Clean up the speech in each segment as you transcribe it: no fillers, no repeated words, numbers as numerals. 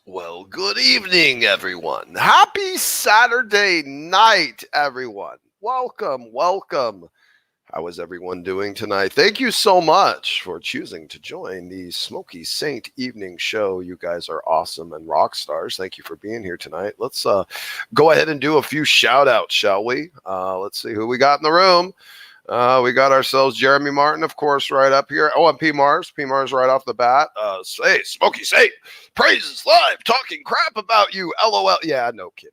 Well, good evening, everyone. Happy Saturday night, everyone. Welcome. How is everyone doing tonight? Thank you so much for choosing to join the Smokey Saint evening show. You guys are awesome and rock stars. Thank you for being here tonight. Let's go ahead and do a few shout outs, shall we? Let's see who we got in the room. We got ourselves Jeremy Martin, of course, right up here. Oh, and P. Mars right off the bat. Hey, Smokey Saint, praises live, talking crap about you. LOL. Yeah, no kidding.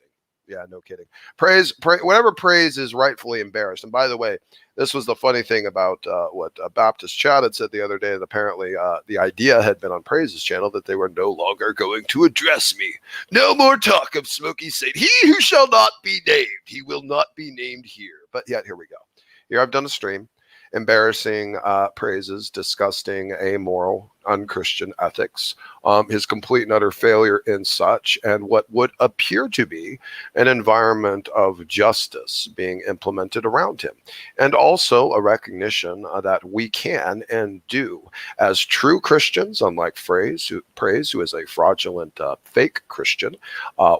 Praise, whatever praise is rightfully embarrassed. And by the way, this was the funny thing about what Baptist Chat had said the other day, that apparently the idea had been on Praise's channel that they were no longer going to address me. No more talk of Smokey Saint. He who shall not be named, he will not be named here. But yet, here we go. Here I've done a stream embarrassing Praises, disgusting, amoral, unchristian ethics, his complete and utter failure in such, and what would appear to be an environment of justice being implemented around him. And also a recognition that we can and do, as true Christians, unlike Praise, who is a fraudulent fake Christian,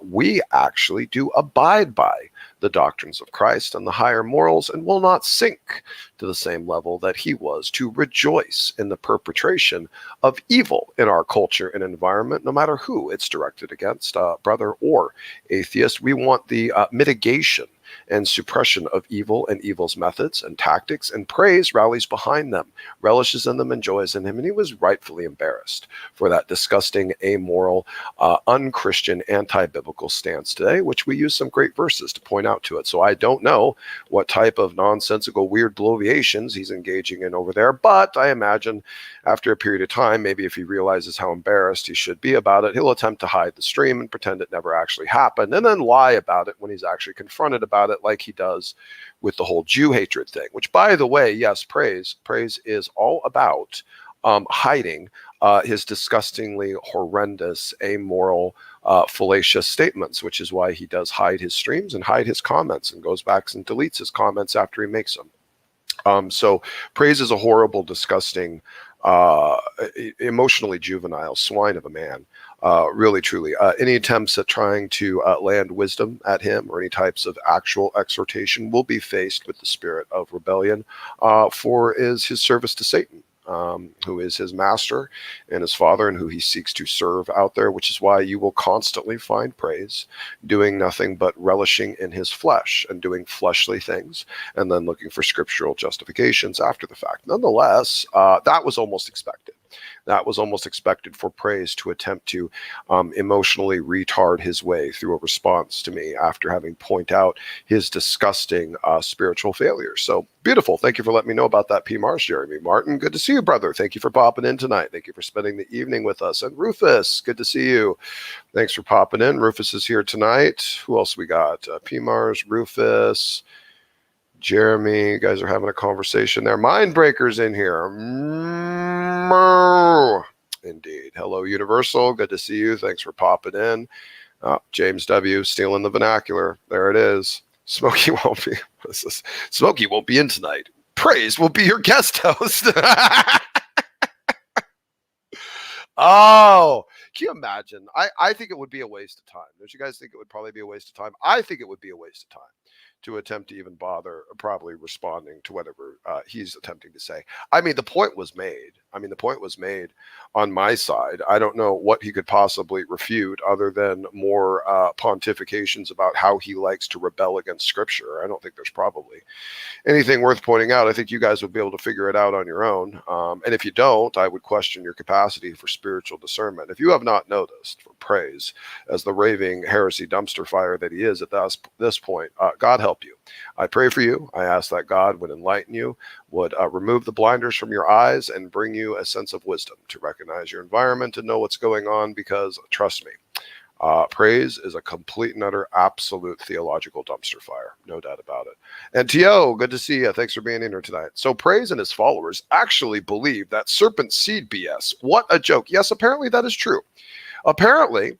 we actually do abide by the doctrines of Christ and the higher morals, and will not sink to the same level that he was to rejoice in the perpetration of evil in our culture and environment, no matter who it's directed against, brother or atheist. We want the mitigation and suppression of evil and evil's methods and tactics, and Praise rallies behind them, relishes in them, enjoys in him, and he was rightfully embarrassed for that disgusting, amoral, unchristian, anti-biblical stance today, which we use some great verses to point out to it. So I don't know what type of nonsensical, weird bloviations he's engaging in over there, but I imagine after a period of time, maybe if he realizes how embarrassed he should be about it, he'll attempt to hide the stream and pretend it never actually happened, and then lie about it when he's actually confronted about it, like he does with the whole Jew hatred thing, which, by the way, yes, Praise is all about hiding his disgustingly horrendous, amoral, fallacious statements, which is why he does hide his streams and hide his comments and goes back and deletes his comments after he makes them. So Praise is a horrible, disgusting, emotionally juvenile swine of a man. Really, truly. Any attempts at trying to land wisdom at him or any types of actual exhortation will be faced with the spirit of rebellion, for is his service to Satan. who is his master and his father, and who he seeks to serve out there, which is why you will constantly find praise doing nothing but relishing in his flesh and doing fleshly things, and then looking for scriptural justifications after the fact. Nonetheless, that was almost expected. That was almost expected for praise to attempt to emotionally retard his way through a response to me after having point out his disgusting spiritual failures. So beautiful. Thank you for letting me know about that, P. Mars, Jeremy Martin. Good to see you, brother. Thank you for popping in tonight. Thank you for spending the evening with us. And Rufus, good to see you. Thanks for popping in. Rufus is here tonight. Who else we got? P. Mars, Rufus, Jeremy. You guys are having a conversation there. Mindbreakers in here. Indeed. Hello, Universal. Good to see you. Thanks for popping in. James W. stealing the vernacular. There it is. Smokey won't be. Smokey won't be in tonight. Praise will be your guest host. Oh, can you imagine? I think it would be a waste of time. Don't you guys think it would probably be a waste of time? I think it would be a waste of time to attempt to even bother probably responding to whatever he's attempting to say. I mean, the point was made. The point was made on my side. I don't know what he could possibly refute other than more pontifications about how he likes to rebel against Scripture. I don't think there's probably anything worth pointing out. I think you guys would be able to figure it out on your own. And if you don't, I would question your capacity for spiritual discernment. If you have not noticed, for praise, as the raving heresy dumpster fire that he is at this point, God help you. I pray for you. I ask that God would enlighten you, would remove the blinders from your eyes and bring you a sense of wisdom to recognize your environment and know what's going on, because trust me, praise is a complete and utter absolute theological dumpster fire. No doubt about it. And T.O., good to see you. Thanks for being in here tonight. So praise and his followers actually believe that serpent seed BS. What a joke. Yes, apparently that is true. Apparently,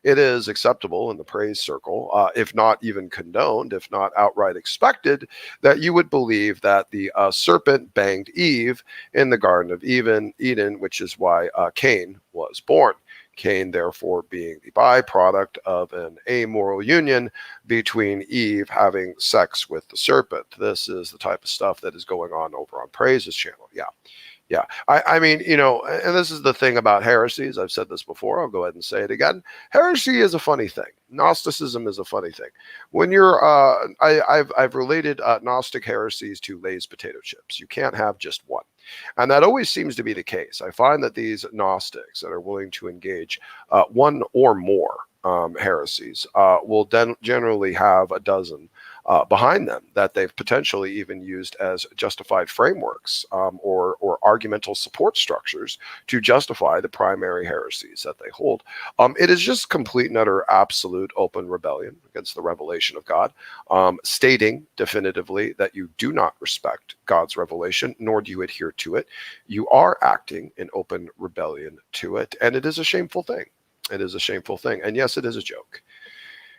it is acceptable in the praise circle, if not even condoned, if not outright expected, that you would believe that the serpent banged Eve in the Garden of Eden, which is why Cain was born. Cain, therefore, being the byproduct of an amoral union between Eve having sex with the serpent. This is the type of stuff that is going on over on Praise's channel. Yeah. I mean, and this is the thing about heresies. I've said this before. I'll go ahead and say it again. Heresy is a funny thing. Gnosticism is a funny thing. When you're, I've related Gnostic heresies to Lay's potato chips. You can't have just one. And that always seems to be the case. I find that these Gnostics that are willing to engage one or more heresies will generally have a dozen behind them that they've potentially even used as justified frameworks or argumental support structures to justify the primary heresies that they hold. It is just complete and utter absolute open rebellion against the revelation of God, stating definitively that you do not respect God's revelation, nor do you adhere to it. You are acting in open rebellion to it, and it is a shameful thing. It is a shameful thing. And yes, it is a joke.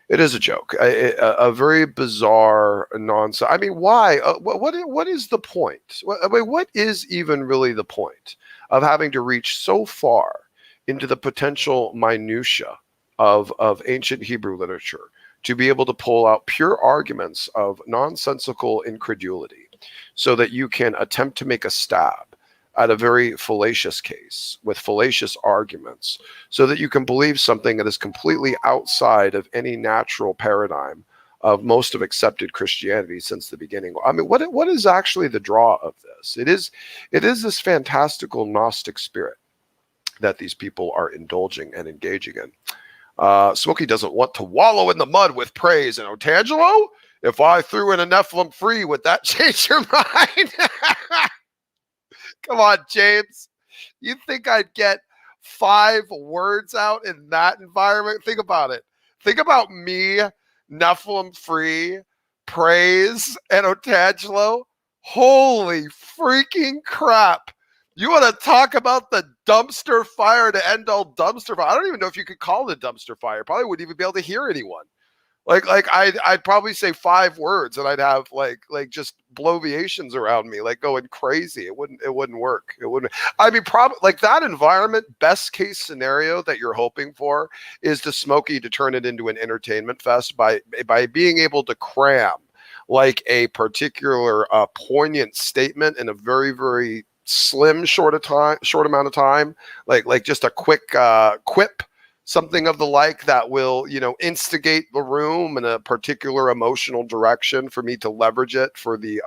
It is a joke, a very bizarre nonsense. I mean, why? What is the point? What is even really the point of having to reach so far into the potential minutia of ancient Hebrew literature to be able to pull out pure arguments of nonsensical incredulity so that you can attempt to make a stab at a very fallacious case with fallacious arguments so that you can believe something that is completely outside of any natural paradigm of most of accepted Christianity since the beginning? I mean, what is actually the draw of this? It is this fantastical Gnostic spirit that these people are indulging and engaging in. Smokey doesn't want to wallow in the mud with praise. And Otangelo, if I threw in a Nephilim free, would that change your mind? Come on, James. You think I'd get 5 words out in that environment? Think about it. Think about me, Nephilim free, praise, and Otangelo. Holy freaking crap. You want to talk about the dumpster fire to end all dumpster fire? I don't even know if you could call it a dumpster fire. Probably wouldn't even be able to hear anyone. Like I'd probably say 5 words and I'd have like just bloviations around me, like going crazy. It wouldn't work. It wouldn't. I mean, probably like that environment, best case scenario that you're hoping for is to Smokey to turn it into an entertainment fest by being able to cram like a particular poignant statement in a very, very slim short amount of time, like just a quick quip, something of the like that will, instigate the room in a particular emotional direction for me to leverage it for the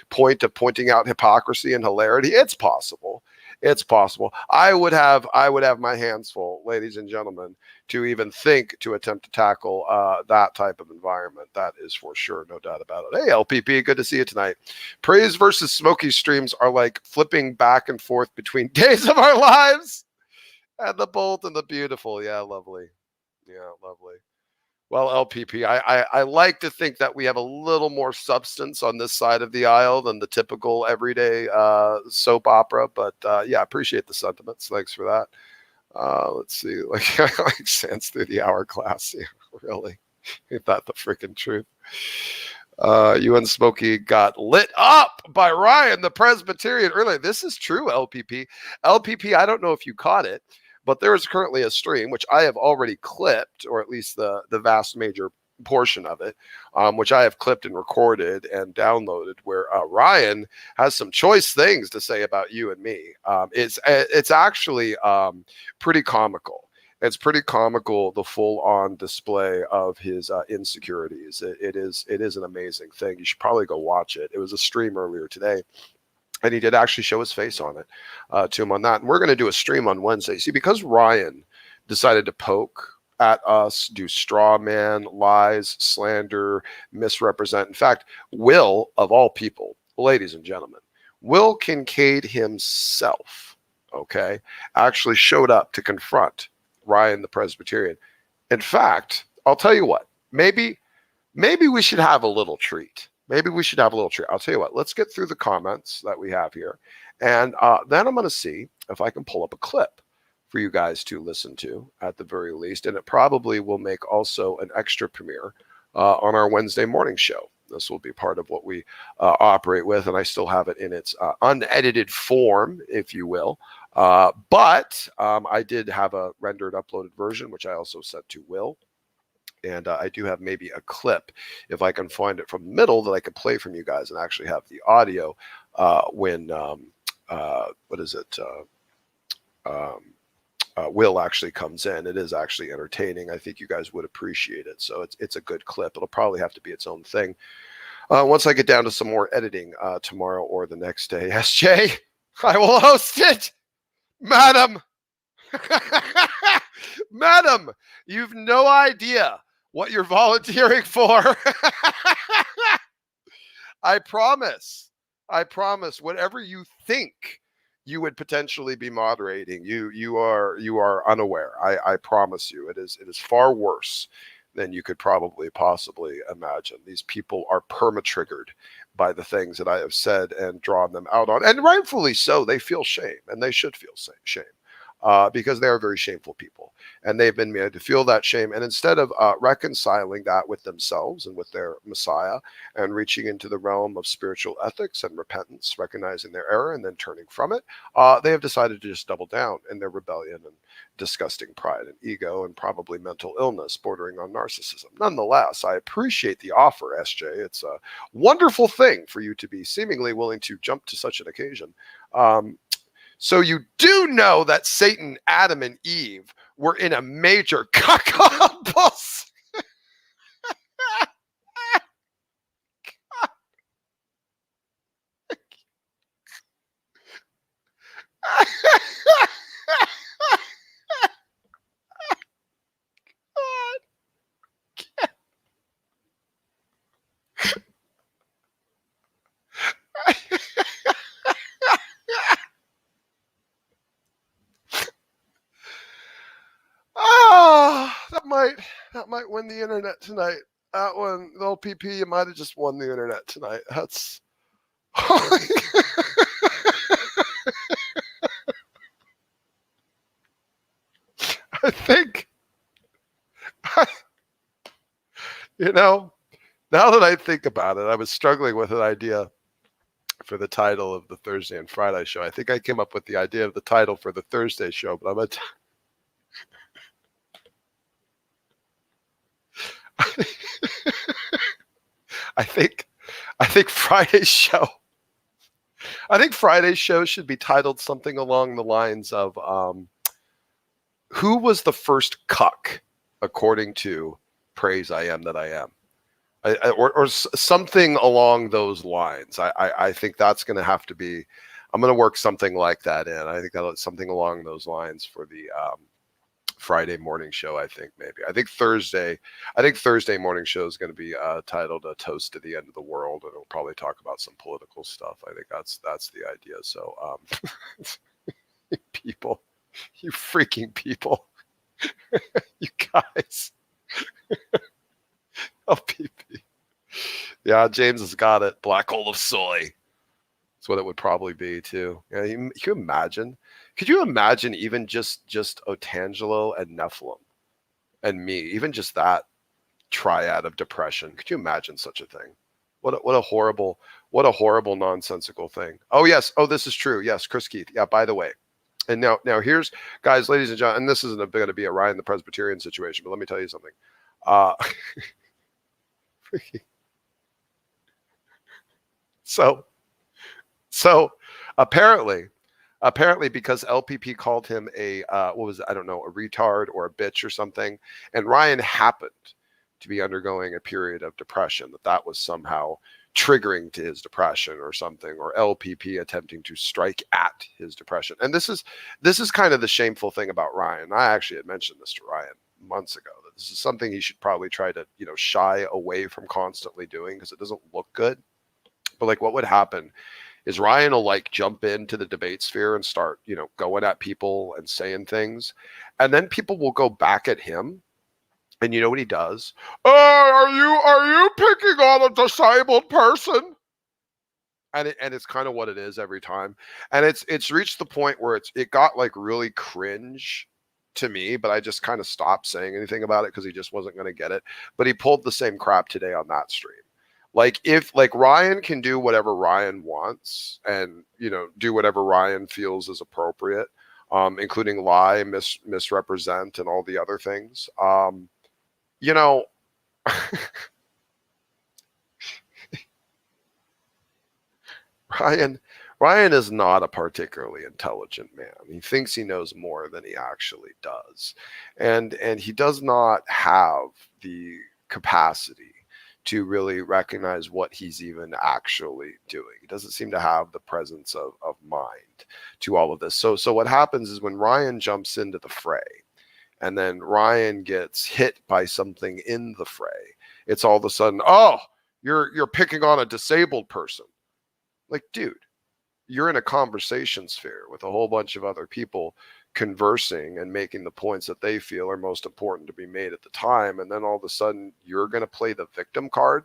point of pointing out hypocrisy and hilarity. It's possible. It's possible. I would have my hands full, ladies and gentlemen, to even think to attempt to tackle that type of environment. That is for sure, no doubt about it. Hey, LPP, good to see you tonight. Praise versus Smokey streams are like flipping back and forth between days of our lives and the bold and the beautiful. Yeah, lovely. Yeah, lovely. Well, LPP, I like to think that we have a little more substance on this side of the aisle than the typical everyday soap opera. But yeah, appreciate the sentiments. Thanks for that. Let's see, like sands through the hourglass. Yeah, really, ain't that the freaking truth? You and Smokey got lit up by Ryan, the Presbyterian, earlier. This is true, LPP. LPP, I don't know if you caught it, but there is currently a stream, which I have already clipped, or at least the vast major portion of it, which I have clipped and recorded and downloaded, where Ryan has some choice things to say about you and me. It's actually pretty comical. It's pretty comical, the full-on display of his insecurities. It is an amazing thing. You should probably go watch it. It was a stream earlier today, and he did actually show his face on it to him on that. And we're going to do a stream on Wednesday. See, because Ryan decided to poke at us, do straw man, lies, slander, misrepresent. In fact, Will, of all people, ladies and gentlemen, Will Kincaid himself, okay, actually showed up to confront Ryan, the Presbyterian. In fact, I'll tell you what, maybe we should have a little treat. Maybe we should have a little treat. I'll tell you what, let's get through the comments that we have here. And then I'm going to see if I can pull up a clip for you guys to listen to at the very least. And it probably will make also an extra premiere on our Wednesday morning show. This will be part of what we operate with, and I still have it in its unedited form, if you will. But I did have a rendered uploaded version, which I also sent to Will. And I do have maybe a clip, if I can find it from the middle, that I can play from you guys and actually have the audio when, what is it? Will actually comes in. It is actually entertaining. I think you guys would appreciate it. So it's a good clip. It'll probably have to be its own thing. Once I get down to some more editing tomorrow or the next day, SJ, I will host it. Madam, madam, you've no idea what you're volunteering for. I promise, whatever you think you would potentially be moderating, you are unaware. I promise you, it is far worse than you could probably possibly imagine. These people are perma-triggered by the things that I have said and drawn them out on, and rightfully so. They feel shame, and they should feel shame. Because they are very shameful people, and they've been made to feel that shame. And instead of reconciling that with themselves and with their Messiah, and reaching into the realm of spiritual ethics and repentance, recognizing their error and then turning from it, they have decided to just double down in their rebellion and disgusting pride and ego and probably mental illness bordering on narcissism. Nonetheless, I appreciate the offer, SJ. It's a wonderful thing for you to be seemingly willing to jump to such an occasion. So you do know that Satan, Adam, and Eve were in a major cuckold's. That might win the internet tonight. That one, the LPP, you might have just won the internet tonight. That's. I think, now that I think about it, I was struggling with an idea for the title of the Thursday and Friday show. I think I came up with the idea of the title for the Thursday show, but I'm going to. I think Friday's show. I think Friday's show should be titled something along the lines of who was the first cuck according to praise I am that I am. Or something along those lines. I think that's going to have to be, I'm going to work something like that in. I think that's something along those lines for the Friday morning show. I think Thursday morning show is going to be titled "A Toast to the End of the World," and it'll probably talk about some political stuff. I think that's the idea. So, people, you freaking people, you guys. LPP. Yeah, James has got it. Black hole of soy. That's what it would probably be too. Yeah, can you imagine? Could you imagine even just Otangelo and Nephilim and me, even just that triad of depression? Could you imagine such a thing? What a horrible nonsensical thing. Oh yes. Oh, this is true. Yes, Chris Keith. Yeah. By the way, and now here's, guys, ladies and gentlemen, and this isn't going to be a Ryan the Presbyterian situation, but let me tell you something. So apparently because LPP called him a what was it? I don't know, a retard or a bitch or something, and Ryan happened to be undergoing a period of depression, that was somehow triggering to his depression or something, or LPP attempting to strike at his depression. And this is kind of the shameful thing about Ryan. I actually had mentioned this to Ryan months ago, that this is something he should probably try to, shy away from constantly doing, because it doesn't look good. But like, what would happen is Ryan will like jump into the debate sphere and start, going at people and saying things. And then people will go back at him. And you know what he does? Are you picking on a disabled person? And it's kind of what it is every time. And it's reached the point where it got like really cringe to me, but I just kind of stopped saying anything about it because he just wasn't going to get it. But he pulled the same crap today on that stream. Like, if like Ryan can do whatever Ryan wants and, do whatever Ryan feels is appropriate, including lie, misrepresent, and all the other things, Ryan is not a particularly intelligent man. He thinks he knows more than he actually does. And he does not have the capacity to really recognize what he's even actually doing. He doesn't seem to have the presence of mind to all of this. So what happens is when Ryan jumps into the fray, and then Ryan gets hit by something in the fray, it's all of a sudden, oh, you're picking on a disabled person. Like, dude, you're in a conversation sphere with a whole bunch of other people conversing and making the points that they feel are most important to be made at the time, and then all of a sudden you're going to play the victim card.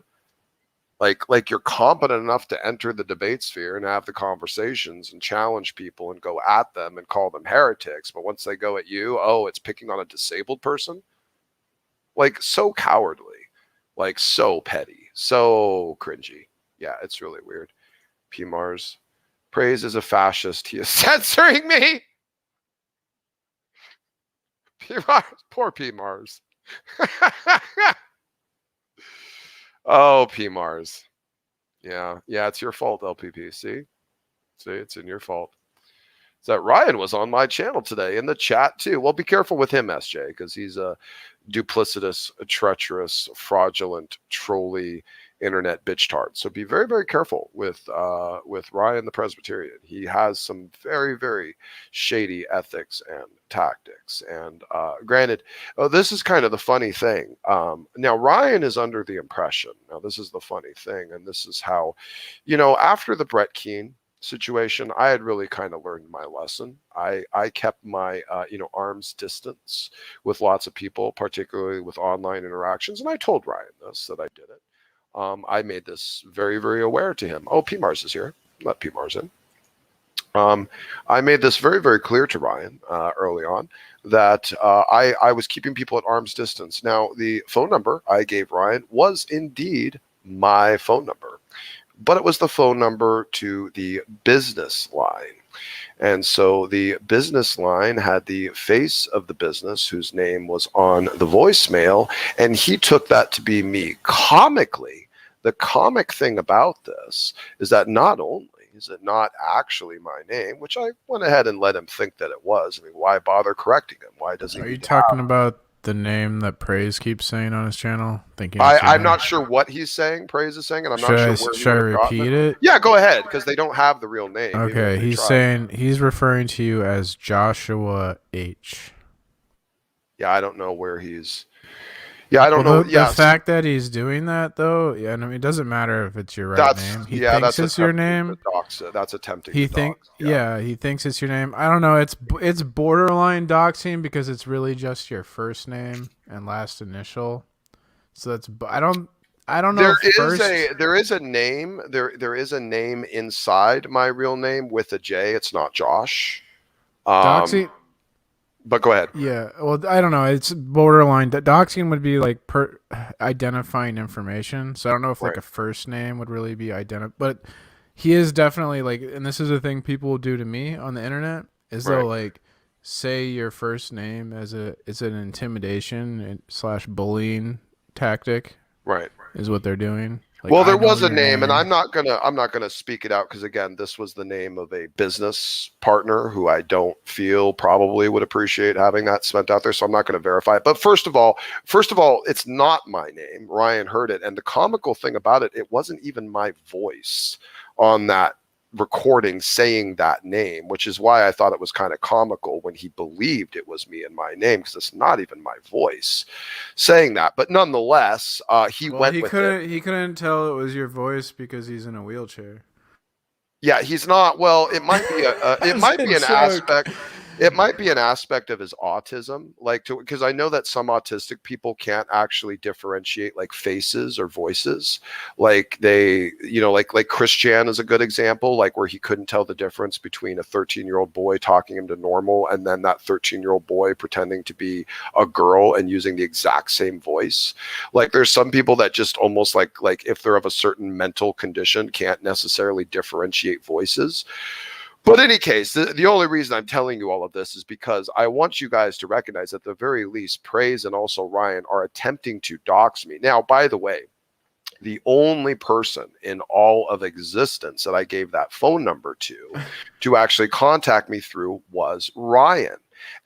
Like you're competent enough to enter the debate sphere and have the conversations and challenge people and go at them and call them heretics, but once they go at you, oh, it's picking on a disabled person. Like, so cowardly, like so petty, so cringy. Yeah, it's really weird. P. Mars, praise is a fascist. He is censoring me. P. Mars, poor P. Mars. Oh, P. Mars. Yeah, it's your fault, LPP. See, it's in your fault. So that Ryan was on my channel today in the chat too. Well, be careful with him, SJ, because he's a duplicitous, treacherous, fraudulent, trolly internet bitch tart. So be very, very careful with Ryan the Presbyterian. He has some very, very shady ethics and tactics. And granted, this is kind of the funny thing. Now, Ryan is under the impression, now this is the funny thing, and this is how, after the Brett Keane situation, I had really kind of learned my lesson. I kept my arm's distance with lots of people, particularly with online interactions, and I told Ryan this, that I did it. I made this very, very aware to him. Oh, P. Mars is here. Let P. Mars in. I made this very, very clear to Ryan early on that I was keeping people at arm's distance. Now, the phone number I gave Ryan was indeed my phone number, but it was the phone number to the business line. And so the business line had the face of the business whose name was on the voicemail, and he took that to be me. Comically, the comic thing about this is that not only Is it not actually my name? Which I went ahead and let him think that it was. I mean, why bother correcting him? Why does he Are you need to talking have? about the name that Praise keeps saying on his channel? Thinking it's your I'm name? not sure what he's saying, Praise is saying, and I'm not Should I sure where he should I would have gotten it. repeat it? Yeah, go ahead, because they don't have the real name, even if Okay, they he's tried. saying he's referring to you as Joshua H. Yeah, I don't know where he's. Yeah, I don't Well, know. the Yes, fact that he's doing that though, yeah, and I mean, it doesn't matter if it's your right that's name. He yeah, thinks that's it's your attempting to name. dox it. That's attempting to dox. Yeah, He thinks it's your name. I don't know. It's borderline doxing because it's really just your first name and last initial. So I don't know there if first is a name there is a name inside my real name with a J. It's not Josh. Um, doxing. but go ahead. Yeah, well, I don't know. It's borderline. Doxing would be like identifying information. So I don't know if like Right, a first name would really be but he is definitely like, and this is a thing people will do to me on the internet is right, they'll like say your first name as it's an intimidation slash bullying tactic right. is what they're doing. Like Well, I there know was a your name, and name. I'm not gonna speak it out because again, this was the name of a business partner who I don't feel probably would appreciate having that spent out there. So I'm not going to verify it. But first of all, it's not my name. Ryan heard it, and the comical thing about it, it wasn't even my voice on that recording saying that name, which is why I thought it was kind of comical when he believed it was me and my name because it's not even my voice saying that. But nonetheless, he Well, went with it. he couldn't tell it was your voice because he's in a wheelchair. Yeah, he's not. Well, it might be it That's might a be an joke. aspect. It might be an aspect of his autism, like to because I know that some autistic people can't actually differentiate like faces or voices. Like they, like Christian is a good example, like where he couldn't tell the difference between a 13-year-old boy talking him to normal and then that 13-year-old boy pretending to be a girl and using the exact same voice. Like there's some people that just almost like if they're of a certain mental condition can't necessarily differentiate voices. But in any case, the only reason I'm telling you all of this is because I want you guys to recognize at the very least Praise and also Ryan are attempting to dox me. Now, by the way, the only person in all of existence that I gave that phone number to actually contact me through was Ryan.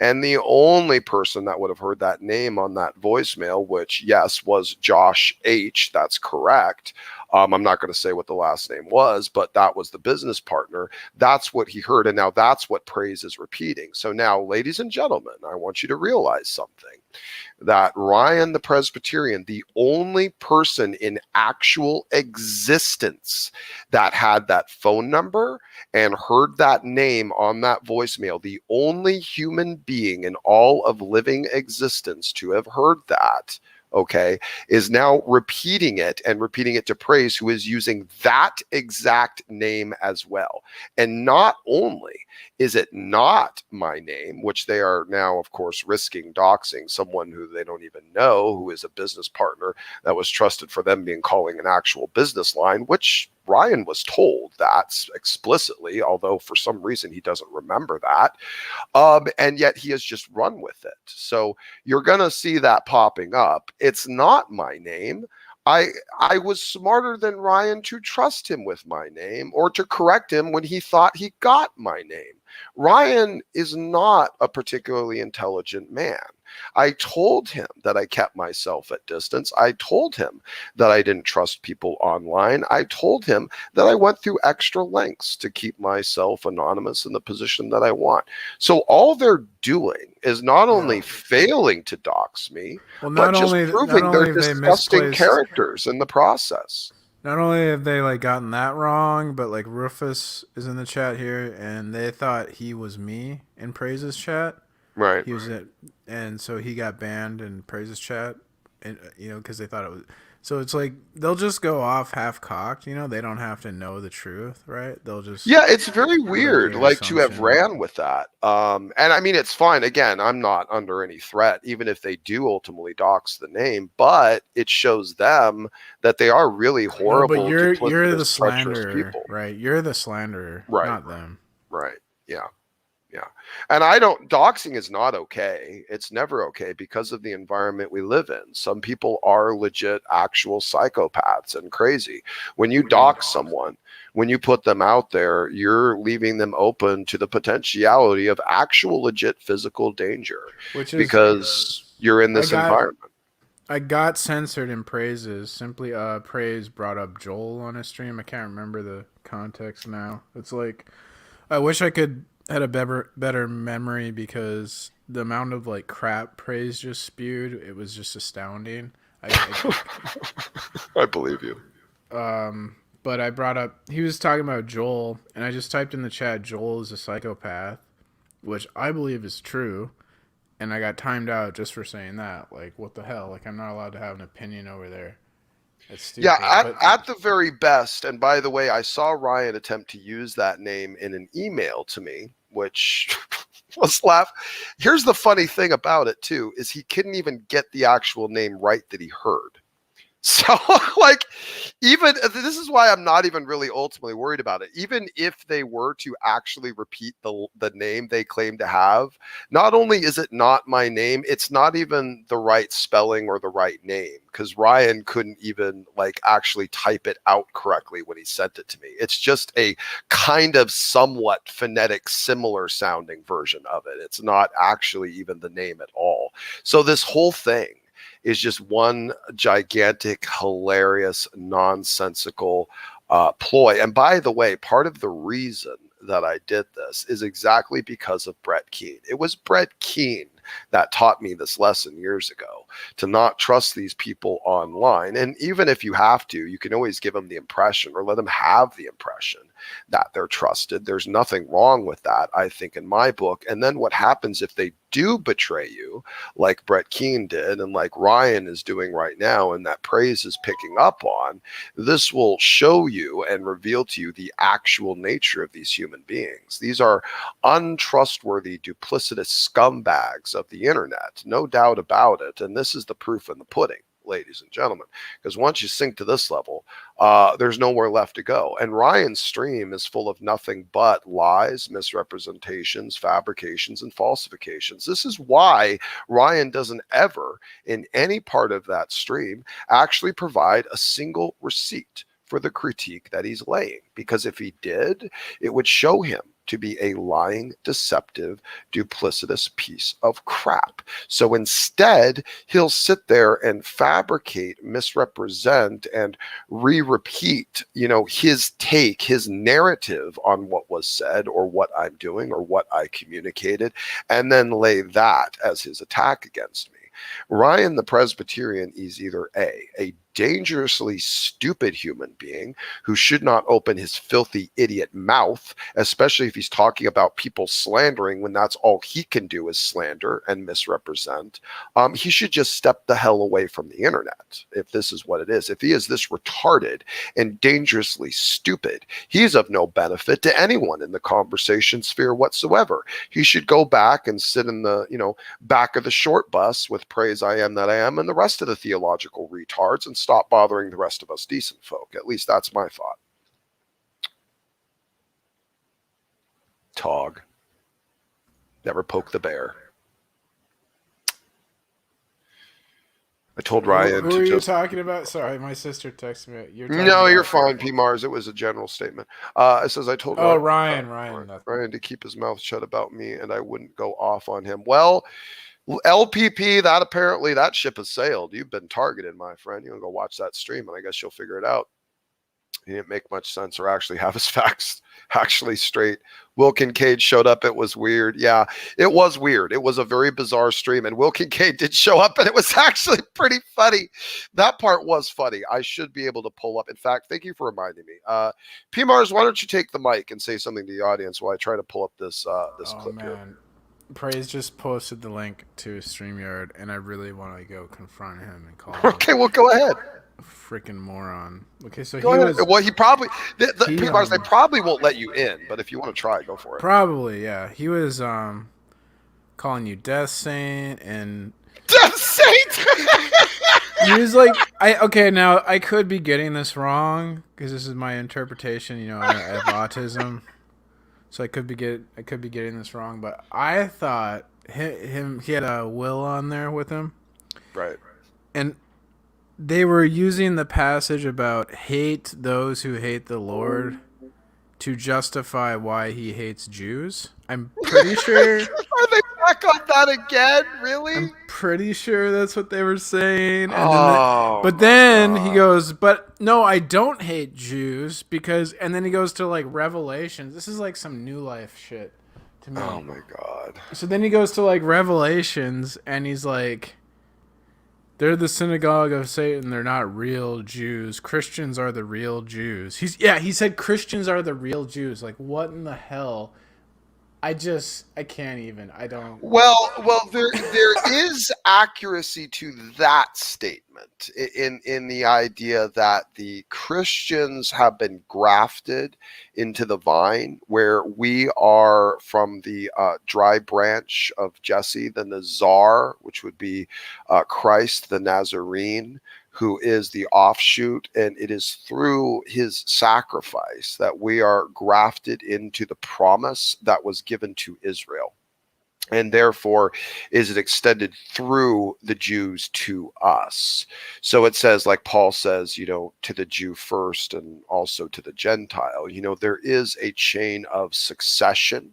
And the only person that would have heard that name on that voicemail, which, yes, was Josh H. That's correct. I'm not going to say what the last name was, but that was the business partner. That's what he heard. And now that's what Praise is repeating. So now, ladies and gentlemen, I want you to realize something that Ryan the Presbyterian, the only person in actual existence that had that phone number and heard that name on that voicemail, the only human being in all of living existence to have heard that, okay, is now repeating it and repeating it to Praise, who is using that exact name as well. And not only is it not my name, which they are now, of course, risking doxing someone who they don't even know, who is a business partner that was trusted for them being calling an actual business line, which Ryan was told that explicitly, although for some reason he doesn't remember that. And yet he has just run with it. So you're going to see that popping up. It's not my name. I was smarter than Ryan to trust him with my name or to correct him when he thought he got my name. Ryan is not a particularly intelligent man. I told him that I kept myself at distance. I told him that I didn't trust people online. I told him that I went through extra lengths to keep myself anonymous in the position that I want. So all they're doing is not only failing to dox me, Well, but just not proving they're only have they disgusting misplaced, characters in the process. not only have they like gotten that wrong, but like Rufus is in the chat here, and they thought he was me in Praise's chat. Right. He was it, and so he got banned in Praise's chat, and because they thought it was. So it's like they'll just go off half cocked. They don't have to know the truth, right? They'll just Yeah, it's very put out weird, their like to have assumption. ran with that. And I mean, it's fine. Again, I'm not under any threat, even if they do ultimately dox the name. But it shows them that they are really No, but horrible, you're the duplicitous, treacherous slanderer, people. right? You're the slanderer, Right. not them. Right. Yeah. Yeah. And I don't, doxing is not okay. It's never okay because of the environment we live in. Some people are legit, actual psychopaths and crazy. When you dox someone, when you put them out there, you're leaving them open to the potentiality of actual legit physical danger Which is because you're in I this got environment. I got censored in praises. Simply praise brought up Joel on a stream. I can't remember the context now. It's like I wish I could had a better memory because the amount of like crap praise just spewed, it was just astounding. I believe you. But I brought up he was talking about Joel, and I just typed in the chat Joel is a psychopath, which I believe is true, and I got timed out just for saying that. Like, what the hell? Like, I'm not allowed to have an opinion over there. It's stupid. Yeah, at the very best. And by the way, I saw Ryan attempt to use that name in an email to me, which was laugh. Here's the funny thing about it too, is he couldn't even get the actual name right that he heard. So like, even this is why I'm not even really ultimately worried about it. Even if they were to actually repeat the name they claim to have, not only is it not my name, it's not even the right spelling or the right name, because Ryan couldn't even like actually type it out correctly when he sent it to me. It's just a kind of somewhat phonetic similar sounding version of it. It's not actually even the name at all. So this whole thing is just one gigantic, hilarious, nonsensical ploy. And by the way, part of the reason that I did this is exactly because of Brett Keane. It was Brett Keane that taught me this lesson years ago, to not trust these people online. And even if you have to, you can always give them the impression or let them have the impression that they're trusted. There's nothing wrong with that, I think, in my book. And then what happens if they do betray you, like Brett Keane did, and like Ryan is doing right now, and that praise is picking up on, this will show you and reveal to you the actual nature of these human beings. These are untrustworthy, duplicitous scumbags of the internet, no doubt about it. And this is the proof in the pudding, ladies and gentlemen, because once you sink to this level, there's nowhere left to go. And Ryan's stream is full of nothing but lies, misrepresentations, fabrications, and falsifications. This is why Ryan doesn't ever, in any part of that stream, actually provide a single receipt for the critique that he's laying. Because if he did, it would show him to be a lying, deceptive, duplicitous piece of crap. So instead, he'll sit there and fabricate, misrepresent, and re-repeat, his take, his narrative on what was said or what I'm doing or what I communicated, and then lay that as his attack against me. Ryan the Presbyterian is either a dangerously stupid human being who should not open his filthy idiot mouth, especially if he's talking about people slandering when that's all he can do is slander and misrepresent. He should just step the hell away from the internet if this is what it is. If he is this retarded and dangerously stupid, he's of no benefit to anyone in the conversation sphere whatsoever. He should go back and sit in the back of the short bus with Praise I Am That I Am and the rest of the theological retards and stop bothering the rest of us decent folk. At least that's my thought. Tog. Never poke the bear. I told Ryan who are you talking about? Sorry, my sister texted me. You're fine, P. Mars. It was a general statement. It says I told Ryan to keep his mouth shut about me and I wouldn't go off on him. Well, LPP, that ship has sailed. You've been targeted, my friend. You want to go watch that stream, and I guess you'll figure it out. He didn't make much sense or actually have his facts actually straight. Will Kincaid showed up. It was weird. Yeah, it was weird. It was a very bizarre stream, and Will Kincaid did show up, and it was actually pretty funny. That part was funny. I should be able to pull up. In fact, thank you for reminding me. P. Mars, why don't you take the mic and say something to the audience while I try to pull up this clip here. Praise just posted the link to StreamYard, and I really want to go confront him and call him. Okay, well, go ahead. A freaking moron. Okay, so go ahead. Well, he probably they probably won't let you in, but if you want to try, go for it. Probably, yeah. He was calling you Death Saint and Death Saint. He was like, now I could be getting this wrong because this is my interpretation. I have autism. So I could be getting this wrong, but I thought he had a Will on there with him, right? And they were using the passage about hate those who hate the Lord, to justify why he hates Jews. I'm pretty sure. Are they back on that again? Really? I'm pretty sure that's what they were saying. And then, Oh but my then he god. goes, but no, I don't hate Jews because, and then he goes to like Revelations. This is like some New Life shit to me. Oh my god. So then he goes to like Revelations and he's like, they're the synagogue of Satan. They're not real Jews. Christians are the real Jews. He said Christians are the real Jews. Like, what in the hell? I can't even. I don't. Well, there is accuracy to that statement in the idea that the Christians have been grafted into the vine, where we are from the dry branch of Jesse, the Nazar, which would be Christ the Nazarene, who is the offshoot, and it is through his sacrifice that we are grafted into the promise that was given to Israel. And therefore is it extended through the Jews to us. So it says, like Paul says, to the Jew first and also to the Gentile. There is a chain of succession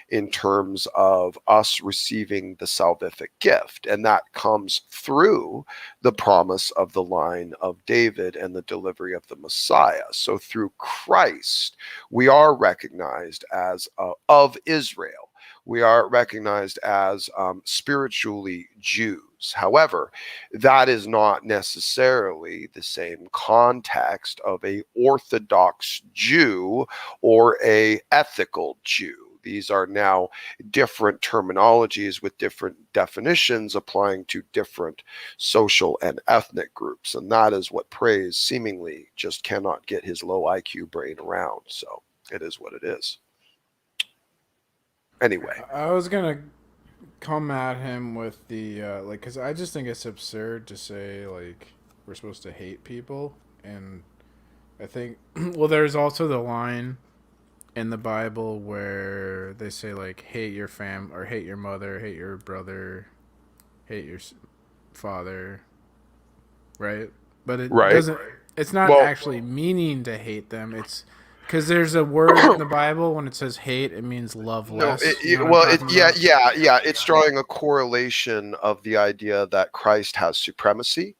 in terms of us receiving the salvific gift, and that comes through the promise of the line of David and the delivery of the Messiah. So through Christ we are recognized as of Israel. We are recognized as spiritually Jews. However, that is not necessarily the same context of a Orthodox Jew or a ethical Jew. These are now different terminologies with different definitions applying to different social and ethnic groups. And that is what Praise seemingly just cannot get his low IQ brain around. So it is what it is. Anyway. I was gonna come at him with the like, because I just think it's absurd to say like we're supposed to hate people, and I think well, there's also the line in the Bible where they say like hate your fam or hate your mother, hate your brother, hate your father, right? But it Right. doesn't. It's not actually meaning to hate them. It's because there's a word in the Bible when it says hate, it means love less. Yeah. It's drawing a correlation of the idea that Christ has supremacy.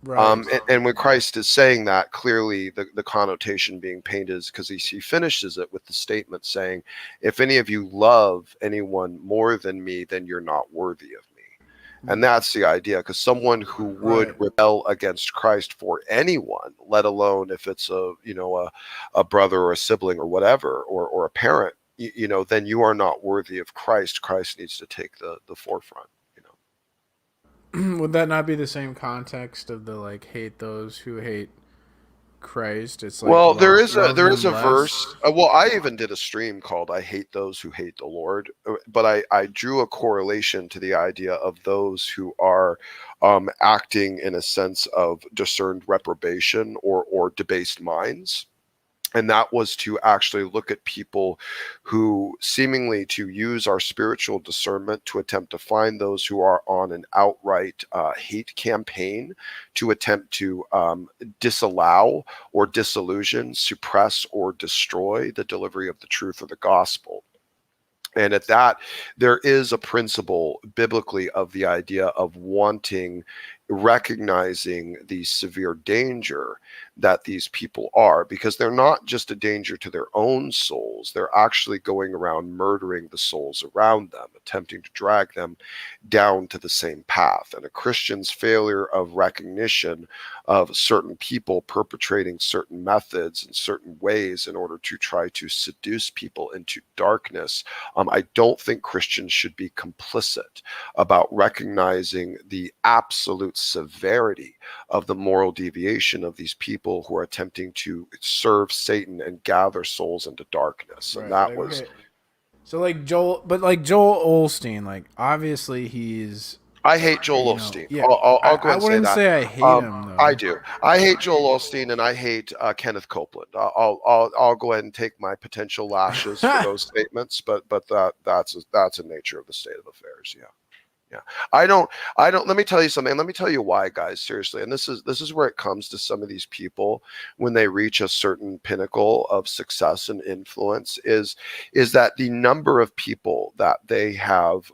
Right. And when Christ is saying that, clearly the connotation being painted is because he finishes it with the statement saying, if any of you love anyone more than me, then you're not worthy of me. And that's the idea, because someone who would rebel against Christ for anyone, let alone if it's a brother or a sibling or whatever, or a parent, then you are not worthy of Christ. Christ needs to take the forefront. Would that not be the same context of the like hate those who hate Christ? It's like, Well, there is a less. verse. Well, I even did a stream called "I Hate Those Who Hate the Lord," but I drew a correlation to the idea of those who are acting in a sense of discerned reprobation or debased minds. And that was to actually look at people who seemingly to use our spiritual discernment to attempt to find those who are on an outright hate campaign, to attempt to disallow or disillusion, suppress or destroy the delivery of the truth of the gospel. And at that, there is a principle biblically of the idea of recognizing the severe danger that these people are, because they're not just a danger to their own souls. They're actually going around murdering the souls around them, attempting to drag them down to the same path. And a Christian's failure of recognition of certain people perpetrating certain methods in certain ways in order to try to seduce people into darkness, I don't think Christians should be complicit about recognizing the absolute severity of the moral deviation of these people who are attempting to serve Satan and gather souls into darkness. And that was... So like Joel Osteen, like obviously he's... I hate Joel Osteen. Yeah, I'll go and say that. I wouldn't say I hate him though. I do. I hate Joel Osteen, and I hate Kenneth Copeland. I'll go ahead and take my potential lashes for those statements, but that's a nature of the state of affairs. Yeah. Yeah. I don't let me tell you something. Let me tell you why, guys, seriously. And this is where it comes to some of these people when they reach a certain pinnacle of success and influence is that the number of people that they have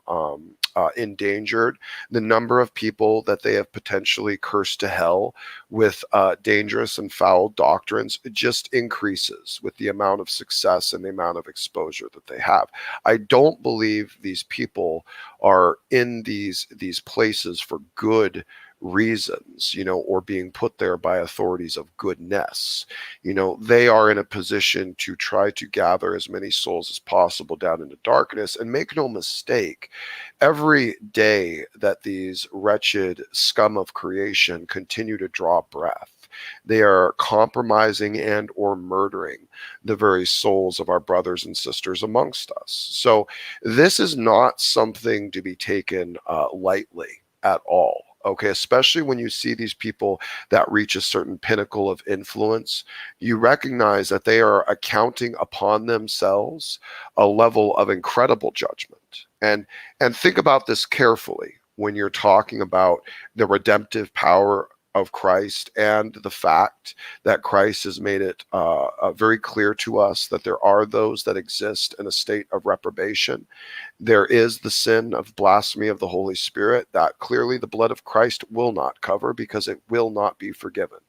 endangered, the number of people that they have potentially cursed to hell with dangerous and foul doctrines just increases with the amount of success and the amount of exposure that they have. I don't believe these people are in these places for good reasons, or being put there by authorities of goodness. They are in a position to try to gather as many souls as possible down into darkness. And make no mistake, every day that these wretched scum of creation continue to draw breath, they are compromising and or murdering the very souls of our brothers and sisters amongst us. So this is not something to be taken lightly at all. Okay, especially when you see these people that reach a certain pinnacle of influence, you recognize that they are accounting upon themselves a level of incredible judgment. And think about this carefully when you're talking about the redemptive power of Christ and the fact that Christ has made it very clear to us that there are those that exist in a state of reprobation. There is the sin of blasphemy of the Holy Spirit that clearly the blood of Christ will not cover because it will not be forgiven.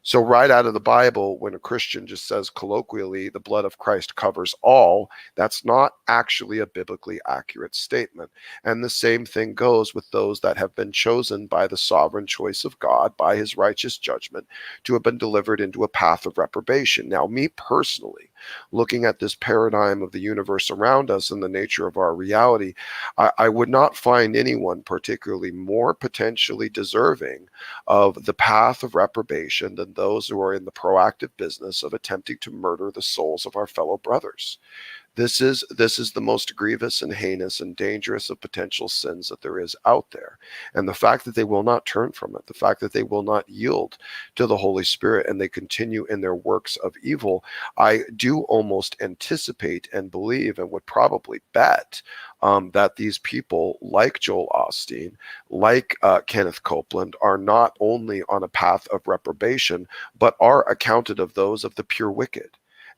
So right out of the Bible, when a Christian just says colloquially, the blood of Christ covers all, that's not actually a biblically accurate statement. And the same thing goes with those that have been chosen by the sovereign choice of God, by his righteous judgment, to have been delivered into a path of reprobation. Now, me personally, looking at this paradigm of the universe around us and the nature of our reality, I would not find anyone particularly more potentially deserving of the path of reprobation than those who are in the proactive business of attempting to murder the souls of our fellow brothers. This is the most grievous and heinous and dangerous of potential sins that there is out there. And the fact that they will not turn from it, the fact that they will not yield to the Holy Spirit and they continue in their works of evil, I do almost anticipate and believe and would probably bet that these people like Joel Osteen, like Kenneth Copeland, are not only on a path of reprobation, but are accounted of those of the pure wicked.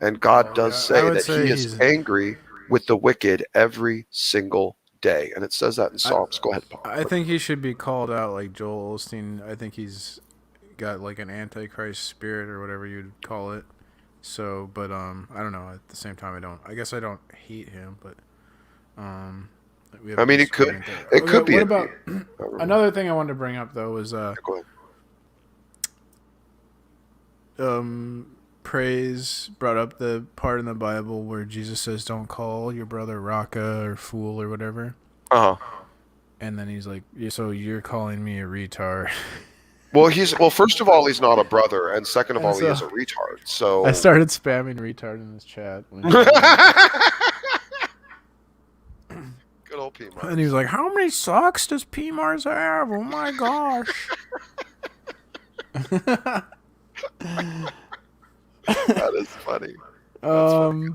And God does I say would that say he is angry with the wicked every single day. And it says that in I, Psalms. Go ahead, Paul. I think he should be called out like Joel Osteen. I think he's got like an antichrist spirit or whatever you'd call it. So, but I don't know. At the same time, I guess I don't hate him, but um, we have I a mean, disagreement there. it could Okay, be what a about I don't know. another thing I wanted to bring up though was Go ahead. praise brought up the part in the Bible where Jesus says, "Don't call your brother Raka or fool or whatever," Uh-huh. and then he's like, "So you're calling me a retard?" Well, first of all, he's not a brother, and second of And all, he so is a retard. I So started spamming retard in this chat. good old P And he was Mars. like, "How many socks does P Mars have? Oh my gosh!" That is funny. That's funny.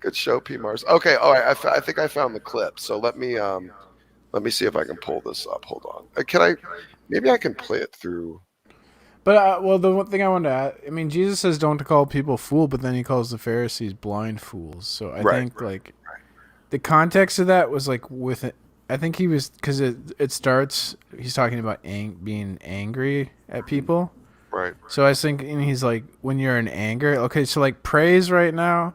Good show, P Mars. Okay, all right. I think I found the clip. So let me see if I can pull this up. Hold on. Can I? Maybe I can play it through. But well, the one thing I wanted to add, I mean, Jesus says don't call people fool, but then he calls the Pharisees blind fools. So I Right. think like the context of that was like with it. I think he was because it starts. He's talking about being angry at people. Right. So I was thinking he's like when you're in anger. Okay, so like praise right now,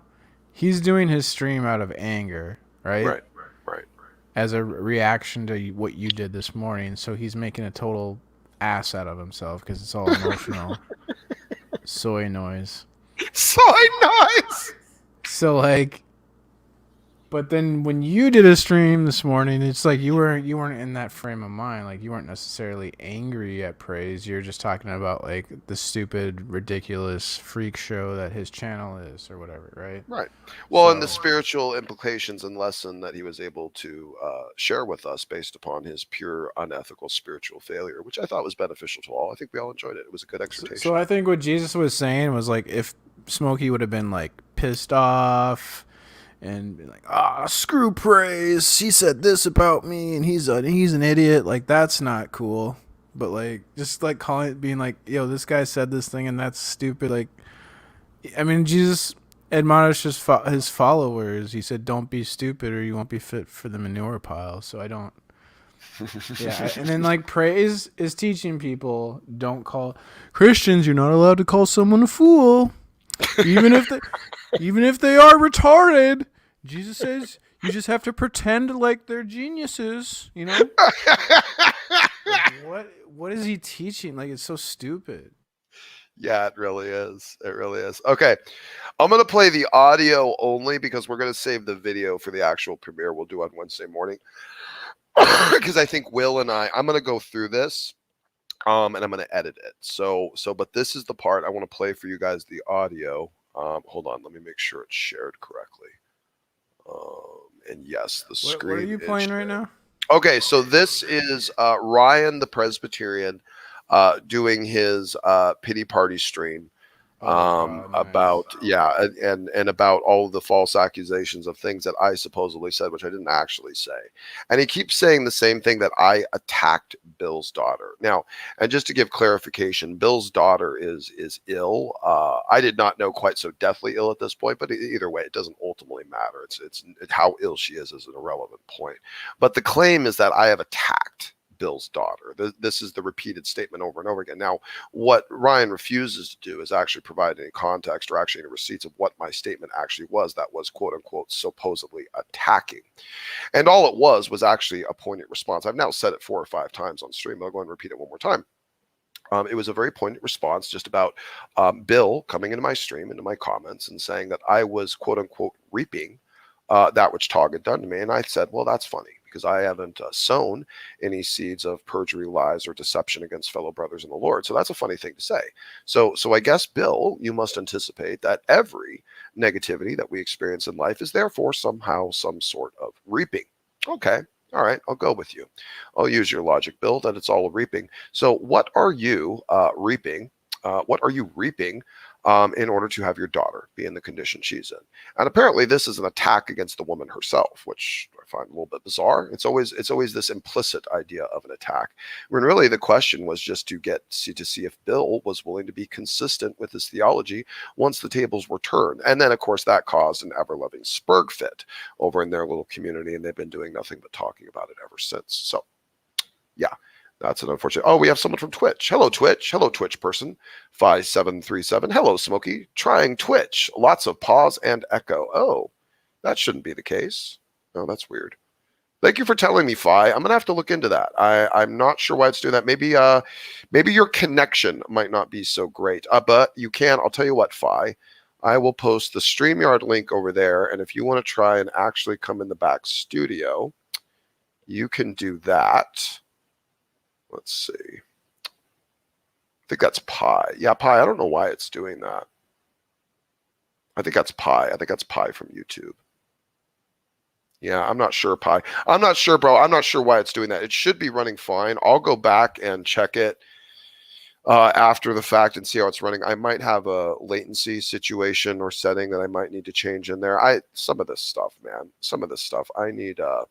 he's doing his stream out of anger, right? Right. Right. As a reaction to what you did this morning. So he's making a total ass out of himself because it's all emotional. Soy noise. Soy noise. So like, but then when you did a stream this morning, it's like you weren't in that frame of mind. Like you weren't necessarily angry at praise. You're just talking about like the stupid, ridiculous freak show that his channel is or whatever, right? Right. Well, and the So- spiritual implications and lesson that he was able to share with us based upon his pure, unethical spiritual failure, which I thought was beneficial to all. I think we all enjoyed it. It was a good exhortation. So I think what Jesus was saying was like if Smokey would have been like pissed off and be like, screw praise. He said this about me, and he's an idiot. Like, that's not cool. But like, just like being like, yo, this guy said this thing, and that's stupid. Like, I mean, Jesus admonished his followers. He said, "Don't be stupid, or you won't be fit for the manure pile." So I don't. Yeah, and then like praise is teaching people don't call Christians. You're not allowed to call someone a fool, even if they are retarded. Jesus says you just have to pretend like they're geniuses. You know, like, what is he teaching? Like, it's so stupid. Yeah, it really is. It really is. Okay, I'm going to play the audio only because we're going to save the video for the actual premiere we'll do on Wednesday morning. Because I think Will and I'm going to go through this, and I'm going to edit it. But this is the part I want to play for you guys, the audio. Hold on, let me make sure it's shared correctly. And yes, the screen. What are you playing right now? Okay, so this is Ryan the Presbyterian doing his pity party stream about and about all of the false accusations of things that I supposedly said, which I didn't actually say. And he keeps saying the same thing, that I attacked Bill's daughter. Now, and just to give clarification, Bill's daughter is ill. I did not know quite so deathly ill at this point, but either way, it doesn't ultimately matter. It's how ill she is an irrelevant point. But the claim is that I have attacked Bill's daughter. This is the repeated statement over and over again. Now, what Ryan refuses to do is actually provide any context or actually any receipts of what my statement actually was that was, quote unquote, supposedly attacking. And all it was actually a poignant response. I've now said it 4 or 5 times on stream. I'll go and repeat it one more time. It was a very poignant response just about Bill coming into my stream, into my comments, and saying that I was, quote unquote, reaping that which Tog had done to me. And I said, well, that's funny, because I haven't sown any seeds of perjury, lies, or deception against fellow brothers in the Lord. So that's a funny thing to say. So I guess, Bill, you must anticipate that every negativity that we experience in life is therefore somehow some sort of reaping. Okay. All right, I'll go with you. I'll use your logic, Bill, that it's all a reaping. So what are you reaping? What are you reaping in order to have your daughter be in the condition she's in? And apparently this is an attack against the woman herself, which I find a little bit bizarre. It's always this implicit idea of an attack, when really the question was just to see if Bill was willing to be consistent with his theology once the tables were turned. And then, of course, that caused an ever-loving spurg fit over in their little community, and they've been doing nothing but talking about it ever since. So, yeah. That's an unfortunate. Oh, we have someone from Twitch. Hello, Twitch. Hello, Twitch person. 5737. Hello, Smokey. Trying Twitch. Lots of pause and echo. Oh, that shouldn't be the case. Oh, that's weird. Thank you for telling me, Fi. I'm gonna have to look into that. I'm not sure why it's doing that. Maybe your connection might not be so great. But you can. I'll tell you what, Fi. I will post the StreamYard link over there, and if you want to try and actually come in the back studio, you can do that. Let's see. I think that's Pi. Yeah, Pi. I don't know why it's doing that. I think that's Pi. I think that's Pi from YouTube. Yeah, I'm not sure, Pi. I'm not sure, bro. I'm not sure why it's doing that. It should be running fine. I'll go back and check it after the fact and see how it's running. I might have a latency situation or setting that I might need to change in there. Some of this stuff, man. Some of this stuff. I need a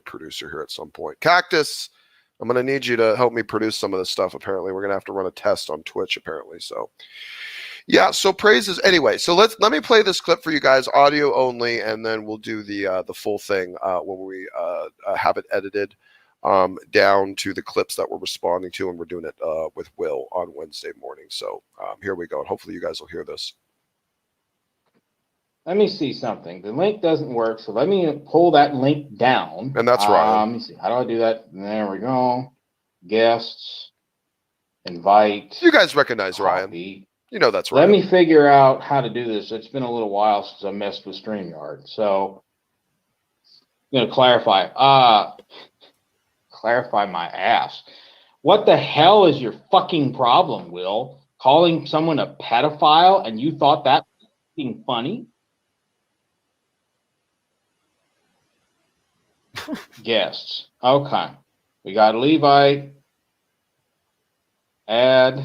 producer here at some point. Cactus, I'm going to need you to help me produce some of this stuff. Apparently, we're going to have to run a test on Twitch, apparently. So, yeah, so praises. Anyway, so let me play this clip for you guys, audio only, and then we'll do the full thing when we have it edited down to the clips that we're responding to, and we're doing it with Will on Wednesday morning. So here we go, and hopefully you guys will hear this. Let me see something. The link doesn't work, so let me pull that link down. And that's right. Let me see. How do I do that? There we go. Guests. Invite. You guys recognize copy. Ryan. You know that's right. Let me figure out how to do this. It's been a little while since I messed with StreamYard. So I'm going to clarify. Clarify my ass. What the hell is your fucking problem, Will? Calling someone a pedophile and you thought that was fucking funny? Guests. Okay. We got Levi. Add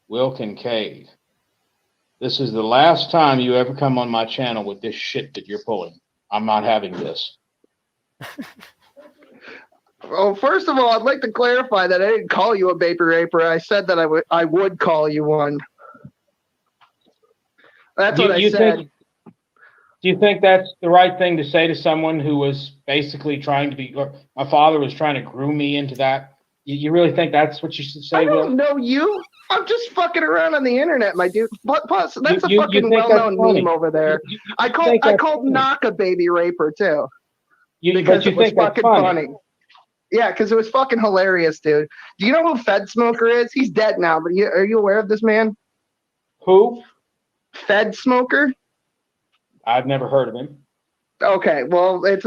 Will Kincaid. This is the last time you ever come on my channel with this shit that you're pulling. I'm not having this. Well, first of all, I'd like to clarify that I didn't call you a baby raper. I said that I would call you one. That's what I said. Do you think that's the right thing to say to someone who was basically trying to be, or my father was trying to groom me into that? You really think that's what you should say? I don't know you. I'm just fucking around on the internet, my dude. Plus, that's You a fucking well-known meme over there. I called Knock a baby raper too. Because it was fucking funny. Yeah, because it was fucking hilarious, dude. Do you know who Fed Smoker is? He's dead now, but are you aware of this man? Who? Fed Smoker? I've never heard of him. Okay, well, it's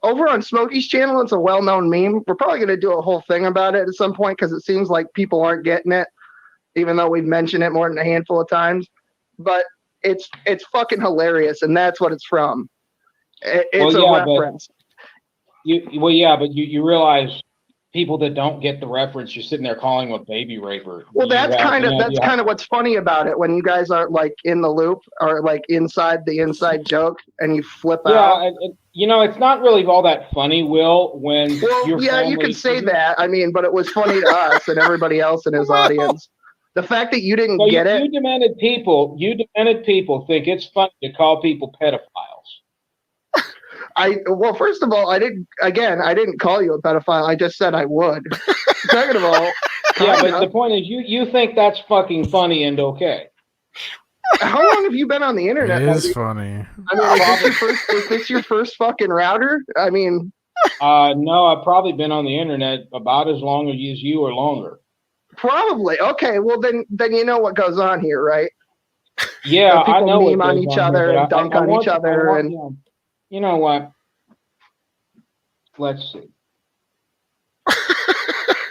over on Smokey's channel. It's a well-known meme. We're probably going to do a whole thing about it at some point because it seems like people aren't getting it, even though we've mentioned it more than a handful of times. But it's fucking hilarious, and that's what it's from. It's a reference. But you realize people that don't get the reference, you're sitting there calling them a baby raper. Well, that's kind of what's funny about it when you guys aren't like in the loop or like inside the inside joke and you flip out. Yeah, it's not really all that funny, Will. When you can say that. I mean, but it was funny to us and everybody else in his audience. The fact that you didn't get it. You demented people think it's funny to call people pedophiles. Well, first of all, I didn't call you a pedophile. I just said I would. Second of all, but the point is, you think that's fucking funny and okay. How long have you been on the internet? It is funny. I mean, is this your first fucking router? I mean, no, I've probably been on the internet about as long as you or longer. Probably. Okay, well then you know what goes on here, right? Yeah, people I know meme on each other and dunk on each other, and you know what? Let's see.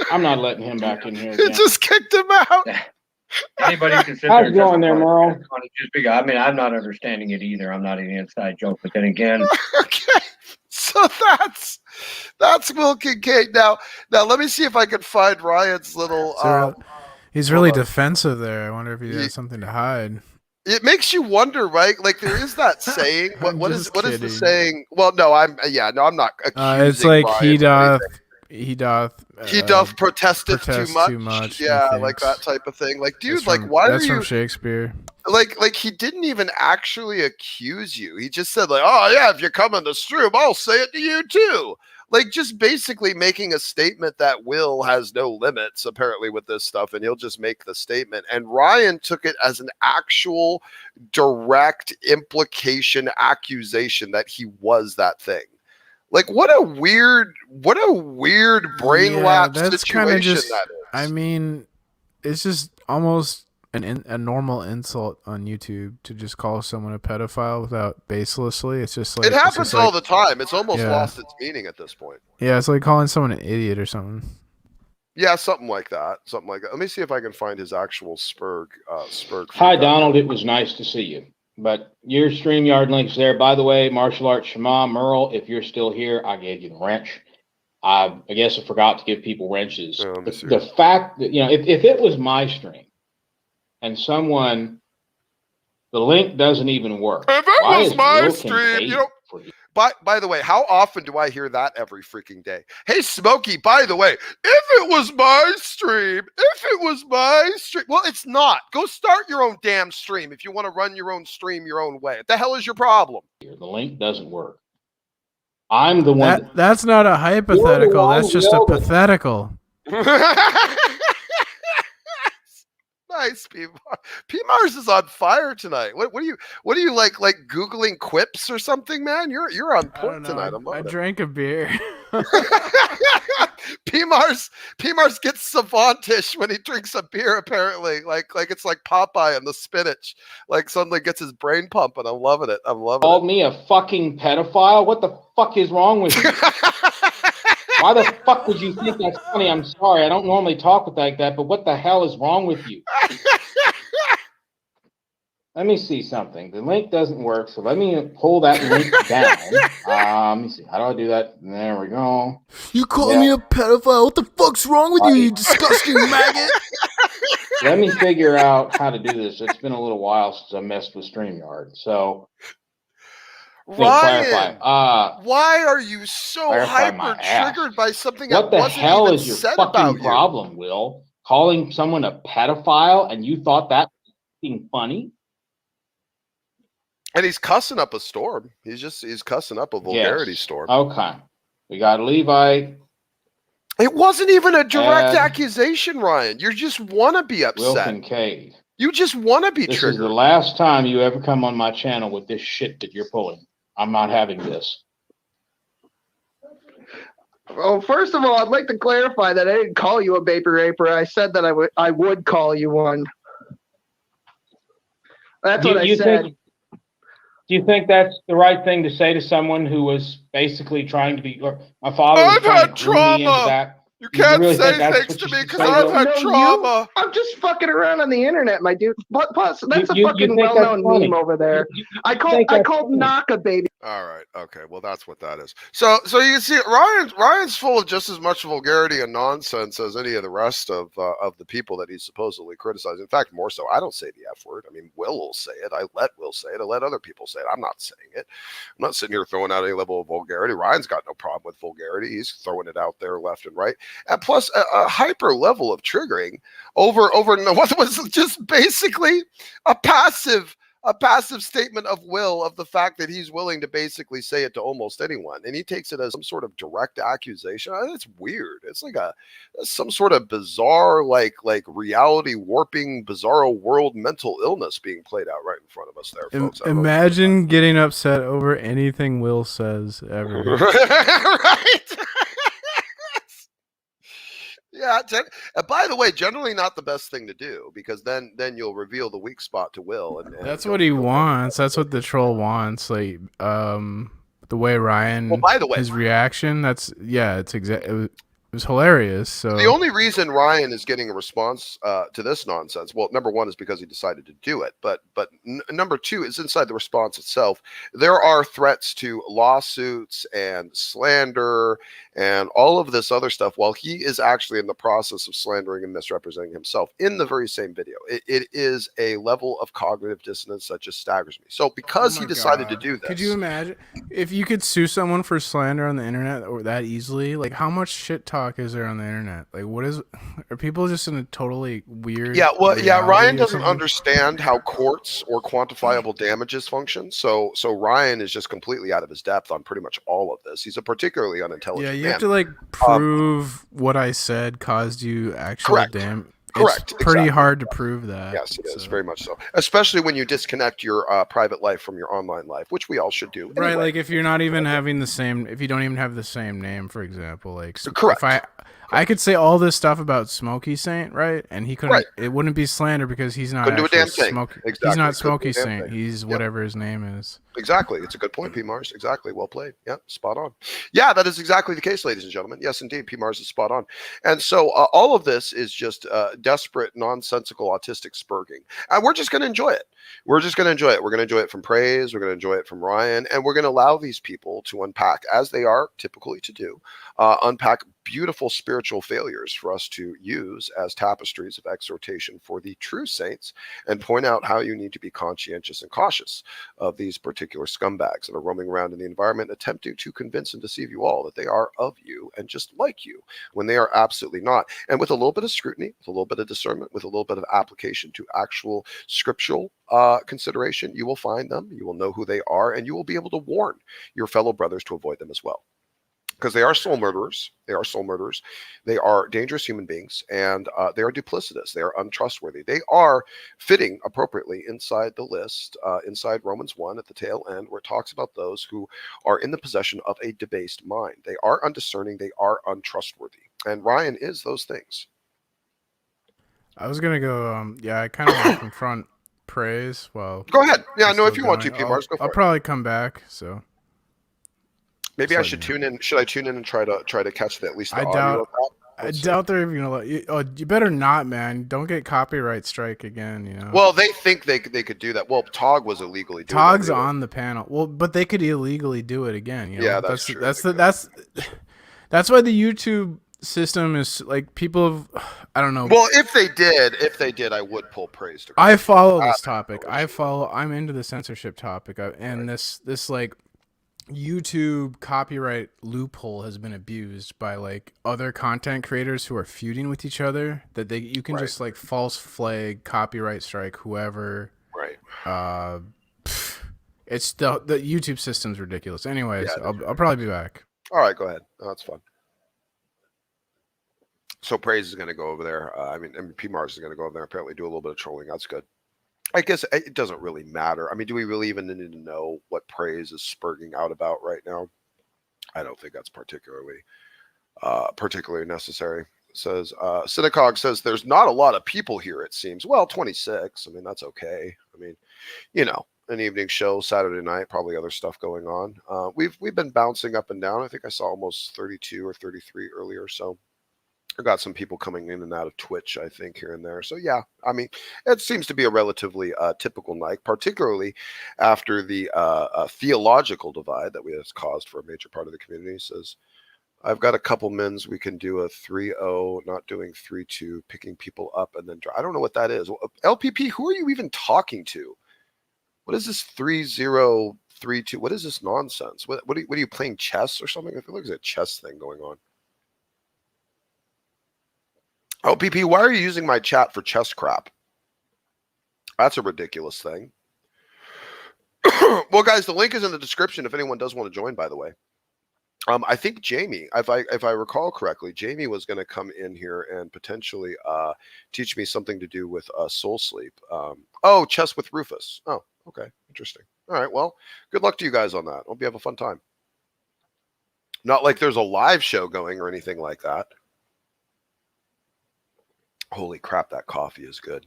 I'm not letting him back in here again. It just kicked him out. Anybody can sit How's it going there, Merle? I mean, I'm not understanding it either. I'm not an inside joke, but then again. Okay, so that's Will Kincaid. Now let me see if I can find Ryan's little. He's really defensive there. I wonder if he has something to hide. It makes you wonder, right? Like there is that saying. What is the saying? Well, no, I'm not accusing it's like Ryan he doth protesteth too much. Yeah, like that type of thing. Like, dude, why are you? That's from Shakespeare. Like he didn't even actually accuse you. He just said like, oh yeah, if you come in the stream, I'll say it to you too. Like just basically making a statement that Will has no limits apparently with this stuff, and he'll just make the statement. And Ryan took it as an actual direct implication, accusation that he was that thing. Like what a weird brain lapse situation that is. I mean, it's just almost a normal insult on YouTube to just call someone a pedophile without baselessly. It's just like it happens all the time. It's almost lost its meaning at this point. Yeah, it's like calling someone an idiot or something. Yeah, something like that. Let me see if I can find his actual Spurg. Hi, Donald. It was nice to see you. But your StreamYard link's there. By the way, Martial Arts Shema, Merle, if you're still here, I gave you the wrench. I guess I forgot to give people wrenches. The fact that, if it was my stream and the link doesn't even work. If it was my stream, by the way, how often do I hear that every freaking day? Hey, Smokey, by the way, if it was my stream, well, it's not. Go start your own damn stream if you want to run your own stream your own way. What the hell is your problem? The link doesn't work. I'm the one. That's not a hypothetical. That's just a pathetical. Nice, P-Mars is on fire tonight. What are you like Googling quips or something, man? You're on point tonight. I drank a beer. P-Mars gets savantish when he drinks a beer, apparently. Like it's like Popeye and the spinach. Like suddenly gets his brain pumping. I'm loving it. Called me a fucking pedophile? What the fuck is wrong with you? Why the fuck would you think that's funny? I'm sorry. I don't normally talk like that, but what the hell is wrong with you? Let me see something. The link doesn't work, so let me pull that link down. Let me see. How do I do that? There we go. You calling me a pedophile? What the fuck's wrong with you, you disgusting maggot? let me figure out how to do this. It's been a little while since I messed with StreamYard. So, Ryan, clarify. why are you so Clarify my hyper ass. triggered by something What that the wasn't hell even is your said fucking about you? problem, Will? Calling someone a pedophile and you thought that was fucking funny? And he's cussing up a storm. He's cussing up a vulgarity storm. Okay. We got Levi. It wasn't even a direct Ed. accusation, Ryan. You just want to be Will upset. Kincaid. You just want to be This triggered. is the last time you ever come on my channel with this shit that you're pulling. I'm not having this. Well, first of all, I'd like to clarify that I didn't call you a baby raper. I said that I would call you one. That's what I said. Do you think that's the right thing to say to someone who was basically trying to be? Or my father was I've trying had to groom me into trauma. that. You You can't really say think that's things what to you me should because say, I've Will? had No, trauma. I'm just fucking around on the internet, my dude. Plus, that's a You fucking think that's well-known funny? meme over there. You I think that's called funny? knock a baby. All right. Okay. Well, that's what that is. So you can see Ryan's full of just as much vulgarity and nonsense as any of the rest of the people that he's supposedly criticizing. In fact, more so. I don't say the F word. I mean, Will say it. I let Will say it. I let other people say it. I'm not saying it. I'm not sitting here throwing out any level of vulgarity. Ryan's got no problem with vulgarity. He's throwing it out there left and right. And plus, a hyper level of triggering over what was just basically a passive statement of will, of the fact that he's willing to basically say it to almost anyone, and he takes it as some sort of direct accusation. It's weird. It's like some sort of bizarre, like reality warping, bizarro world mental illness being played out right in front of us there, folks. Imagine getting upset over anything Will says ever. Right. Yeah. By the way, generally not the best thing to do, because then you'll reveal the weak spot to Will, and That's what he wants. That's what the troll wants. Like, the way Ryan. Well, by the way, his reaction. It's it was hilarious. So the only reason Ryan is getting a response to this nonsense, well, number one is because he decided to do it, but number two is inside the response itself. There are threats to lawsuits and slander and all of this other stuff, while he is actually in the process of slandering and misrepresenting himself in the very same video. It is a level of cognitive dissonance that just staggers me. So because he decided to do this, could you imagine if you could sue someone for slander on the internet or that easily? Like, how much shit talk is there on the internet? Like, are people just in a totally weird Ryan doesn't understand how courts or quantifiable damages function, so Ryan is just completely out of his depth on pretty much all of this. He's a particularly unintelligent man. You have to like prove what I said caused you actual damage. Correct. It's pretty hard to prove that. Yes, it is very much so. Especially when you disconnect your private life from your online life, which we all should do. Right, anyway. like if you're not even having the same, if you don't even have the same name, for example, like correct. If I could say all this stuff about Smokey Saint, right, and he couldn't, it wouldn't be slander because he's not. Couldn't do a damn thing. Exactly. He's not Smokey Saint. He's whatever his name is. Exactly. It's a good point, P. Mars. Exactly. Well played. Yeah, spot on. Yeah, that is exactly the case, ladies and gentlemen. Yes, indeed. P. Mars is spot on. And so all of this is just desperate, nonsensical, autistic spurging. And we're just going to enjoy it. We're just going to enjoy it. We're going to enjoy it from Praise. We're going to enjoy it from Ryan. And we're going to allow these people to unpack, as they are typically to do, unpack beautiful spiritual failures for us to use as tapestries of exhortation for the true saints, and point out how you need to be conscientious and cautious of these particular scumbags that are roaming around in the environment attempting to convince and deceive you all that they are of you and just like you, when they are absolutely not. And with a little bit of scrutiny, with a little bit of discernment, with a little bit of application to actual scriptural consideration, you will find them, you will know who they are, and you will be able to warn your fellow brothers to avoid them as well. Because they are soul murderers. They are soul murderers. They are dangerous human beings, and they are duplicitous. They are untrustworthy. They are fitting appropriately inside the list, inside Romans 1 at the tail end, where it talks about those who are in the possession of a debased mind. They are undiscerning. They are untrustworthy. And Ryan is those things. I was going to go, I kind of want to confront Praise. Well, go ahead. Yeah, no, if you want to, P. Mars, go for it. I'll probably come back, so. Maybe I should tune in. Should I tune in and try to catch at least the audio of that? I doubt they're even gonna let you. Oh, you better not, man. Don't get copyright strike again. You know. Well, they think they could do that. Well, Tog was illegally doing Tog's that. on the panel. Well, but they could illegally do it again. You know? Yeah, that's true. That's why the YouTube system is like people have, I don't know. Well, if they did, I would pull praise to I Christ. follow this topic. issue. I'm into the censorship topic, and this like YouTube copyright loophole has been abused by like other content creators who are feuding with each other. That you can just like false flag, copyright strike whoever. Right. It's the YouTube system's ridiculous. Anyways, Yeah, I'll probably be back. All right, go ahead. Oh, that's fun. So praise is going to go over there. I mean, P Mars is going to go over there. Apparently, do a little bit of trolling. That's good. I guess it doesn't really matter. I mean, do we really even need to know what praise is spurging out about right now? I don't think that's particularly necessary. It says Synagogue says there's not a lot of people here. It seems 26. I mean, that's okay. I mean, an evening show Saturday night, probably other stuff going on. We've been bouncing up and down. I think I saw almost 32 or 33 earlier. So I got some people coming in and out of Twitch, I think, here and there. So yeah, I mean, it seems to be a relatively typical night, particularly after the theological divide that we have caused for a major part of the community. Says, I've got a couple mins. We can do a 3-0, not doing 3-2, picking people up and then I don't know what that is. LPP, who are you even talking to? What is this 3-0, 3-2? What is this nonsense? What are you playing chess or something? I feel like there's a chess thing going on. Oh, PP, why are you using my chat for chess crap? That's a ridiculous thing. Well, guys, the link is in the description if anyone does want to join, by the way. I think Jamie, if I recall correctly, Jamie was going to come in here and potentially teach me something to do with soul sleep. Chess with Rufus. Oh, okay. Interesting. All right. Well, good luck to you guys on that. Hope you have a fun time. Not like there's a live show going or anything like that. Holy crap, that coffee is good.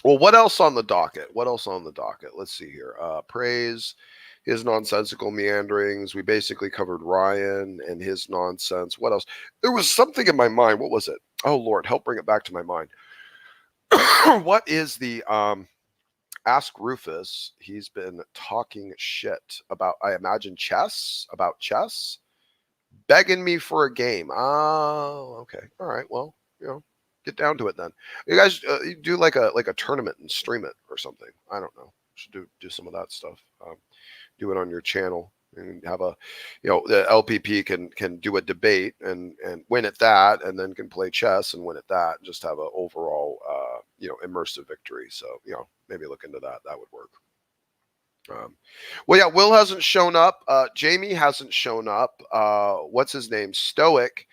Well, what else on the docket? Let's see here. Praise, his nonsensical meanderings. We basically covered Ryan and his nonsense. What else? There was something in my mind. What was it? Oh, Lord, help bring it back to my mind. What is the Ask Rufus? He's been talking shit about, I imagine, chess, begging me for a game. Oh, okay. All right. Well, get down to it then. You guys do like a tournament and stream it or something. I don't know. Should do some of that stuff. Do it on your channel and have the LPP can do a debate and win at that, and then can play chess and win at that, and just have an overall immersive victory. So maybe look into that. That would work. Well, yeah, Will hasn't shown up. Jamie hasn't shown up. What's his name? Stoic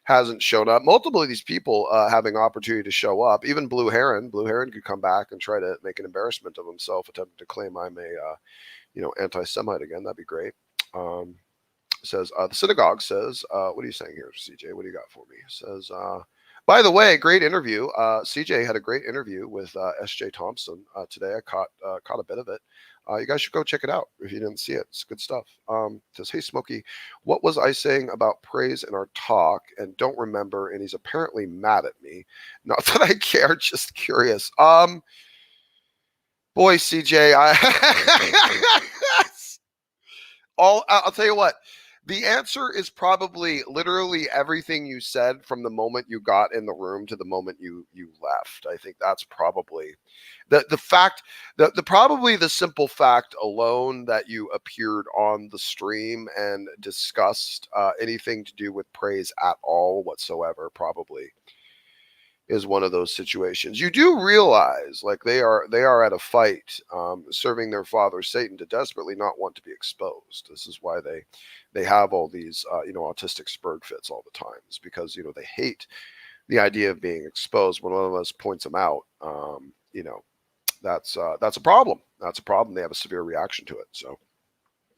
hasn't shown up. Multiple of these people having opportunity to show up. Even Blue Heron could come back and try to make an embarrassment of himself, attempting to claim I'm a anti-Semite again. That'd be great. Says the Synagogue says, what are you saying here, CJ? What do you got for me? Says, by the way, great interview. CJ had a great interview with S.J. Thompson today. I caught a bit of it. You guys should go check it out if you didn't see it. It's good stuff. Says, hey, Smokey, what was I saying about praise in our talk and don't remember, and he's apparently mad at me. Not that I care, just curious. Boy, CJ, I'll tell you what. The answer is probably literally everything you said from the moment you got in the room to the moment you left. I think that's probably the fact, probably the simple fact alone that you appeared on the stream and discussed anything to do with praise at all whatsoever probably is one of those situations. You do realize like they are at a fight, serving their father Satan to desperately not want to be exposed. This is why they have all these autistic spurg fits all the time. It's because they hate the idea of being exposed. When one of us points them out, that's a problem. That's a problem. They have a severe reaction to it. So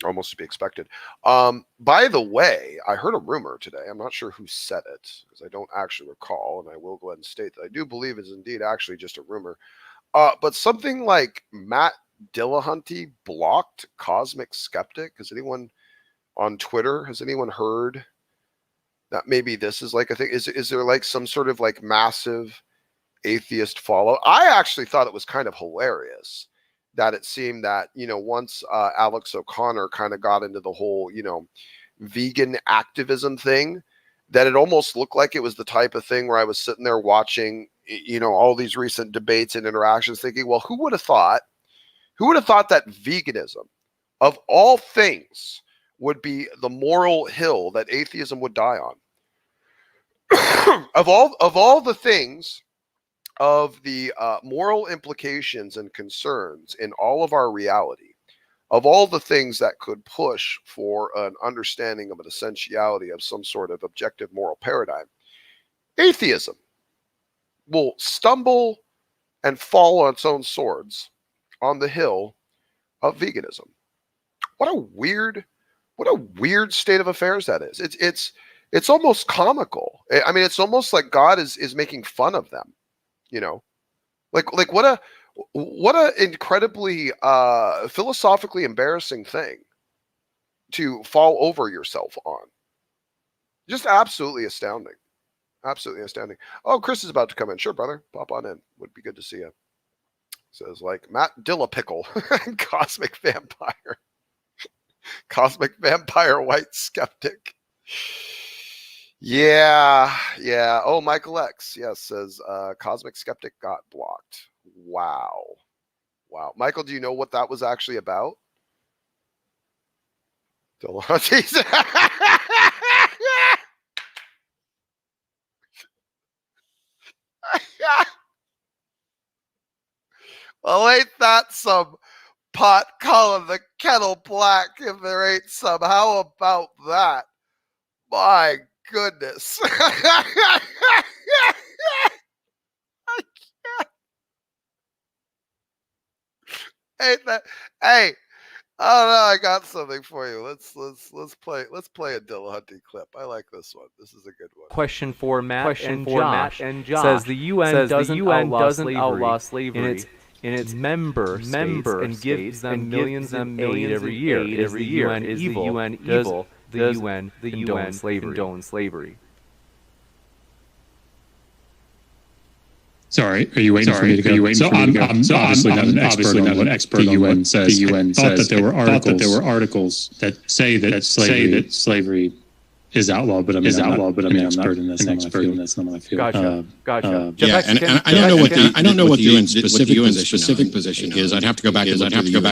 almost to be expected. By the way, I heard a rumor today. I'm not sure who said it because I don't actually recall, and I will go ahead and state that I do believe is indeed actually just a rumor. But something like Matt Dillahunty blocked Cosmic Skeptic. Has anyone on Twitter, has anyone heard that maybe this is like a thing? Is there like some sort of like massive atheist follow? I actually thought it was kind of hilarious that it seemed that, once Alex O'Connor kind of got into the whole, vegan activism thing, that it almost looked like it was the type of thing where I was sitting there watching, all these recent debates and interactions thinking, well, who would have thought that veganism of all things would be the moral hill that atheism would die on? of all the things, of the moral implications and concerns in all of our reality, of all the things that could push for an understanding of an essentiality of some sort of objective moral paradigm, atheism will stumble and fall on its own swords on the hill of veganism. What a weird state of affairs that is. It's almost comical. I mean, it's almost like God is making fun of them. Like what a incredibly philosophically embarrassing thing to fall over yourself on. Just absolutely astounding. Absolutely astounding. Oh, Chris is about to come in. Sure, brother. Pop on in. Would be good to see you. Says like Matt Dillapickle, Cosmic Vampire. Cosmic Vampire White Skeptic. Yeah. Oh, Michael X. Yes, says Cosmic Skeptic got blocked. Wow. Michael, do you know what that was actually about? Well, ain't that some pot calling the kettle black if there ain't some? How about that? My goodness. Ain't that? Hey, I don't know. I got something for you. Let's play a Dillahunty clip. I like this one. This is a good one. Question for Matt and Josh says the UN doesn't outlaw slavery in its member states and gives them millions of aid every year. Is the UN evil? Does the UN condone slavery? Sorry, are you waiting for me to go? I'm obviously not an expert on what the UN says. The UN thought that there were articles that say that slavery is outlawed, but I'm not an expert in this. That's not my field. Gotcha. Yeah, and I don't know what the UN's specific position is. I'd have to go back to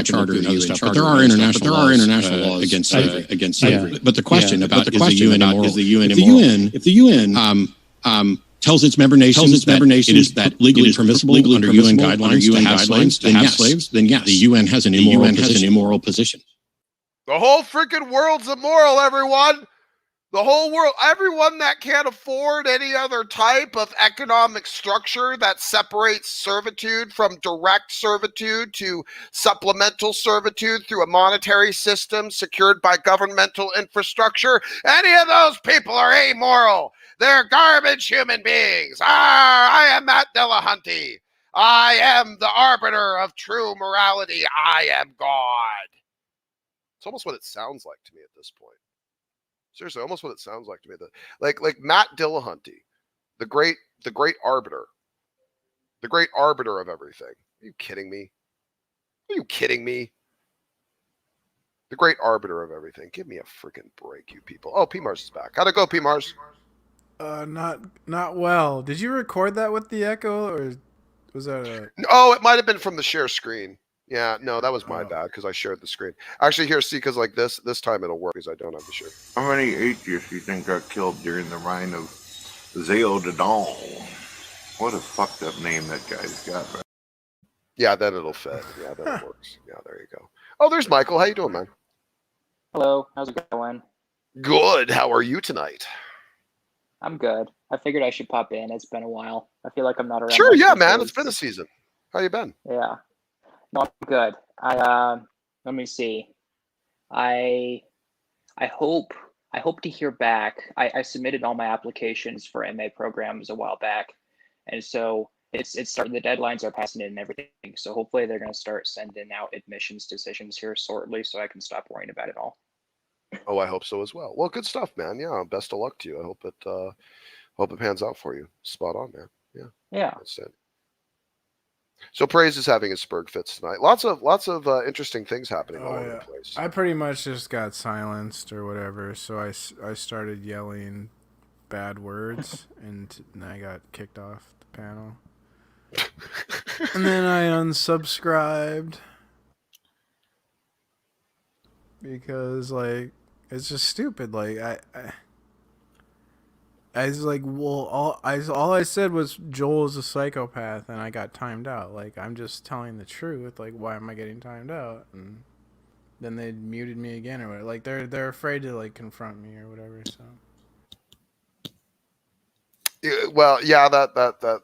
charter and other stuff. But there are international laws against slavery. But the question about is the UN immoral? If the UN tells its member nations that it is legally permissible under UN guidelines to have slaves, then yes, the UN has an immoral position. The whole freaking world's immoral, everyone. The whole world, everyone that can't afford any other type of economic structure that separates servitude from direct servitude to supplemental servitude through a monetary system secured by governmental infrastructure, any of those people are amoral. They're garbage human beings. I am Matt Dillahunty. I am the arbiter of true morality. I am God. It's almost what it sounds like to me at this point. Seriously, almost what it sounds like to me. Like Matt Dillahunty, the great arbiter, the great arbiter of everything. Are you kidding me? The great arbiter of everything. Give me a freaking break, you people. Oh, P-Mars is back. How'd it go, P-Mars? Not well. Did you record that with the echo, or was that a... Oh, it might have been from the share screen. Yeah, no, that was my bad because I shared the screen. Actually, here, see, because like this time it'll work because I don't have the share. How many atheists do you think got killed during the reign of Zeo de Dawn? What a fucked up name that guy's got, right? Yeah, then it'll fit. Yeah, then it works. Yeah, there you go. Oh, there's Michael. How you doing, man? Hello. How's it going? Good. How are you tonight? I'm good. I figured I should pop in. It's been a while. I feel like I'm not around. Sure, yeah, man. It's been a season. How you been? Yeah. No, I'm good. Let me see. I hope to hear back. I submitted all my applications for MA programs a while back, and so it's starting. The deadlines are passing in and everything. So hopefully they're going to start sending out admissions decisions here shortly, so I can stop worrying about it all. Oh, I hope so as well. Well, good stuff, man. Yeah, best of luck to you. I hope it pans out for you. Spot on, man. Yeah. Yeah. That's it. So Praise is having his Spurg fits tonight. Lots of interesting things happening all over the place. I pretty much just got silenced or whatever, so I started yelling bad words, and I got kicked off the panel. And then I unsubscribed because like it's just stupid. Like I was like, well, all I said was Joel is a psychopath, and I got timed out. Like, I'm just telling the truth. Like, why am I getting timed out? And then they muted me again, or whatever. Like, they're afraid to like confront me or whatever. So. Well, yeah,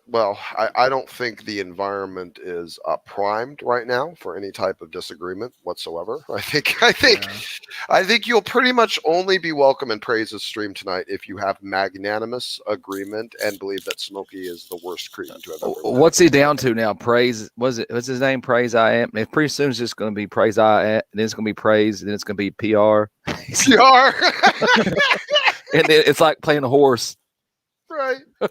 well, I don't think the environment is primed right now for any type of disagreement whatsoever. I think you'll pretty much only be welcome in Praise's stream tonight if you have magnanimous agreement and believe that Smokey is the worst cretin to have ever lived. What's he down to now? Praise, what's his name? Praise I am. And pretty soon it's just going to be Praise I am, and then it's going to be Praise, and then it's going to be PR. PR. And then it's like playing a horse. Right. Yeah,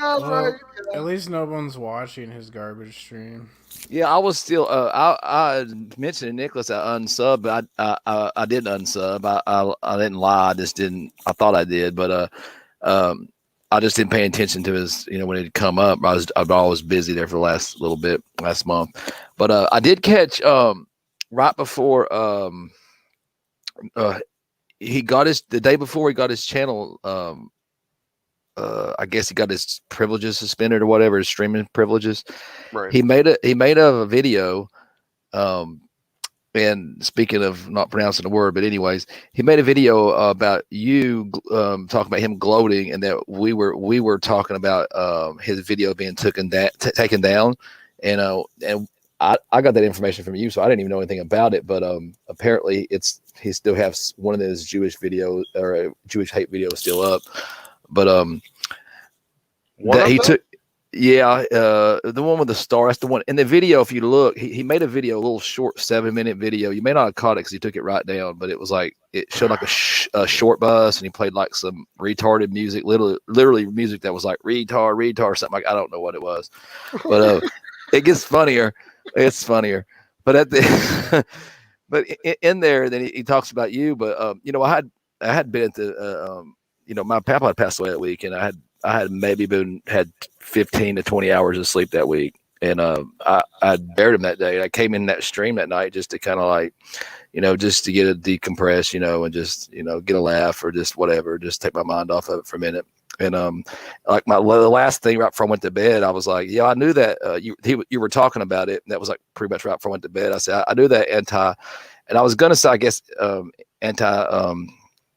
well, right. At least no one's watching his garbage stream. Yeah, I was still. I mentioned to Nicholas I unsubbed, but I didn't unsub. I didn't lie. I just didn't. I thought I did, but I just didn't pay attention to his. When it had come up, I was always busy there for the last month. But I did catch right before he got the day before he got his channel. I guess he got his privileges suspended or whatever, his streaming privileges. Right. He made a video. And speaking of not pronouncing the word, but anyways, he made a video about you talking about him gloating, and that we were talking about his video being taken down, and I got that information from you, so I didn't even know anything about it. But apparently, he still has one of those Jewish videos or a Jewish hate video still up. But that he took, the one with the star. That's the one in the video. If you look, he made a video, a little short 7-minute video. You may not have caught it because he took it right down, but it was like it showed like a short bus, and he played like some retarded music, literally music that was like retard, something like I don't know what it was, but it gets funnier. It's funnier, but in there, then he talks about you. But I had been at the my papa had passed away that week, and I had maybe had 15 to 20 hours of sleep that week, and I buried him that day. And I came in that stream that night just to kind of like, just to get a decompress, and just get a laugh or just whatever, just take my mind off of it for a minute. And like the last thing right before I went to bed, I was like, yeah, I knew that you were talking about it, and that was like pretty much right before I went to bed. I said I knew that and I was gonna say I guess anti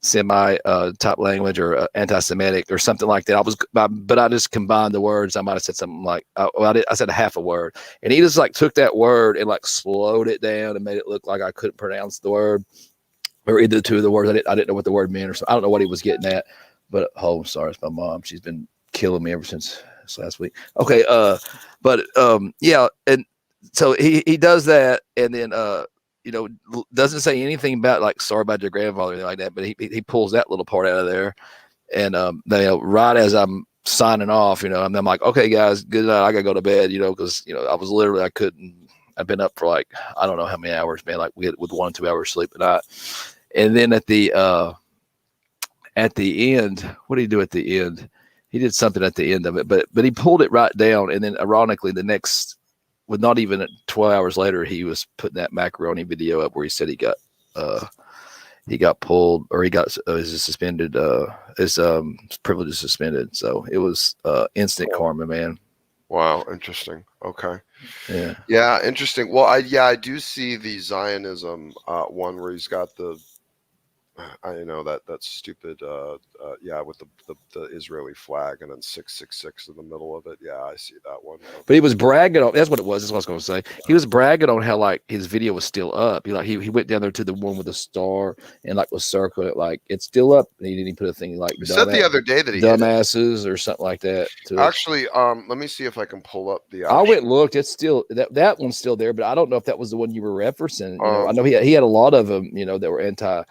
semi type language or anti-Semitic or something like that. But I just combined the words. I might have said something like, I said a half a word, and he just like took that word and like slowed it down and made it look like I couldn't pronounce the word, or either two of the words. I didn't know what the word meant, or something. I don't know what he was getting at. But sorry, it's my mom. She's been killing me ever since last week. Okay, yeah, and so he does that, and then doesn't say anything about like sorry about your grandfather or anything like that, but he pulls that little part out of there, and right as I'm signing off, and I'm like, okay guys, good night, I gotta go to bed, because I was literally I've been up for like I don't know how many hours, man, like with 1 or 2 hours sleep a night. And then at the end, what did he do at the end? He did something at the end of it, but he pulled it right down, and then ironically the next, with not even 12 hours later, he was putting that macaroni video up where he said he got pulled, or he got suspended, his privileges suspended. So it was instant karma, man. Wow, interesting. Okay. Yeah, interesting. Well, I do see the Zionism one where he's got that stupid with the Israeli flag and then 666 in the middle of it. Yeah, I see that one. But he was bragging on, that's what it was. That's what I was going to say. He was bragging on how like his video was still up. He went down there to the one with the star and like was circling it like it's still up. And he didn't put a thing like he said the other day that he dumbasses or something like that. Actually, let me see if I can pull up the. I went and looked. It's still that one's still there, but I don't know if that was the one you were referencing. I know he had a lot of them, that were anti.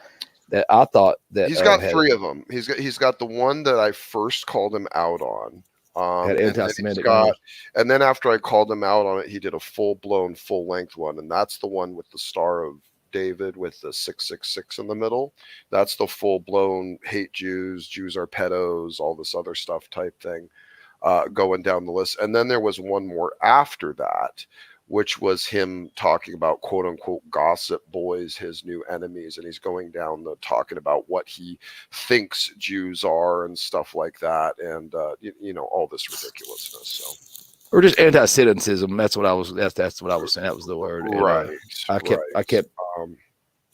That I thought that he's got 3 of them. He's got the one that I first called him out on. And then after I called him out on it, he did a full-blown, full-length one, and that's the one with the Star of David with the 666 in the middle. That's the full-blown hate Jews, Jews are pedos, all this other stuff type thing, going down the list. And then there was one more after that, which was him talking about quote unquote gossip boys, his new enemies. And he's going down talking about what he thinks Jews are and stuff like that. And, all this ridiculousness. So, or just anti-Semitism. That's what I was saying. That was the word. Right. And,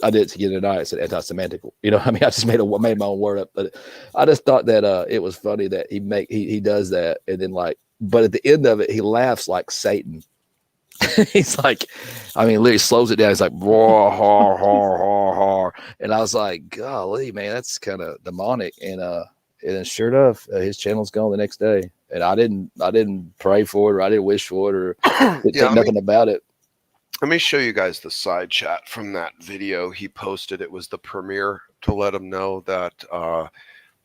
I did to get it out. It said anti-semantic. I just made my own word up. But I just thought that it was funny that he does that. And then but at the end of it, he laughs like Satan. He's like, literally slows it down. He's like, roar, har, har, har, har. And I was like, golly, man, that's kind of demonic. And sure enough, his channel's gone the next day. And I didn't pray for it, or I didn't wish for it, or think nothing about it. Let me show you guys the side chat from that video he posted. It was the premiere to let him know that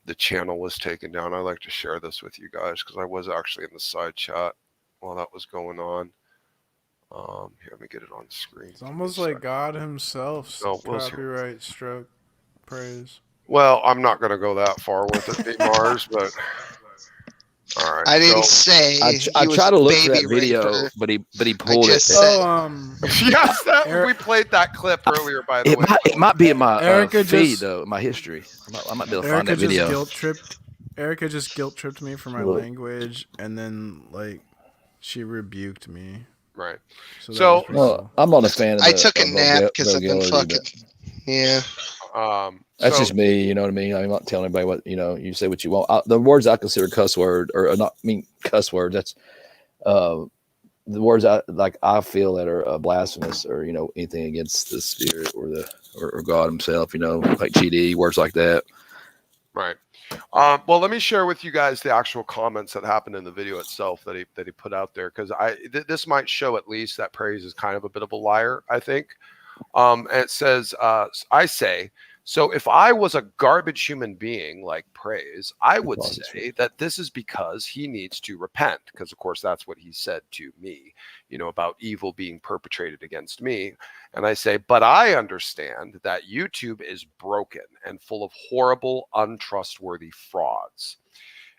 the channel was taken down. I like to share this with you guys because I was actually in the side chat while that was going on. Here, let me get it on screen. It's almost like God himself copyright struck praise. Well, I'm not going to go that far with it, Big Mars, but all right. I didn't say. I tried to look for that video, but he pulled it. Yes, we played that clip earlier. By the way, it might be in my feed though, my history. I might be able to find that video. Erica just guilt tripped me for my language, and then she rebuked me. Right. So I'm not a fan of I took a nap because I've been fucking. Yeah. That's just me, you know what I mean? I'm not telling anybody what, you say what you want. The words I consider cuss word, or cuss words, that's the words I feel that are blasphemous, or, anything against the spirit or God himself, like GD, words like that. Right. Well, let me share with you guys the actual comments that happened in the video itself that he put out there, because this might show at least that Praise is kind of a bit of a liar, I think. And it says, I say, so if I was a garbage human being like Praise, I would say that this is because he needs to repent, because of course that's what he said to me, about evil being perpetrated against me. And I say, but I understand that YouTube is broken and full of horrible, untrustworthy frauds.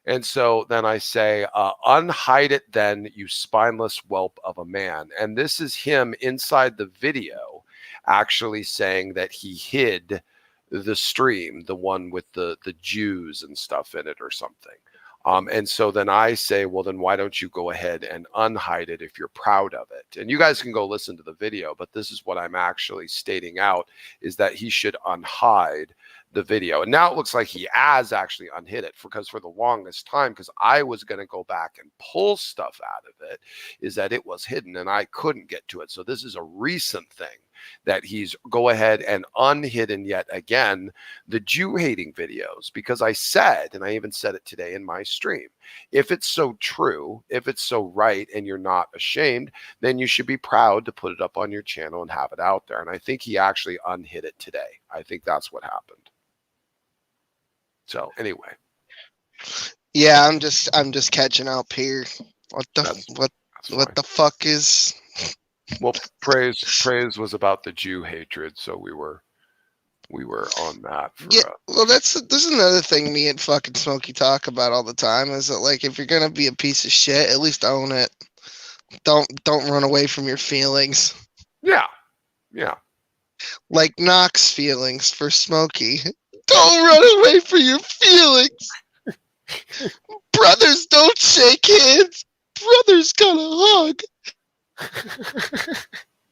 And so then I say, unhide it then, you spineless whelp of a man. And this is him inside the video actually saying that he hid the stream, the one with the Jews and stuff in it or something. And so then I say, well, then why don't you go ahead and unhide it if you're proud of it? And you guys can go listen to the video, but this is what I'm actually stating out, is that he should unhide the video. And now it looks like he has actually unhid it, because for the longest time, because I was going to go back and pull stuff out of it, is that it was hidden and I couldn't get to it. So this is a recent thing that he's go ahead and unhidden yet again the Jew hating videos, because I said, and I even said it today in my stream, if it's so true, if it's so right, and you're not ashamed, then you should be proud to put it up on your channel and have it out there. And I think he actually unhid it today. I think that's what happened. So anyway, yeah, I'm just catching up here. What the fuck is? Well, praise was about the Jew hatred, so we were on that. Well, there's another thing me and fucking Smokey talk about all the time, is that if you're gonna be a piece of shit, at least own it. Don't run away from your feelings. Yeah. Like Knox feelings for Smokey. Don't run away from your feelings. Brothers don't shake hands. Brothers gotta hug.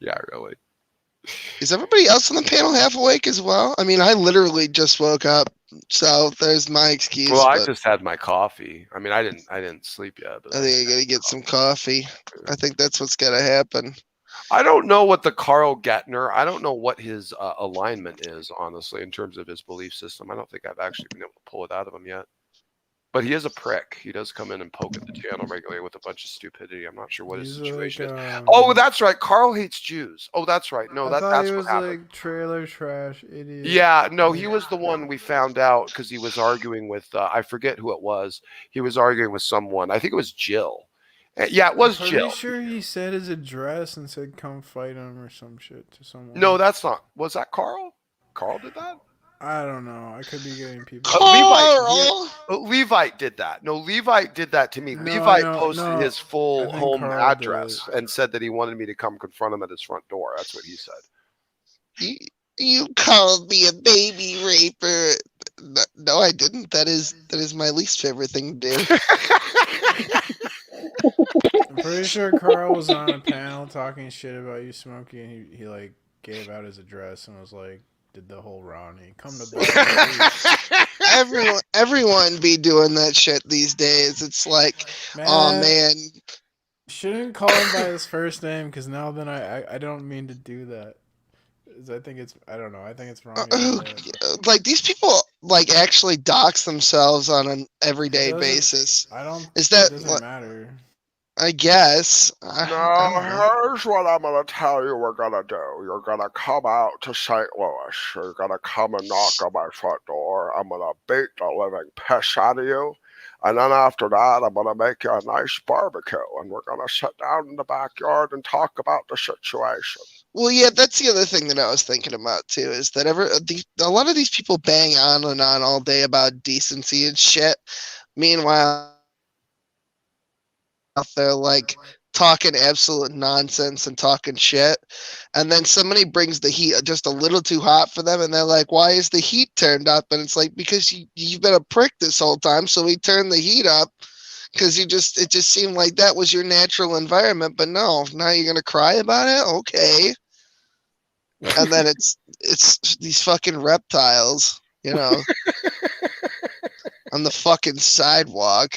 Yeah, really. Is everybody else on the panel half awake as well? I mean, I literally just woke up, so there's my excuse. Well, I just had my coffee. I mean, I didn't sleep yet. But I think I gotta get some coffee. I think that's what's gotta happen. I don't know what the Carl Gettner, I don't know what his alignment is, honestly, in terms of his belief system. I don't think I've actually been able to pull it out of him yet. But he is a prick. He does come in and poke at the channel regularly with a bunch of stupidity. I'm not sure what his situation is. Oh, that's right. Carl hates Jews. Oh, that's right. No, that's what happened. Trailer trash idiot. Yeah, no, he was the one we found out because he was arguing with, I forget who it was. He was arguing with someone. I think it was Jill. Yeah, it was I'm Jill. pretty sure he said his address and said come fight him or some shit to someone. No, that's not. Was that Carl? Carl did that? I don't know. I could be getting people. Levite did that. No, Levite did that to me. No, Levite posted his full home Carl address and said that he wanted me to come confront him at his front door. That's what he said. You called me a baby raper. No, I didn't. That is my least favorite thing to do. I'm pretty sure Carl was on a panel talking shit about you, Smokey, and he like gave out his address and was like, did the whole Ronnie come to everyone be doing that shit these days. It's like, oh man, shouldn't call him by his first name because now then I don't mean to do that. I think it's wrong. Like these people like actually dox themselves on an everyday basis. I don't. Is that it doesn't matter? I guess. Here's what I'm going to tell you we're going to do. You're going to come out to St. Louis. You're going to come and knock on my front door. I'm going to beat the living piss out of you. And then after that, I'm going to make you a nice barbecue. And we're going to sit down in the backyard and talk about the situation. Well, yeah, that's the other thing that I was thinking about, too, is that a lot of these people bang on and on all day about decency and shit. Meanwhile, out there like talking absolute nonsense and talking shit, and then somebody brings the heat just a little too hot for them, and they're like, why is the heat turned up? And it's like, because you've been a prick this whole time, so we turned the heat up because it just seemed like that was your natural environment. But no, now you're gonna cry about it? Okay. And then it's these fucking reptiles, you know, on the fucking sidewalk.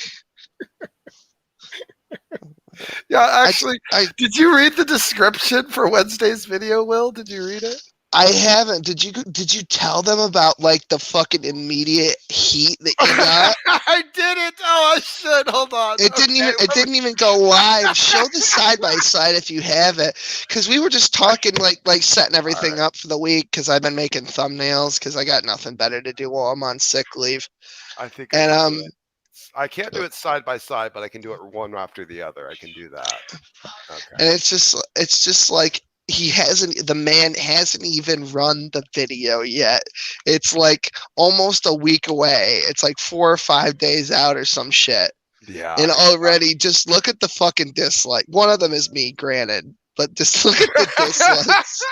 Yeah, actually, did you read the description for Wednesday's video, Will? Did you read it? I haven't. Did you tell them about like the fucking immediate heat that you got? I didn't. Oh, I should. Hold on. It didn't even go live. Show the side by side if you have it, because we were just talking like setting everything up for the week. Because I've been making thumbnails because I got nothing better to do while I'm on sick leave. I think. And I can't do it side by side, but I can do it one after the other. I can do that. Okay. And it's just like the man hasn't even run the video yet. It's like almost a week away. It's like 4 or 5 days out or some shit. Yeah. And already just look at the fucking dislike. One of them is me, granted, but just look at the dislikes.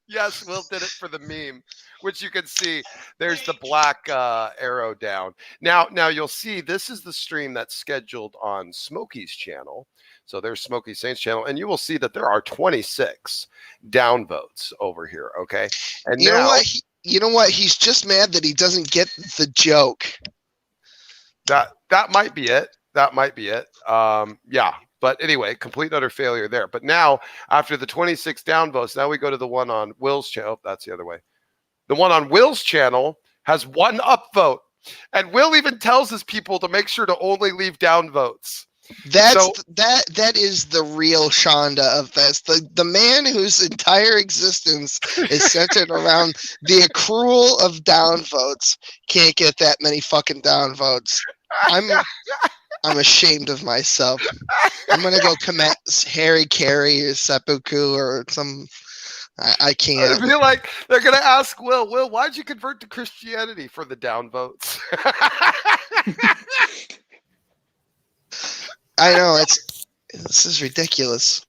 Yes, Will did it for the meme, which you can see. There's the black arrow down. Now you'll see this is the stream that's scheduled on Smokey's channel. So there's Smokey Saint's channel, and you will see that there are 26 downvotes over here. Okay, and you know what? He's just mad that he doesn't get the joke. That might be it. That might be it. Yeah. But anyway, complete and utter failure there. But now, after the 26 downvotes, now we go to the one on Will's channel. That's the other way. The one on Will's channel has 1 upvote. And Will even tells his people to make sure to only leave downvotes. That is the real Shonda of this. The man whose entire existence is centered around the accrual of downvotes can't get that many fucking downvotes. I'm ashamed of myself. I'm gonna go commit Harry Carey or seppuku or some. I can't. I feel like they're gonna ask Will, why'd you convert to Christianity for the downvotes? I know this is ridiculous.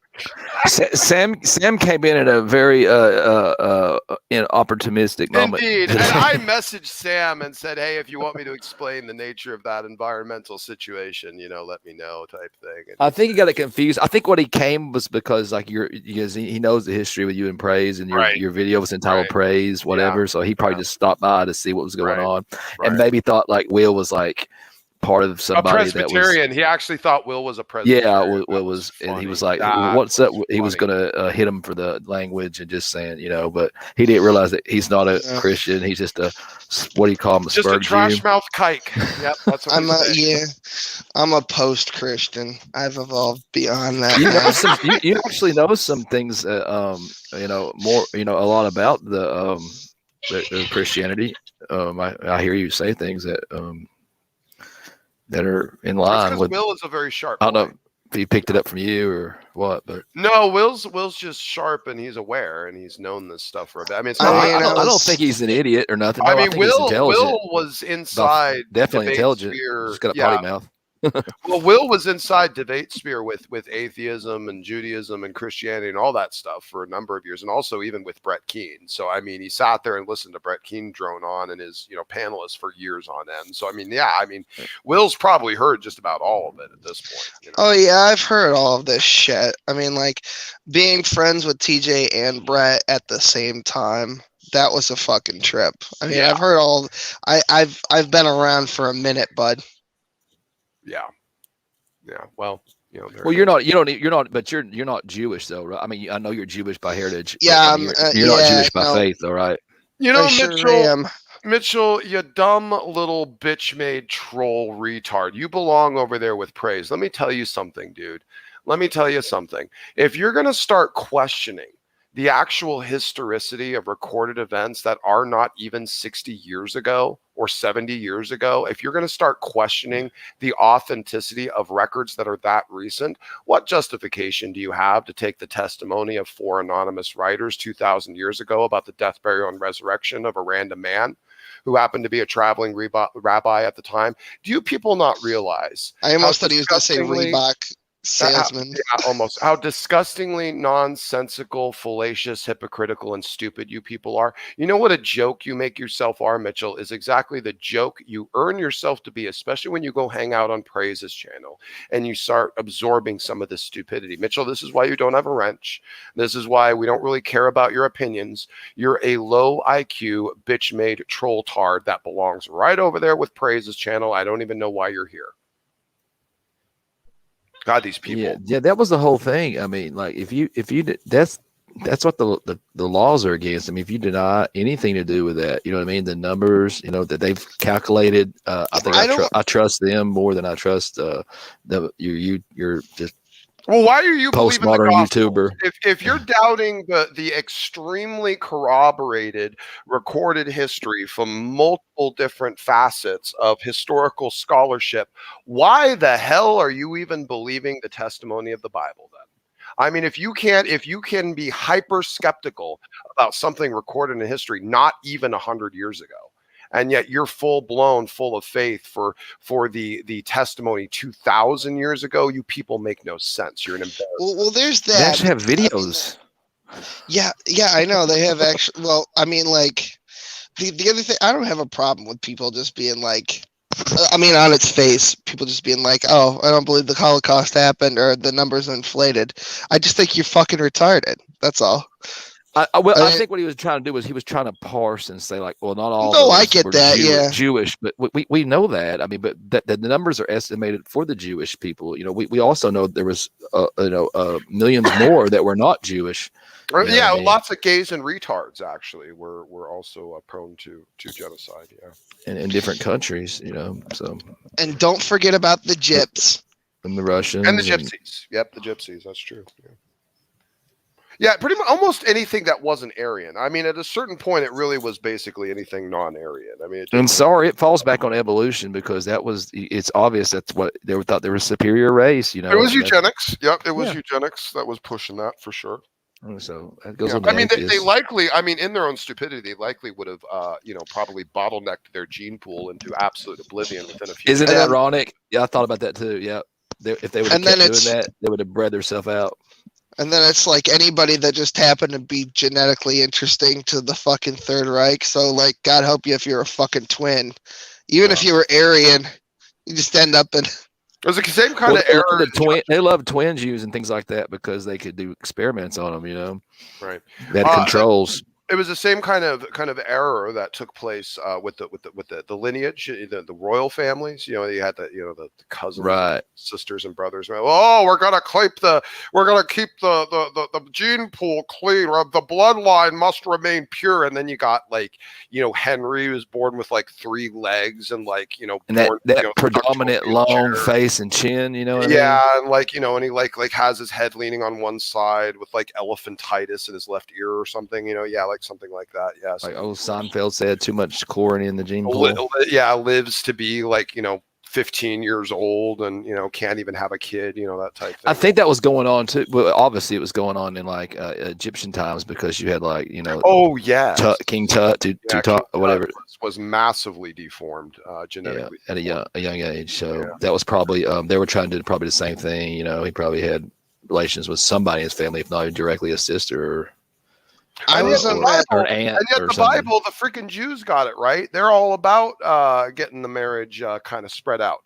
Sam came in at a very opportunistic moment. Indeed. And I messaged Sam and said, hey, if you want me to explain the nature of that environmental situation, let me know, type thing. And I think he got it confused. I think what he came was because he knows the history with you and praise, and your video was entitled Praise, whatever. Yeah. So he probably just stopped by to see what was going on, and maybe thought like Will was like part of somebody, a Presbyterian. He actually thought Will was a Presbyterian. Yeah, Will was, and he was like, "What's up?" He was gonna hit him for the language and just saying, but he didn't realize that he's not a Christian. He's just a what do you call him? Just a trash mouth kike. Yep, that's what I'm a post-Christian. I've evolved beyond that. You actually know some things. More. A lot about the Christianity. I hear you say things that. That are in line with Will is a very sharp. I don't know. he picked it up from you or what. But no, Will's just sharp and he's aware and he's known this stuff for a bit. I mean, it's no, not, I don't think he's an idiot or nothing. No, I mean, I think he's intelligent. Will was inside definitely intelligent. Sphere, Just got a potty mouth. Well, Will was inside debate sphere with atheism and Judaism and Christianity and all that stuff for a number of years, and also even with Brett Keane. So I mean, he sat there and listened to Brett Keane drone on and his panelists for years on end. So I mean, Will's probably heard just about all of it at this point. Oh yeah, I've heard all of this shit. I mean, like being friends with TJ and Brett at the same time. That was a fucking trip. I mean, I've heard all. I've been around for a minute, bud. Yeah. Well, well, you're not, but you're not Jewish though, right? I mean, I know you're Jewish by heritage. Yeah, I mean, you're not Jewish by faith, though, right? Mitchell, you dumb little bitch-made troll retard. You belong over there with praise. Let me tell you something, dude. Let me tell you something. If you're gonna start questioning the actual historicity of recorded events that are not even 60 years ago or 70 years ago, if you're going to start questioning the authenticity of records that are that recent, what justification do you have to take the testimony of 4 anonymous writers 2,000 years ago about the death, burial, and resurrection of a random man who happened to be a traveling rabbi at the time? Do you people not realize? I almost thought he was going to say Reebok salesman. Almost. How disgustingly nonsensical, fallacious, hypocritical, and stupid you people are. You know what a joke you make yourself are, Mitchell, is exactly the joke you earn yourself to be, especially when you go hang out on Praise's channel and you start absorbing some of this stupidity. Mitchell, this is why you don't have a wrench. This is why we don't really care about your opinions. You're a low IQ, bitch-made troll tard that belongs right over there with Praise's channel. I don't even know why you're here. God, these people. Yeah, that was the whole thing. I mean, like if you that's what the laws are against. I mean, if you deny anything to do with that, you know what I mean, the numbers, that they've calculated. I trust them more than I trust you're just. Well, why are you postmodern YouTuber? If you're doubting the extremely corroborated recorded history from multiple different facets of historical scholarship, why the hell are you even believing the testimony of the Bible then? I mean, if you can be hyper skeptical about something recorded in history, not even 100 years ago, and yet you're full of faith for the testimony 2,000 years ago, you people make no sense. You're an embarrassment. Well, there's that. They actually have videos. Yeah, I know they have actually. Well, I mean, like the other thing, I don't have a problem with people just being like, I mean, on its face, people just being like, "Oh, I don't believe the Holocaust happened," or the numbers are inflated. I just think you're fucking retarded. That's all. I think what he was trying to do was he was trying to parse and say like, well, not all. No, I get that. Jewish, but we know that. I mean, but the numbers are estimated for the Jewish people. We also know there was millions more that were not Jewish. Yeah, lots of gays and retards actually were also prone to genocide. Yeah, in different countries, So. And don't forget about the Gyps and the Russians and the Gypsies. Yep, the Gypsies. That's true. Yeah. Yeah, pretty much almost anything that wasn't Aryan. I mean, at a certain point, it really was basically anything non-Aryan. I mean, it falls back on evolution because it's obvious that's what they thought they were a superior race. It was eugenics. Yep, it was eugenics that was pushing that for sure. So that goes on. I mean, they likely, in their own stupidity, they likely would have, probably bottlenecked their gene pool into absolute oblivion within a few. Isn't that ironic? Yeah, I thought about that too. Yeah, if they would have kept doing that, they would have bred themselves out. And then it's like anybody that just happened to be genetically interesting to the fucking Third Reich. So, like, God help you if you're a fucking twin. Even if you were Aryan, you just end up in. There's the same kind of error. They love twin Jews and things like that because they could do experiments on them, Right. They had controls. It was the same kind of error that took place with the lineage, the royal families. You had the cousins, right, sisters and brothers. Oh, we're gonna keep the gene pool clean. The bloodline must remain pure. And then you got Henry was born with 3 legs and and that predominant long face and chin. What yeah, I mean? And and he has his head leaning on one side with elephantitis in his left ear or something. Something like that. Yeah. Seinfeld said too much chlorine in the gene pool. Yeah, lives to be 15 years old and, can't even have a kid, that type thing. I think that was going on too. Well, obviously it was going on in like Egyptian times because you had like, oh yeah, King Tut, whatever was massively deformed genetically at a young age. So that was probably they were trying to do probably the same thing. He probably had relations with somebody in his family, if not even directly a sister or an aunt. And yet the something. Bible, the freaking Jews got it right. They're all about getting the marriage kind of spread out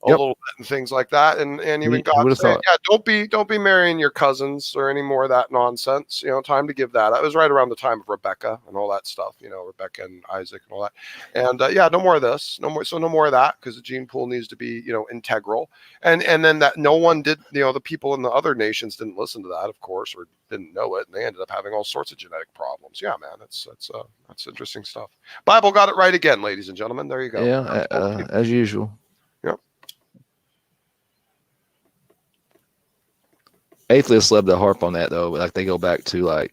a little bit and things like that. And even God said, don't be marrying your cousins or any more of that nonsense. Time to give that. That was right around the time of Rebecca and all that stuff. Rebecca and Isaac and all that. And no more of this. No more of that, because the gene pool needs to be integral. And then that no one did. The people in the other nations didn't listen to that, of course, or didn't know it, and they ended up having all sorts of genetic problems. Yeah, man, that's interesting stuff. Bible got it right again, ladies and gentlemen. There you go. Yeah, as usual. Yep. Atheists love to harp on that though. Like they go back to like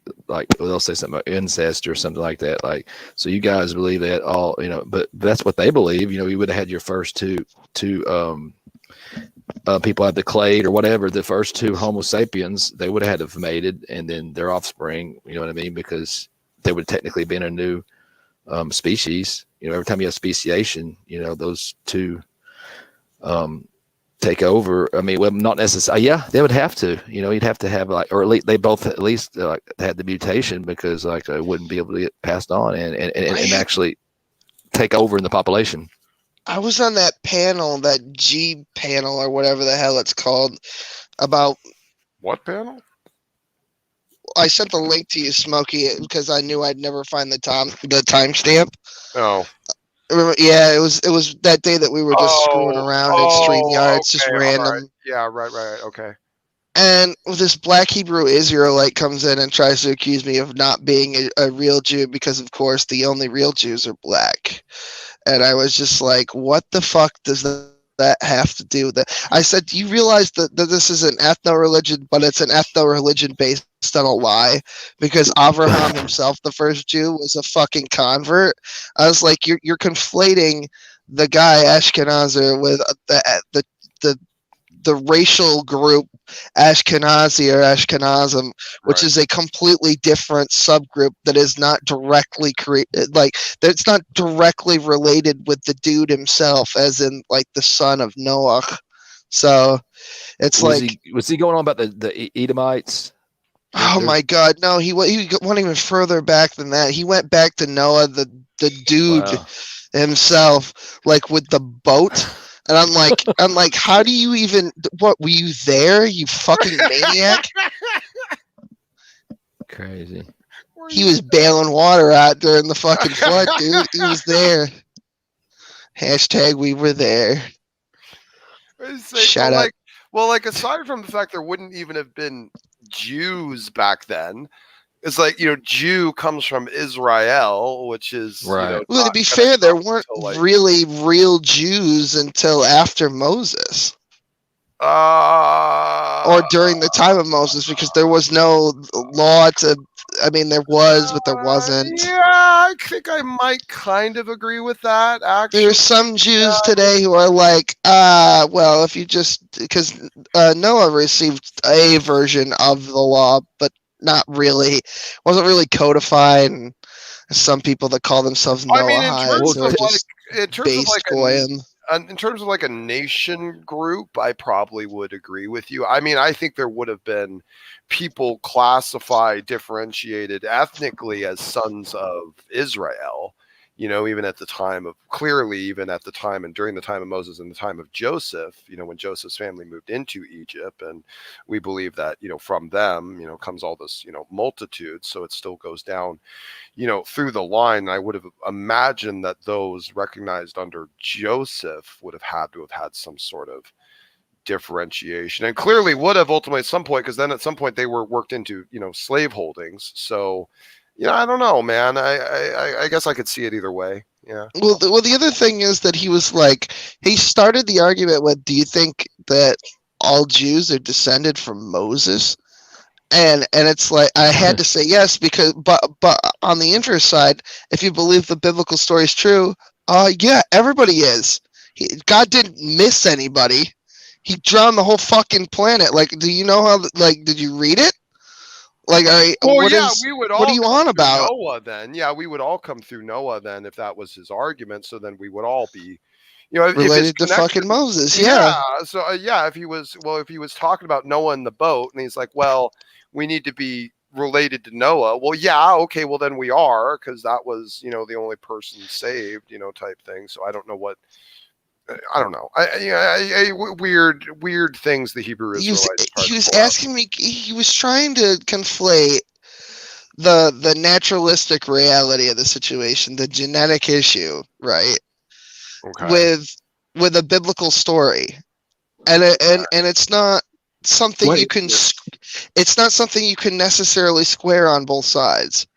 they'll say something about incest or something like that. Like, so you guys believe that all, but that's what they believe. You would have had your first two people have the clade or whatever, the first two Homo sapiens, they would have had to have mated and then their offspring, you know what I mean? Because they would technically been a new species. Every time you have speciation, those two take over. I mean, well, not necessarily. Yeah, they would have to. You'd have to have or at least they both had the mutation because it wouldn't be able to get passed on and actually take over in the population. I was on that panel, that G panel or whatever the hell it's called, about what panel? I sent the link to you, Smokey, because I knew I'd never find the timestamp. Oh. Yeah, it was that day that we were just screwing around at StreamYard. It's just random. Right. Yeah, right. Okay. And this black Hebrew Israelite comes in and tries to accuse me of not being a real Jew because, of course, the only real Jews are black. And I was just like, what the fuck does that have to do with it? I said, do you realize that this is an ethno-religion, but it's an ethno-religion based on a lie? Because Abraham himself, the first Jew, was a fucking convert. I was like, you're conflating the guy Ashkenazi with the racial group Ashkenazi or Ashkenazim, which is a completely different subgroup that is not directly that's not directly related with the dude himself, as in like the son of Noah. So it's was he going on about the Edomites? Oh my God, no, he went even further back than that. He went back to Noah, the dude himself, like with the boat. And I'm like, how do you even? What, were you there? You fucking maniac! Crazy. He was bailing water out during the fucking flood, dude. He was there. Hashtag we were there. Shut up. Aside from the fact there wouldn't even have been Jews back then, it's like, Jew comes from Israel, which is right. Well, to be fair, there weren't really real Jews until after Moses. Or during the time of Moses, because there was no law to. I mean, there was, but there wasn't. Yeah, I think I might kind of agree with that. Actually, there's some Jews today who are like, well, if you just because Noah received a version of the law, but not really, wasn't really codified, and some people that call themselves Noahites are just based goyim. In terms of like a nation group, I probably would agree with you. I mean, I think there would have been people classified, differentiated ethnically as sons of Israel, even at the time and during the time of Moses and the time of Joseph, when Joseph's family moved into Egypt. And we believe that, from them, comes all this, multitude. So it still goes down, through the line. I would have imagined that those recognized under Joseph would have had to have had some sort of differentiation, and clearly would have ultimately at some point, because then at some point they were worked into, slave holdings. So, I don't know, man. I guess I could see it either way. Yeah. Well, the other thing is that he was like, he started the argument with, do you think that all Jews are descended from Moses? And it's like, I had to say yes, because, but on the inverse side, if you believe the biblical story is true, yeah, everybody is. God didn't miss anybody. He drowned the whole fucking planet. Like, do you know how? Like, did you read it? Like, what are you on about? Noah then. Yeah, we would all come through Noah then if that was his argument. So then we would all be, you know, related to fucking Moses. Yeah. So if he was talking about Noah and the boat, and he's like, well, we need to be related to Noah. Well, yeah, okay, well then we are, because that was, you know, the only person saved, you know, type thing. So I don't know what. I don't know. Weird things the Hebrew Israelites. He was asking me. He was trying to conflate the naturalistic reality of the situation, the genetic issue, right, with a biblical story, and it's not something you can. It's not something you can necessarily square on both sides.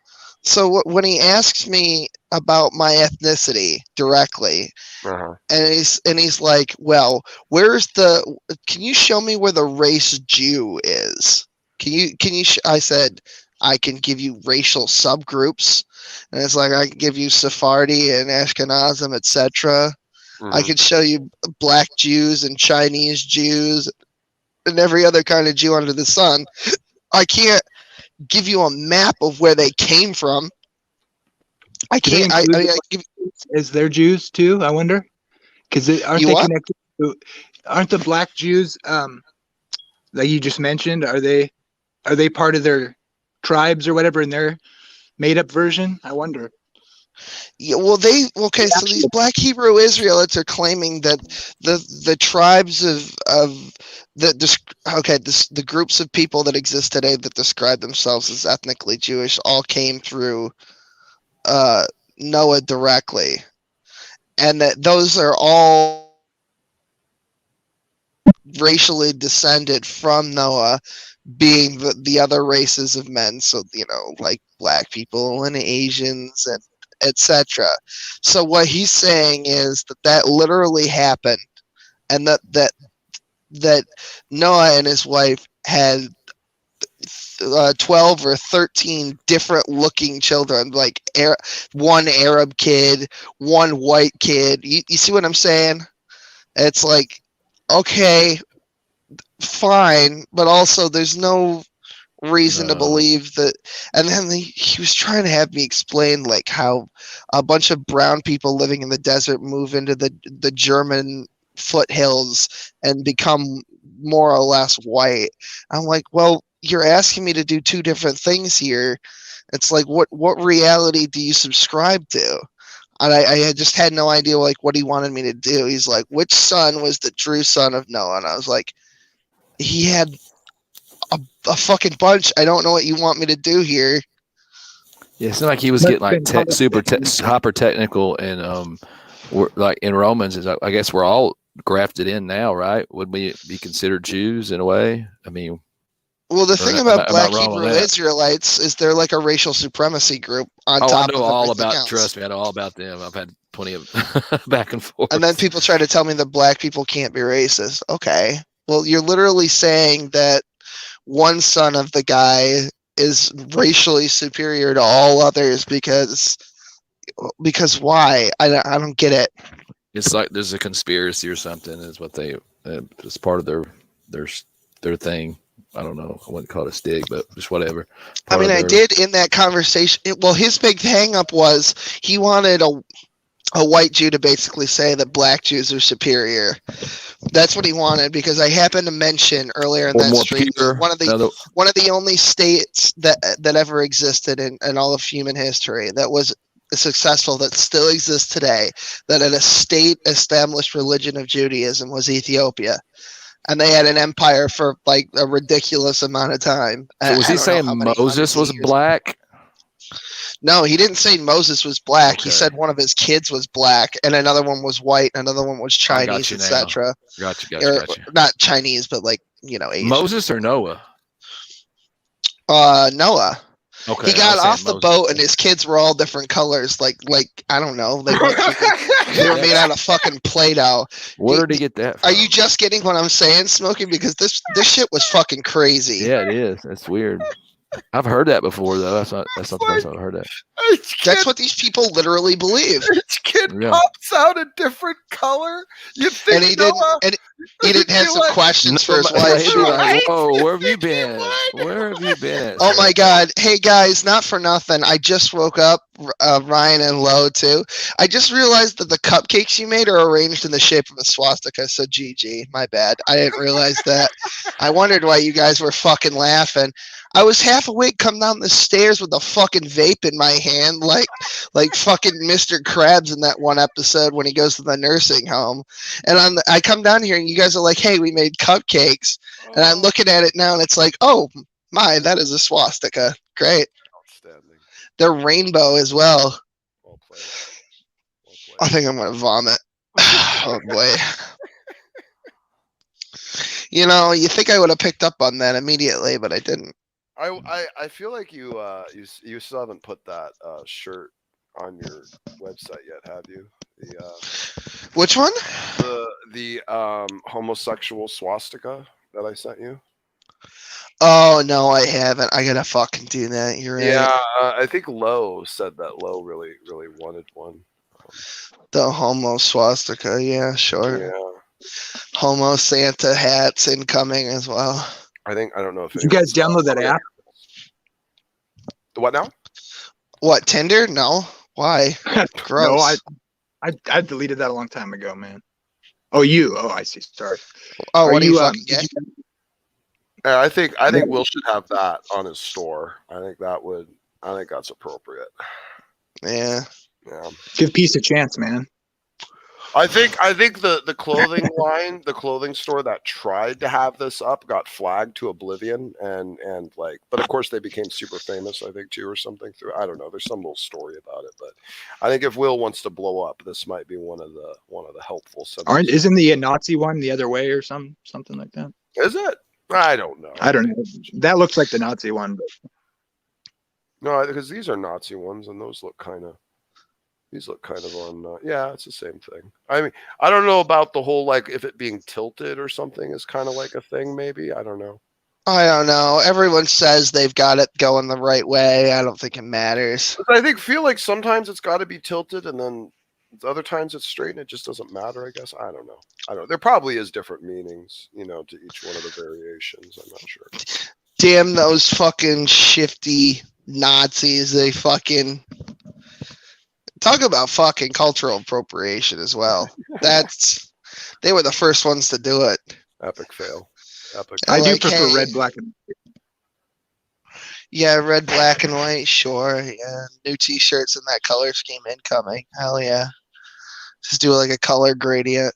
So when he asks me about my ethnicity directly, and he's like, "Well, can you show me where the race Jew is? Can you?" I said, "I can give you racial subgroups," and it's like, I can give you Sephardi and Ashkenazim, etc. I can show you black Jews and Chinese Jews and every other kind of Jew under the sun. I can't give you a map of where they came from. I can't. Is there Jews too? I wonder, because aren't they connected to? Aren't the black Jews that you just mentioned? Are they part of their tribes or whatever in their made-up version? I wonder. Yeah, well, so these black Hebrew Israelites are claiming that the tribes of the groups of people that exist today that describe themselves as ethnically Jewish all came through Noah directly, and that those are all racially descended from Noah, being the other races of men. So, you know, like black people and Asians and etc. So what he's saying is that literally happened, and that Noah and his wife had 12 or 13 different looking children, like one Arab kid, one white kid. You see what I'm saying? It's like, okay, fine, but also there's no reason to believe that. And then he was trying to have me explain like how a bunch of brown people living in the desert move into the German foothills and become more or less white. I'm like, well, you're asking me to do two different things here. It's like, what reality do you subscribe to? And I just had no idea like what he wanted me to do. He's like, which son was the true son of Noah? And I was like, he had a fucking bunch. I don't know what you want me to do here. Yeah, it's not like he was getting like hyper technical, and we're like in Romans. Is I guess we're all grafted in now, right? Would we be considered Jews in a way? I mean, well, the thing about black Hebrew Israelites is they're like a racial supremacy group on top of everything else. Trust me, I know all about them. I've had plenty of back and forth. And then people try to tell me that black people can't be racist. Okay, well, you're literally saying that one son of the guy is racially superior to all others because why? I don't get it. It's like there's a conspiracy or something. Is what it's part of their thing. I don't know. I wouldn't call it a stick, but just whatever. I mean, I did in that conversation. Well, his big hang up was he wanted a white Jew to basically say that black Jews are superior. That's what he wanted, because I happened to mention earlier in that stream one of the only states that ever existed in all of human history that was successful, that still exists today, that had a state established religion of Judaism, was Ethiopia. And they had an empire for like a ridiculous amount of time. So was he saying Moses was black? No, he didn't say Moses was black. Okay. He said one of his kids was black, and another one was white, and another one was Chinese, etc. Gotcha. Not Chinese, but like, you know, Asian. Moses or Noah? Noah. Okay. He got off the boat, and his kids were all different colors. Like I don't know. They were made out of fucking Play-Doh. Where did he get that from? Are you just getting what I'm saying, Smokey? Because this shit was fucking crazy. Yeah, it is. That's weird. I've heard that before, though. That's not the first time I've heard that. That's what these people literally believe. Each kid pops out a different color. You think and he didn't have some questions for his wife. He'd be like, "Whoa, where have you been? Where have you been?" Oh my God! Hey guys, not for nothing. I just woke up, Ryan and Lo too. I just realized that the cupcakes you made are arranged in the shape of a swastika. So GG, my bad. I didn't realize that. I wondered why you guys were fucking laughing. I was half awake, come down the stairs with a fucking vape in my hand, like fucking Mr. Krabs in that one episode when he goes to the nursing home. And I come down here and you guys are like, "Hey, we made cupcakes," and I'm looking at it now and it's like, "Oh my, that is a swastika. Great." Outstanding. They're rainbow as well. Well played. I think I'm gonna vomit. Oh boy. You know, you think I would have picked up on that immediately, but I didn't. I feel like you still haven't put that shirt on your website yet, have you? Which one? The homosexual swastika that I sent you. Oh no, I haven't. I gotta fucking do that. You're right. Yeah, I think Lo said that Lo really wanted one. The homo swastika, yeah, sure. Yeah. Homo Santa hats incoming as well. I don't know if you guys download that app. What now? What, Tinder? No. Why? Gross. No, I deleted that a long time ago, man. Oh, you? Oh, I see. Sorry. Oh, what are you fucking get? Yeah, I think Will should have that on his store. I think that's appropriate. Yeah. Yeah. Give peace a chance, man. I think the clothing line, the clothing store that tried to have this up got flagged to oblivion and but of course they became super famous, I think, too, or something through. I don't know. There's some little story about it, but I think if Will wants to blow up, this might be one of the helpful subjects. Isn't the Nazi one the other way or something like that? Is it? I don't know. I don't know. That looks like the Nazi one, but no, because these are Nazi ones and those look kind of. These look kind of on, yeah, it's the same thing. I mean, I don't know about the whole, like, if it being tilted or something is kind of like a thing, maybe. I don't know. I don't know. Everyone says they've got it going the right way. I don't think it matters. Feel like sometimes it's got to be tilted and then other times it's straight and it just doesn't matter, I guess. I don't know. There probably is different meanings, to each one of the variations. I'm not sure. Damn those fucking shifty Nazis. They fucking... Talk about fucking cultural appropriation as well. They were the first ones to do it. Epic fail. I do prefer red, black, and white. Yeah, red, black, and white, sure. Yeah. New t-shirts in that color scheme incoming. Hell yeah. Just do like a color gradient.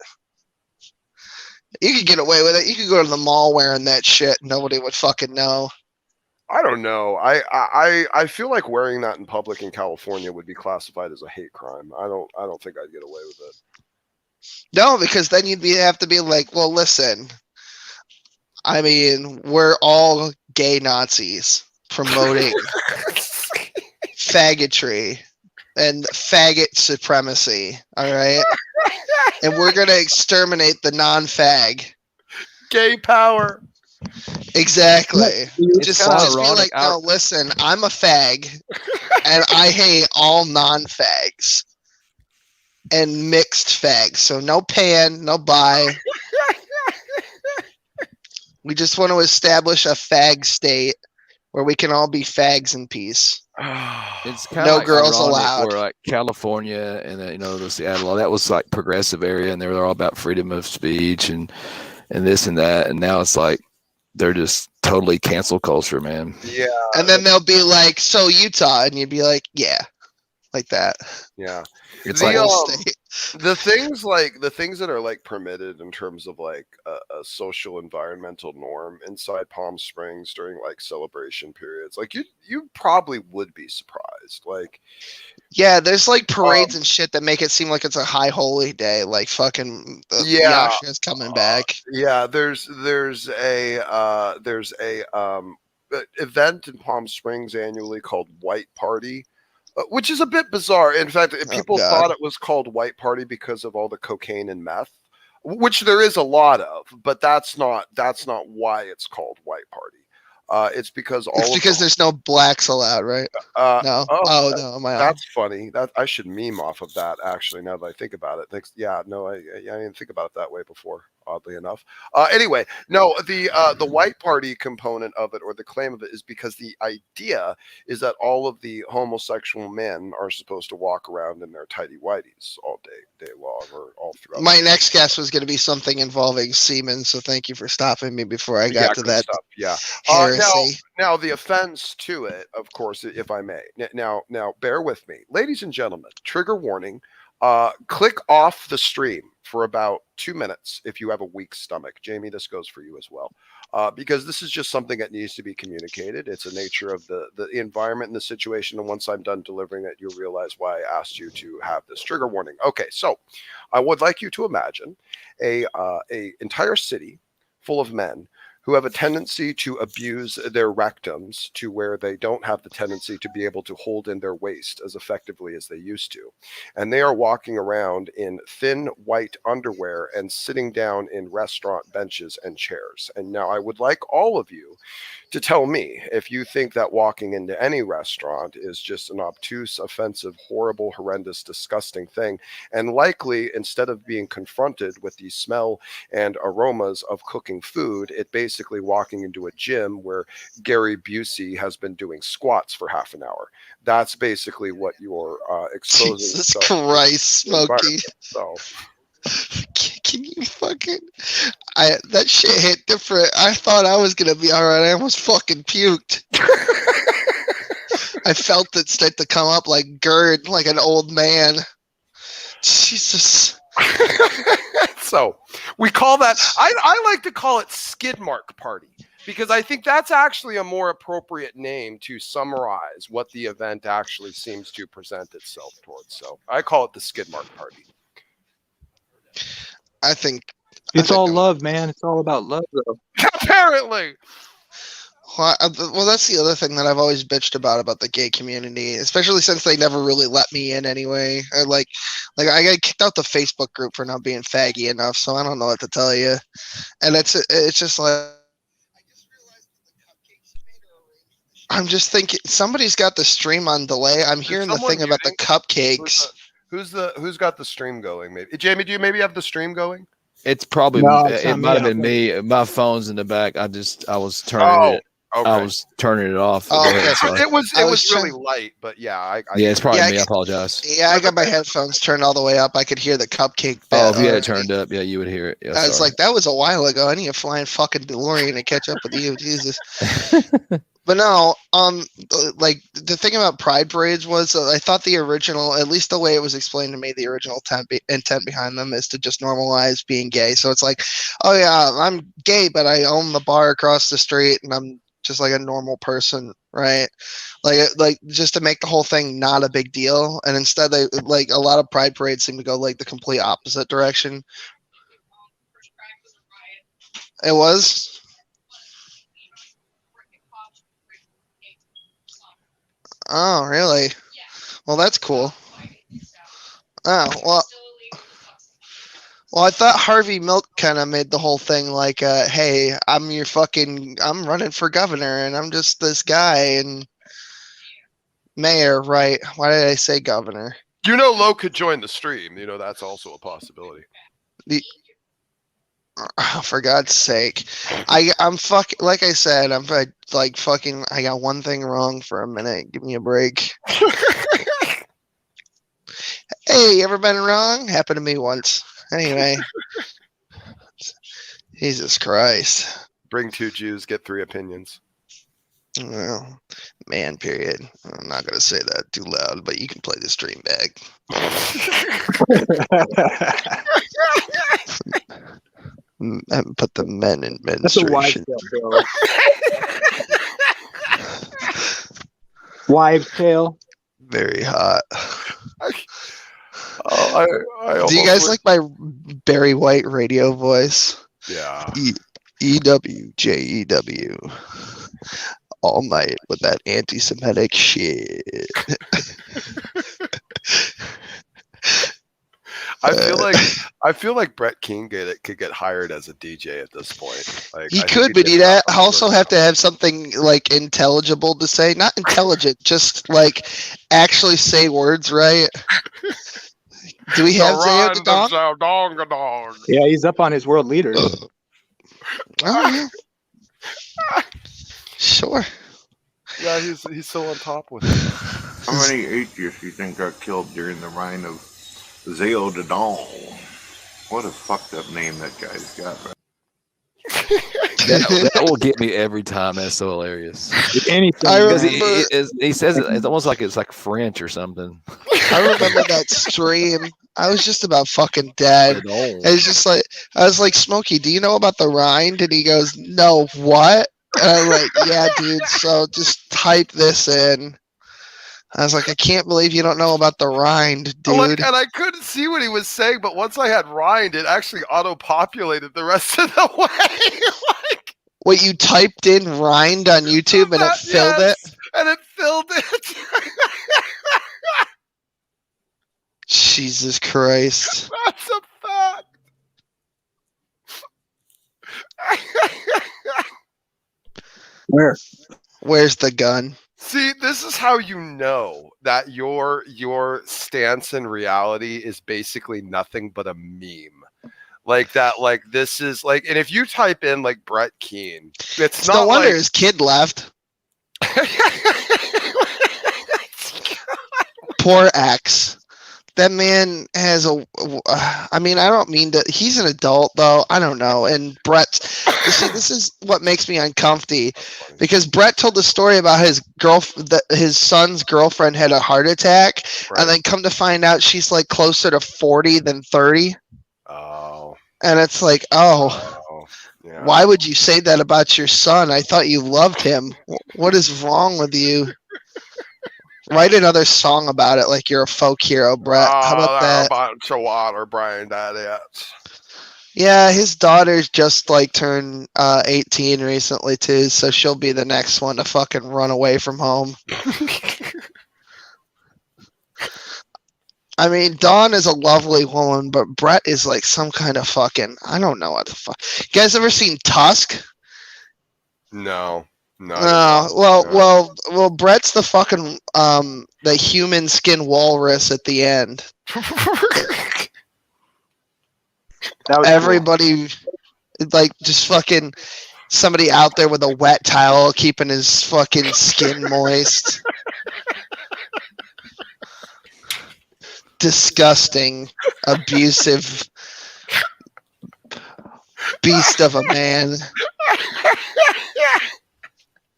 You could get away with it. You could go to the mall wearing that shit. Nobody would fucking know. I don't know. I feel like wearing that in public in California would be classified as a hate crime. I don't think I'd get away with it. No, because then you'd have to be like, well, listen. I mean, we're all gay Nazis promoting faggotry and faggot supremacy. All right, and we're gonna exterminate the non-fag. Gay power. Exactly. Just be like, no, listen, I'm a fag, and I hate all non-fags and mixed fags. So no pan, no bi. We just want to establish a fag state where we can all be fags in peace. It's kind no of like girls allowed. Where like California and the Seattle, that was like progressive area, and they were all about freedom of speech and this and that, and now it's like they're just totally cancel culture, man. Yeah. And then they'll be like, so Utah, and you'd be like, yeah, like that. Yeah. It's the things that are like permitted in terms of like a social environmental norm inside Palm Springs during like celebration periods, like you probably would be surprised. Like, yeah, there's like parades and shit that make it seem like it's a high holy day, like fucking Yasha's coming back. Yeah, there's a event in Palm Springs annually called White Party. Which is a bit bizarre. In fact, people thought it was called White Party because of all the cocaine and meth, which there is a lot of, but that's not why it's called White Party. It's because there's no blacks allowed, right? No. No, am I that's funny. That I should meme off of that. Actually, now that I think about it, I didn't think about it that way before. Oddly enough. Anyway, no, the white party component of it, or the claim of it, is because the idea is that all of the homosexual men are supposed to walk around in their tighty whities all day long, or all throughout. My next guess was going to be something involving semen, so thank you for stopping me before I got to that. Stuff. Yeah. Heresy. Now the offense to it, of course, if I may. Now, bear with me, ladies and gentlemen. Trigger warning. Click off the stream for about 2 minutes if you have a weak stomach. Jamie, this goes for you as well, because this is just something that needs to be communicated. It's a nature of the environment and the situation, and once I'm done delivering it, you'll realize why I asked you to have this trigger warning. Okay, so I would like you to imagine a entire city full of men who have a tendency to abuse their rectums to where they don't have the tendency to be able to hold in their waist as effectively as they used to. And they are walking around in thin white underwear and sitting down in restaurant benches and chairs. And now I would like all of you to tell me if you think that walking into any restaurant is just an obtuse, offensive, horrible, horrendous, disgusting thing. And likely, instead of being confronted with the smell and aromas of cooking food, it basically walking into a gym where Gary Busey has been doing squats for half an hour. That's basically what you're exposing. Jesus Christ, Smokey. So. Can you fucking... that shit hit different. I thought I was gonna be alright. I almost fucking puked. I felt it start to come up like GERD, like an old man. Jesus. So we call that, I like to call it skid mark party, because I think that's actually a more appropriate name to summarize what the event actually seems to present itself towards. So I call it the skid mark party. I think it's all love, man. It's all about love, though. Apparently. Well, that's the other thing that I've always bitched about the gay community, especially since they never really let me in anyway. Or like I got kicked out the Facebook group for not being faggy enough, so I don't know what to tell you. And it's just like, I'm just thinking somebody's got the stream on delay. I'm hearing the thing about the cupcakes. Who's got the stream going? Maybe Jamie, do you maybe have the stream going? It's probably it might have been me. My phone's in the back. I was turning it. Okay. I was turning it off. Oh, okay. It was really light, but yeah, it's probably me. I apologize. Yeah, I got my headphones turned all the way up. I could hear the cupcake. If you had it turned up, yeah, you would hear it. Yeah, I was like, that was a while ago. I need a flying fucking DeLorean to catch up with you, Jesus. But no, like the thing about pride parades was I thought the original, at least the way it was explained to me, the original intent behind them is to just normalize being gay. So it's like, oh yeah, I'm gay, but I own the bar across the street, and I'm just like a normal person, right? Like just to make the whole thing not a big deal. And instead, they like a lot of pride parades seem to go like the complete opposite direction. It was. Oh, really? Well, that's cool. Oh, well. Well, I thought Harvey Milk kind of made the whole thing like, hey, I'm running for governor, and I'm just this guy, and mayor, right? Why did I say governor? Lo could join the stream. That's also a possibility. For God's sake. I'm fucking, like I said, I'm like fucking, I got one thing wrong for a minute. Give me a break. Hey, ever been wrong? Happened to me once. Anyway. Jesus Christ. Bring 2 Jews, get 3 opinions. Well, man, period. I'm not going to say that too loud, but you can play the stream back. And put the men in menstruation. Wives' tale. Very hot. Do you guys like my Barry White radio voice? Yeah. EWJEW. All night with that anti-Semitic shit. I feel like Brett King could get hired as a DJ at this point. Like, he could, but he'd also have to have something like intelligible to say. Not intelligent, just like actually say words right. Do we have Zayo Dong? Yeah, he's up on his world leader. Oh, yeah. Sure. Yeah, he's so on top with it. How many atheists do you think got killed during the reign of Zeo de Dawn? What a fucked up name that guy's got, right? that will get me every time. That's so hilarious. Because he says it's almost like it's like French or something. I remember that stream. I was just about fucking dead. It's just like I was like, Smokey, do you know about the rind? And he goes, no, what? And I'm like, yeah, dude. So just type this in. I was like, I can't believe you don't know about the rind, dude. And I couldn't see what he was saying, but once I had rind, it actually auto-populated the rest of the way. What, you typed in rind on YouTube and it filled it? And it filled it. Jesus Christ. That's a fact. Where's the gun? See, this is how you know that your stance in reality is basically nothing but a meme. Like that, like this is like, and if you type in like Brett Keane, it's not no wonder like, his kid left. Poor X. That man has I mean, I don't mean to. He's an adult, though. I don't know. And Brett, this is what makes me uncomfy, because Brett told the story about his son's girlfriend had a heart attack, and then come to find out she's like closer to 40 than 30. Oh. And it's like, yeah. Why would you say that about your son? I thought you loved him. What is wrong with you? Write another song about it, like you're a folk hero, Brett. How about that? A bunch of water, Brian. That is. Yeah, his daughter's just like turned 18 recently too, so she'll be the next one to fucking run away from home. I mean, Dawn is a lovely woman, but Brett is like some kind of fucking, I don't know what the fuck. You guys ever seen Tusk? No. Well, Brett's the fucking the human skin walrus at the end. Everybody, cool. Like, just fucking somebody out there with a wet towel keeping his fucking skin moist. Disgusting, abusive beast of a man.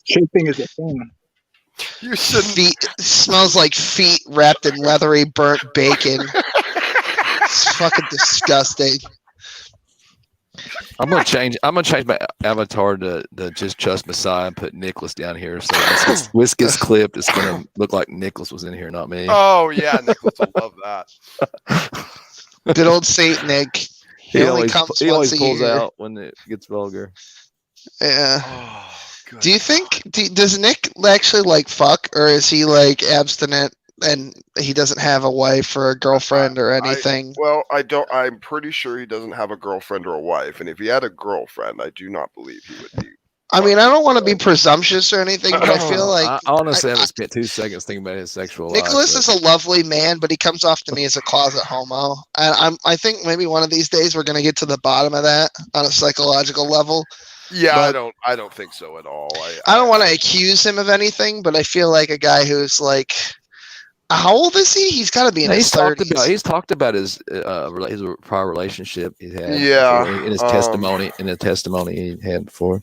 Shaping is a thing. You shouldn't. Smells like feet wrapped in leathery burnt bacon. It's fucking disgusting. I'm gonna change my avatar to just Trust Messiah and put Nicholas down here. So this gets clipped. It's gonna look like Nicholas was in here, not me. Oh yeah, Nicholas will love that. Good old Saint Nick. He always pulls out when it gets vulgar. Yeah. Oh. Do you think does Nick actually like fuck, or is he like abstinent and he doesn't have a wife or a girlfriend or anything? I don't. I'm pretty sure he doesn't have a girlfriend or a wife, and if he had a girlfriend, I do not believe he would be. I mean, I don't want to be presumptuous or anything, but I feel like I honestly haven't spent 2 seconds thinking about his sexual life. Nicholas is a lovely man, but he comes off to me as a closet homo, and I think maybe one of these days we're gonna get to the bottom of that on a psychological level. Yeah, I don't think so at all. I don't want to accuse him of anything, but I feel like a guy who's like, how old is he? He's got to be in his 30s. He's talked about his prior relationship he had. Yeah, in his testimony, he had before.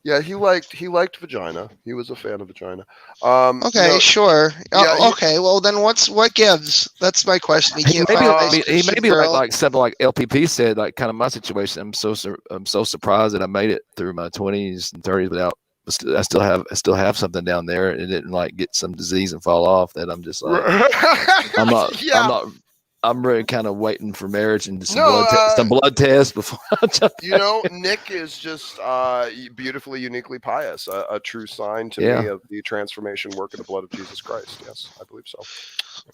Yeah, he liked vagina. He was a fan of vagina. Okay, sure. Yeah, okay, well then what gives? That's my question. He may be like something like LPP said, like kind of my situation. I'm so surprised that I made it through my 20s and 30s without. I still have something down there, and it didn't like get some disease and fall off. That I'm just like, I'm really kind of waiting for marriage and some blood tests before. Nick is just beautifully, uniquely pious, a true sign to me of the transformation work of the blood of Jesus Christ. Yes, I believe so.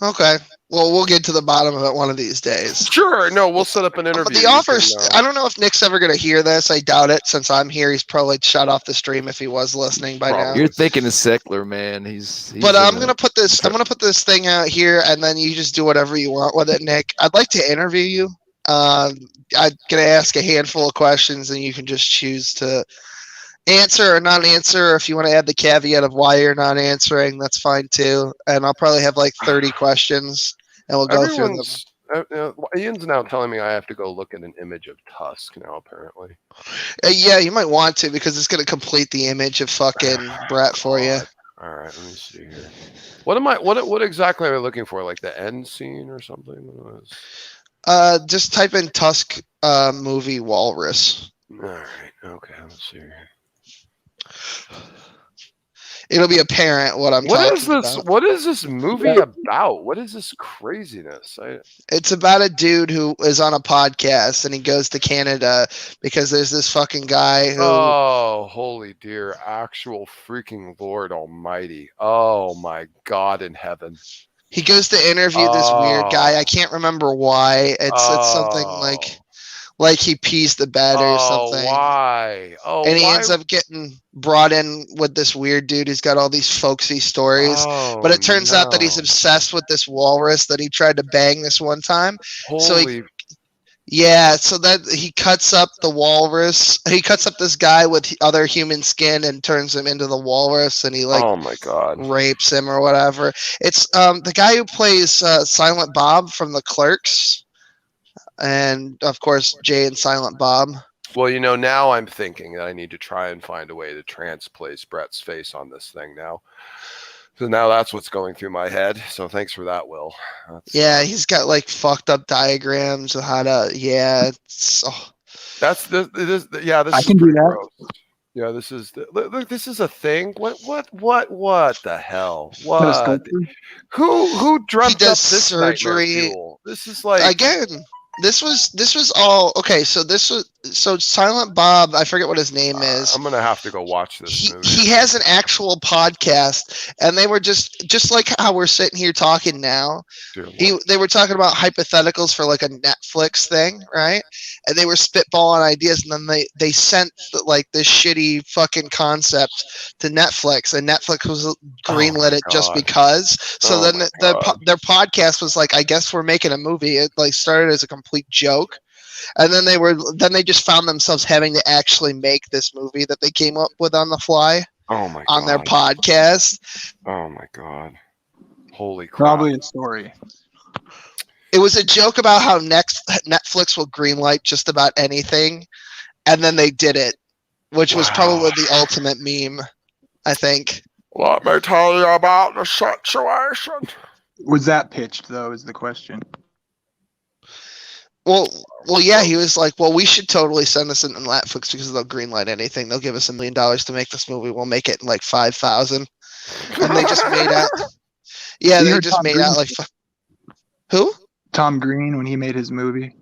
Okay. Well, we'll get to the bottom of it one of these days. Sure. No, we'll set up an interview. But the offers, I don't know if Nick's ever going to hear this. I doubt it. Since I'm here, he's probably shut off the stream if he was listening by now. You're thinking of secular, man. He's but I'm going to put this, I'm going to put this thing out here, and then you just do whatever you want with it, Nick. I'd like to interview you. I'm going to ask a handful of questions, and you can just choose to answer or not answer. If you want to add the caveat of why you're not answering, that's fine too. And I'll probably have like 30 questions, and we'll go through them. Ian's now telling me I have to go look at an image of Tusk now, apparently. Yeah, you might want to, because it's going to complete the image of fucking Brett for you. All right, let me see here. What exactly are we looking for? Like the end scene or something? Just type in Tusk movie walrus. All right, okay, let's see here. It'll be apparent what I'm talking about. What is this movie about? What is this craziness? It's about a dude who is on a podcast, and he goes to Canada because there's this fucking guy who... Oh, holy dear. Actual freaking Lord Almighty. Oh, my God in heaven. He goes to interview this weird guy. I can't remember why. It's something like he pees the bed or something. Why? Oh, and he ends up getting brought in with this weird dude who's got all these folksy stories. But it turns out that he's obsessed with this walrus that he tried to bang this one time. So that he cuts up the walrus. He cuts up this guy with other human skin and turns him into the walrus, and he oh my God, rapes him or whatever. It's the guy who plays Silent Bob from The Clerks. And of course, Jay and Silent Bob. Well, now I'm thinking that I need to try and find a way to transplace Brett's face on this thing now. So now that's what's going through my head. So thanks for that, Will. He's got like fucked up diagrams of how to. Yeah, that's this. Yeah, this. I can do that. Gross. Yeah, this is. Look, this is a thing. What the hell? What? Who dreamt up this surgery? This is like again. This was all okay. So Silent Bob. I forget what his name is. I'm gonna have to go watch this movie. He has an actual podcast, and they were just like how we're sitting here talking now. They were talking about hypotheticals for like a Netflix thing, right? And they were spitballing ideas, and then they sent like this shitty fucking concept to Netflix, and Netflix was greenlit it just because. So then their podcast was like, I guess we're making a movie. It like started as a complete joke, and then they just found themselves having to actually make this movie that they came up with on the fly. Oh my on their podcast. Oh my God. Holy crap. Probably a story. It was a joke about how Netflix will greenlight just about anything, and then they did it, which was probably the ultimate meme, I think. Let me tell you about the situation. Was that pitched, though, is the question. Well, yeah, he was like, well, we should totally send this into Netflix because they'll greenlight anything. They'll give us $1 million to make this movie. We'll make it in like 5,000. And they just made out. Yeah, they just made out like. Who? Tom Green, when he made his movie.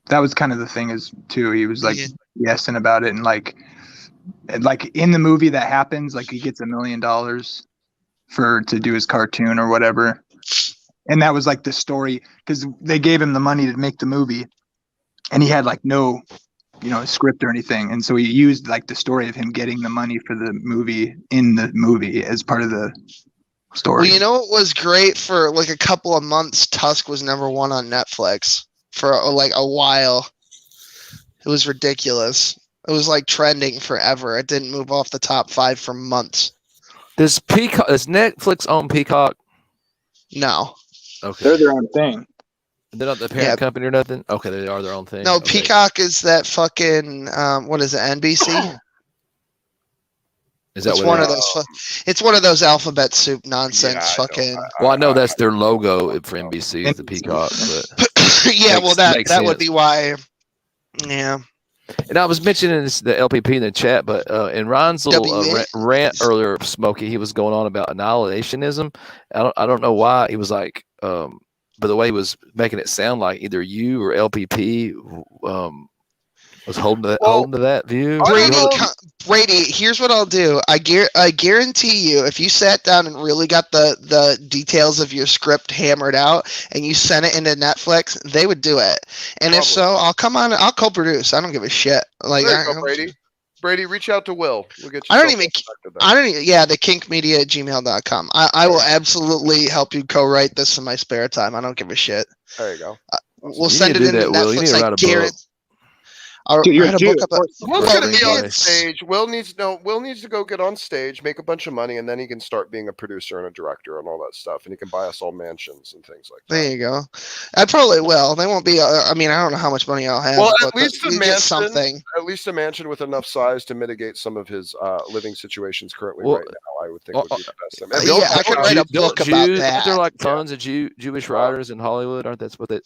That was kind of the thing too. He was like yesing about it, and like in the movie that happens, like he gets $1 million to do his cartoon or whatever. And that was like the story, because they gave him the money to make the movie, and he had like no, script or anything. And so he used like the story of him getting the money for the movie in the movie as part of the story. Well, it was great for like a couple of months. Tusk was #1 on Netflix for like a while. It was ridiculous. It was like trending forever. It didn't move off the top 5 for months. Does Netflix own Peacock? No. Okay. They're their own thing. They're not the parent company or nothing? Okay, they are their own thing. No, okay. Peacock is that fucking what is it, NBC? Is that it's one of those? It's one of those alphabet soup nonsense. Well, I know that's their logo for NBC, is the Peacock. But yeah, that would be why. Yeah. And I was mentioning this, the LPP in the chat, but in Ron's little rant earlier, Smokey, he was going on about annihilationism. I don't know why he was like, but the way he was making it sound like either you or LPP was holding to that view. Brady, here's what I'll do. I guarantee you, if you sat down and really got the details of your script hammered out and you sent it into Netflix, they would do it. And if so, I'll come on. I'll co-produce. I don't give a shit. Like, there you go, Brady. Brady, reach out to Will. We'll get you. Yeah, the kinkmedia@gmail.com. I will absolutely help you co-write this in my spare time. I don't give a shit. There you go. We'll send it into Netflix. You need to write a book. Will's gonna be on stage. Will needs to go get on stage, make a bunch of money, and then he can start being a producer and a director and all that stuff, and he can buy us all mansions and things like that. There you go. I probably will. They won't be. I mean, I don't know how much money I'll have. Well, at least a mansion. Something. At least a mansion with enough size to mitigate some of his living situations currently right now. I would think would be the best. I could write a book about that. Aren't there like tons of Jewish writers in Hollywood? Aren't that's what they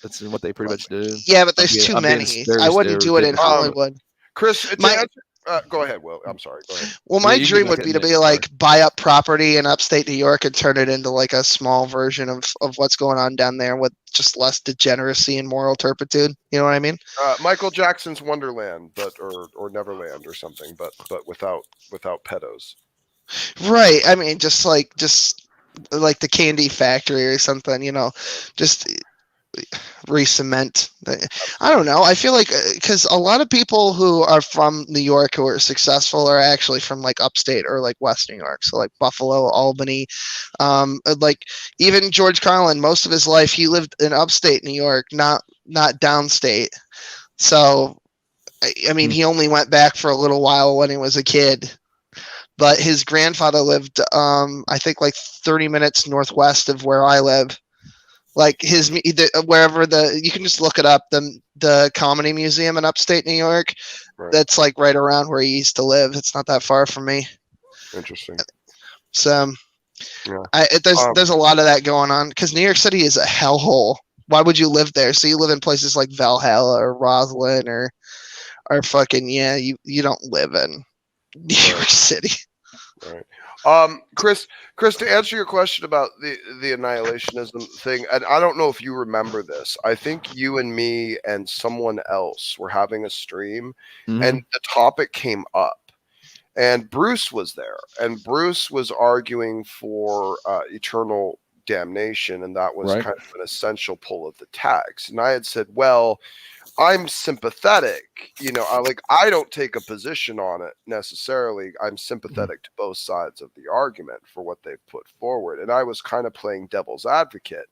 pretty much do? Yeah, but there's too many. I wouldn't do it in Hollywood. Chris, go ahead, Will. I'm sorry. Go ahead. Well, my dream would be to be like buy up property in upstate New York and turn it into like a small version of what's going on down there with just less degeneracy and moral turpitude. You know what I mean? Michael Jackson's Wonderland, or Neverland or something, but without pedos. Right. I mean, just like the Candy Factory or something. You know, just re-cement. I don't know. I feel like because a lot of people who are from New York who are successful are actually from like upstate or like West New York. So like Buffalo, Albany, like even George Carlin, most of his life he lived in upstate New York, not downstate. So I mean, he only went back for a little while when he was a kid. But his grandfather lived, I think, like 30 minutes northwest of where I live. Like wherever you can just look it up, the Comedy Museum in upstate New York. Right. That's like right around where he used to live. It's not that far from me. Interesting. So, yeah. There's a lot of that going on because New York City is a hellhole. Why would you live there? So you live in places like Valhalla or Roslyn or fucking you don't live in New York City. Right. Chris, to answer your question about the annihilationism thing, and I don't know if you remember this. I think you and me and someone else were having a stream, and the topic came up, and Bruce was there, and Bruce was arguing for eternal damnation, and that was kind of an essential pull of the text. And I had said, well, I'm sympathetic, I don't take a position on it necessarily. I'm sympathetic to both sides of the argument for what they've put forward. And I was kind of playing devil's advocate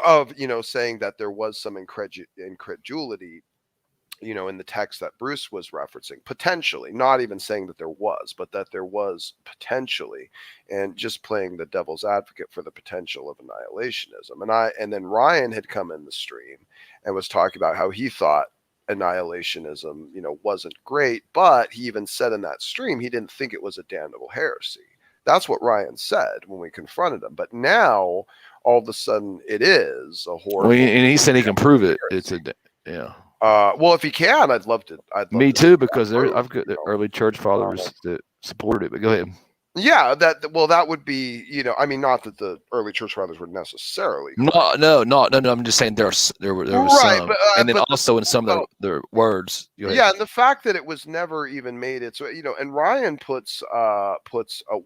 of, saying that there was some incredulity, in the text that Bruce was referencing, potentially, not even saying that there was, but that there was potentially, and just playing the devil's advocate for the potential of annihilationism. And then Ryan had come in the stream and was talking about how he thought annihilationism, wasn't great, but he even said in that stream, he didn't think it was a damnable heresy. That's what Ryan said when we confronted him. But now all of a sudden it is a horrible. Well, and he said he can prove it. It's well, if he can, I'd love to. Me too, because I've got the early church fathers that supported it. But go ahead. Yeah, that would be, not that the early church fathers were necessarily. No. I'm just saying there was some, and then also in some of the words. Yeah, and the fact that it was never even made it, so and Ryan puts a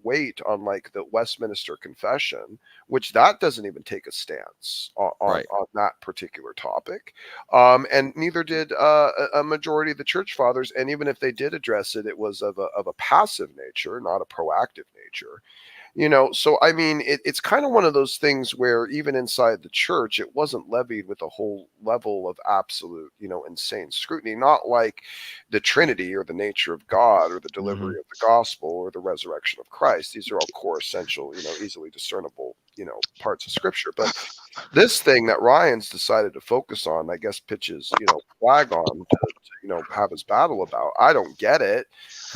weight on like the Westminster Confession, which that doesn't even take a stance on that particular topic, and neither did a majority of the church fathers. And even if they did address it, it was of a passive nature, not a proactive nature. So I mean, it's kind of one of those things where even inside the church, it wasn't levied with a whole level of absolute, insane scrutiny, not like the Trinity or the nature of God or the delivery of the gospel or the resurrection of Christ. These are all core essential, easily discernible, parts of scripture. But this thing that Ryan's decided to focus on, I guess, pitches, flag on to have his battle about. I don't get it.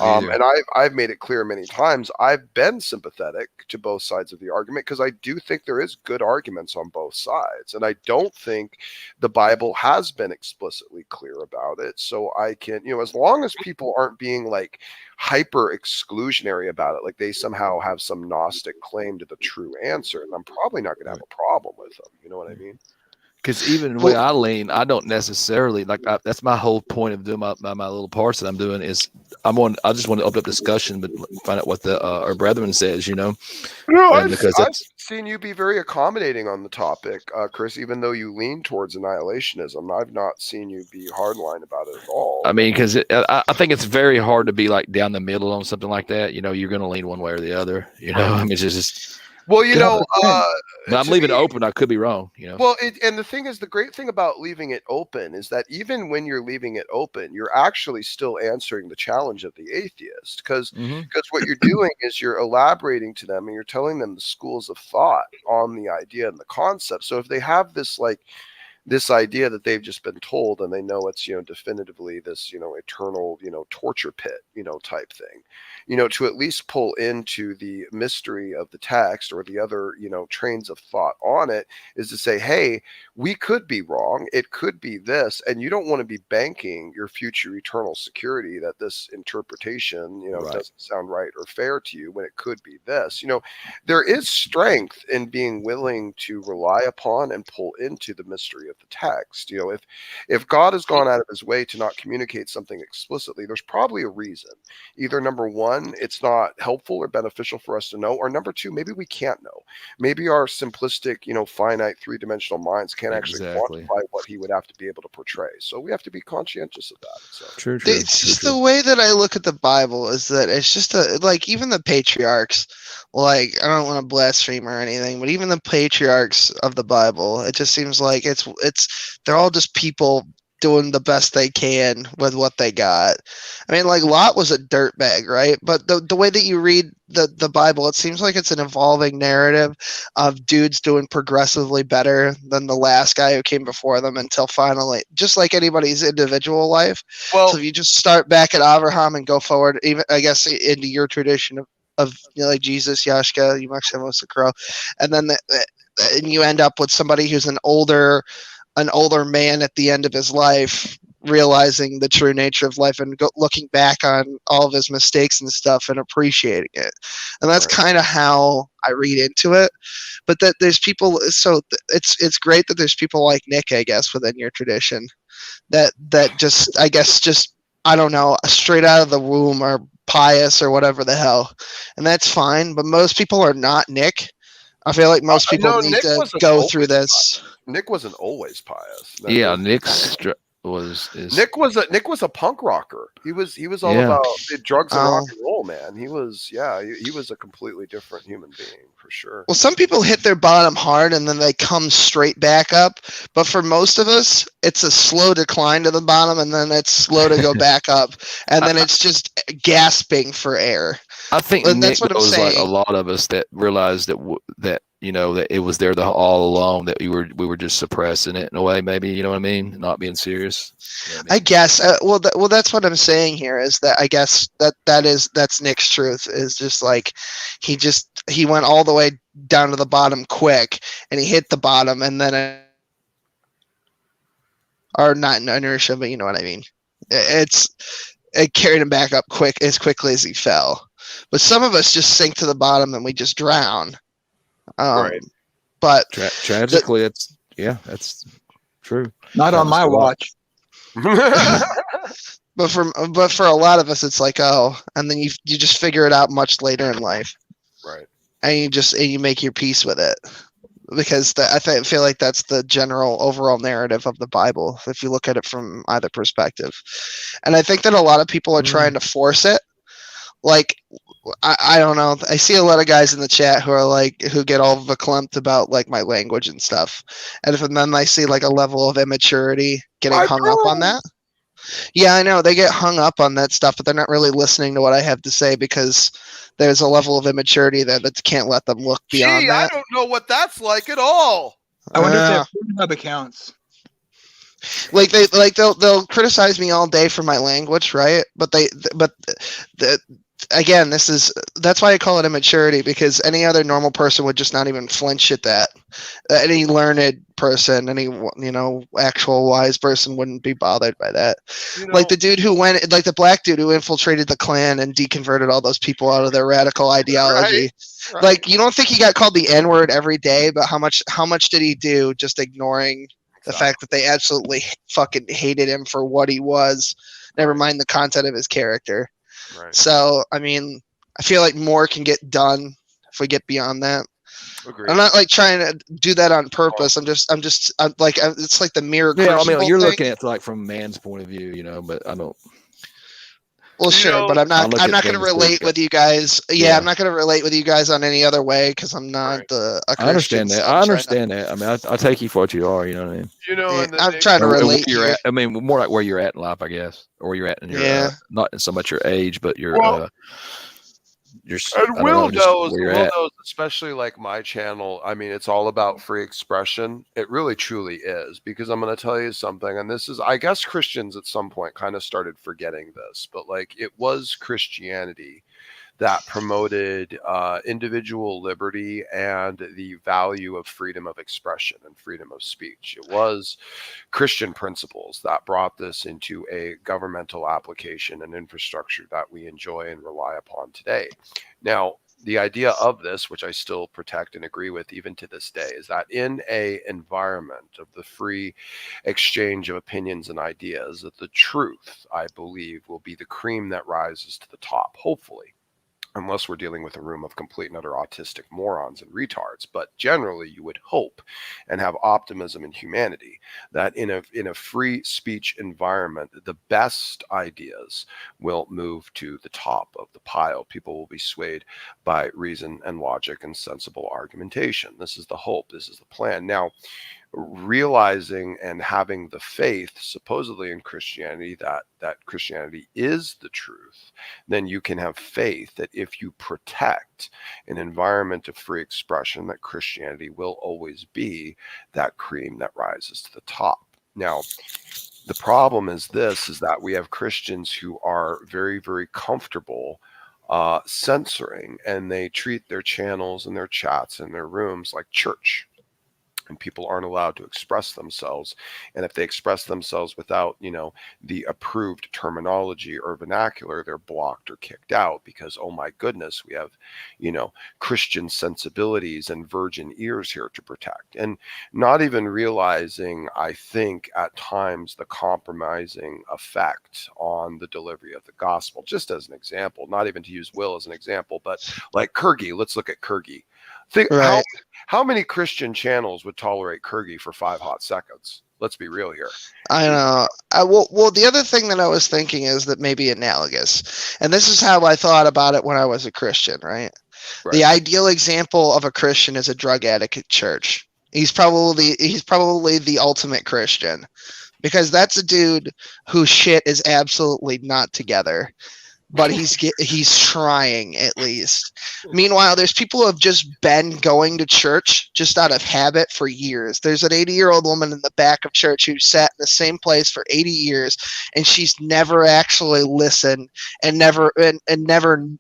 And I've made it clear many times, I've been sympathetic to both sides of the argument because I do think there is good arguments on both sides. And I don't think the Bible has been explicitly clear about it. So I can, as long as people aren't being like hyper exclusionary about it, like they somehow have some Gnostic claim to the true answer, and I'm probably not going to have a problem with them. You know what I mean? Because even the way I lean, I don't necessarily that's my whole point of doing my little parts that I'm doing is I just want to open up discussion, but find out what our brethren says, No, I've seen you be very accommodating on the topic, Chris. Even though you lean towards annihilationism, I've not seen you be hardline about it at all. I mean, because I think it's very hard to be like down the middle on something like that. You know, you're going to lean one way or the other. You know, I mean, it's just. Well, you know, but I'm leaving it open. I could be wrong, you know. Well, and the thing is, the great thing about leaving it open is that even when you're leaving it open, you're actually still answering the challenge of the atheist, because what you're doing is you're elaborating to them and you're telling them the schools of thought on the idea and the concept. So if they have this idea that they've just been told and they know it's, definitively this, eternal, torture pit, type thing, to at least pull into the mystery of the text or the other, trains of thought on it is to say, hey, we could be wrong. It could be this. And you don't want to be banking your future eternal security that this interpretation, doesn't sound right or fair to you when it could be this. There is strength in being willing to rely upon and pull into the mystery of the text. If God has gone out of his way to not communicate something explicitly, there's probably a reason. Either number one, it's not helpful or beneficial for us to know, or number two, maybe we can't know. Maybe our simplistic, finite three-dimensional minds can't actually quantify what he would have to be able to portray. So we have to be conscientious of that. So. True. It's just the way that I look at the Bible is that it's just even the patriarchs, I don't want to blaspheme or anything, but even the patriarchs of the Bible, it just seems like they're all just people doing the best they can with what they got. I mean, Lot was a dirtbag, right? But the way that you read the Bible, it seems like it's an evolving narrative of dudes doing progressively better than the last guy who came before them until finally, just like anybody's individual life. Well, so if you just start back at Abraham and go forward, even I guess into your tradition of like Jesus, Yashka, Yimachshemos, the Crow, and then and you end up with somebody who's an older man at the end of his life, realizing the true nature of life and looking back on all of his mistakes and stuff and appreciating it. And that's kind of how I read into it. But that there's people, so it's great that there's people like Nick, I guess, within your tradition that just, I guess, just, I don't know, straight out of the womb or pious or whatever the hell. And that's fine. But most people are not Nick. I feel like most people need Nick to go through this. Nick wasn't always pious. Nick was a punk rocker. He was all about drugs and rock and roll, man. He was a completely different human being for sure. Well, some people hit their bottom hard and then they come straight back up. But for most of us, it's a slow decline to the bottom and then it's slow to go back up. And then it's just gasping for air. I think Nick knows like a lot of us that realized that it was there all along, that we were just suppressing it in a way, maybe, you know what I mean? Not being serious. You know what I mean? I guess. Well, that's what I'm saying here is that I guess that's Nick's truth, is just like he went all the way down to the bottom quick and he hit the bottom and then or not inertia, but you know what I mean. It carried him back up as quickly as he fell. But some of us just sink to the bottom and we just drown. Right. But tragically, that's true. Not on my watch. But for a lot of us, it's like, and then you just figure it out much later in life. Right. And you make your peace with it. Because I feel like that's the general overall narrative of the Bible, if you look at it from either perspective. And I think that a lot of people are trying to force it. Like, I don't know. I see a lot of guys in the chat who get all verklempt about like my language and stuff. And then I see like a level of immaturity getting hung up on that. Yeah, I know. They get hung up on that stuff, but they're not really listening to what I have to say because there's a level of immaturity there that can't let them look beyond that. I don't know what that's like at all. I wonder if they have Pornhub accounts. Like they'll criticize me all day for my language, right? But again, that's why I call it immaturity, because any other normal person would just not even flinch at that. Any learned person, any actual wise person wouldn't be bothered by that. Like the dude who like the black dude who infiltrated the Klan and deconverted all those people out of their radical ideology. Right. Like, you don't think he got called the N-word every day, but how much did he do just ignoring The fact that they absolutely fucking hated him for what he was, never mind the content of his character. Right. So, I mean, I feel like more can get done if we get beyond that. Agreed. I'm not like trying to do that on purpose. I'm like, it's like the mirror. Yeah, I mean, you're thing. looking at it like from man's point of view, you know, but I don't. Well, sure, but I'm not going to relate with you guys. Yeah, I'm not going to relate with you guys on any other way because I'm not a Christian. I understand that. I understand that. I mean, I take you for what you are. You know what I mean? You know, I'm trying to relate. You're at, I mean, more like where you're at in life, I guess, or where you're at in your not so much your age, but your. And Will knows, especially like my channel. I mean, it's all about free expression. It really, truly is, because I'm going to tell you something. And this is, I guess, Christians at some point kind of started forgetting this, but like it was Christianity that promoted individual liberty and the value of freedom of expression and freedom of speech. It was Christian principles that brought this into a governmental application and infrastructure that we enjoy and rely upon today. Now, the idea of this, which I still protect and agree with even to this day, is that in a environment of the free exchange of opinions and ideas, that the truth, I believe, will be the cream that rises to the top, hopefully. Unless we're dealing with a room of complete and utter autistic morons and retards. But generally, you would hope and have optimism in humanity that in a free speech environment, the best ideas will move to the top of the pile. People will be swayed by reason and logic and sensible argumentation. This is the hope. This is the plan. Now, realizing and having the faith supposedly in Christianity that Christianity is the truth, then you can have faith that if you protect an environment of free expression, that Christianity will always be that cream that rises to the top. Now, the problem is that we have Christians who are very, very comfortable censoring, and they treat their channels and their chats and their rooms like church. And people aren't allowed to express themselves. And if they express themselves without, the approved terminology or vernacular, they're blocked or kicked out because, oh my goodness, we have, Christian sensibilities and virgin ears here to protect. And not even realizing, I think, at times the compromising effect on the delivery of the gospel. Just as an example, not even to use Will as an example, but like Kyrgyz, let's look at Kyrgyz. Think how many Christian channels would tolerate Kyrgyz for 5 hot seconds? Let's be real here. I know. Well, the other thing that I was thinking is that maybe analogous, and this is how I thought about it when I was a Christian, right? The ideal example of a Christian is a drug addict at church. He's probably the ultimate Christian, because that's a dude whose shit is absolutely not together. But he's trying at least. Meanwhile, there's people who have just been going to church just out of habit for years. There's an 80-year-old woman in the back of church who sat in the same place for 80 years, and she's never actually listened and never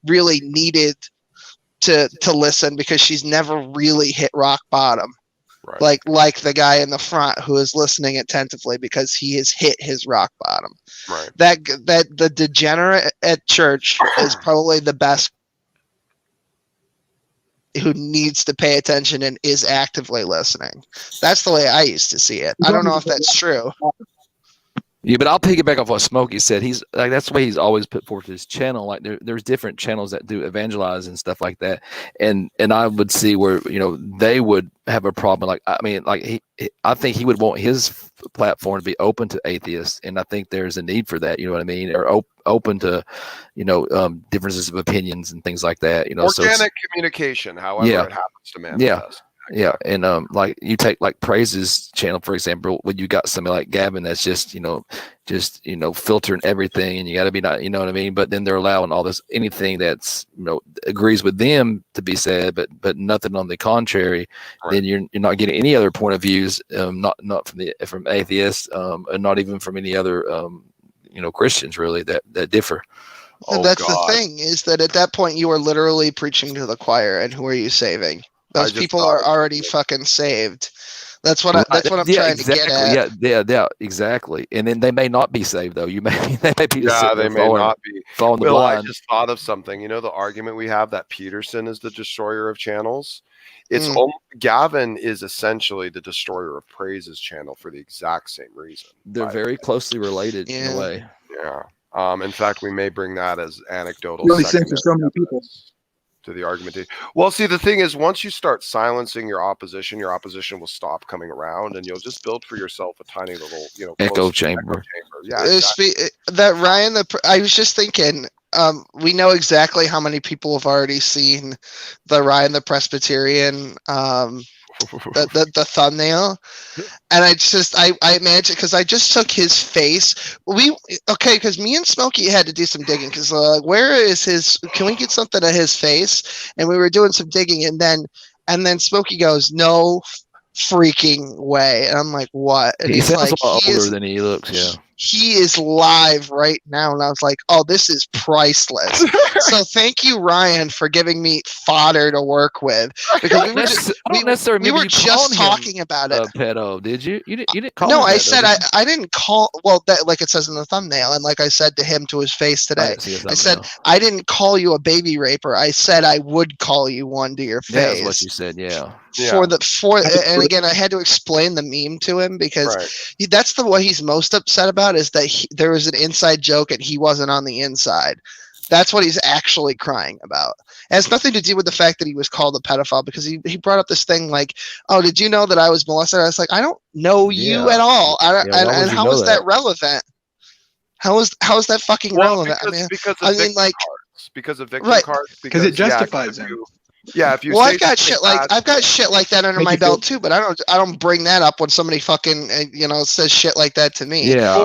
really needed to listen because she's never really hit rock bottom. Right. Like the guy in the front who is listening attentively because he has hit his rock bottom. Right. That the degenerate at church is probably the best, who needs to pay attention and is actively listening. That's the way I used to see it. I don't know if that's true. Yeah, but I'll piggyback off what Smokey said. He's like, that's the way he's always put forth his channel. Like there's different channels that do evangelize and stuff like that. And I would see where, they would have a problem. Like, I mean, like I think he would want his platform to be open to atheists. And I think there's a need for that, you know what I mean? Or open to, differences of opinions and things like that, Organic communication, however it happens to manifest. Yeah, and like you take like Praise's channel for example, when you got somebody like Gavin that's just filtering everything, and you got to be not, you know what I mean. But then they're allowing all this anything that's agrees with them to be said, but nothing on the contrary. Right. Then you're not getting any other point of views, not from atheists, and not even from any other Christians really that differ. And that's the thing, is that at that point you are literally preaching to the choir, and who are you saving? Those people are already fucking saved. That's what I'm trying to get at. Yeah, exactly. And then they may not be saved though. They may be just Yeah, they may not be. falling the Will, blind. I just thought of something. You know the argument we have that Peterson is the destroyer of channels? It's Gavin is essentially the destroyer of praises channel for the exact same reason. They're very closely related in a way. Yeah. In fact, we may bring that as anecdotal. Really censor so many people. To the argument. Well, see, the thing is, once you start silencing your opposition will stop coming around, and you'll just build for yourself a tiny little, echo chamber. Yeah, exactly. That Ryan, I was just thinking. We know exactly how many people have already seen the Ryan the Presbyterian, the thumbnail, and I imagine because I just took his face. Because me and Smokey had to do some digging because where is his? Can we get something of his face? And we were doing some digging, and then Smokey goes, "No freaking way!" And I'm like, "What?" And He sounds a lot older than he looks. Yeah. He is live right now, and I was like, "Oh, this is priceless." So thank you, Ryan, for giving me fodder to work with because we were just talking about it. Pedo, did you? You didn't call. No, him I that, said I didn't call. Well, that like it says in the thumbnail, and like I said to him to his face today, I said I didn't call you a baby raper. I said I would call you one to your face. That's what you said. Yeah. And again, I had to explain the meme to him because that's what he's most upset about is that there was an inside joke and he wasn't on the inside. That's what he's actually crying about. It has nothing to do with the fact that he was called a pedophile because he brought up this thing like, "Oh, did you know that I was molested?" I was like, "I don't know you at all." And how is that relevant? How is that fucking relevant? Because of victim cards. Because it justifies him. Yeah, if you I've got shit like that under my belt too, but I don't bring that up when somebody fucking says shit like that to me. Yeah,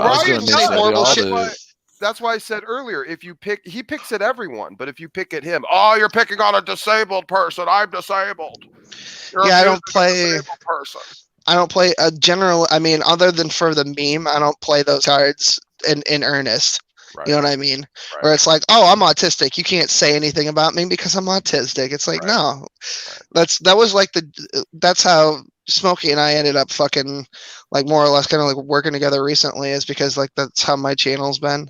that's why I said earlier, he picks at everyone, but if you pick at him, oh, you're picking on a disabled person. I'm disabled. I don't play. I don't play a general. I mean, other than for the meme, I don't play those cards in earnest. Right. You know what I mean? Right. Where it's like, oh, I'm autistic. You can't say anything about me because I'm autistic. It's like, no, that's how Smokey and I ended up fucking like more or less kind of like working together recently is because like that's how my channel's been.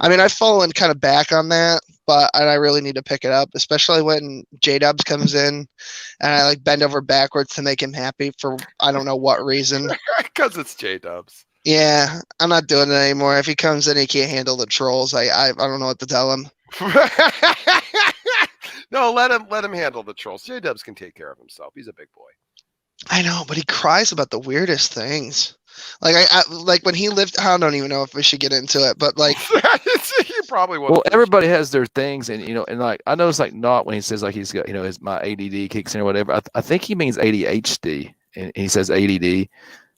I mean, I've fallen kind of back on that, but I really need to pick it up, especially when J-Dubs comes in and I like bend over backwards to make him happy for I don't know what reason. Because it's J-Dubs. Yeah, I'm not doing it anymore. If he comes in, he can't handle the trolls. I don't know what to tell him. No, let him handle the trolls. J-Dubs can take care of himself. He's a big boy. I know, but he cries about the weirdest things. Like I like when he lived. I don't even know if we should get into it, but like you probably won't. Well, everybody has their things, and and like I know it's like not when he says like he's got my ADD kicks in or whatever. I think he means ADHD, and he says ADD.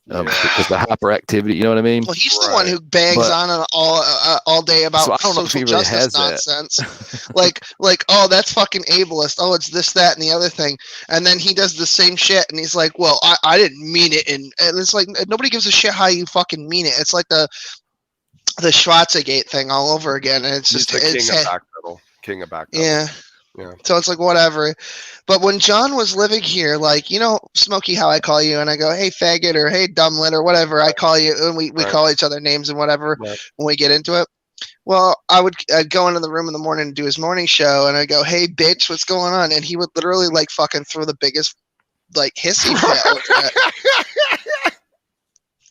Because the hyperactivity, you know what I mean? Well, he's the one who bangs on all day about social justice nonsense. like, oh, that's fucking ableist. Oh, it's this, that, and the other thing. And then he does the same shit, and he's like, well, I didn't mean it. And it's like nobody gives a shit how you fucking mean it. It's like the Schwarzegate thing all over again. And it's just king of backpedal. Yeah. So it's like whatever. But when John was living here, like, Smokey, how I call you, and I go, hey, faggot, or hey, dumblet, or whatever, I call you, and we call each other names and whatever when we get into it. Well, I'd go into the room in the morning and do his morning show, and I go, hey, bitch, what's going on? And he would literally, like, fucking throw the biggest, like, hissy fit.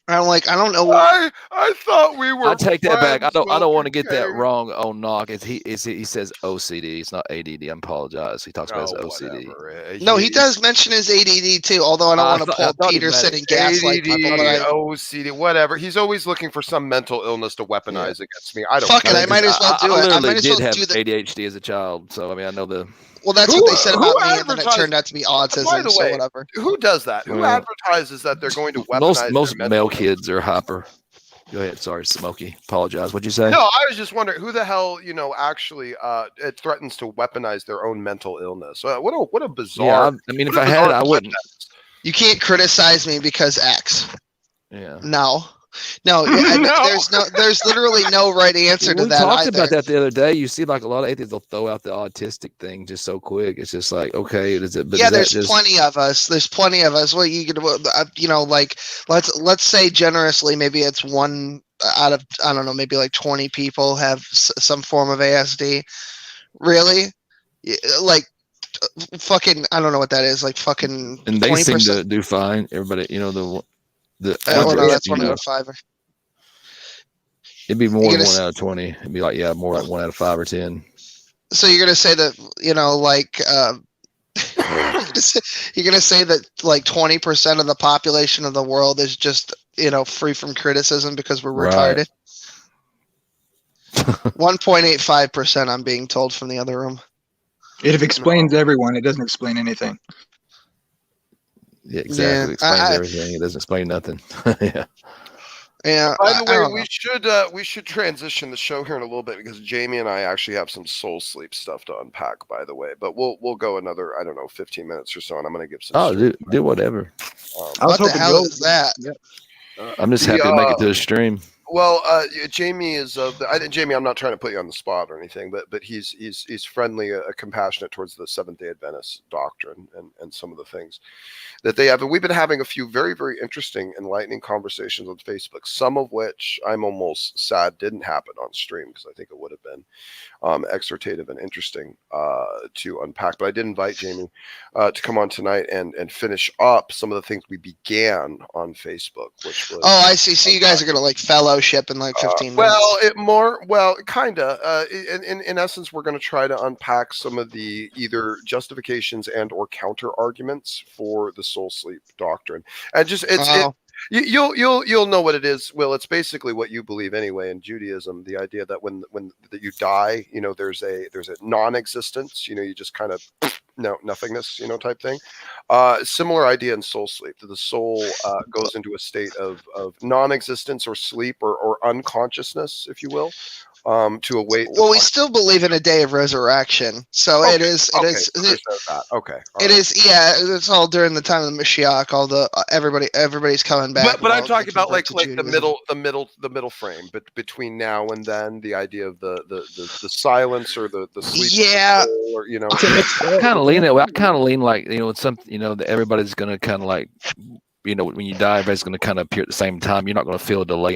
I'm like, I don't know. I thought we were. I take that back. I don't want to get that wrong on Knock. He says OCD. It's not ADD. I apologize. He talks about his OCD. No, he does mention his ADD too. Although I don't want to pull Peterson and gaslight people. But OCD, whatever. He's always looking for some mental illness to weaponize against me. I don't. Fuck it. I might as well do it. I might as well have ADHD as a child. So I mean, I know the. Well, that's what they said about me, and then it turned out to be autism. By the way, whatever. Who does that? Who advertises that they're going to weaponize? Most male kids are hyper. Go ahead. Sorry, Smokey. Apologize. What'd you say? No, I was just wondering who the hell actually it threatens to weaponize their own mental illness. What a bizarre. Yeah, I mean, if I had, I wouldn't. You can't criticize me because X. Yeah. No. No, there's literally no right answer to we that. talked either. about that the other day. You see, like a lot of atheists will throw out the autistic thing just so quick. It's just like, okay, is it? But yeah, there's plenty of us. There's plenty of us. Well, you could, like let's say generously, maybe it's one out of, I don't know, maybe like 20 people have some form of ASD. Really, like fucking, I don't know what that is. Like fucking, and they 20%. seem to do fine. Everybody, the Oh no, that's 1 out of 5. It'd be more than 1 out of 20. It'd be like, yeah, more like 1 out of 5 or 10. So you're gonna say that, like you're gonna say that like 20% of the population of the world is just free from criticism because we're retarded. 1.85%, I'm being told from the other room. It explains everyone. It doesn't explain anything. Yeah, exactly. Yeah, It explains everything. It doesn't explain nothing. Yeah. Yeah. By the way, we should transition the show here in a little bit because Jamie and I actually have some soul sleep stuff to unpack. By the way, but we'll go another 15 minutes or so, and I'm going to give some. Oh, do whatever. What the hell is that? I'm just happy to make it to the stream. Well, Jamie is Jamie. I'm not trying to put you on the spot or anything, but he's friendly, compassionate towards the Seventh-day Adventist doctrine and some of the things that they have. And we've been having a few very, very interesting, enlightening conversations on Facebook. Some of which I'm almost sad didn't happen on stream because I think it would have been exhortative and interesting to unpack. But I did invite Jamie to come on tonight and finish up some of the things we began on Facebook. Which was, I see. So you guys are gonna like fellowship in like 15 minutes. Kinda. In essence, we're going to try to unpack some of the either justifications and or counter arguments for the soul sleep doctrine, and just you'll know what it is. Will, it's basically what you believe anyway in Judaism. The idea that when that you die, there's a non-existence. You just kind of nothingness, type thing. Similar idea in soul sleep. That the soul goes into a state of non-existence or sleep or unconsciousness, if you will, to await. Well, we still believe in a day of resurrection, so it is. Okay. It is. Yeah, it's all during the time of the Mashiach. All the everybody's coming back. But I'm talking about like the middle frame, but between now and then, the idea of the silence or the sleep. Yeah. Or I kind of lean like that everybody's gonna kind of like. When you die, everybody's going to kind of appear at the same time. You're not going to feel a delay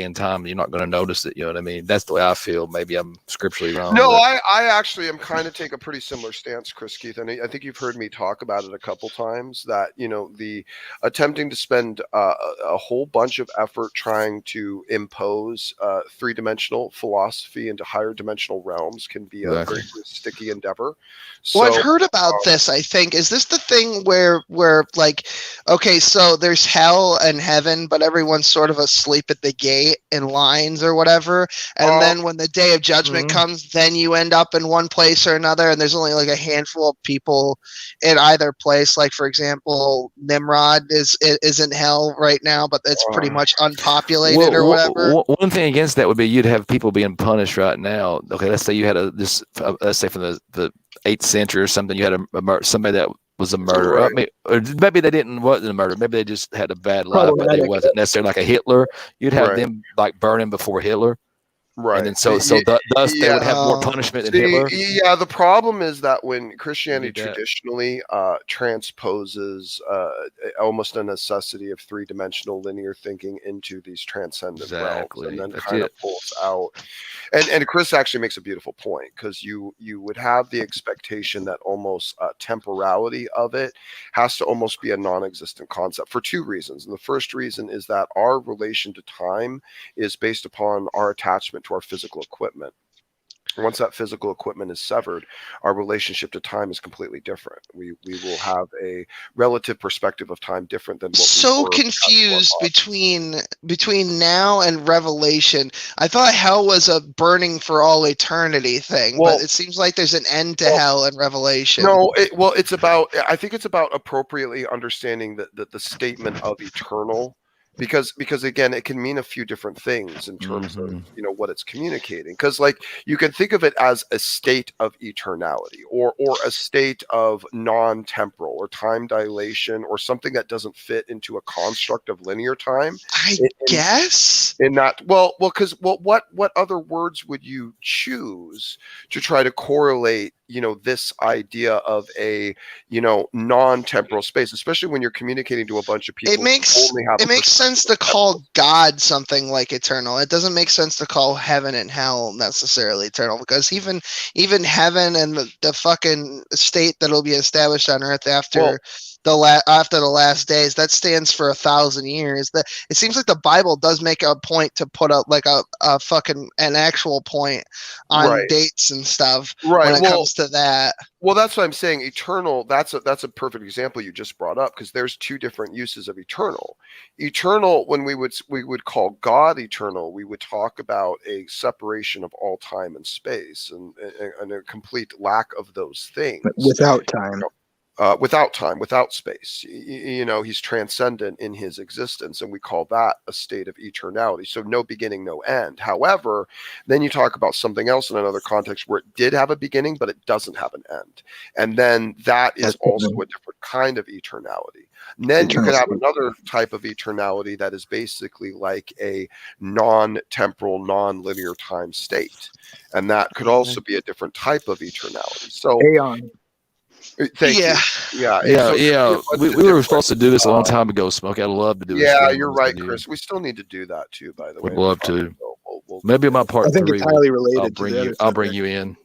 in time. You're not going to notice it. You know what I mean? That's the way I feel. Maybe I'm scripturally wrong. No, I actually am kind of take a pretty similar stance, Chris Keith. And I think you've heard me talk about it a couple times that, the attempting to spend a whole bunch of effort trying to impose three-dimensional philosophy into higher dimensional realms can be a very sticky endeavor. So, I've heard about this, I think. Is this the thing where like, okay, so there's hell and heaven, but everyone's sort of asleep at the gate in lines or whatever. And then when the day of judgment comes, then you end up in one place or another. And there's only like a handful of people in either place. Like, for example, Nimrod is in hell right now, but it's pretty much unpopulated or whatever. One thing against that would be you'd have people being punished right now. Okay, let's say you had let's say from the 8th century or something, you had somebody that was a murderer. Right. Or maybe they wasn't a murderer. Maybe they just had a bad life, but they wasn't necessarily like a Hitler. You'd have them like burning before Hitler. Right. And then thus they would have more punishment than Hitler. Yeah, the problem is that when Christianity traditionally transposes almost a necessity of three-dimensional linear thinking into these transcendent realms, and then kind of pulls out. And Chris actually makes a beautiful point, because you would have the expectation that almost temporality of it has to almost be a non-existent concept for two reasons. And the first reason is that our relation to time is based upon our attachment to our physical equipment. Once that physical equipment is severed, our relationship to time is completely different. We will have a relative perspective of time different than what so confused between now and Revelation. I thought hell was a burning for all eternity thing, but it seems like there's an end to hell in Revelation. No, I think it's about appropriately understanding that the statement of eternal because again, it can mean a few different things in terms of what it's communicating. Because like you can think of it as a state of eternality, or a state of non-temporal or time dilation, or something that doesn't fit into a construct of linear time. I guess in that because what other words would you choose to try to correlate this idea of a non-temporal space, especially when you're communicating to a bunch of people? It makes sense to call God something like eternal. It doesn't make sense to call heaven and hell necessarily eternal, because even heaven and the fucking state that'll be established on earth after the last days, that stands for 1,000 years. That it seems like the Bible does make a point to put up like a fucking an actual point on dates and stuff when it comes to that. Well, that's what I'm saying. Eternal, that's a perfect example you just brought up, because there's two different uses of eternal. Eternal, when we would call God eternal, we would talk about a separation of all time and space, and a complete lack of those things. But without time. Without time, without space. He's transcendent in his existence, and we call that a state of eternality. So no beginning, no end. However, then you talk about something else in another context where it did have a beginning, but it doesn't have an end. And then that is also a different kind of eternality. And then you could have another type of eternality that is basically like a non-temporal, non-linear time state. And that could also be a different type of eternality. So Aeon. Thank you. Yeah. We were supposed to do this a long time ago, Smokey. I'd love to do this. Yeah, you're right, Chris. We still need to do that too, by the way. We'd love to. Maybe my part 3. It's highly related. I'll bring you in.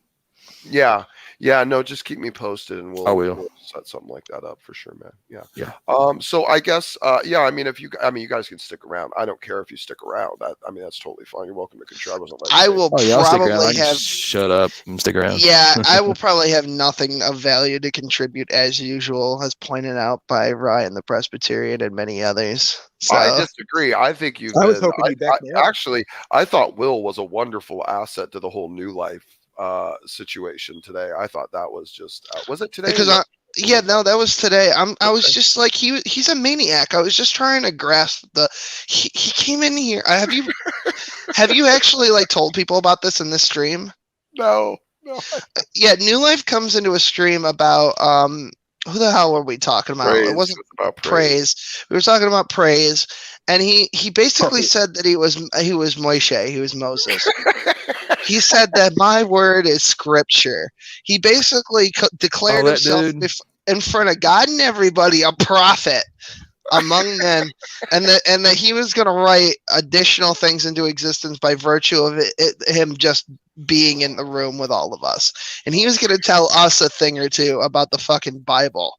Yeah. No, just keep me posted, and we'll set something like that up for sure, man. Yeah. So I guess, if you guys can stick around. I don't care if you stick around. That's totally fine. You're welcome to contribute. I will probably have. Shut up and stick around. Yeah, I will probably have nothing of value to contribute as usual, as pointed out by Ryan the Presbyterian and many others. So. I disagree. I think you've. I was hoping you'd back me up. Actually, I thought Will was a wonderful asset to the whole New Life situation today. I thought that was just was it today? Because that was today. I was just like he's a maniac. I was just trying to grasp he came in here. Have you actually like told people about this in this stream? No. Yeah, New Life comes into a stream about who the hell were we talking about? It wasn't about praise. We were talking about praise, and he basically said that he was Moshe, he was Moses. He said that my word is scripture. He basically declared himself in front of God and everybody a prophet among men, and that he was going to write additional things into existence by virtue of him just being in the room with all of us, and he was going to tell us a thing or two about the fucking Bible.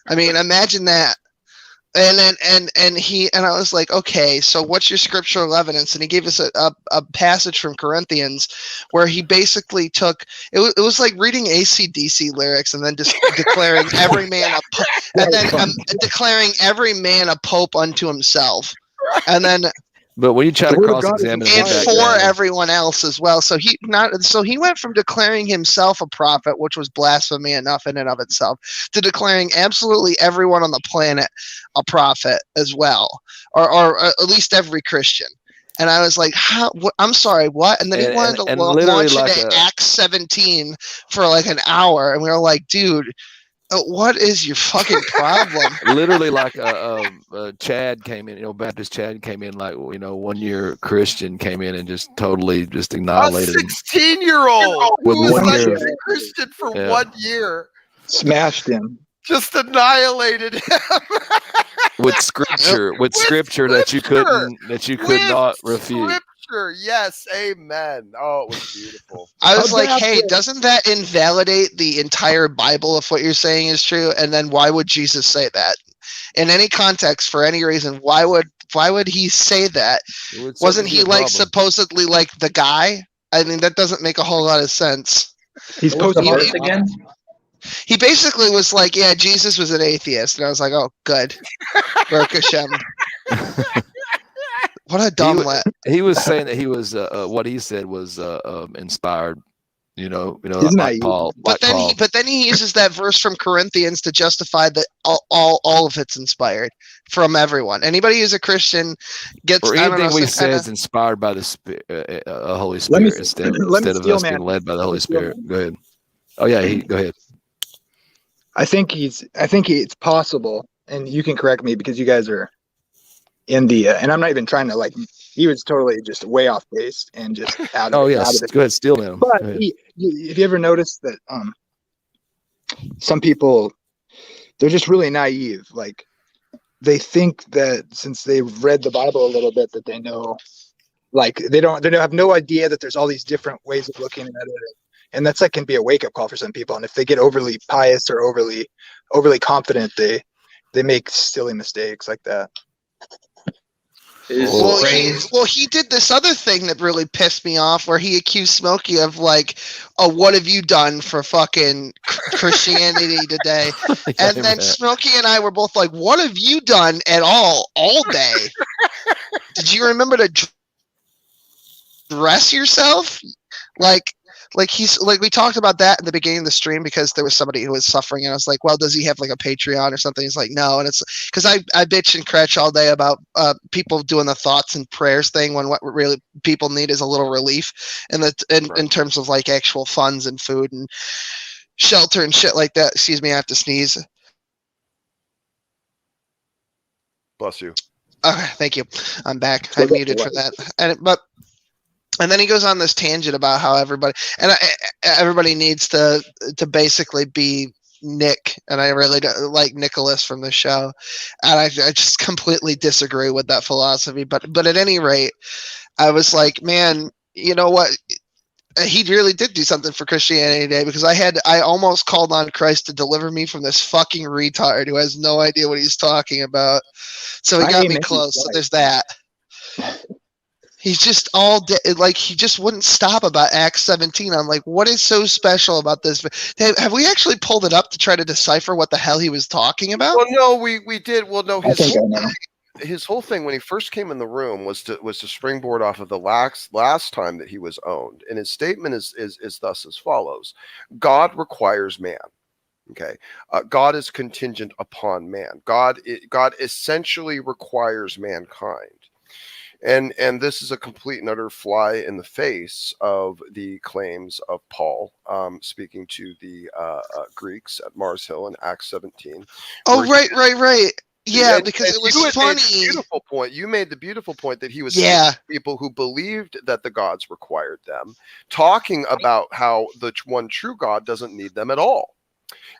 I mean, imagine that. And I was like, okay, so what's your scriptural evidence? And he gave us a passage from Corinthians where he basically took it was like reading AC/DC lyrics and then just declaring every man declaring every man a pope unto himself, and then. But when you try to cross-examine and for everyone else as well, so he went from declaring himself a prophet, which was blasphemy enough in and of itself, to declaring absolutely everyone on the planet a prophet as well, or at least every Christian. And I was like, "How? I'm sorry, what?" And then he wanted to launch into Acts 17 for like an hour, and we were like, "Dude, what is your fucking problem?" Literally, like Chad came in, Baptist Chad came in, like 1 year Christian came in and just totally just annihilated a 16-year-old with who was 1 year. a Christian for 1 year. Smashed him. Just annihilated him. with scripture that you could not refute. Yes, amen. Oh, it was beautiful. I was like, hey, doesn't that invalidate the entire Bible if what you're saying is true? And then why would Jesus say that? In any context, for any reason, why would he say that? Wasn't he like supposedly like the guy? I mean, that doesn't make a whole lot of sense. He's supposed to verse again? He basically was like, yeah, Jesus was an atheist. And I was like, oh, good. Baruch Hashem. What a dumb he was saying that he was what he said was inspired He's like naive. Paul. But then he uses that verse from Corinthians to justify that all of it's inspired from everyone. Anybody who's a Christian gets Or I don't anything know, we some say kinda- is inspired by the Holy Let me Spirit instead of steal, us man. being led by the Holy Steal, Spirit. man. Go ahead. Oh yeah, go ahead. I think it's possible, and you can correct me because you guys are in the and I'm not even trying to like. He was totally just way off base and just out of Oh it. yes, go ahead, steal him. But if you ever noticed that some people, they're just really naive. Like they think that since they've read the Bible a little bit that they know, like they don't have no idea that there's all these different ways of looking at it. And that's like can be a wake up call for some people. And if they get overly pious or overly confident, they make silly mistakes like that. Well, he did this other thing that really pissed me off, where he accused Smokey of like, "Oh, what have you done for fucking Christianity today?" And then Smokey and I were both like, "What have you done at all day? Did you remember to dress yourself?" Like we talked about that in the beginning of the stream because there was somebody who was suffering, and I was like, well, does he have like a Patreon or something? He's like, no. And it's because I bitch and cretch all day about people doing the thoughts and prayers thing when what really people need is a little relief in terms of like actual funds and food and shelter and shit like that. Excuse me, I have to sneeze. Bless you. Okay, thank you. I'm back. I muted for that. And then he goes on this tangent about how everybody needs to basically be Nick, and I really don't like Nicholas from the show, and I just completely disagree with that philosophy. But at any rate, I was like, man, you know what? He really did do something for Christianity Day, because I almost called on Christ to deliver me from this fucking retard who has no idea what he's talking about. So he got me close. So there's that. He's just all like he just wouldn't stop about Acts 17. I'm like, what is so special about this? Have we actually pulled it up to try to decipher what the hell he was talking about? Well, no, we did. Well, no, his whole thing when he first came in the room was to springboard off of the last time that he was owned, and his statement is thus as follows: God requires man. Okay, God is contingent upon man. God essentially requires mankind. And this is a complete and utter fly in the face of the claims of Paul speaking to the Greeks at Mars Hill in Acts 17. Oh, right. Yeah, because it was funny. Beautiful point. You made the beautiful point that he was people who believed that the gods required them, talking about how the one true God doesn't need them at all.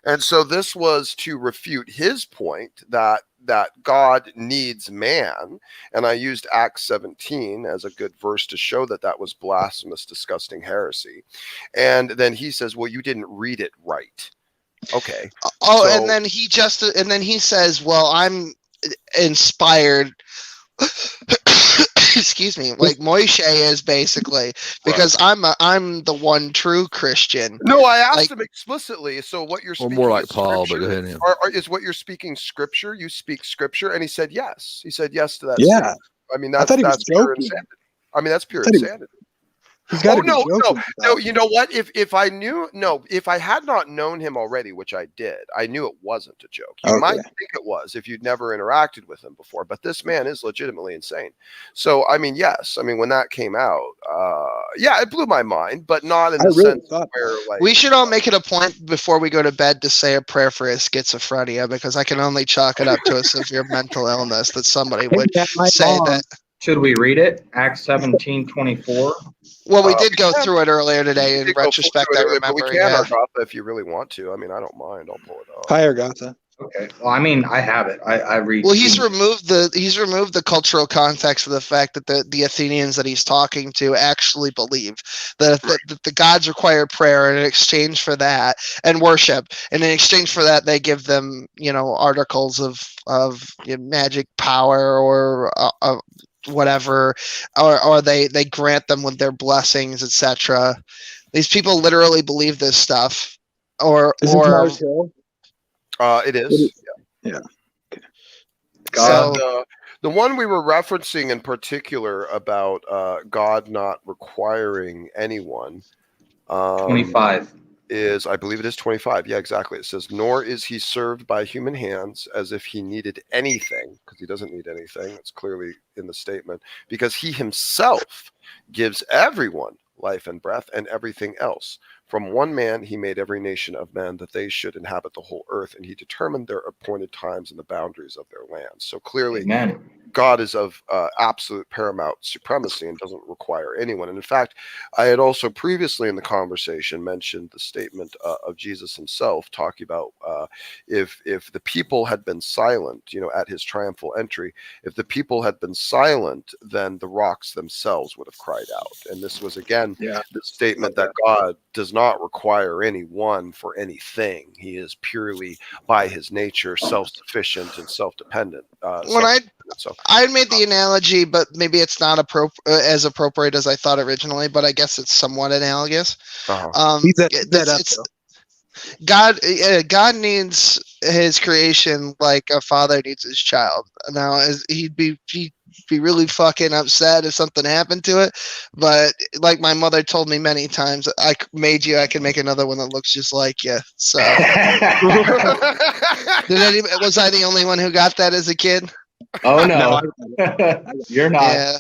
And so this was to refute his point that God needs man. And I used Acts 17 as a good verse to show that was blasphemous, disgusting heresy. And then he says, well, you didn't read it right. Okay. Oh, so, and then he says, well, I'm inspired. Excuse me, like Moshe is basically, because I'm the one true Christian. No, I asked him explicitly. So what you're speaking, more like Paul, but go ahead. Is what you're speaking scripture? You speak scripture, and he said yes. He said yes to that. Yeah, statement. I mean that's pure insanity. I mean that's pure insanity. No. You know what? If I had not known him already, which I did, I knew it wasn't a joke. You might think it was if you'd never interacted with him before, but this man is legitimately insane. So, I mean, yes. I mean, when that came out, it blew my mind, but not in the sense where like we should all make it a point before we go to bed to say a prayer for his schizophrenia, because I can only chalk it up to a severe mental illness that somebody would say that. Should we read it? Acts 17:24. Well, we did go through it earlier today. In retrospect, I remember. We can, Argatha, if you really want to. I mean, I don't mind. I'll pull it up. Hi, Argatha. Okay. Well, I mean, I have it. I read. Well, he's removed the cultural context of the fact that the Athenians that he's talking to actually believe that the gods require prayer, and in exchange for that, and worship, and in exchange for that, they give them articles of magic power or whatever, or they grant them with their blessings, etc. These people literally believe this stuff. It is. Yeah. Okay. So the one we were referencing in particular about God not requiring anyone 25. I believe it is 25. Yeah, exactly. It says, nor is he served by human hands as if he needed anything, because he doesn't need anything. That's clearly in the statement, because he himself gives everyone life and breath and everything else. From one man he made every nation of men that they should inhabit the whole earth, and he determined their appointed times and the boundaries of their lands. So clearly, Amen. God is of absolute paramount supremacy and doesn't require anyone. And in fact, I had also previously in the conversation mentioned the statement of Jesus himself, talking about if the people had been silent, at his triumphal entry, if the people had been silent, then the rocks themselves would have cried out. And this was again the statement that God does not require anyone for anything. He is purely by his nature self-sufficient and self-dependent. I made the analogy, but maybe it's not as appropriate as I thought originally, but I guess it's somewhat analogous. God needs his creation like a father needs his child. Now, he'd be really fucking upset if something happened to it, but like my mother told me many times, I can make another one that looks just like you. So, was I the only one who got that as a kid? Oh no, you're not. Yeah.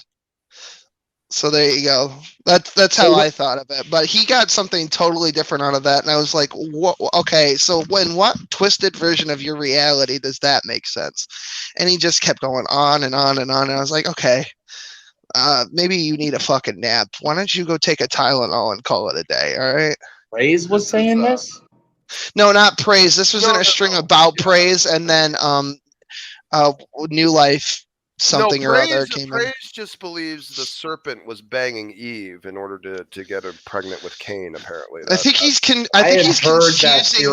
So there you go. That's how I thought of it. But he got something totally different out of that, and I was like, "What? Okay, so what twisted version of your reality does that make sense?" And he just kept going on and on and on, and I was like, "Okay, maybe you need a fucking nap. Why don't you go take a Tylenol and call it a day? All right." Praise was saying this. No, not praise. This was in a string about praise, and then New Life something or other came in. Praise just believes the serpent was banging Eve in order to get her pregnant with Cain. Apparently, I think he's confusing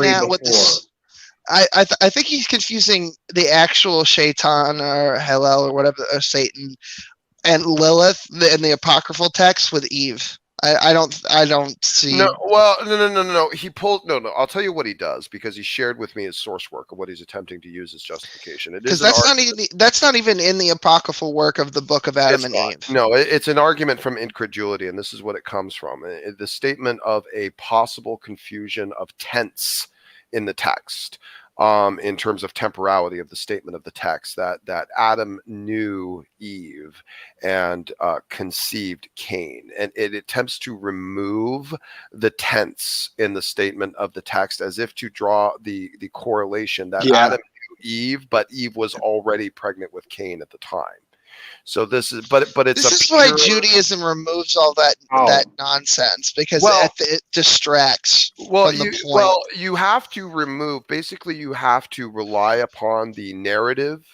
that with this. I think he's confusing the actual Shaitan or Hillel or whatever, or Satan, and Lilith in the apocryphal text with Eve. I don't see. No. He pulled. No. I'll tell you what he does, because he shared with me his source work of what he's attempting to use as justification. Because that's not even in the apocryphal work of the Book of Adam and Eve. No, it's an argument from incredulity, and this is what it comes from: the statement of a possible confusion of tense in the text. In terms of temporality of the statement of the text, that Adam knew Eve and conceived Cain, and it attempts to remove the tense in the statement of the text as if to draw the correlation that Adam knew Eve, but Eve was already pregnant with Cain at the time. So this is, but it's this is why Judaism removes all that nonsense, because it distracts from the point. Well, you have to remove. Basically, you have to rely upon the narrative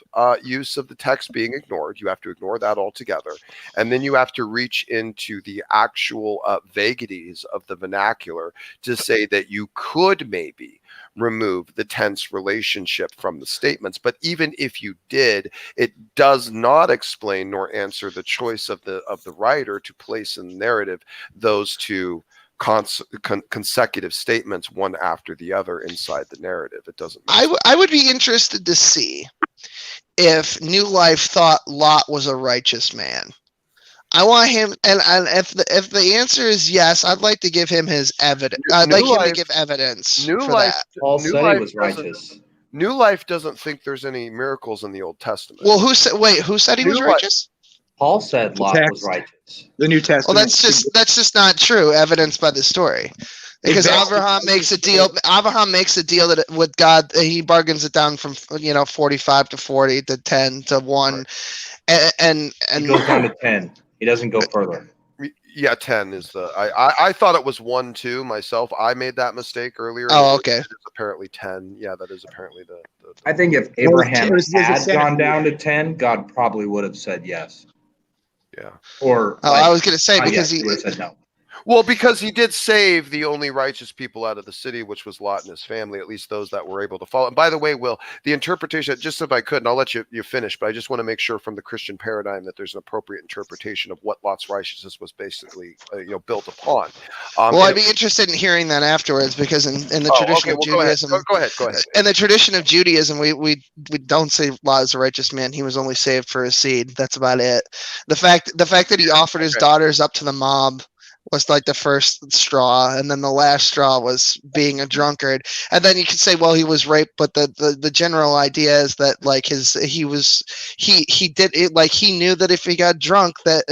use of the text being ignored. You have to ignore that altogether, and then you have to reach into the actual vagaries of the vernacular to say that you could maybe remove the tense relationship from the statements. But even if you did, it does not explain nor answer the choice of the writer to place in the narrative those two consecutive statements, one after the other, inside the narrative. It doesn't. I would be interested to see if New Life thought Lot was a righteous man. I want him, and if the answer is yes, I'd like to give him his evidence. I'd like him to give evidence for that. Paul said he was righteous. New Life doesn't think there's any miracles in the Old Testament. Well, who said he was righteous? Paul said Lot was righteous. The New Testament. Well, that's just not true. Evidenced by the story. Because Abraham makes a deal. Abraham makes a deal that with God, he bargains it down from 45 to 40 to 10 to 1, and he goes down to 10. He doesn't go further. Yeah, 10 is the. I thought it was 1, 2 myself. I made that mistake earlier. Oh, okay. It is apparently 10. Yeah, that is apparently the I think if Abraham had gone down to 10, God probably would have said yes. Yeah. Or I was going to say, because he would have said no. Well, because he did save the only righteous people out of the city, which was Lot and his family, at least those that were able to follow. And by the way, Will, the interpretation, just if I could, and I'll let you finish, but I just want to make sure from the Christian paradigm that there's an appropriate interpretation of what Lot's righteousness was basically built upon. I'd be interested in hearing that afterwards, because in the tradition of Judaism, go ahead. In the tradition of Judaism, we don't say Lot is a righteous man. He was only saved for his seed. That's about it. The fact that he offered his daughters up to the mob was like the first straw, and then the last straw was being a drunkard. And then you could say, well, he was raped, but the general idea is that like he did it, like he knew that if he got drunk that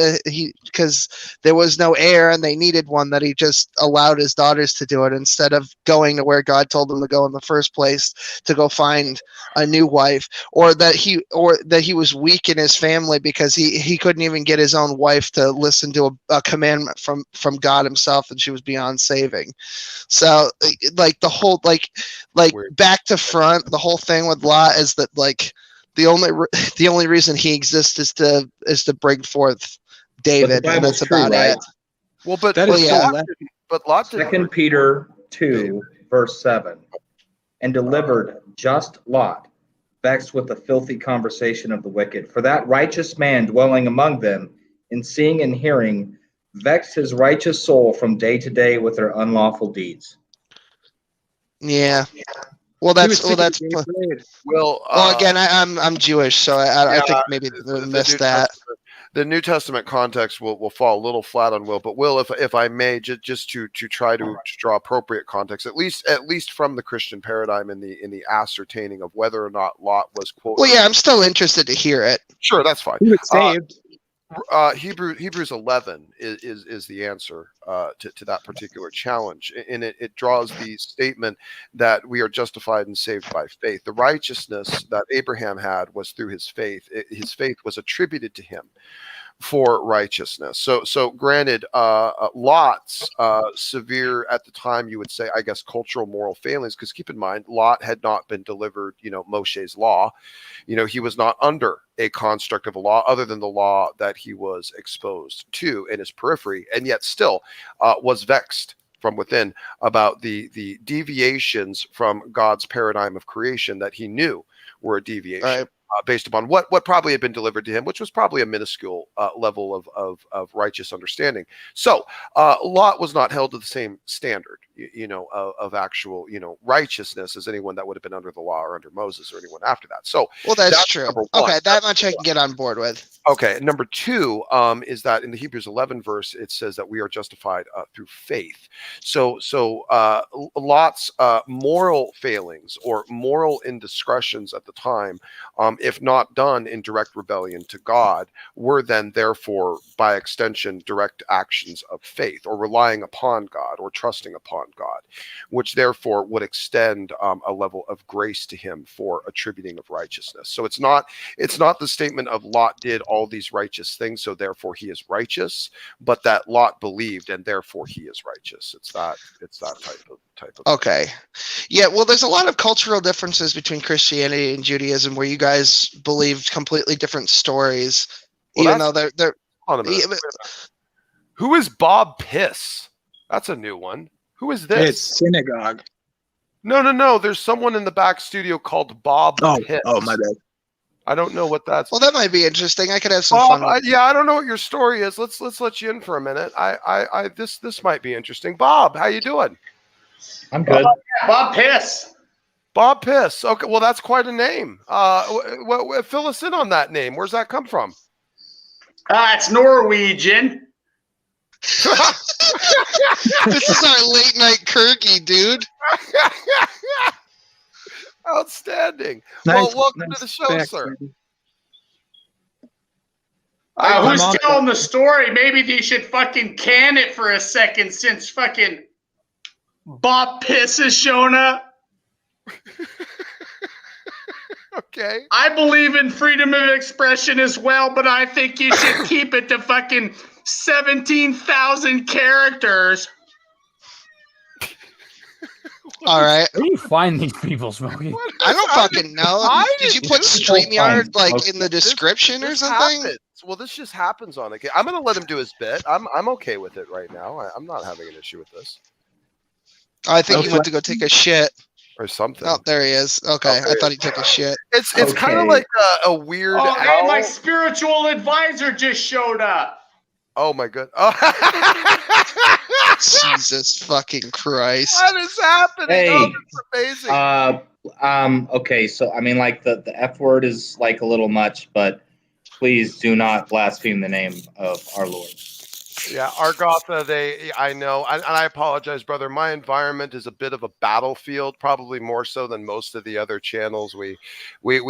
because there was no air and they needed one, that he just allowed his daughters to do it instead of going to where God told them to go in the first place to go find a new wife, or that he was weak in his family because he couldn't even get his own wife to listen to a commandment from God himself, and she was beyond saving. So like the whole like back to front, the whole thing with Lot is that like the only reason he exists is to bring forth David, and that's about it. Well, but that is Lot. 2 Peter 2 verse 7, and delivered just Lot, vexed with the filthy conversation of the wicked. For that righteous man dwelling among them, in seeing and hearing, vexed his righteous soul from day to day with their unlawful deeds. Yeah. Well, that's again, I'm Jewish, so I think maybe they missed that. The New Testament context will fall a little flat on Will, but Will, if I may, just to try to draw appropriate context, at least from the Christian paradigm in the ascertaining of whether or not Lot was quote. Well, yeah, I'm still interested to hear it. Sure, that's fine. He was saved. Hebrews 11 is the answer to that particular challenge, and it draws the statement that we are justified and saved by faith. The righteousness that Abraham had was through his faith. His faith was attributed to him for righteousness. So granted, Lot's severe at the time, you would say, I guess, cultural moral failings, because keep in mind, Lot had not been delivered, Moshe's law. He was not under a construct of a law other than the law that he was exposed to in his periphery, and yet still was vexed from within about the deviations from God's paradigm of creation that he knew were a deviation. Right. Based upon what probably had been delivered to him, which was probably a minuscule level of righteous understanding. So Lot was not held to the same standard, of actual, righteousness as anyone that would have been under the law or under Moses or anyone after that. So well, that's true. Okay, that much I can get on board with. Okay, number two is that in the Hebrews 11 verse, it says that we are justified through faith. So Lot's moral failings or moral indiscretions at the time, if not done in direct rebellion to God, were then therefore, by extension, direct actions of faith or relying upon God or trusting upon God, which therefore would extend a level of grace to him for attributing of righteousness. So it's not the statement of Lot did all these righteous things, so therefore he is righteous, but that Lot believed and therefore he is righteous. It's that type of Okay. Yeah, well, there's a lot of cultural differences between Christianity and Judaism where you guys believe completely different stories, even though they're hold on a minute. Who is Bob Piss? That's a new one. Who is this? It's synagogue. No. There's someone in the back studio called Bob Piss. Oh, my bad. I don't know what that's. Well, that might be interesting. I could have some Bob, fun. I don't know what your story is. Let's let you in for a minute. This might be interesting. Bob, how you doing? I'm good. Bob Piss. Bob Piss. Okay, well that's quite a name. Fill us in on that name. Where's that come from? It's Norwegian. This is our late night Kirky, dude. Outstanding. Nice, well, welcome to the show, sir. Who's telling the story? Maybe they should fucking can it for a second since fucking Bob Piss has shown up. Okay. I believe in freedom of expression as well, but I think you should keep it to fucking 17,000 characters. All right. Where do you find these people, Smokey? I don't fucking know. Did you put StreamYard in the description or something? Happens. Well, this just happens on it. I'm going to let him do his bit. I'm okay with it right now. I'm not having an issue with this. I think he went to go take a shit. Or something. Oh, there he is. Okay, I thought he took a shit. It's kind of like a weird. Oh, hey, my spiritual advisor just showed up. Oh my god! Jesus fucking Christ! What is happening? Hey, that's amazing. Okay, so I mean, like the F word is like a little much, but please do not blaspheme the name of our Lord. Yeah, Argotha, I know, and I apologize, brother. My environment is a bit of a battlefield, probably more so than most of the other channels. We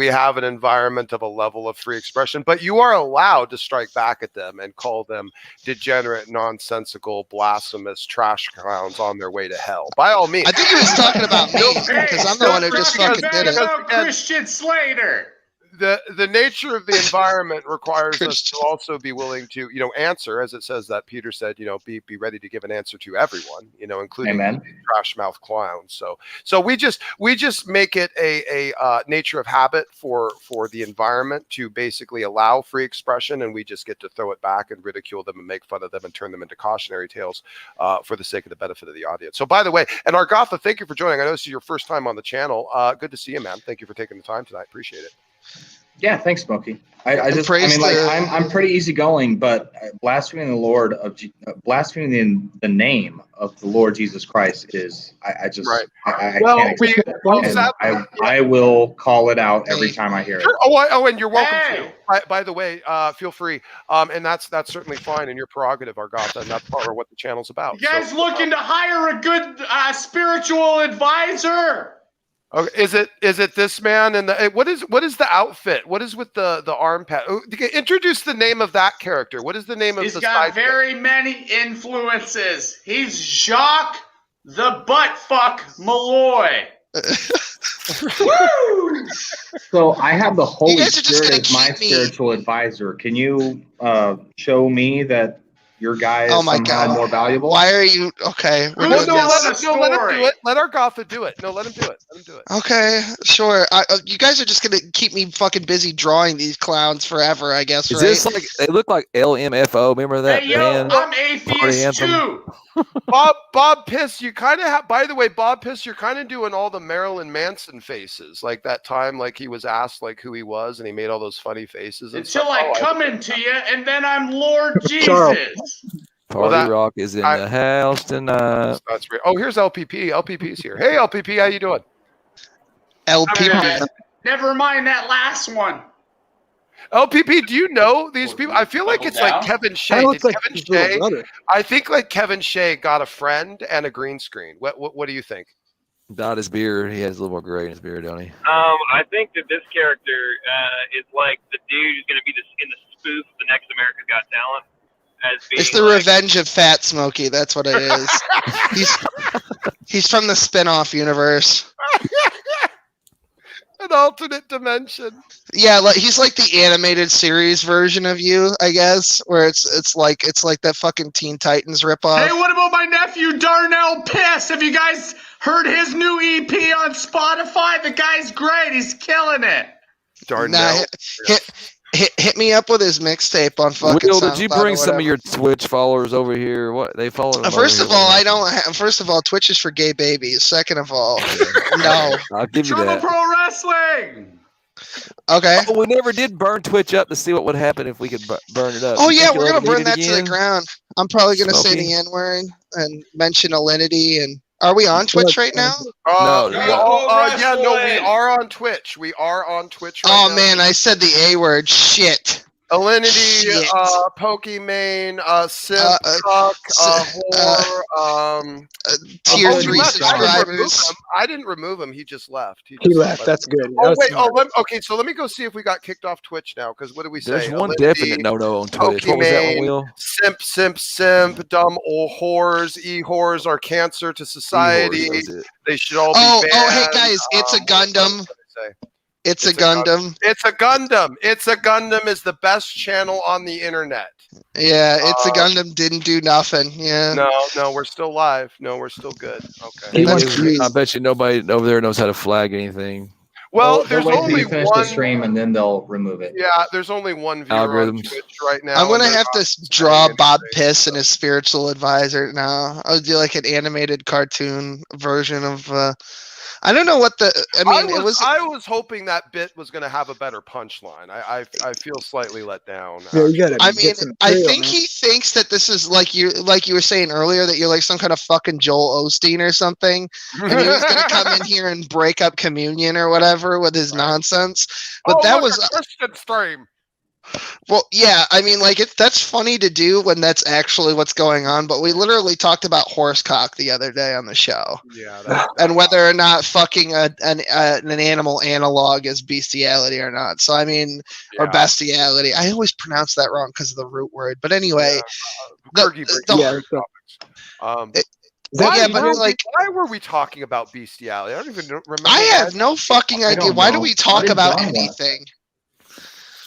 have an environment of a level of free expression, but you are allowed to strike back at them and call them degenerate, nonsensical, blasphemous trash clowns on their way to hell. By all means. I think he was talking about me because I'm the one who just fucking did it. Christian Slater. The nature of the environment requires us to also be willing to, answer, as it says that Peter said, be ready to give an answer to everyone, including trash mouth clowns. So we just make it a nature of habit for the environment to basically allow free expression, and we just get to throw it back and ridicule them and make fun of them and turn them into cautionary tales for the sake of the benefit of the audience. So by the way, and Argotha, thank you for joining. I know this is your first time on the channel. Good to see you, man. Thank you for taking the time tonight. Appreciate it. Yeah, thanks, Smokey. I'm pretty easygoing, but blaspheming the Lord blaspheming the name of the Lord Jesus Christ is I will call it out every time I hear it. And you're welcome to. By the way, feel free, and that's certainly fine in your prerogative, Argotha, and that's part of what the channel's about. You guys looking to hire a good spiritual advisor? Okay, is it this man and what is the outfit? What is with the arm pad? Introduce the name of that character. What is the name of the? He's got very many influences. He's Jacques the Buttfuck Malloy. Woo! So I have the Holy Spirit as my spiritual advisor. Can you show me that your guy is somehow more valuable? Why are you okay? Let him do it. Let Argotha do it. No, let him do it. Let him do it. Okay, sure. You guys are just gonna keep me fucking busy drawing these clowns forever, I guess. Is this like they look like LMFO? Remember that? Hey, yo, I'm atheist too. Bob Piss, you kind of have. By the way, Bob Piss, you're kind of doing all the Marilyn Manson faces, like that time, like he was asked like who he was, and he made all those funny faces. Until I come into you, and then I'm Lord Jesus. Party Rock is in the house tonight. That's great. Oh, here's LPP. LPP's here. Hey, LPP, how you doing? LPP. Never mind that last one. LPP, do you know these people? I feel like it's like Kevin Shea. I think like Kevin Shea got a friend and a green screen. What do you think? Not his beard. He has a little more gray in his beard, don't he? I think that this character is like the dude who's going to be in the spoof of the next America's Got Talent. It's the Revenge of Fat Smokey. That's what it is. he's from the spin-off universe. An alternate dimension. Yeah, like he's like the animated series version of you, I guess, where it's like that fucking Teen Titans ripoff. Hey, what about my nephew Darnell Piss? Have you guys heard his new EP on Spotify? The guy's great. He's killing it. Darnell. Hit me up with his mixtape on fucking. Will, did you bring some of your Twitch followers over here? What they follow? First of all, I don't. First of all, Twitch is for gay babies. Second of all, no. I'll give you that. Pro Wrestling. Okay. Oh, we never did burn Twitch up to see what would happen if we could burn it up. Oh yeah, we're gonna burn that to the ground. I'm probably gonna say the N-word and mention alinity. And are we on Twitch right now? No. We are on Twitch. We are on Twitch right now. Man, I said the A word. Shit. Alinity, Pokimane, Simp, Whore, Tier 3 subscribers. I didn't remove him. He just left. He left. That's good. Okay, so let me go see if we got kicked off Twitch now, because what do we say? There's one definite no on Twitch. What was that one, Will? Simp, dumb old whores, e-whores are cancer to society. They should all be banned. Oh, hey, guys, it's a Gundam. It's a Gundam. It's a Gundam. It's a Gundam is the best channel on the internet. Yeah, It's a Gundam didn't do nothing. Yeah. No, we're still live. No, we're still good. Okay. I bet you nobody over there knows how to flag anything. Well, there's only you finish the stream and then they'll remove it. Yeah, there's only one viewer on Twitch right now. I'm gonna have to draw Bob Piss and his spiritual advisor now. I'll do like an animated cartoon version of. I don't know what I was hoping that bit was going to have a better punchline. I feel slightly let down. Yeah, you gotta I think he thinks that this is like you were saying earlier, that you're like some kind of fucking Joel Osteen or something, and he was going to come in here and break up communion or whatever with his nonsense. But that was a Christian stream. Well, yeah, I mean, like that's funny to do when that's actually what's going on. But we literally talked about horsecock the other day on the show. Yeah, and whether or not fucking an animal analog is bestiality or not. So I mean, or bestiality. I always pronounce that wrong because of the root word. But anyway, why were we talking about bestiality? I don't even remember. I have no fucking idea. Why do we talk about anything?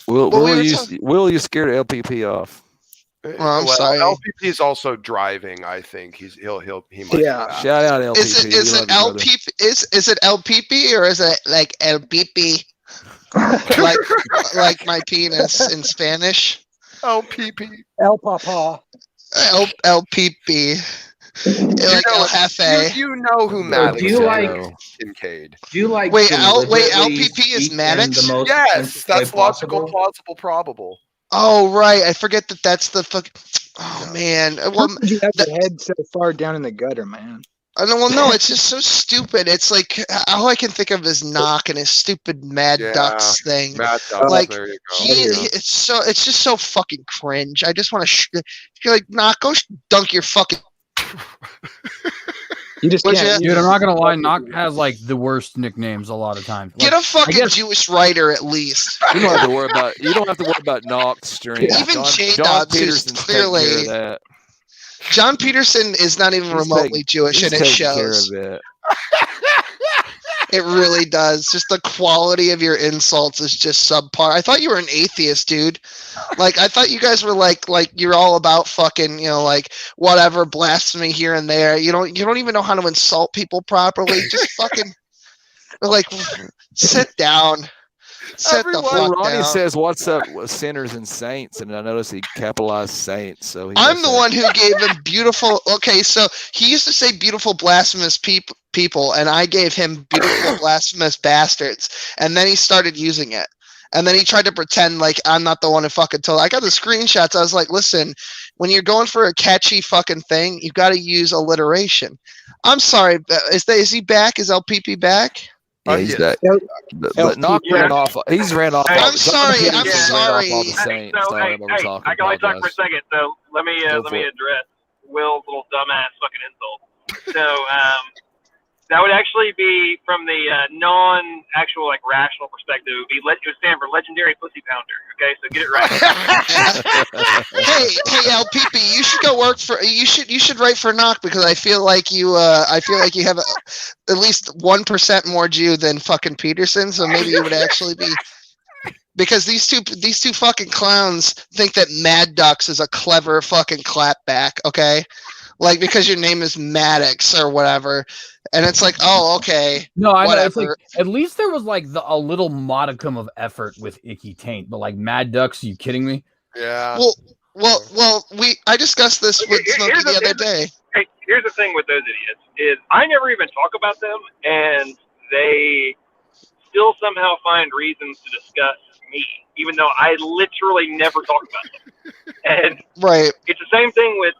Will you scared LPP off? Well, I'm sorry. LPP is also driving. I think he might. Yeah. Shout out LPP. Is it LPP? Is it LPP or is it like LPP? like my penis in Spanish. LPP. El Papa. LPP. Like El Jefe. You know who Maddox is. Kincaid. Do you like? Wait, LPP is Maddox? Yes, that's logical, plausible, probable. Oh right, I forget that's the fuck. Oh man, well, you have your head so far down in the gutter, man. No, it's just so stupid. It's like all I can think of is Knock and his stupid Mad Ducks thing. Mad Ducks, like there you go. it's just so fucking cringe. I just want to you're like Knock, go dunk your fucking. You just can't. Dude, I'm not gonna lie. Knock has like the worst nicknames a lot of times. Get a fucking Jewish writer at least. You don't have to worry about. You don't have to worry about Knox stream. Even J-Dubs is clearly. John Peterson is not even remotely Jewish, and it shows. It really does. Just the quality of your insults is just subpar. I thought you were an atheist, dude. Like I thought you guys were like you're all about fucking, like whatever blasphemy here and there. You don't even know how to insult people properly. Just fucking like sit down. Ronnie says, "What's up with sinners and saints?" And I noticed he capitalized saints. So I'm the one who gave him beautiful. Okay, so he used to say beautiful blasphemous people, and I gave him beautiful blasphemous bastards, and then he started using it. And then he tried to pretend like I'm not the one who fucking told. I got the screenshots. I was like, listen, when you're going for a catchy fucking thing, you've got to use alliteration. I'm sorry. Is he back? Is LPP back? Yeah, he's back. But Knock ran off. He's ran off. I'm sorry. I'm sorry. I can only talk for a second. So let me address Will's little dumbass fucking insult. So that would actually be from the non-actual rational perspective. It would stand for legendary pussy pounder. Okay, so get it right. hey, LPP, you should go work for. You should write for Knock because I feel like you have at least 1% more Jew than fucking Peterson. So maybe you would actually be. Because these two fucking clowns think that Mad Ducks is a clever fucking clapback. Okay. Like because your name is Maddox or whatever, and it's like, oh, okay. No, I know. It's like at least there was like a little modicum of effort with Icky Taint, but like Mad Ducks, are you kidding me? Yeah. Well, I discussed this with Smokey the other day. Hey, here's the thing with those idiots is I never even talk about them, and they still somehow find reasons to discuss me, even though I literally never talk about them. And right, it's the same thing with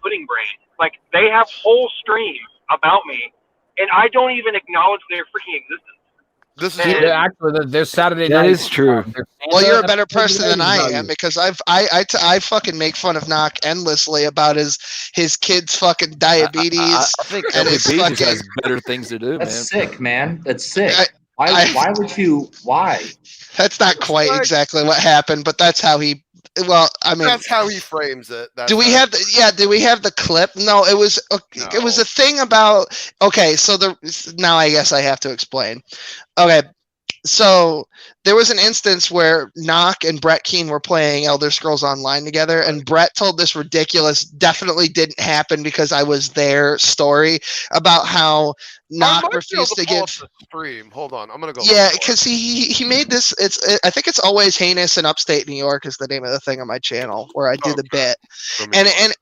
Pudding Brain. Like they have whole streams about me, and I don't even acknowledge their freaking existence. This is actually there's Saturday night. That is true. Well, you're a better person than I am because I fucking make fun of Knock endlessly about his kids' fucking diabetes. I think and his fucking has better things to do. That's sick, man. That's sick. Why would you? Why? That's not quite exactly what happened, but that's how he. Well, I mean, that's how he frames it. Do we have the clip? No, it was a thing about. Okay, so now I guess I have to explain. Okay, so there was an instance where Knock and Brett Keane were playing Elder Scrolls Online together, and Brett told this ridiculous, definitely didn't happen because I was there story about how Knock refused to give stream. Hold on, I'm gonna go. Yeah, because he made this. I think it's Always Heinous in Upstate New York is the name of the thing on my channel where I do the bit.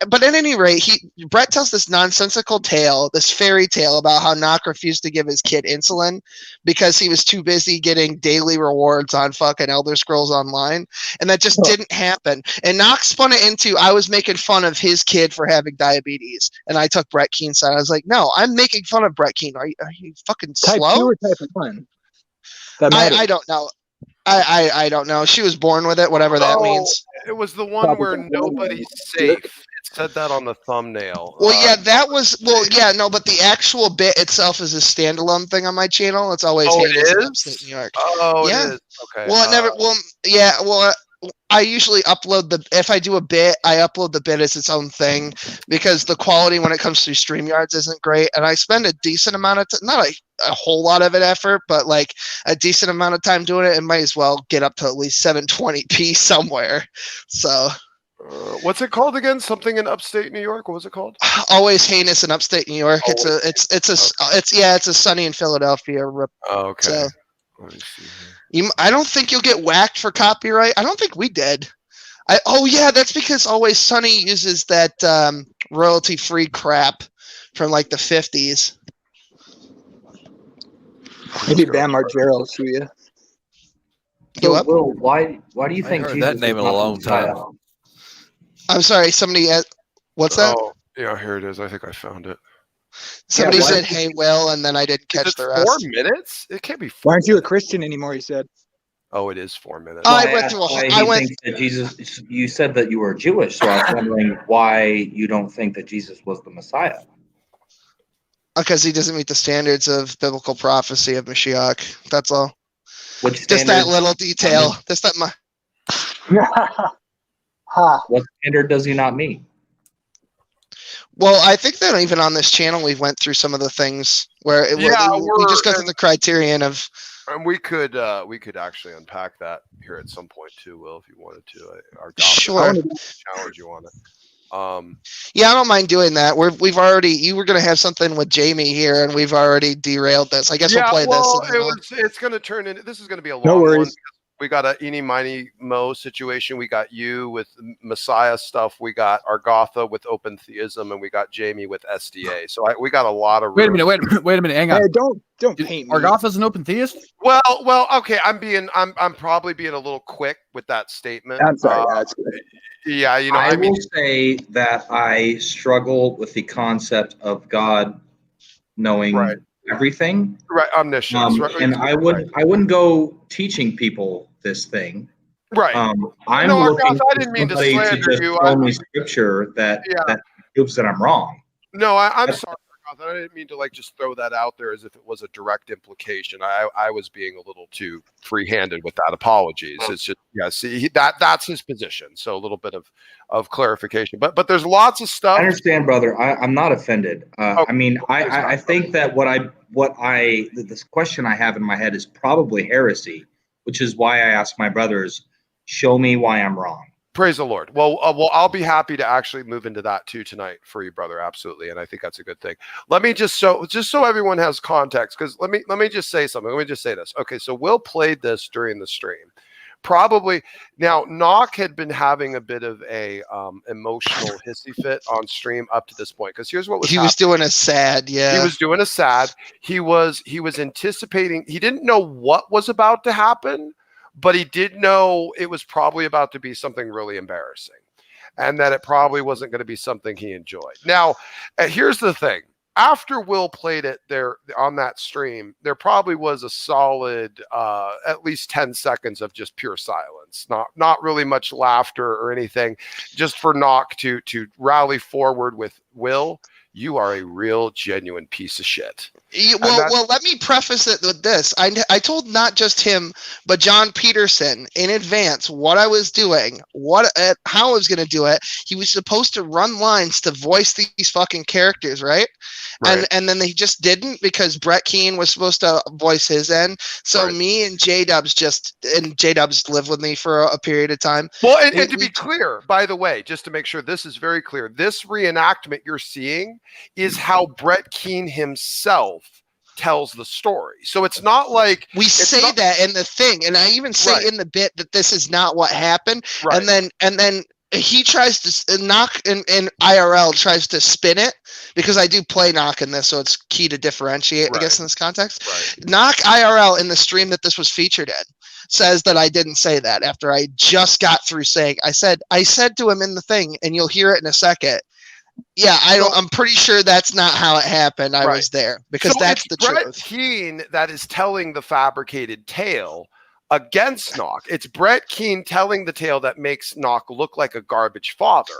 But at any rate, Brett tells this nonsensical tale, this fairy tale about how Knock refused to give his kid insulin because he was too busy getting daily rewards on fucking Elder Scrolls Online, and that just didn't happen. And Knock spun it into I was making fun of his kid for having diabetes, and I took Brett Keane's side. I was like, no, I'm making fun of Brett Keane. Are you fucking slow? Type 2 or type 1? I don't know. I don't know. She was born with it, whatever that means. It was the one where nobody's safe. It said that on the thumbnail. Well, yeah, that was but the actual bit itself is a standalone thing on my channel. It's always it Hannah's in is? upstate New York. Oh, yeah. it is. Okay. Well, it never. I usually upload if I do a bit, I upload the bit as its own thing because the quality when it comes to StreamYards isn't great, and I spend a decent amount of not a whole lot of effort, but like a decent amount of time doing it, and might as well get up to at least 720p somewhere. So. What's it called again? Something in upstate New York? What was it called? Always Heinous in upstate New York. It's a Sunny in Philadelphia. Okay. So, let me see. I don't think you'll get whacked for copyright. I don't think we did. That's because Always Sunny uses that royalty-free crap from like the 50s. Maybe Bam Margera will sue you. So, Will, why do you think heard that name in a long time? I'm sorry. Somebody. What's that? Oh, yeah, here it is. I think I found it. Somebody said, "Hey, Will," and then I didn't catch the rest. 4 minutes? It can't be. Why aren't you a Christian anymore? He said. Oh, it is 4 minutes. I went through. That Jesus. You said that you were Jewish, so I was wondering why you don't think that Jesus was the Messiah. Because he doesn't meet the standards of biblical prophecy of Mashiach. That's all. Just that little detail. Just that my. What standard does he not meet? Well, I think that even on this channel, we've went through some of the things where we just go through the criterion of. And we could actually unpack that here at some point too, Will, if you wanted to. Sure. Challenge you on it. Yeah, I don't mind doing that. You were going to have something with Jamie here, and we've already derailed this. I guess we'll play this. It's going to turn into. This is going to be a long No worries. one. We got a eeny miny mo situation. We got you with Messiah stuff. We got Argotha with open theism, and we got Jamie with SDA. So we got a lot of. Wait a minute. Hang on. Hey, don't paint me. Argotha's an open theist? Well. Okay. I'm probably being a little quick with that statement. I'm sorry. That's good. Yeah, I will say that I struggle with the concept of God knowing everything. Right, omniscience. And I wouldn't go teaching people this thing. Right. I'm I looking didn't for mean to somebody to slander just you. tell me scripture that proves that I'm wrong. No, I'm sorry. I didn't mean to just throw that out there as if it was a direct implication. I was being a little too free-handed with that. Apologies. It's just that's his position. So a little bit of clarification. But there's lots of stuff. I understand, brother. I'm not offended. I mean, I think that this question I have in my head is probably heresy, which is why I ask my brothers, show me why I'm wrong. Praise the Lord. Well, I'll be happy to actually move into that too tonight for you, brother. Absolutely, and I think that's a good thing. Let me just so everyone has context, because let me just say something. Let me just say this. Okay, so Will played this during the stream. Probably now, Knock had been having a bit of a emotional hissy fit on stream up to this point, because here's what was happening. Was doing a sad. Yeah, he was doing a sad. He was anticipating. He didn't know what was about to happen, but he did know it was probably about to be something really embarrassing, and that it probably wasn't going to be something he enjoyed. Now, here's the thing. After Will played it there on that stream, there probably was a solid at least 10 seconds of just pure silence, not really much laughter or anything, just for Knock to rally forward with Will. You are a real, genuine piece of shit. Well, let me preface it with this. I told not just him, but John Peterson in advance what I was doing, how I was going to do it. He was supposed to run lines to voice these fucking characters, right? And then they just didn't, because Brett Keane was supposed to voice his end. So me and J-Dubs lived with me for a period of time. Well, and to be clear, by the way, just to make sure this is very clear, this reenactment you're seeing is how Brett Keane himself tells the story. So it's not like we say that in the thing, and I even say in the bit that this is not what happened, and then he tries to Knock in IRL tries to spin it, because I do play Knock in this, so it's key to differentiate, I guess, in this context. Knock IRL in the stream that this was featured in says that I didn't say that, after I just got through saying I said to him in the thing, and you'll hear it in a second. Yeah, I'm pretty sure that's not how it happened. I was there, because that's the Brett truth. Keane that is telling the fabricated tale against Knock. It's Brett Keane telling the tale that makes Knock look like a garbage father.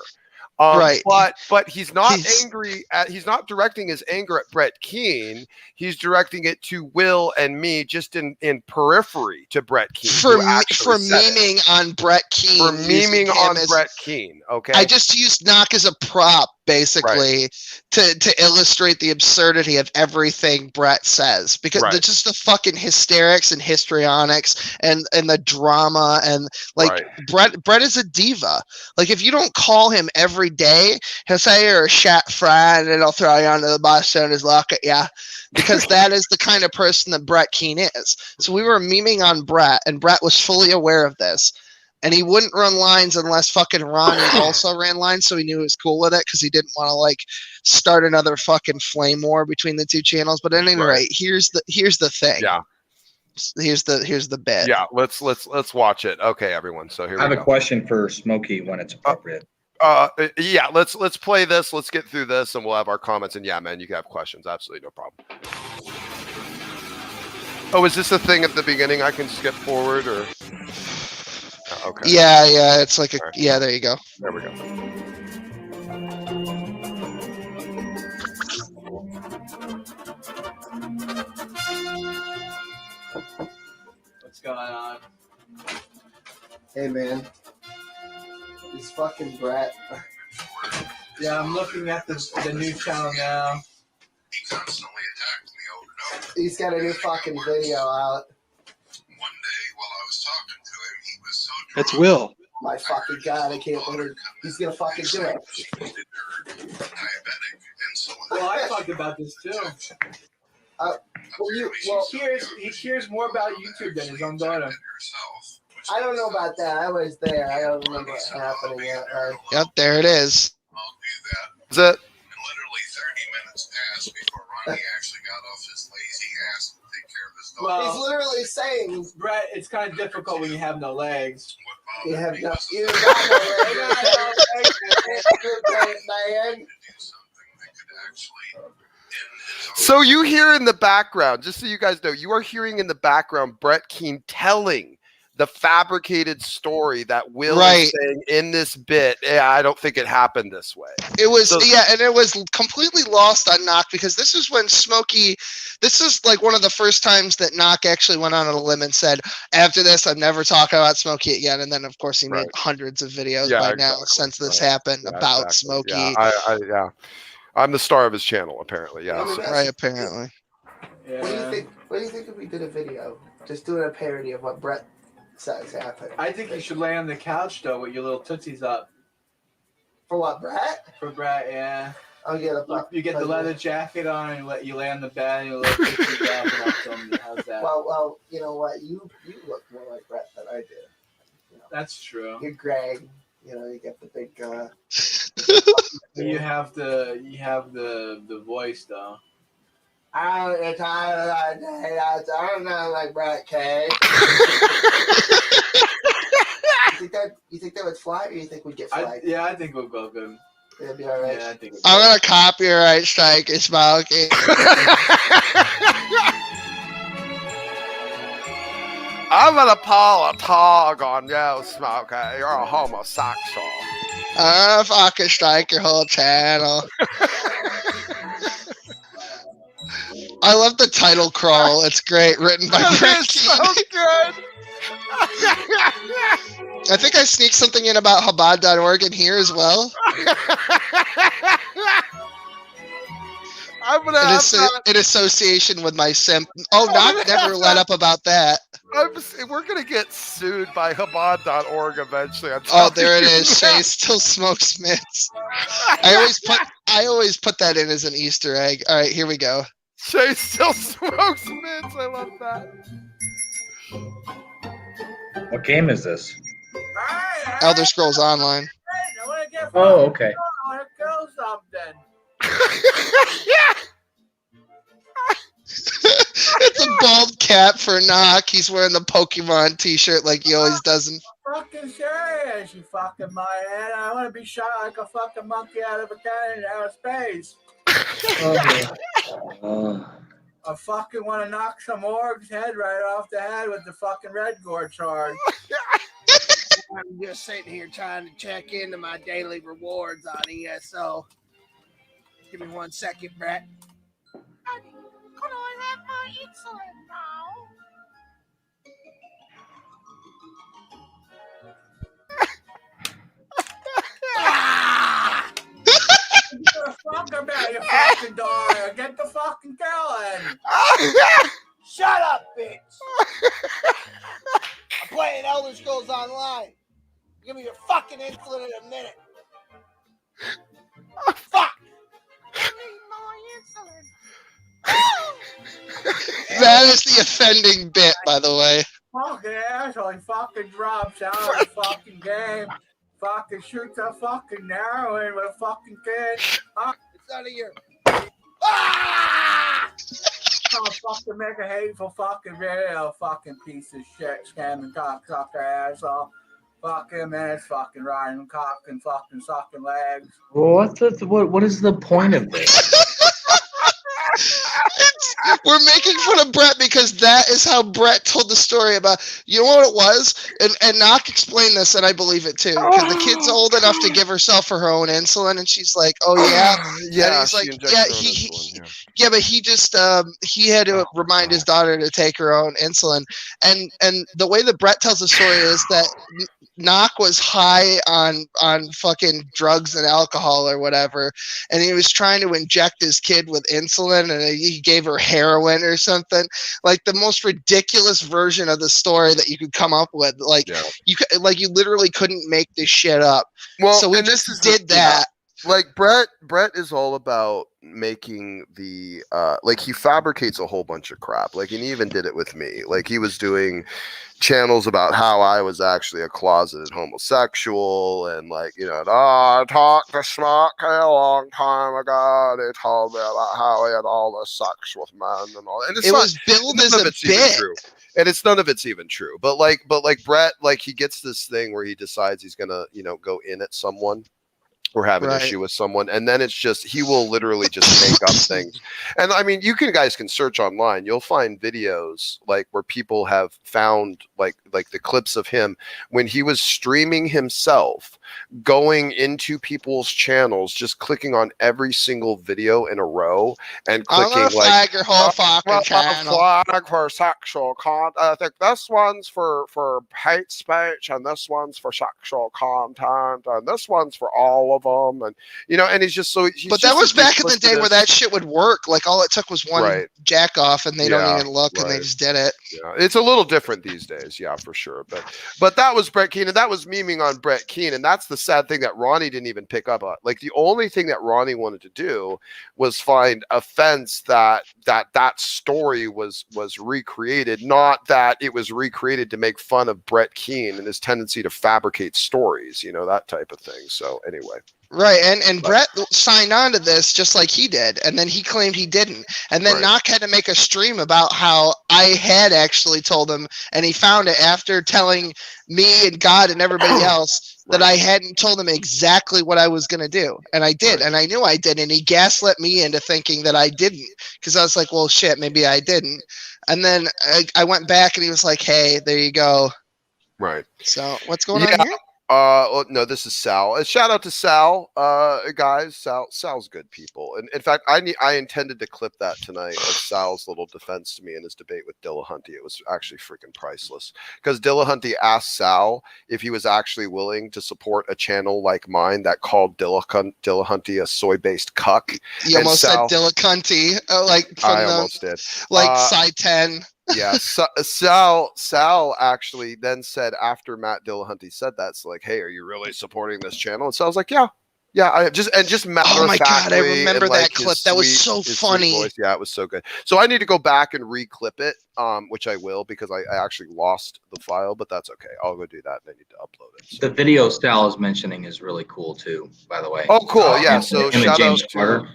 Right. But he's not angry at, he's not directing his anger at Brett Keane. He's directing it to Will and me, just in periphery to Brett Keane. For memeing on Brett Keane. For memeing on Brett Keane. Okay. I just used Knock as a prop, basically, to illustrate the absurdity of everything Brett says. Because it's just the fucking hysterics and histrionics and the drama and like Brett is a diva. Like if you don't call him every day, he'll say you're a shat fry and it'll throw you under the bus and his lock at ya. Because that is the kind of person that Brett Keane is. So we were memeing on Brett, and Brett was fully aware of this. And he wouldn't run lines unless fucking Ronnie also ran lines, so he knew he was cool with it because he didn't want to like start another fucking flame war between the two channels. But at any rate, here's the thing. Yeah. Here's the bit. Yeah, let's watch it. Okay, everyone. So here we go. I have a question for Smokey when it's appropriate. Yeah, let's play this. Let's get through this, and we'll have our comments. And yeah, man, you can have questions. Absolutely no problem. Oh, is this a thing at the beginning? I can skip forward, or okay. Yeah, it's like yeah. There you go. There we go. What's going on? Hey, man. He's fucking Brett. Yeah, I'm looking at the new channel now. He's got a new fucking video out. That's Will. My fucking God, I can't believe he's gonna fucking do it. Well, I talked about this too. He cares more about YouTube than his own daughter. I don't know about that. I was there. I don't remember what happening yet. Yep, there it is. Is it? Well, he's literally saying, Brett, it's kind of difficult when you have no legs. You have no, you got no legs, man. So you hear in the background, just so you guys know, you are hearing in the background Brett Keane telling the fabricated story that Will is saying in this bit. Yeah, I don't think it happened this way. It was and it was completely lost on Knock because this is when Smokey. This is like one of the first times that Knock actually went on a limb and said, "After this, I'm never talking about Smokey again." And then, of course, he made hundreds of videos by now since this happened about Smokey. Yeah, I'm the star of his channel, apparently. Yeah, apparently. Yeah. What do you think if we did a video just doing a parody of what Brett says happened? I think you should lay on the couch though with your little tootsies up. For what, Brett? For Brett, yeah. I'll get you get the leather jacket on and you lay on the bed and your little tootsies up and I'll tell you how's that. Well, you know what? You look more like Brett than I do. You know, that's true. You're Greg. You know, you get the big you have the voice though. I don't know, like Brett K. You think that would fly, or you think we'd get flagged? I think we'll go good. It'll be all right. Yeah, I think I'm gonna copyright strike it, Smokey. I'm gonna pull a tog on you, Smokey. You're a homosexual. I'm gonna fucking strike your whole channel. I love the title crawl. It's great, written by Brett Keane. So good. I think I sneaked something in about Chabad.org in here as well. I'm gonna in association with my simp. Oh, Knock never let up about that. We're gonna get sued by Chabad.org eventually. There it is. Shay still smokes mints. I always put that in as an Easter egg. All right, here we go. Shay still smokes mints. I love that. What game is this? Elder Scrolls Online. Oh, okay. It's a bald cap for Knock. He's wearing the Pokemon t-shirt like he always does. Fucking serious, you fucking my head. I want to be shot like a fucking monkey out of a cannon in outer space. I fucking want to knock some org's head right off the head with the fucking red gore charge. I'm just sitting here trying to check into my daily rewards on ESO. Give me 1 second, Brett. Honey, could I have my insulin now? Get the fuck about you fucking daughter. Get the fucking going. Shut up, bitch. I'm playing Elder Scrolls Online. Give me your fucking insulin in a minute. Fuck. I need my insulin. That is the offending bit, by the way. Fucking asshole. He fucking drops out of the fucking game. Fucking shoots a fucking heroin with a fucking kid. It's out of here. Ah! Oh, fucking make a hateful fucking video, fucking piece of shit, scamming cocksucker asshole. Fucking man, it's fucking riding cock and fucking sucking legs. What is the point of this? We're making fun of Brett because that is how Brett told the story about. You know what it was, and Knock explained this, and I believe it too. Because the kid's old enough to give herself her own insulin, and she's like, "Oh yeah, yeah." And he's like, "Yeah, but he just he had to remind his daughter to take her own insulin." And the way that Brett tells the story is that Knock was high on fucking drugs and alcohol or whatever, and he was trying to inject his kid with insulin, and he gave her heroin or something. Like the most ridiculous version of the story that you could come up with. Like you literally couldn't make this shit up. Well, so we and just this is did that. Like Brett is all about making the like he fabricates a whole bunch of crap. Like, and he even did it with me. Like he was doing channels about how I was actually a closeted homosexual, and like, you know, I talked to Smokey a long time ago, and he told me about how he had all this sex with men and all. And it's was billed as a bit. True. And it's none of it's even true. But like Brett, like he gets this thing where he decides he's gonna, you know, go in at someone or have an issue with someone, and then it's just he will literally just make up things. And I mean, you guys can search online, you'll find videos like where people have found like the clips of him when he was streaming himself, going into people's channels, just clicking on every single video in a row and clicking flag your whole fucking channel. Flag for sexual content. I think this one's for hate speech, and this one's for sexual content, and this one's for all of them. And you know, and he's just so. But that was back in the day where that shit would work. Like all it took was one jack off, and they don't even look, and they just did it. Yeah, it's a little different these days, yeah, for sure. But that was Brett Keane, and that was memeing on Brett Keane, and that's the sad thing that Ronnie didn't even pick up on. Like the only thing that Ronnie wanted to do was find offense that story was recreated, not that it was recreated to make fun of Brett Keane and his tendency to fabricate stories, you know, that type of thing. So anyway. Right, and Brett signed on to this just like he did, and then he claimed he didn't. And then Knock had to make a stream about how I had actually told him, and he found it after telling me and God and everybody else that I hadn't told him exactly what I was going to do. And I did, and I knew I did, and he gaslit me into thinking that I didn't, because I was like, well, shit, maybe I didn't. And then I went back, and he was like, hey, there you go. Right. So what's going on here? No, this is Sal. Shout out to Sal, guys. Sal's good people. And in fact, I intended to clip that tonight of Sal's little defense to me in his debate with Dillahunty. It was actually freaking priceless, because Dillahunty asked Sal if he was actually willing to support a channel like mine that called Dillahunty a soy-based cuck. You almost said Dillahunty, like from I almost did. Like side 10. Yeah, Sal actually then said, after Matt Dillahunty said that, it's like, hey, are you really supporting this channel? And Sal's like, yeah, I just matter oh my of factly, god, I remember and, that like, clip. That was so funny. Yeah, it was so good. So I need to go back and re-clip it, which I will, because I actually lost the file, but that's okay. I'll go do that, and I need to upload it. So. The video Sal is mentioning is really cool too, by the way. Oh, cool. Yeah. So shout out to.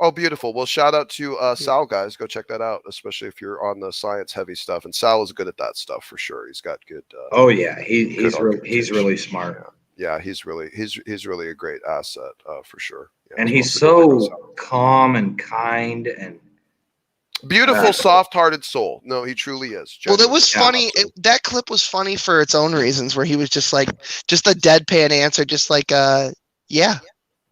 Oh, beautiful. Well, shout out to Sal, guys. Go check that out, especially if you're on the science heavy stuff. And Sal is good at that stuff for sure. He's got good. Oh yeah, he's really smart. Yeah, he's really a great asset for sure. Yeah, and he's so calm and kind, and Beautiful, soft-hearted soul. No, he truly is. Well, that was funny. That clip was funny for its own reasons, where he was just a deadpan answer, just like, yeah.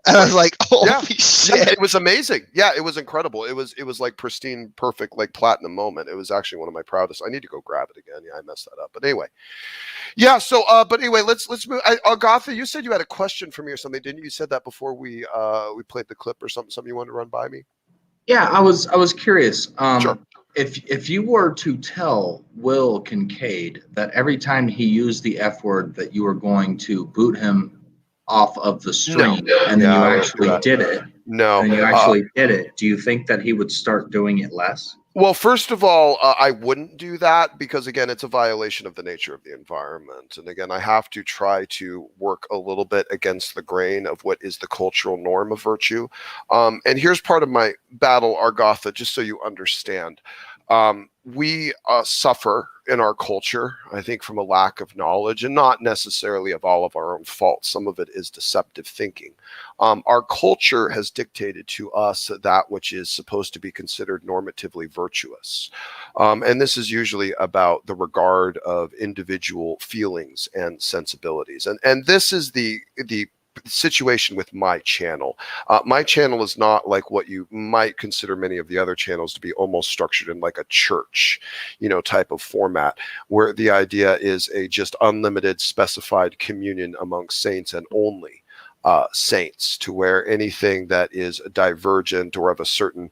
And I was like, holy shit. Yeah, it was amazing. Yeah, it was incredible. It was like pristine, perfect, like platinum moment. It was actually one of my proudest. I need to go grab it again. Yeah, I messed that up. But anyway. Yeah, so but anyway, let's move. Agatha, you said you had a question for me or something, didn't you? You said that before we played the clip or something you wanted to run by me? Yeah, I was curious. Sure. If you were to tell Will Kincaid that every time he used the F word that you were going to boot him off of the stream, and then you actually did it. No. And you actually did it. Do you think that he would start doing it less? Well, first of all, I wouldn't do that because, again, it's a violation of the nature of the environment. And again, I have to try to work a little bit against the grain of what is the cultural norm of virtue. And here's part of my battle, Argatha, just so you understand. We suffer in our culture, I think, from a lack of knowledge, and not necessarily of all of our own faults. Some of it is deceptive thinking. Our culture has dictated to us that which is supposed to be considered normatively virtuous. And this is usually about the regard of individual feelings and sensibilities. And this is the situation with my channel. My channel is not like what you might consider many of the other channels to be, almost structured in like a church, type of format, where the idea is a just unlimited specified communion amongst saints and only saints, to where anything that is divergent or of a certain,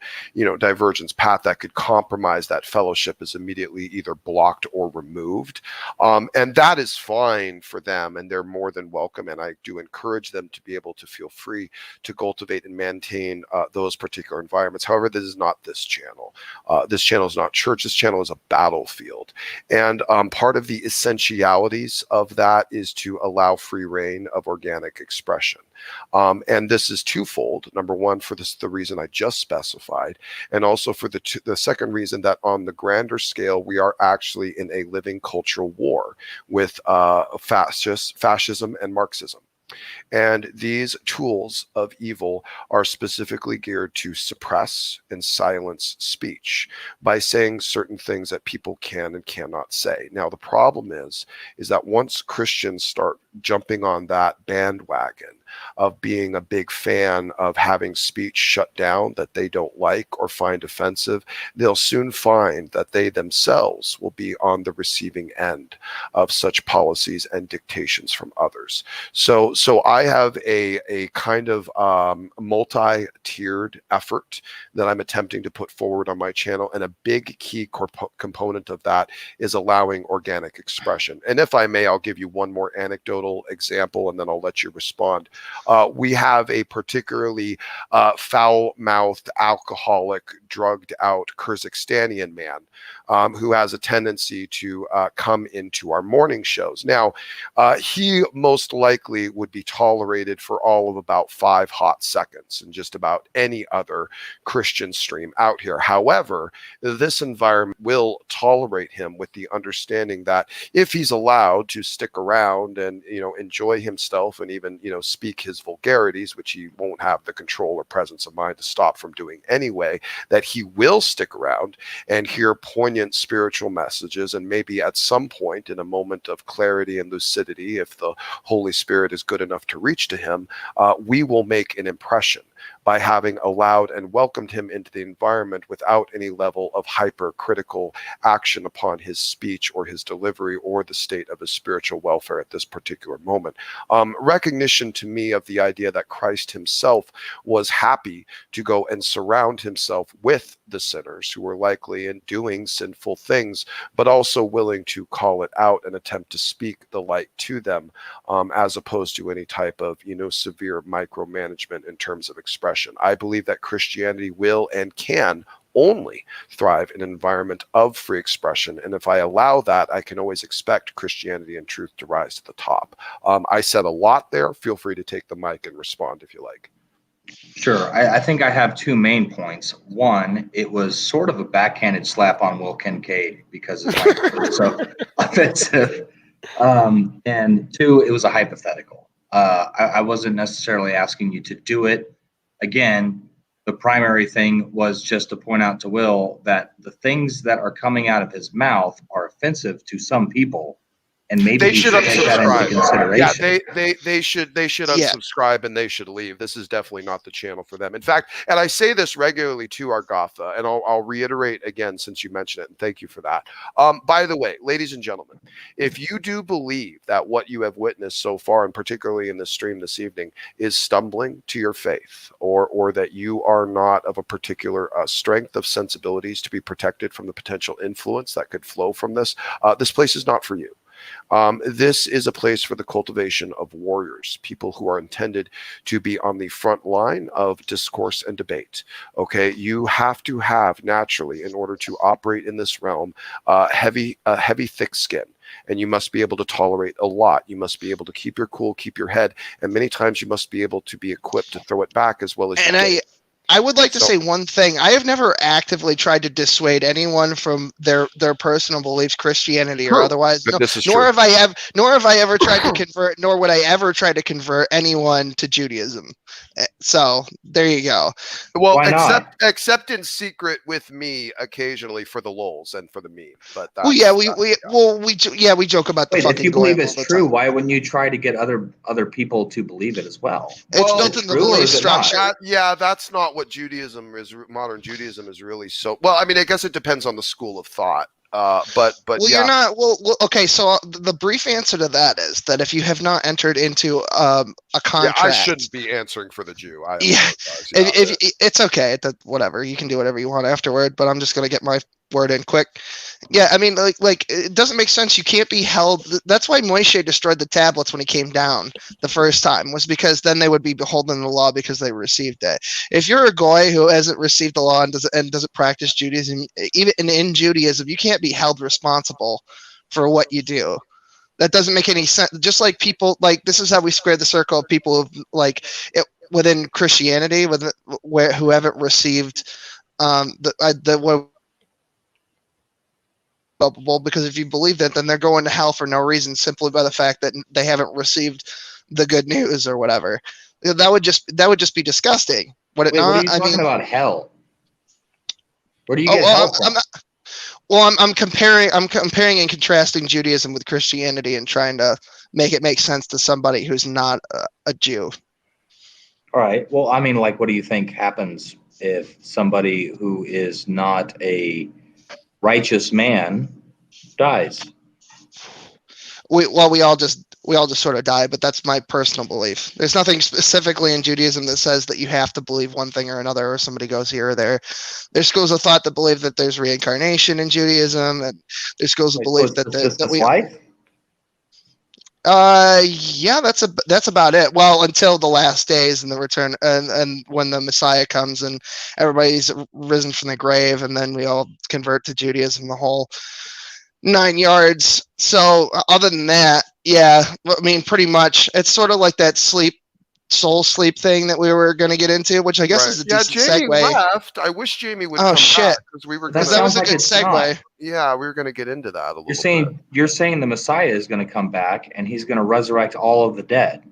divergence path that could compromise that fellowship is immediately either blocked or removed. And that is fine for them, and they're more than welcome. And I do encourage them to be able to feel free to cultivate and maintain those particular environments. However, this is not this channel. This channel is not church. This channel is a battlefield. And part of the essentialities of that is to allow free reign of organic expression. And this is twofold. Number one, for the reason I just specified, and also for the second reason that on the grander scale, we are actually in a living cultural war with fascism and Marxism. And these tools of evil are specifically geared to suppress and silence speech by saying certain things that people can and cannot say. Now, the problem is that once Christians start jumping on that bandwagon of being a big fan of having speech shut down that they don't like or find offensive, they'll soon find that they themselves will be on the receiving end of such policies and dictations from others. So I have a kind of multi-tiered effort that I'm attempting to put forward on my channel, and a big key component of that is allowing organic expression. And if I may, I'll give you one more anecdotal example, and then I'll let you respond. We have a particularly foul-mouthed, alcoholic, drugged-out Kyrgyzstanian man who has a tendency to come into our morning shows. Now, he most likely would be tolerated for all of about 5 hot seconds in just about any other Christian stream out here. However, this environment will tolerate him with the understanding that if he's allowed to stick around and enjoy himself and even speak his vulgarities, which he won't have the control or presence of mind to stop from doing anyway, that he will stick around and hear poignant spiritual messages, and maybe at some point in a moment of clarity and lucidity, if the Holy Spirit is good enough to reach to him, we will make an impression by having allowed and welcomed him into the environment without any level of hypercritical action upon his speech or his delivery or the state of his spiritual welfare at this particular moment. Recognition to me of the idea that Christ himself was happy to go and surround himself with the sinners who were likely in doing sinful things, but also willing to call it out and attempt to speak the light to them, as opposed to any type of severe micromanagement in terms of expression. I believe that Christianity will and can only thrive in an environment of free expression. And if I allow that, I can always expect Christianity and truth to rise to the top. I said a lot there. Feel free to take the mic and respond if you like. Sure. I think I have 2 main points. One, it was sort of a backhanded slap on Will Kincaid because his language was so offensive. And 2, it was a hypothetical. I wasn't necessarily asking you to do it. Again, The primary thing was just to point out to Will that the things that are coming out of his mouth are offensive to some people. And maybe they should take that into consideration. Yeah, they should unsubscribe and they should leave. This is definitely not the channel for them. In fact, and I say this regularly to Argatha, and I'll reiterate again since you mentioned it, and thank you for that. By the way, ladies and gentlemen, if you do believe that what you have witnessed so far, and particularly in this stream this evening, is stumbling to your faith, or that you are not of a particular strength of sensibilities to be protected from the potential influence that could flow from this, this place is not for you. This is a place for the cultivation of warriors, people who are intended to be on the front line of discourse and debate. Okay, you have to have naturally, in order to operate in this realm, heavy, thick skin. And you must be able to tolerate a lot. You must be able to keep your cool, keep your head, and many times you must be able to be equipped to throw it back as well as. And I would like to say one thing. I have never actively tried to dissuade anyone from their personal beliefs, Christianity or otherwise. Nor have I ever tried to convert, nor would I ever try to convert anyone to Judaism. So there you go. Well, except in secret with me occasionally for the lols and for the meme. But we joke about the fucking. If you believe it's true, why wouldn't you try to get other people to believe it as well? It's built in the belief structure. Yeah, that's not what Judaism is. Modern Judaism is really so. Well, I mean, I guess it depends on the school of thought. But you're not. Okay. So the brief answer to that is that if you have not entered into a contract, I shouldn't be answering for the Jew. If it's okay. Whatever, you can do whatever you want afterward. But I'm just gonna get my word in quick. Yeah, I mean, like it doesn't make sense. You can't be held. That's why Moshe destroyed the tablets when he came down the first time, was because then they would be beholden to the law because they received it. If you're a goy who hasn't received the law and doesn't practice Judaism, even in Judaism, you can't be held responsible for what you do. That doesn't make any sense. Just like people, like this is how we square the circle of people who within Christianity, who haven't received culpable, because if you believe that, then they're going to hell for no reason, simply by the fact that they haven't received the good news or whatever. That would just be disgusting. Would it not? What are you talking about hell? Where do you get hell from? I'm comparing and contrasting Judaism with Christianity and trying to make it make sense to somebody who's not a Jew. All right. Well, I mean, like, what do you think happens if somebody who is not a righteous man dies? We all just sort of die, but that's my personal belief. There's nothing specifically in Judaism that says that you have to believe one thing or another, or somebody goes here or there. There's schools of thought that believe that there's reincarnation in Judaism, and there's schools of belief that we life. Yeah, that's about it. Well, until the last days and the return, and when the Messiah comes and everybody's risen from the grave, and then we all convert to Judaism, the whole 9 yards. So other than that, yeah, I mean, pretty much it's sort of like that soul sleep thing that we were going to get into, which I guess is a decent Jamie segue. Left. I wish Jamie would. Oh shit! Because we were. That was a good segue. Not. Yeah, we were going to get into that a little. You're saying the Messiah is going to come back and he's going to resurrect all of the dead.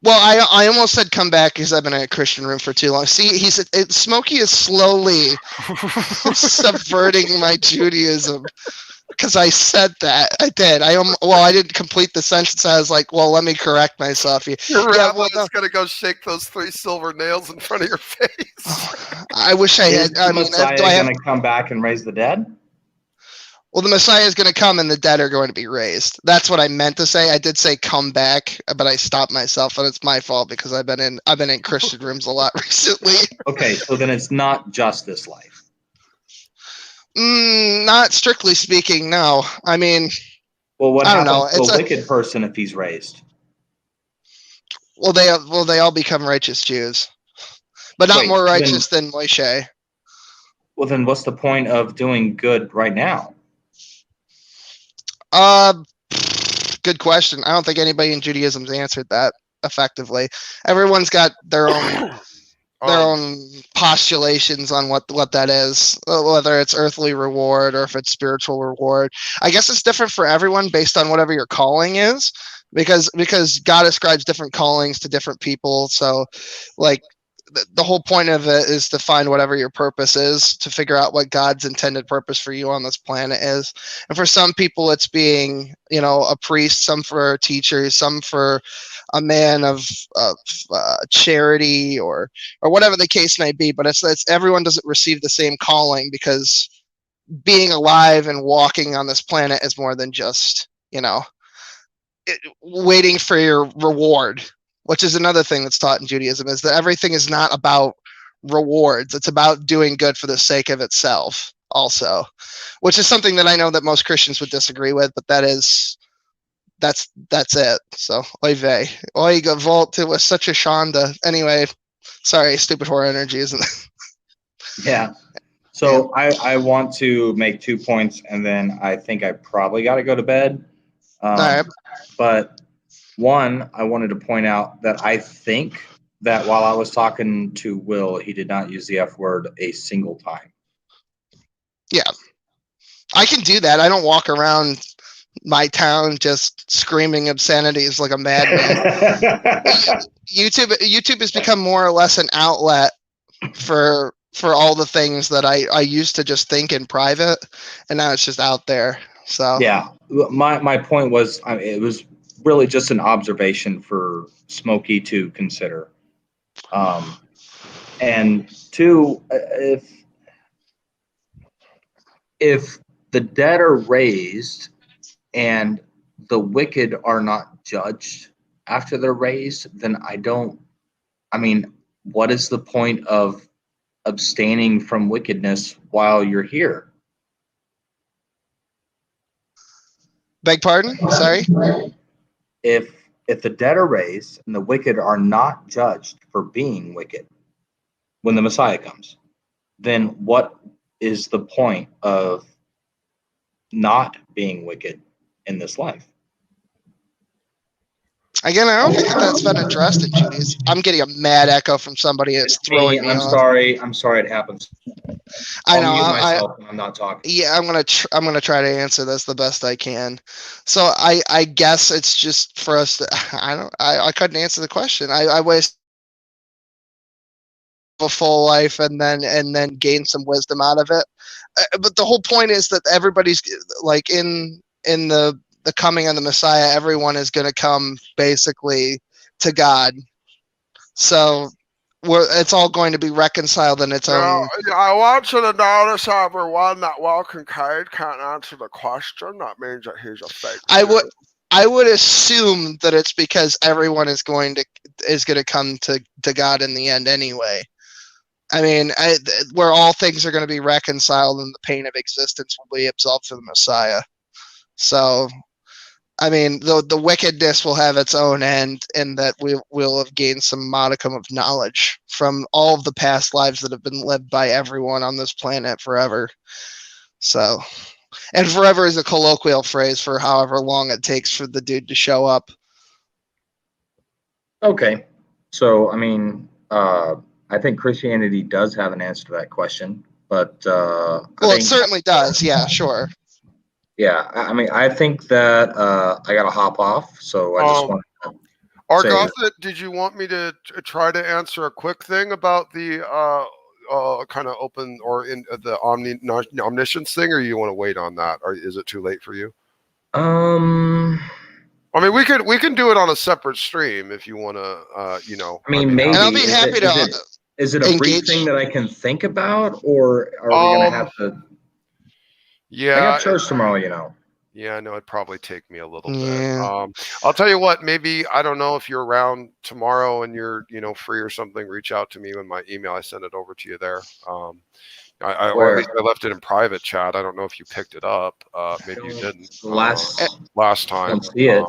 Well, I almost said come back because I've been in a Christian room for too long. See, Smokey is slowly subverting my Judaism. Because I said that. I did. I didn't complete the sentence. I was like, well, let me correct myself. Your rabbi is going to go shake those 3 silver nails in front of your face. I wish I had. Is the Messiah going to come back and raise the dead? Well, the Messiah is going to come and the dead are going to be raised. That's what I meant to say. I did say come back, but I stopped myself, and it's my fault because I've been in Christian rooms a lot recently. Okay, so then it's not just this life. Not strictly speaking, no. I mean, well, what I don't happens know. to a wicked person if he's raised? Well, they all become righteous Jews, but not more righteous than Moshe. Well, then what's the point of doing good right now? Good question. I don't think anybody in Judaism's answered that effectively. Everyone's got their own postulations on what that is, whether it's earthly reward or if it's spiritual reward. I guess it's different for everyone based on whatever your calling is, because God ascribes different callings to different people. So, like, the whole point of it is to find whatever your purpose is, to figure out what God's intended purpose for you on this planet is. And for some people, it's being, a priest, some for teachers, some for a man of charity or whatever the case may be. But it's everyone doesn't receive the same calling, because being alive and walking on this planet is more than just, waiting for your reward, which is another thing that's taught in Judaism, is that everything is not about rewards. It's about doing good for the sake of itself also, which is something that I know that most Christians would disagree with, but that's it. So, oy vey. Oy gavolt, it was such a shanda. Anyway, sorry, stupid horror energy, isn't it? Yeah. So I want to make 2 points, and then I think I probably got to go to bed. All right. But one, I wanted to point out that I think that while I was talking to Will, he did not use the F word a single time. Yeah. I can do that. I don't walk around my town just screaming obscenities like a madman. YouTube has become more or less an outlet for all the things that I used to just think in private, and now it's just out there. So yeah, my point was, it was really just an observation for Smokey to consider. And two, if the dead are raised and the wicked are not judged after they're raised, then what is the point of abstaining from wickedness while you're here? Beg pardon? Sorry? If the dead are raised and the wicked are not judged for being wicked when the Messiah comes, then what is the point of not being wicked in this life? Again, I don't think that's been addressed in Judaism. I'm getting a mad echo from somebody that's throwing me off. I'm sorry it happens. I know. I'm not talking. Yeah, I'm gonna try to answer this the best I can. So I guess it's just for us to, I couldn't answer the question. I waste a full life and then gain some wisdom out of it. But the whole point is that everybody's like in the coming of the Messiah, everyone is going to come basically to God. So it's all going to be reconciled in its own. I want you to notice everyone that Will Kincaid can't answer the question. That means that he's a fake. I would assume that it's because everyone is going to come to God in the end anyway. I mean, where all things are going to be reconciled and the pain of existence will be absolved for the Messiah. So, I mean, the wickedness will have its own end, in that we will have gained some modicum of knowledge from all of the past lives that have been lived by everyone on this planet forever. So, and forever is a colloquial phrase for however long it takes for the dude to show up. Okay. So, I mean, I think Christianity does have an answer to that question, but it certainly does. Yeah, sure. Yeah, I mean, I think that I got to hop off, so I just want to Argotha, did you want me to try to answer a quick thing about the kind of open or in the omniscience thing, or you want to wait on that, or is it too late for you? I mean, we can do it on a separate stream if you want to, I mean, maybe. And I'll be happy to. Is it a brief thing that I can think about, or are we going to have to? Yeah, I got church tomorrow, Yeah, I know it'd probably take me a little bit. I'll tell you what, maybe, I don't know if you're around tomorrow and you're, free or something, reach out to me with my email. I sent it over to you there. Or at least I left it in private chat. I don't know if you picked it up. Maybe you didn't. Last time. I see it.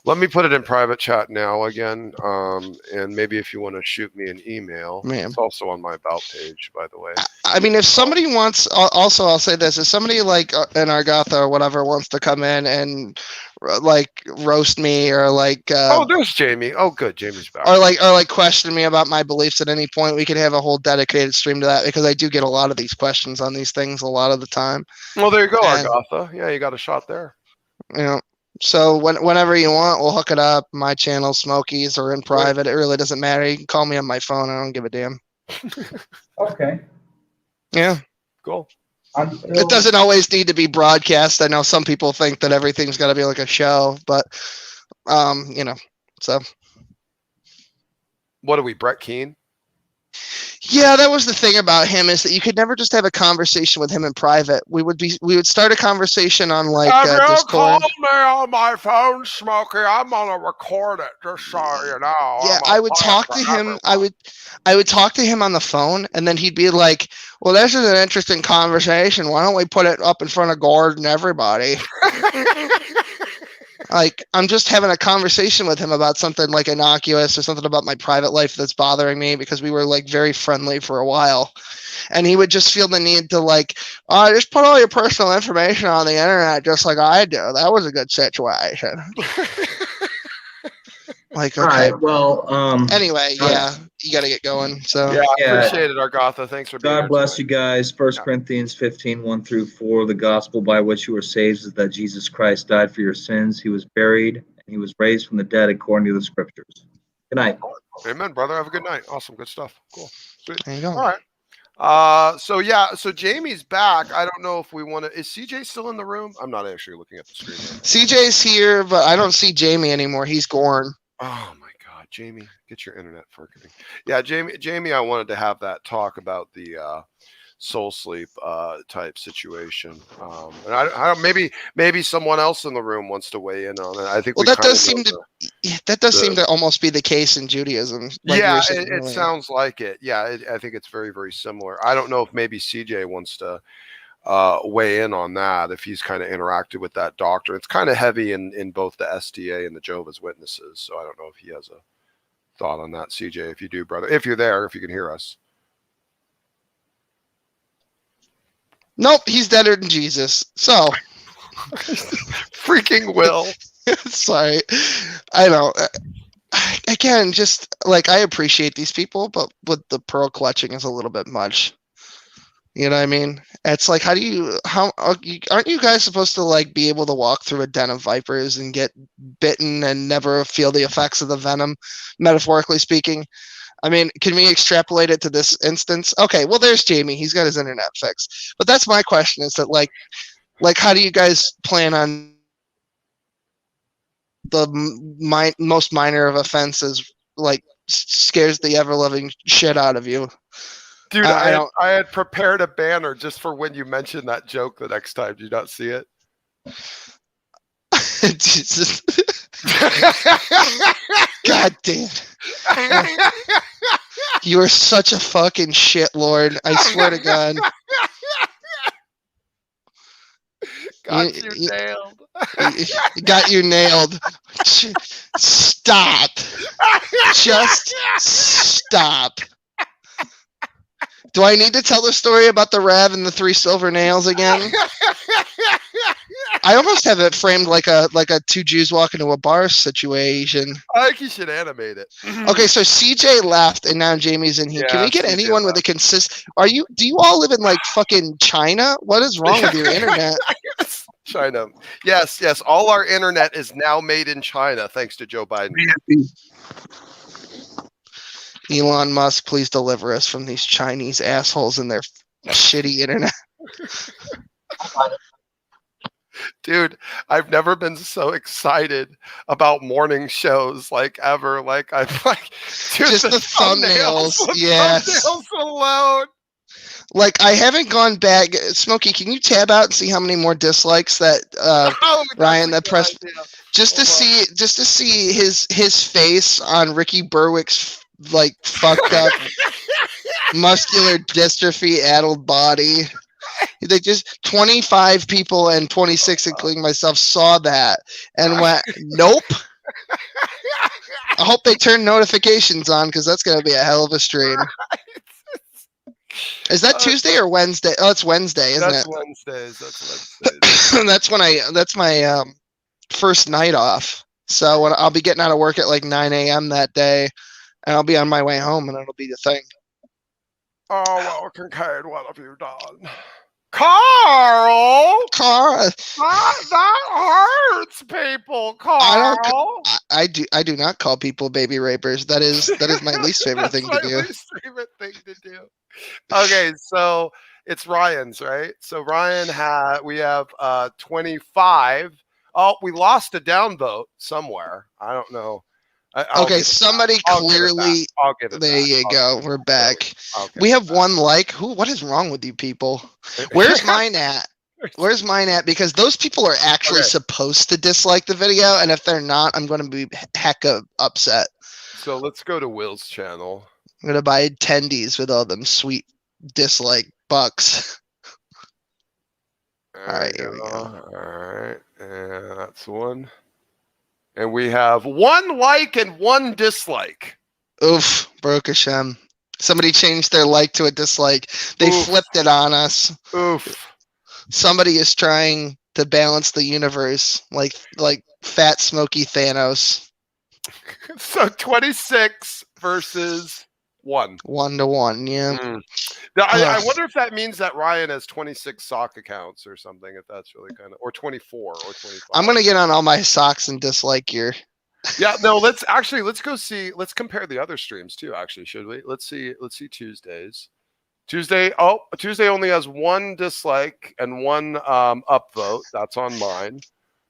Let me put it in private chat now again, and maybe if you want to shoot me an email, it's also on my about page, by the way. I mean, if somebody wants, also I'll say this: if somebody like an Argotha or whatever wants to come in and like roast me or like, there's Jamie. Oh, good, Jamie's back. Or like question me about my beliefs at any point, we could have a whole dedicated stream to that, because I do get a lot of these questions on these things a lot of the time. Well, there you go, Argotha. Yeah, you got a shot there. So whenever you want, we'll hook it up. My channel, Smokey's, or in private. It really doesn't matter. You can call me on my phone. I don't give a damn. Okay. Yeah. Cool. It doesn't always need to be broadcast. I know some people think that everything's got to be like a show, but so. What are we, Brett Keane? Yeah, that was the thing about him, is that you could never just have a conversation with him in private. We would start a conversation on like Discord. Call me on my phone, Smokey. I'm gonna record it, just so you know. Yeah, I would talk to him. I would talk to him on the phone, and then he'd be like, "Well, this is an interesting conversation. Why don't we put it up in front of Gord and everybody?" Like, I'm just having a conversation with him about something like innocuous or something about my private life that's bothering me, because we were like very friendly for a while. And he would just feel the need to like, just put all your personal information on the internet just like I do. That was a good situation. Like, okay. All right, well, anyway, yeah, you got to get going. So yeah, appreciate it, Argatha. Thanks for being here. God bless you guys. 1 Corinthians 15, 1-4. The gospel by which you are saved is that Jesus Christ died for your sins. He was buried, and he was raised from the dead according to the scriptures. Good night. Amen, brother. Have a good night. Awesome. Good stuff. Cool. Sweet. There you go. All right. So Jamie's back. I don't know if we want to. Is CJ still in the room? I'm not actually looking at the screen right now. CJ's here, but I don't see Jamie anymore. He's gone. Oh my God, Jamie, get your internet working. Yeah, Jamie, I wanted to have that talk about the soul sleep type situation. And I maybe someone else in the room wants to weigh in on it. I think that does seem to almost be the case in Judaism. Like yeah, it sounds like it. Yeah, I think it's very, very similar. I don't know if maybe CJ wants to weigh in on that, if he's kind of interacted with that doctrine. It's kind of heavy in both the SDA and the Jehovah's Witnesses, so I don't know if he has a thought on that. CJ, if you do, brother, if you're there, if you can hear us. Nope, he's deader than Jesus. So freaking Will. Sorry, I know. Again, just like, I appreciate these people, but with the pearl clutching is a little bit much. You know what I mean? It's like, aren't you guys supposed to like be able to walk through a den of vipers and get bitten and never feel the effects of the venom, metaphorically speaking? I mean, can we extrapolate it to this instance? Okay, well, there's Jamie. He's got his internet fixed. But that's my question, is that like how do you guys plan on the most minor of offenses, like scares the ever-loving shit out of you? Dude, I had prepared a banner just for when you mention that joke the next time. Do you not see it? Jesus. God damn. You are such a fucking shit lord. I swear to God. Got you nailed. Got you nailed. Stop. Just stop. Do I need to tell the story about the Rav and the 3 silver nails again? I almost have it framed like a 2 Jews walk into a bar situation. I think you should animate it. Okay, so CJ left and now Jamie's in here. Yeah, can we get CJ anyone left. with a do you all live in like fucking China? What is wrong with your internet? China. Yes. All our internet is now made in China, thanks to Joe Biden. Elon Musk, please deliver us from these Chinese assholes and their shitty internet. Dude, I've never been so excited about morning shows like ever. Like, I'm like, dude, just the thumbnails. Yes. Thumbnails alone. Like, I haven't gone back. Smokey, can you tab out and see how many more dislikes that Ryan that pressed just to see his face on Ricky Berwick's like fucked up muscular dystrophy addled body. They just 25 people and 26, including myself, saw that and went, nope. I hope they turn notifications on, because that's going to be a hell of a stream. Is that Tuesday or Wednesday? Oh, it's Wednesday, isn't it? That's Wednesdays. That's my first night off. So I'll be getting out of work at like 9 a.m. that day, and I'll be on my way home, and it'll be the thing. Oh, well, Kincaid, what have you done? Carl. That hurts people, Carl. I do not call people baby rapers. That is my least favorite thing to do. Least favorite thing to do. Okay, so it's Ryan's, right? So we have 25. Oh, we lost a downvote somewhere. I don't know. Okay, somebody clearly. There you go. We're back. We have one like. What is wrong with you people? Where's mine at? Where's mine at? Because those people are actually supposed to dislike the video, and if they're not, I'm going to be hecka upset. So let's go to Will's channel. I'm going to buy attendees with all them sweet dislike bucks. All right, here we go. All right, and that's one. And we have 1 like and 1 dislike. Oof, Baruch Hashem. Somebody changed their like to a dislike. They flipped it on us. Oof. Somebody is trying to balance the universe like fat Smokey Thanos. So 26 versus 1. 1-1, yeah. I wonder if that means that Ryan has 26 sock accounts or something, if that's really kind of, or 24 or 25. I'm going to get on all my socks and dislike your. Yeah, no, let's compare the other streams too, actually, should we? Let's see Tuesdays. Tuesday only has 1 dislike and 1 upvote. That's on mine.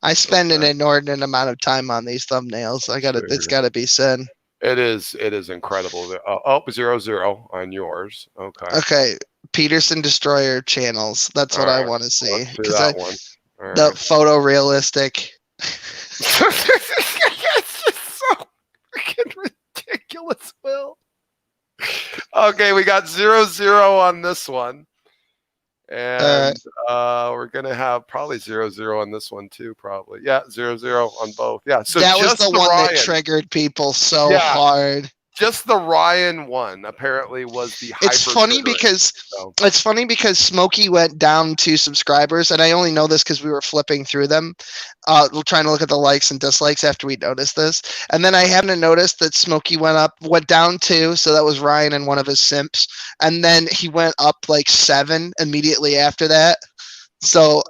I spend an inordinate amount of time on these thumbnails. It's got to be said. It is incredible. 0-0 on yours. Okay. Peterson Destroyer channels. That's what I want to see. That one. The photorealistic. It's just so freaking ridiculous, Will. Okay, we got 0-0 on this one. And we're gonna have probably 0-0 on this one too, probably. Yeah, 0-0 on both. Yeah, so that was the one that triggered people so hard. Just the Ryan one apparently was the. It's funny because Smokey went down 2 subscribers, and I only know this because we were flipping through them, trying to look at the likes and dislikes after we noticed this, and then I happened to notice that Smokey went down 2, so that was Ryan and one of his simps, and then he went up like 7 immediately after that. So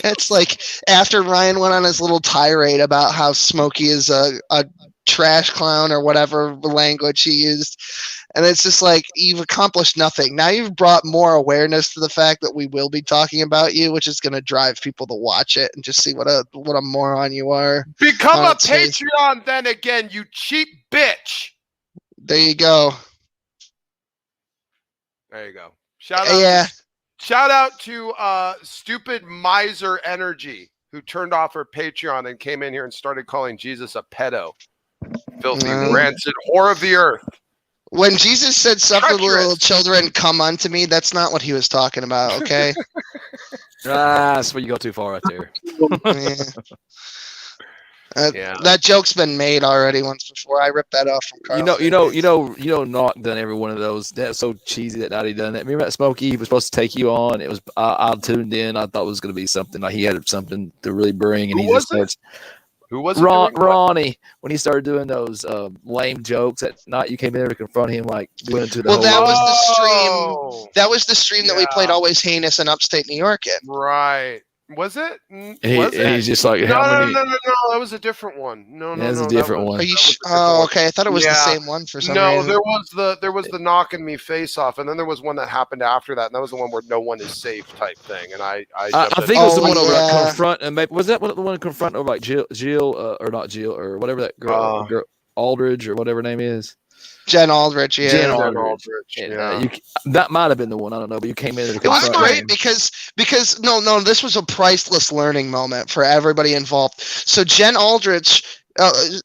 it's like after Ryan went on his little tirade about how Smokey is a trash clown or whatever language he used, and it's just like you've accomplished nothing. Now you've brought more awareness to the fact that we will be talking about you, which is going to drive people to watch it and just see what a moron you are. Become a Patreon then again, you cheap bitch. There you go. There you go. Shout out to Stupid Miser Energy, who turned off her Patreon and came in here and started calling Jesus a pedo. Filthy, rancid whore of the earth. When Jesus said, "Suffer little children come unto me," that's not what he was talking about, okay? That's where you go too far right there. That joke's been made already once before. I ripped that off from Carl. You know, not done every one of those. That's so cheesy that Naughty done that. Remember that Smokey? He was supposed to take you on. It was I tuned in. I thought it was going to be something like he had something to really bring, and he just starts. Who was it? Ronnie, when he started doing those lame jokes at night, you came in there to confront him, like went into the. Well, that was the stream. That was the stream that we played Always Heinous in upstate New York in. Right. Was it? He's just like, no, that was a different one. No, that's a different one. Are you okay. I thought it was the same one for some reason. No, there was the knocking me face off, and then there was one that happened after that, and that was the one where no one is safe type thing. And I think it was the one over like confront, and maybe, was that the one confront over like Jill or not Jill or whatever that girl Aldridge or whatever her name is. Jen Aldrich, yeah. Jen Aldrich. Yeah. That might have been the one. I don't know, but you came in. It was great because this was a priceless learning moment for everybody involved. So Jen Aldrich,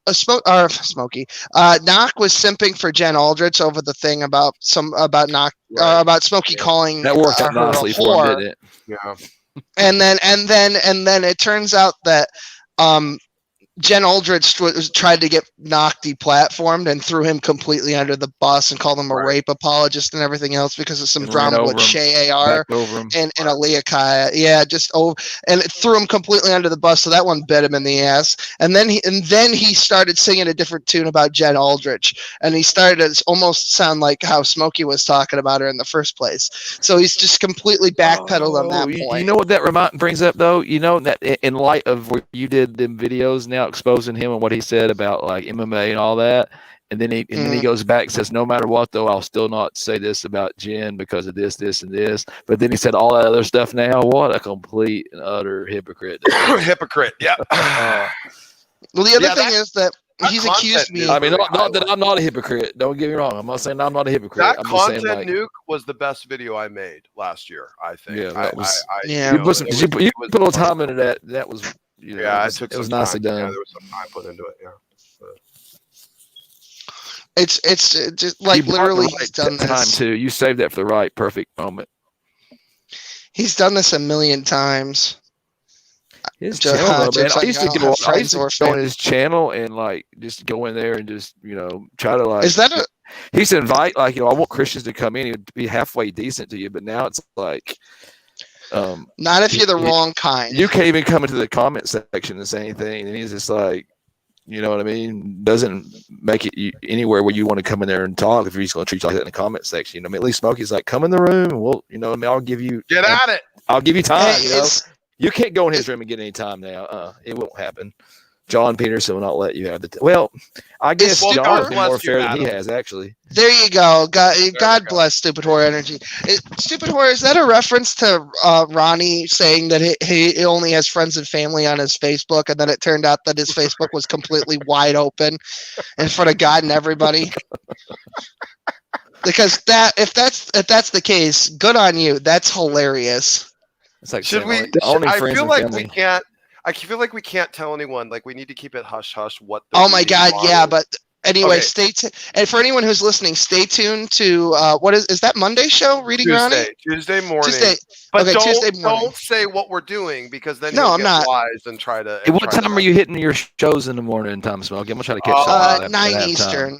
Smokey, Knock was simping for Jen Aldrich over the thing about about Smokey calling that worked out nicely for him, didn't it? Yeah. And then it turns out that Jen Aldrich tried to get knocked deplatformed and threw him completely under the bus and called him a rape apologist and everything else because of some drama with Shay AR and Aaliyah Kaya. Yeah, and it threw him completely under the bus. So that one bit him in the ass. And then he started singing a different tune about Jen Aldrich, and he started to almost sound like how Smokey was talking about her in the first place. So he's just completely backpedaled on that point. You know what that brings up though? You know that in light of what you did them videos now exposing him and what he said about like MMA and all that, and then he goes back and says, no matter what though, I'll still not say this about Jen because of this, and this. But then he said all that other stuff now. What a complete and utter hypocrite. Hypocrite, yeah. Well, the other thing is that he's accused me. I mean, not that I'm not a hypocrite. Don't get me wrong. I'm not saying I'm not a hypocrite. That I'm content just saying, like, nuke was the best video I made last year, I think. Yeah, that was. You put a little time into that. That was. You know, yeah, it was nicely done. Yeah, there was some time put into it. Yeah. It's just like literally he's done this time too. You saved that for the right perfect moment. He's done this a million times. His channel, man. I used to go on his channel and like just go in there and just try to like. Is that a? He used to invite like I want Christians to come in. He'd be halfway decent to you, but now it's like. Not if you're the wrong kind. You can't even come into the comment section and say anything, and he's just like, you know what I mean? Doesn't make it anywhere where you want to come in there and talk if he's going to treat you like that in the comment section. You know, I mean, at least Smokey's like, come in the room, and we'll, I'll give you get at it. I'll give you time. You can't go in his room and get any time now. It won't happen. John Peterson will not let you have the. Well, I guess John's been more fair than he has actually. There you go. God bless Stupid Horror Energy. Stupid Horror, is that a reference to Ronnie saying that he only has friends and family on his Facebook, and then it turned out that his Facebook was completely wide open in front of God and everybody? Because if that's the case, good on you. That's hilarious. It's like should we? I feel like we can't. I feel like we can't tell anyone. Like we need to keep it hush hush. What? Oh my God! Yeah, but anyway, stay tuned. And for anyone who's listening, stay tuned to what is that Monday show? Reading Ronnie? Tuesday morning. But don't say what we're doing because then I'm not wise and try to. What time are you hitting your shows in the morning, Tom Smokey? I'm gonna try to catch 9 Eastern.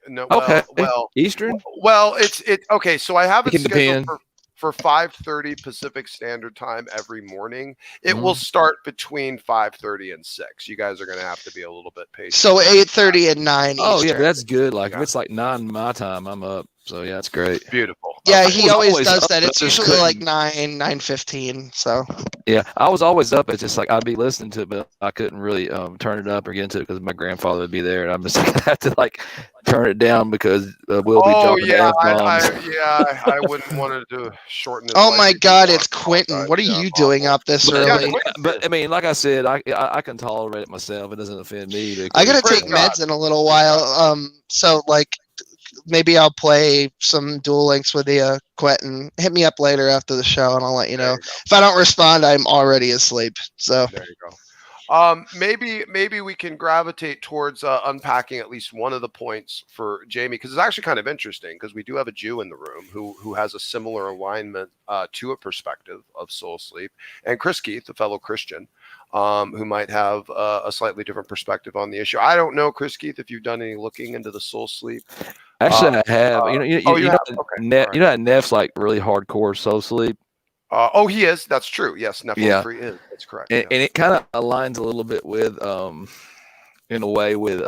No. Okay. Well, Eastern. Well, it's okay. So I have it scheduled depend. for 5:30 Pacific Standard Time every morning. It will start between 5:30 and 6. You guys are going to have to be a little bit patient. So 8:30 and 9 Eastern. Oh yeah, that's good. Like if it's like 9 my time, I'm up. So yeah, that's great. Beautiful. Yeah, he always does that. It's usually like 9:15. So yeah, I was always up. It's just like I'd be listening to it, but I couldn't really turn it up or get into it because my grandfather would be there, and I'm just gonna have to like turn it down because we'll be dropping F-bombs. I wouldn't want to shorten it. Oh my God, it's Quentin. What are you doing up this early? But I mean, like I said, I can tolerate it myself. It doesn't offend me. I gotta take meds in a little while. So like. Maybe I'll play some Duel Links with you, Quentin. Hit me up later after the show, and I'll let you know. If I don't respond, I'm already asleep. So there you go. Maybe we can gravitate towards unpacking at least one of the points for Jamie, because it's actually kind of interesting because we do have a Jew in the room who has a similar alignment to a perspective of soul sleep, and Chris Keith, a fellow Christian, who might have a slightly different perspective on the issue. I don't know, Chris Keith, if you've done any looking into the soul sleep. Actually, I have. You know, Neff's like really hardcore soul sleep. He is. That's true. Yes, Neff free is. That's correct. And it kind of aligns a little bit with, in a way, with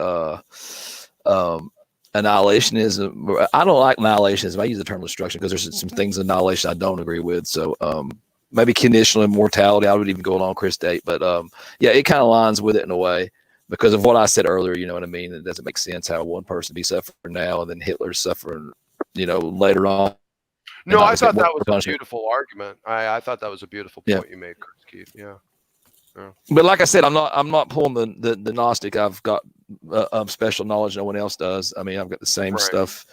annihilationism. I don't like annihilationism. I use the term destruction because there's some things in annihilation I don't agree with. So maybe conditional immortality. I would even go along Chris Date, but yeah, it kind of aligns with it in a way. Because of what I said earlier, you know what I mean? It doesn't make sense how one person be suffering now and then Hitler's suffering, later on. No, I thought that was a beautiful argument. I thought that was a beautiful point you made, Chris Keith. Yeah. But like I said, I'm not pulling the Gnostic. I've got special knowledge no one else does. I mean, I've got the same stuff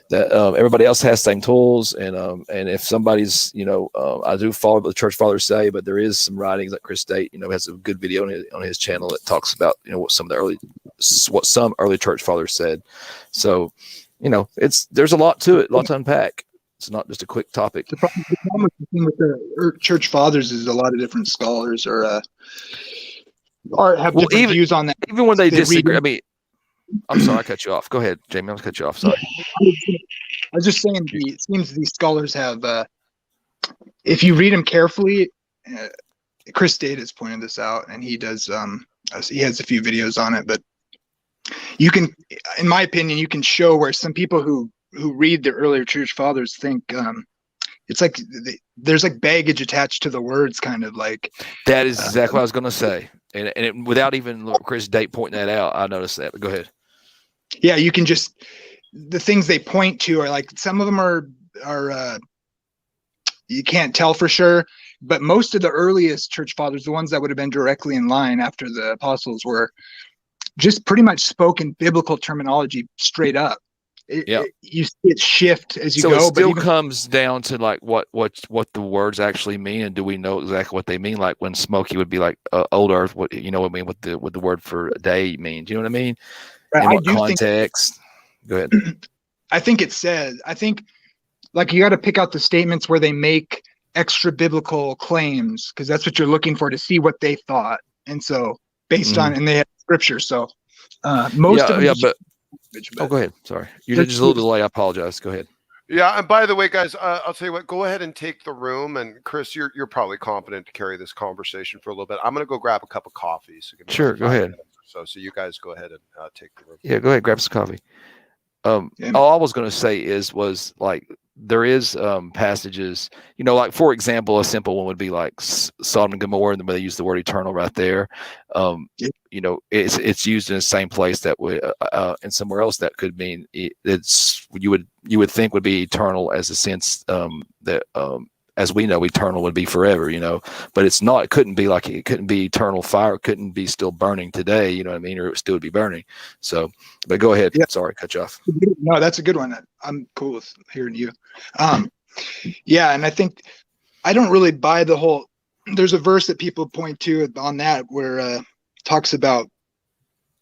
that everybody else has, same tools. And if somebody's, I do follow what the church fathers say, but there is some writings like Chris Date, has a good video on his channel that talks about, what some early church fathers said. So, there's a lot to it, a lot to unpack. It's not just a quick topic. The problem with the church fathers is a lot of different scholars are or have different views on that. Even when they disagree, I mean, I'm sorry, I cut you off. Go ahead, Jamie. I'm gonna cut you off. Sorry. I was just saying, it seems these scholars have, if you read them carefully, Chris Data has pointed this out, and he does. He has a few videos on it, but you can, in my opinion, you can show where some people who read the earlier church fathers think it's like there's like baggage attached to the words, kind of like. That is exactly what I was gonna say, and without even Chris Date pointing that out, I noticed that. But go ahead. Yeah, you can just, the things they point to are like, some of them are you can't tell for sure, but most of the earliest church fathers, the ones that would have been directly in line after the apostles, were just pretty much spoken biblical terminology straight up. You see it shift as you go. So it still but comes down to like what the words actually mean, and do we know exactly what they mean? Like when Smokey would be like old earth, what you know what I mean? What the word for a day means? You know what I mean? Right, In I what do context? Go ahead. I think it says. I think like you got to pick out the statements where they make extra biblical claims, because that's what you're looking for to see what they thought. And so based on, and they have scripture. So most of them. Yeah, but go ahead. Sorry, you're just a little delay. I apologize. Go ahead. Yeah, and by the way, guys, I'll tell you what. Go ahead and take the room, and Chris, you're probably competent to carry this conversation for a little bit. I'm gonna go grab a cup of coffee. So Sure, go ahead. So you guys go ahead and take the room. Yeah, go ahead, grab some coffee. All I was going to say was like there is passages, you know, like for example, a simple one would be like Sodom and Gomorrah, and they use the word eternal right there. You know, it's used in the same place that would, and somewhere else that could mean it's you would think would be eternal, as a sense that as we know, eternal would be forever, you know, but it's not. It couldn't be like, it couldn't be eternal fire. It couldn't be still burning today, you know what I mean? Or it still would be burning. So, but go ahead. Yeah. Sorry, cut you off. No, that's a good one. I'm cool with hearing you. Yeah, and I think I don't really buy the whole. There's a verse that people point to on that where talks about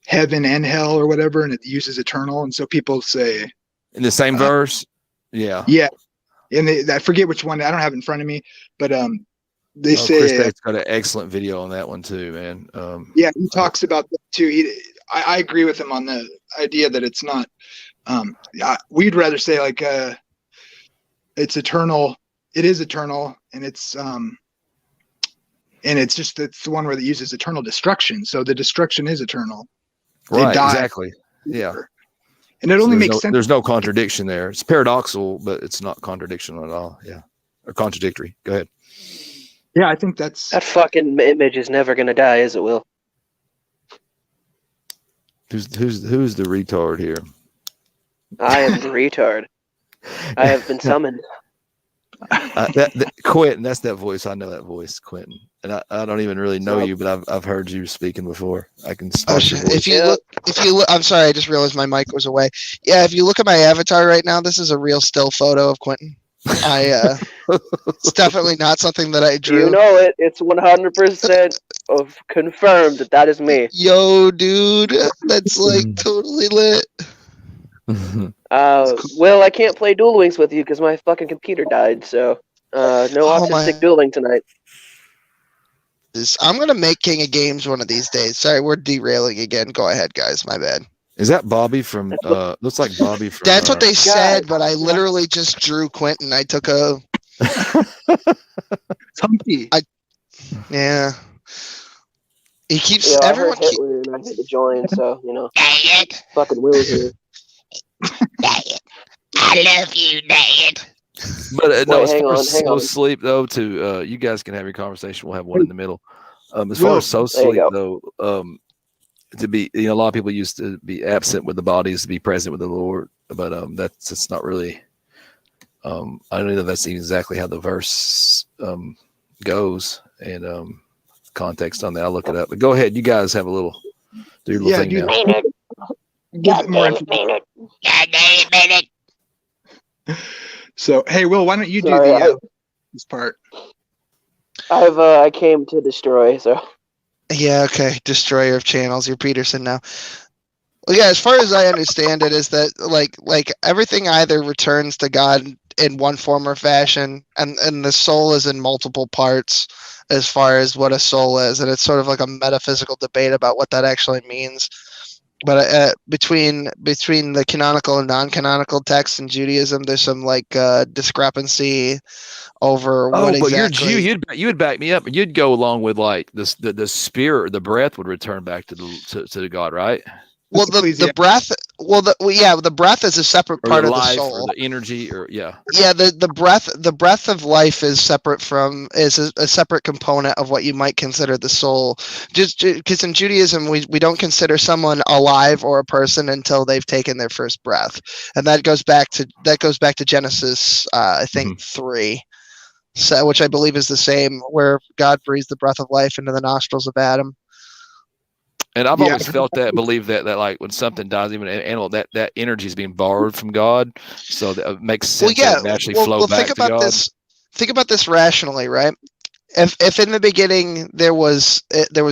heaven and hell or whatever, and it uses eternal, and so people say in the same verse. Yeah. Yeah. And I forget which one. I don't have it in front of me, but they say Chris Date's got an excellent video on that one too, man. Yeah, he talks about that too. I agree with him on the idea that it's not. We'd rather say like it's eternal. It is eternal, and it's just it's the one where it uses eternal destruction. So the destruction is eternal. Right. Exactly. Yeah. And it only makes sense. There's no contradiction there. It's paradoxical, but it's not contradictional at all. Yeah. Or contradictory. Go ahead. Yeah, I think that fucking image is never gonna die, is it, Will? Who's the retard here? I am the retard. I have been summoned. Quentin, that's that voice. I know that voice, Quentin. And I don't even really know you, but I've heard you speaking before. I can spot your voice. If you look, I'm sorry, I just realized my mic was away. Yeah, if you look at my avatar right now, this is a real still photo of Quentin. It's definitely not something that I drew. You know it. It's 100% of confirmed that is me. Yo, dude, that's like totally lit. Well, I can't play Duel Links with you because my fucking computer died, so no autistic dueling tonight. I'm gonna make King of Games one of these days. Sorry, we're derailing again. Go ahead, guys. My bad. Is that Bobby from? Looks like Bobby from. That's what they said, but I literally just drew Quentin. I took a. Humpty. Yeah. He keeps everyone. I hit the join, so you know. Fucking Will's here. I love you, Dad. But no, hang on. Sleep though. To you guys can have your conversation. We'll have one in the middle. As far as sleep though, to be, you know, a lot of people used to be absent with the bodies to be present with the Lord, but it's not really. I don't know if that's exactly how the verse goes, and context on that. I'll look it up. But go ahead, you guys have a little. Do your little thing now. Get more information. So, hey, Will, why don't you do this part? I came to destroy, so. Yeah, okay. Destroyer of channels. You're Peterson now. Well, yeah, as far as I understand it, is that like everything either returns to God in one form or fashion, and the soul is in multiple parts as far as what a soul is, and it's sort of like a metaphysical debate about what that actually means. But between the canonical and non-canonical texts in Judaism, there's some like discrepancy over what but exactly. you're Jew. You would back me up, and you'd go along with like this. The spirit, the breath would return back to the God, right? Well, the breath. Well, the breath is a separate Or part the of the life, soul. or the energy, or yeah. Yeah, the breath of life is separate from a separate component of what you might consider the soul. Just because in Judaism we don't consider someone alive or a person until they've taken their first breath, and that goes back to Genesis, I think 3. So, which I believe is the same, where God breathes the breath of life into the nostrils of Adam. And I've always felt that, believed that like when something dies, even an animal, that energy is being borrowed from God, so that it makes sense that it naturally flow back to God. Think about this rationally, right? If in the beginning there was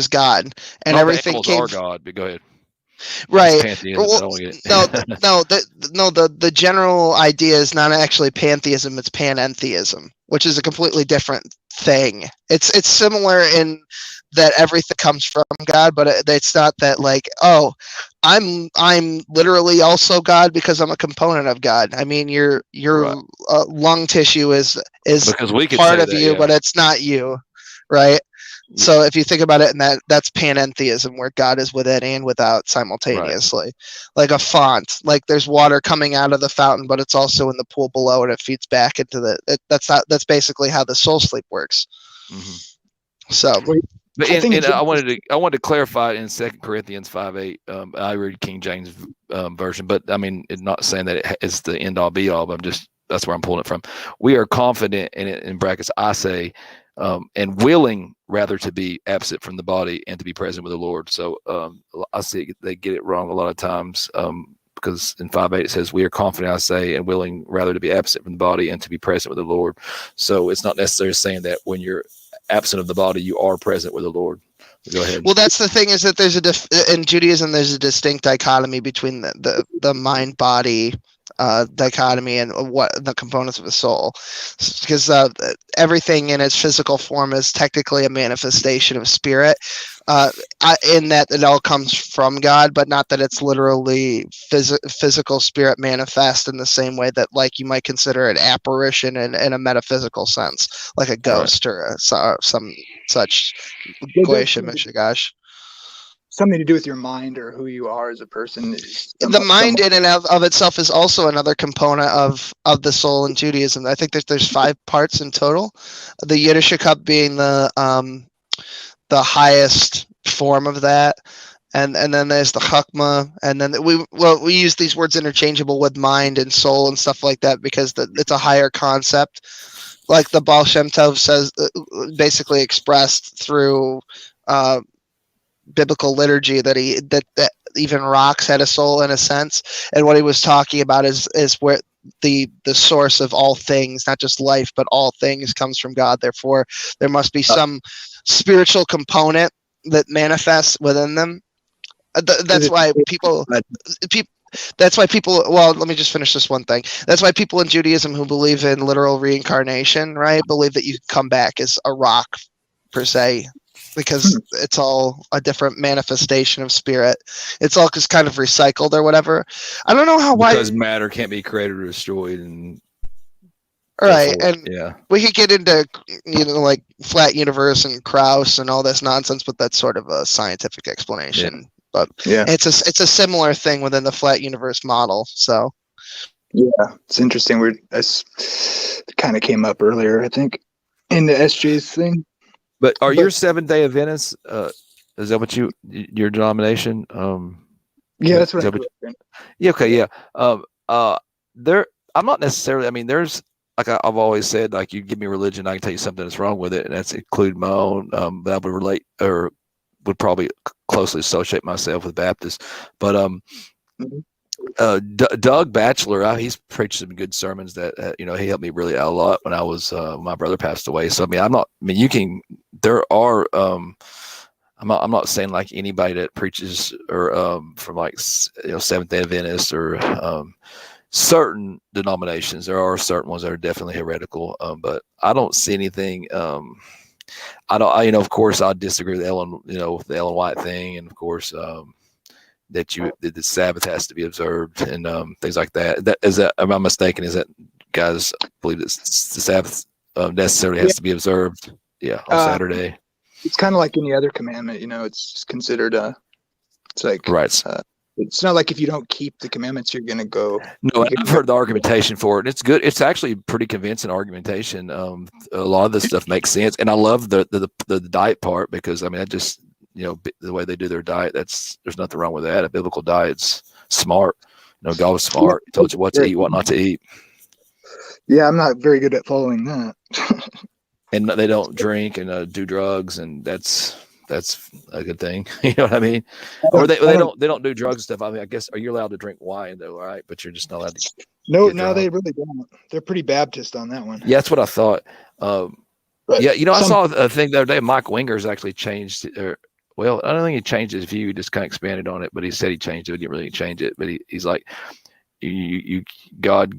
God and everything the came, are God. But go ahead. Right. The general idea is not actually pantheism; it's panentheism, which is a completely different thing. It's similar in that everything comes from God, but it's not that like, oh, I'm literally also God because I'm a component of God. I mean, your lung tissue is because we could part say of that, you, yeah. but it's not you, right? So if you think about it in that's panentheism, where God is within and without simultaneously. Like a font, like there's water coming out of the fountain, but it's also in the pool below, and it feeds back into that's basically how the soul sleep works. So, but I wanted to clarify in 2 Corinthians 5:8. I read King James version, but I mean, it's not saying that it is the end all be all. But that's where I'm pulling it from. We are confident in it, in brackets, I say, and willing rather to be absent from the body and to be present with the Lord. So I see they get it wrong a lot of times, because in 5:8 it says, we are confident, I say, and willing rather to be absent from the body and to be present with the Lord. So it's not necessarily saying that when you're absent of the body, you are present with the Lord. Go ahead. Well, that's the thing, is that there's in Judaism there's a distinct dichotomy between the mind body dichotomy and what the components of the soul, because everything in its physical form is technically a manifestation of spirit, in that it all comes from God, but not that it's literally physical spirit manifest in the same way that like you might consider an apparition in a metaphysical sense, like a ghost or some such gosh. Something to do with your mind or who you are as a person. The mind in and of itself is also another component of the soul in Judaism. I think there's 5 parts in total. The Yiddishkeit being the highest form of that, and then there's the Chachma, and then we use these words interchangeable with mind and soul and stuff like that because it's a higher concept. Like the Baal Shem Tov says, basically expressed through biblical liturgy, that even rocks had a soul in a sense, and what he was talking about is where the source of all things, not just life but all things, comes from God. Therefore there must be some spiritual component that manifests within them. That's why people well, let me just finish this one thing. That's why people in Judaism who believe in literal reincarnation, right, believe that you come back as a rock per se, because it's all a different manifestation of spirit. It's all just kind of recycled or whatever. I don't know because matter can't be created or destroyed, and right, and we could get into like flat universe and Krauss and all this nonsense, but that's sort of a scientific explanation. But it's a similar thing within the flat universe model. So it's interesting. This kind of came up earlier, I think, in the SJ's thing. But are you Seventh-day Adventists? Is that what your denomination? Yeah, that's what I grew up in. Yeah. Okay. Yeah. I'm not necessarily. I mean, there's like I've always said, like you give me religion, I can tell you something that's wrong with it, and that's include my own. That would relate or would probably closely associate myself with Baptists. But Doug Batchelor, he's preached some good sermons that he helped me really out a lot when I was my brother passed away. So I mean, there are I'm not saying like anybody that preaches or from like Seventh-day Adventists or certain denominations. There are certain ones that are definitely heretical, but I don't see anything. Of course, I disagree with Ellen, with the Ellen White thing, and of course that the Sabbath has to be observed and things like that. Am I mistaken? Is that guys believe that the Sabbath necessarily has to be observed? Yeah, on Saturday. It's kind of like any other commandment, it's considered it's like right. It's not like if you don't keep the commandments, you're gonna go. No, I've heard the argumentation for it. It's good. It's actually pretty convincing argumentation. A lot of this stuff makes sense, and I love the diet part because I just the way they do their diet. There's nothing wrong with that. A biblical diet's smart. God was smart. He told you what to eat, what not to eat. Yeah, I'm not very good at following that. And they don't drink and do drugs, and that's a good thing. You know what I mean? Or they don't do drugs and stuff. I guess, are you allowed to drink wine though? Right, but you're just not allowed to. No, they really don't. They're pretty Baptist on that one. Yeah, that's what I thought. I saw a thing the other day. Mike Winger's actually changed. Well, I don't think he changed his view. He just kind of expanded on it, but he said he changed it. He didn't really change it, but he's like, God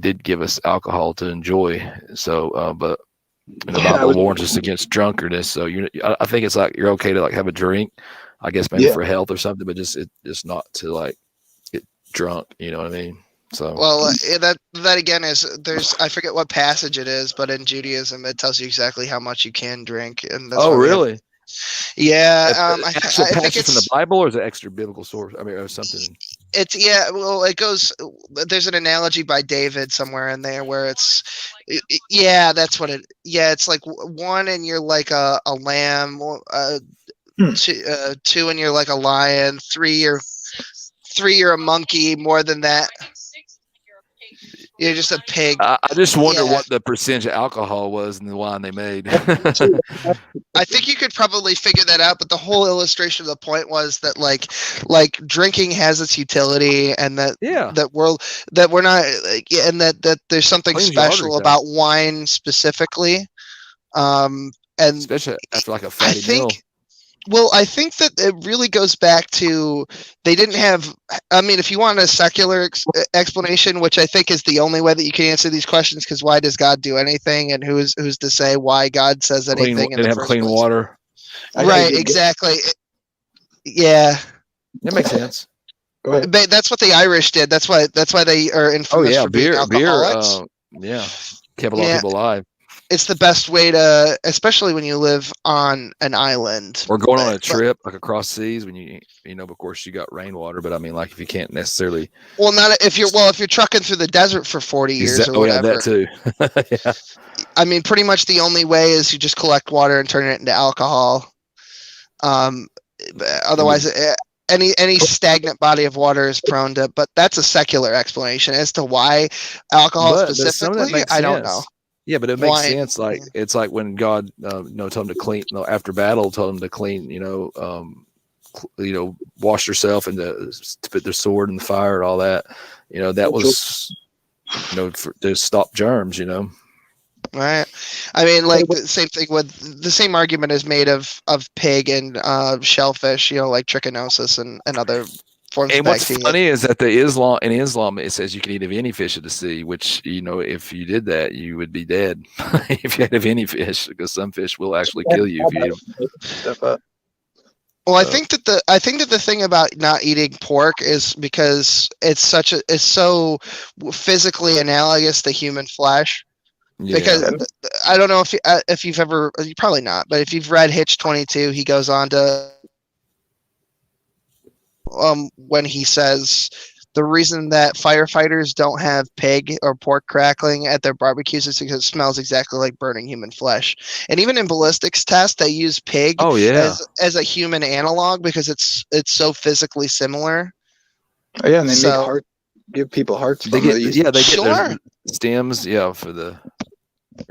did give us alcohol to enjoy. So, but the Bible warns us against drunkenness. So I think it's like you're okay to like have a drink, I guess maybe for health or something, but just not to like get drunk. You know what I mean? So that again is I forget what passage it is, but in Judaism it tells you exactly how much you can drink. And that's really? Yeah, I think it's from the Bible, or is it extra biblical source? or something. It goes. There's an analogy by David somewhere in there where that's what it. Yeah, it's like 1 and you're like a lamb, 2 and you're like a lion, 3 you're a monkey. More than that, you're just a pig. I just wonder what the percentage of alcohol was in the wine they made. I think you could probably figure that out, but the whole illustration of the point was that like drinking has its utility, and that we're not, and that there's something special about wine specifically, and especially after like a fatty meal. Well, I think that it really goes back to they didn't have. I mean, if you want a secular explanation, which I think is the only way that you can answer these questions, because why does God do anything, and who's to say why God says anything? They have clean water, right? Exactly. Yeah, that makes sense. That's what the Irish did. That's why they are infamous for being alcoholics. Kept a lot of people alive. It's the best way to, especially when you live on an island or going on a trip like across seas when of course you got rainwater, but I mean, like if you can't necessarily. Well, not if you're trucking through the desert for 40 years or whatever. Yeah, that too. Yeah. I mean, pretty much the only way is you just collect water and turn it into alcohol. Otherwise, any stagnant body of water is prone to. But that's a secular explanation as to why alcohol specifically. I don't know. Yeah, but it makes sense. Like it's like when God, told them to clean after battle, told them to clean, wash yourself and to put their sword in the fire and all that. That was, to stop germs. Right. I mean, like the same thing with the same argument is made of pig and shellfish. Like trichinosis and other. And what's funny is that in Islam it says you can eat of any fish of the sea, which if you did that you would be dead if you had of any fish, because some fish will actually kill you if you eat them. Well, I think that the thing about not eating pork is because it's so physically analogous to human flesh. Yeah. Because I don't know if you've ever, you probably not, but if you've read Hitch 22, he goes on to. When he says the reason that firefighters don't have pig or pork crackling at their barbecues is because it smells exactly like burning human flesh. And even in ballistics tests, they use pig as a human analog because it's so physically similar. Oh yeah, and they give people hearts. They get their stems, for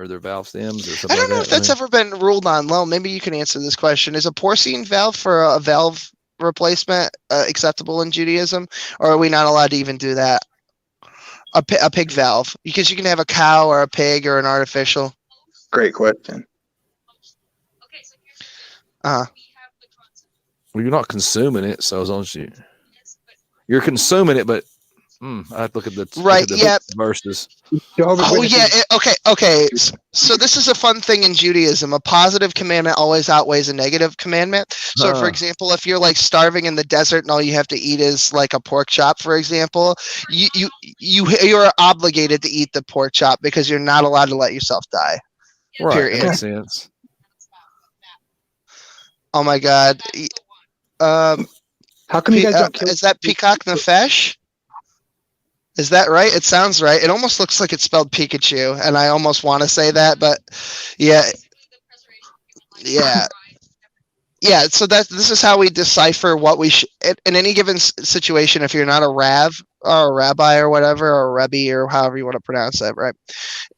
their valve stems or something. I don't know if that's ever been ruled on. Lo, maybe you can answer this question. Is a porcine valve for a valve replacement acceptable in Judaism, or are we not allowed to even do that? A pig valve, because you can have a cow or a pig or an artificial. Great question. Well, you're not consuming it, so as long as you're consuming it, but I have to look at the verses. Oh yeah. Okay. So this is a fun thing in Judaism. A positive commandment always outweighs a negative commandment. So, for example, if you're like starving in the desert and all you have to eat is like a pork chop, for example, you're obligated to eat the pork chop because you're not allowed to let yourself die. Right. Period. That makes sense. Oh my God. How come you guys don't kill? Is that Peacock Nefesh? Is that right? It sounds right. It almost looks like it's spelled Pikachu, and I almost want to say that, but yeah. So this is how we decipher what we should in any given situation. If you're not a rav or a rabbi or whatever, or a rebbe or however you want to pronounce that, right?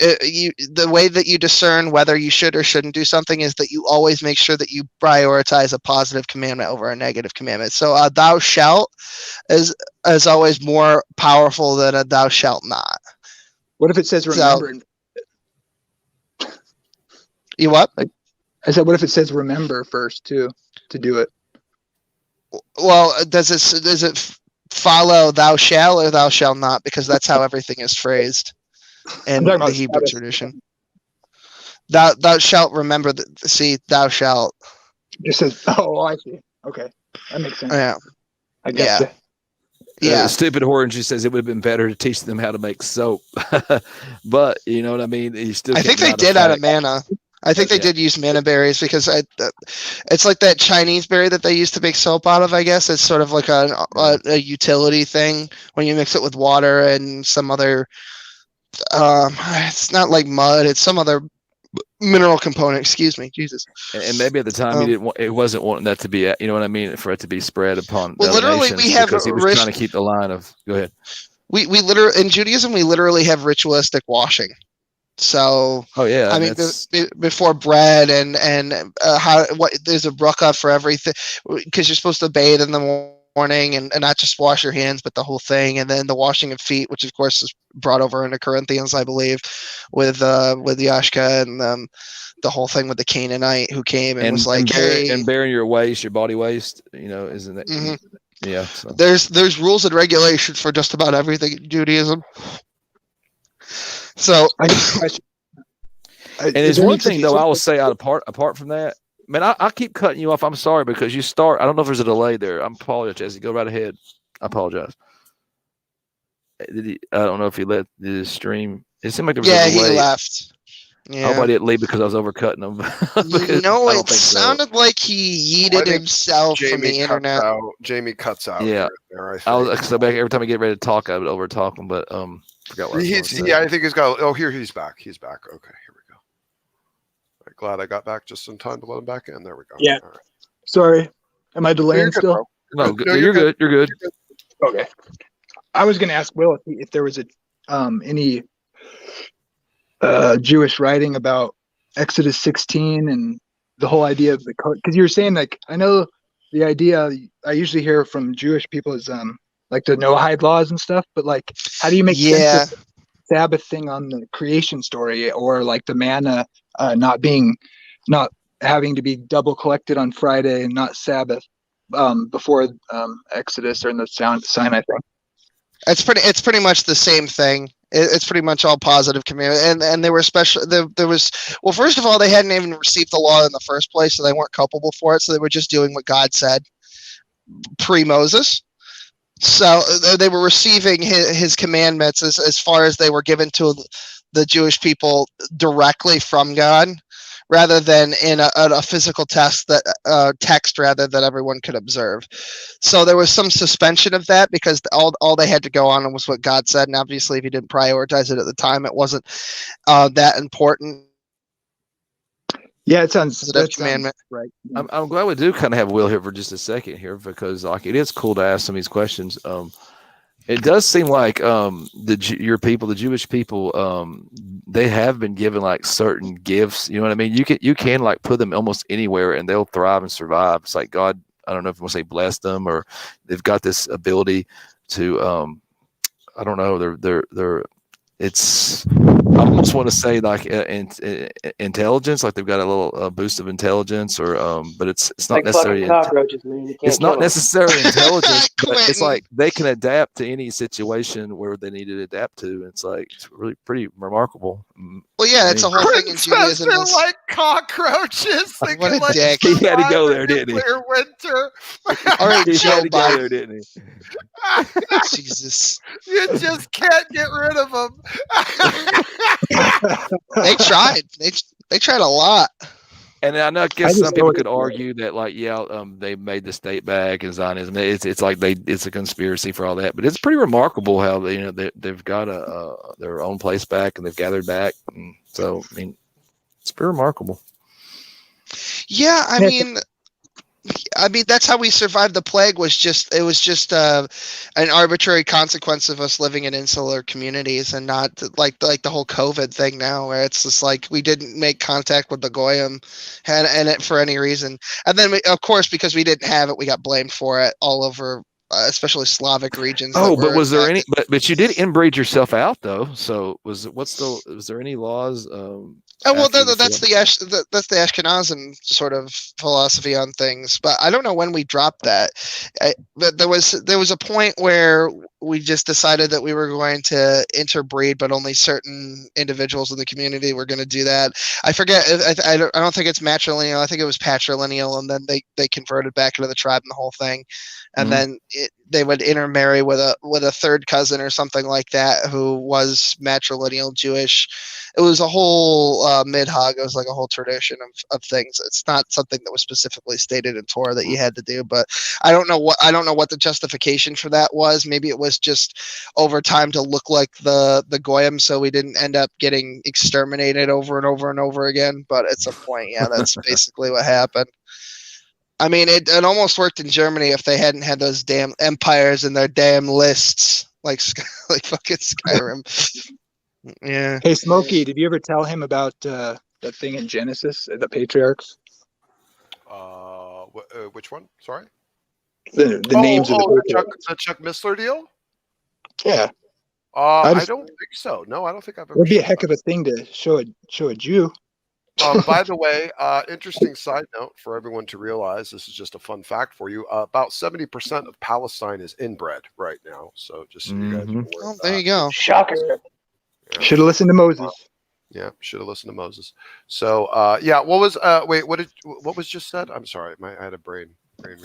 The way that you discern whether you should or shouldn't do something is that you always make sure that you prioritize a positive commandment over a negative commandment. So thou shalt is always more powerful than a thou shalt not. What if it says remember? You what? I said, what if it says remember first too to do it? Well, does it follow thou shall or thou shall not? Because that's how everything is phrased in the Hebrew tradition. Thou shalt remember. Thou shalt. It says, oh, I see. Okay, that makes sense. Yeah, I guess. Yeah. Yeah. Stupid Orange says it would have been better to teach them how to make soap, but you know what I mean. You still. I think they did out of manna. I think they did use manna berries because it's like that Chinese berry that they used to make soap out of. I guess it's sort of like a utility thing when you mix it with water and some other. It's not like mud; it's some other mineral component. Excuse me, Jesus. And maybe at the time he wasn't wanting that to be, you know what I mean, for it to be spread upon. Well, literally, we have because he was trying to keep the line of. Go ahead. We literally in Judaism we literally have ritualistic washing. So I mean before bread and there's a bracha for everything because you're supposed to bathe in the morning and not just wash your hands but the whole thing, and then the washing of feet, which of course is brought over into Corinthians, I believe, with Yashka and the whole thing with the Canaanite who came and was like, and bearing your waist, your body waist, you know, isn't it? Mm-hmm. Yeah. So. There's rules and regulations for just about everything in Judaism. So, and there's one thing though I will say apart from that, man, I keep cutting you off. I'm sorry because you start. I don't know if there's a delay there. I'm apologize. Go right ahead. I apologize. I don't know if he let the stream. It seemed like there was a delay. He left. Yeah. I hope I didn't leave because I was overcutting him. No, it sounded like he yeeted himself from the internet. Jamie cuts out. Yeah, there, I was every time I get ready to talk, I would overtalk him, but forgot what I was saying. I think he's got. Oh, here he's back. He's back. Okay, here we go. Right, glad I got back just in time to let him back in. There we go. Yeah. All right. Sorry, am I delaying still? No, you're good. You're good. Okay. I was going to ask Will if there was any Jewish writing about Exodus 16 and the whole idea of the code, because you were saying, like, I know the idea I usually hear from Jewish people is like the Noahide laws and stuff, but like how do you make sense of the Sabbath thing on the creation story, or like the manna not having to be double collected on Friday and not Sabbath before Exodus or in the Sinai thing? It's pretty much the same thing. It's pretty much all positive commandment, and there were special. There was first of all, they hadn't even received the law in the first place, so they weren't culpable for it. So they were just doing what God said pre-Moses. So they were receiving his commandments as far as they were given to the Jewish people directly from God, rather than in a physical text rather that everyone could observe. So there was some suspension of that because all they had to go on was what God said, and obviously if you didn't prioritize it at the time, it wasn't that important. Yeah, it sounds commandment. Right. I'm glad we do kind of have Will here for just a second here, because like it is cool to ask some of these questions. It does seem like the Jewish people, they have been given like certain gifts. You know what I mean? You can like put them almost anywhere and they'll thrive and survive. It's like God, I don't know if you want to say bless them, or they've got this ability to I don't know. They're it's almost want to say like intelligence, like they've got a little boost of intelligence, or but it's not like necessarily cockroaches, man. You can't it's not kill 'em. necessarily intelligence, but it's like they can adapt to any situation where they need to adapt to. It's like it's really pretty remarkable. Well, yeah, it's a whole thing in Judaism. They're like cockroaches. They What can, a like, dick. He had to go survive there, the didn't he? nuclear winter. All right, He Joe had to go Biden. there, didn't he? Jesus. You just can't get rid of them. They tried. They tried a lot. And I know, I I guess just some people know could it- argue that, like, they made the state back and Zionism. It's like it's a conspiracy for all that, but it's pretty remarkable how they've got their own place back and they've gathered back. And so, I mean, it's pretty remarkable. Yeah, I mean, that's how we survived the plague. It was just an arbitrary consequence of us living in insular communities, and not like the whole COVID thing now, where it's just like we didn't make contact with the goyim, and it for any reason. And then, of course, because we didn't have it, we got blamed for it all over, especially Slavic regions. Oh, but was there any? But you did inbreed yourself out though. So was there any laws? Oh well, after the that's the Ashkenazim sort of philosophy on things, but I don't know when we dropped that. But there was a point where we just decided that we were going to interbreed, but only certain individuals in the community were going to do that. I forget. I don't think it's matrilineal. I think it was patrilineal, and then they converted back into the tribe and the whole thing, and then they would intermarry with a third cousin or something like that who was matrilineal Jewish. It was a whole midhog. It was like a whole tradition of things. It's not something that was specifically stated in Torah that you had to do, but I don't know what the justification for that was. Maybe it was just over time to look like the goyim, so we didn't end up getting exterminated over and over and over again. But at some point, yeah, that's basically what happened. I mean, it almost worked in Germany if they hadn't had those damn empires and their damn lists, like fucking Skyrim. Yeah. Hey, Smokey, did you ever tell him about that thing in Genesis, the patriarchs? Which one? Sorry. The names of the patriarchs. the Chuck Missler deal? Yeah. I don't think so. No, I don't think I've ever. It'd be a heck of a thing to show a Jew. By the way, interesting side note for everyone to realize, this is just a fun fact for you. About 70% of Palestine is inbred right now. So just so you guys are aware. Oh, there you go. Shocker. Yeah. Should have listened to Moses. Yeah, should have listened to Moses. So, yeah, what was what was just said? I'm sorry, I had a brain.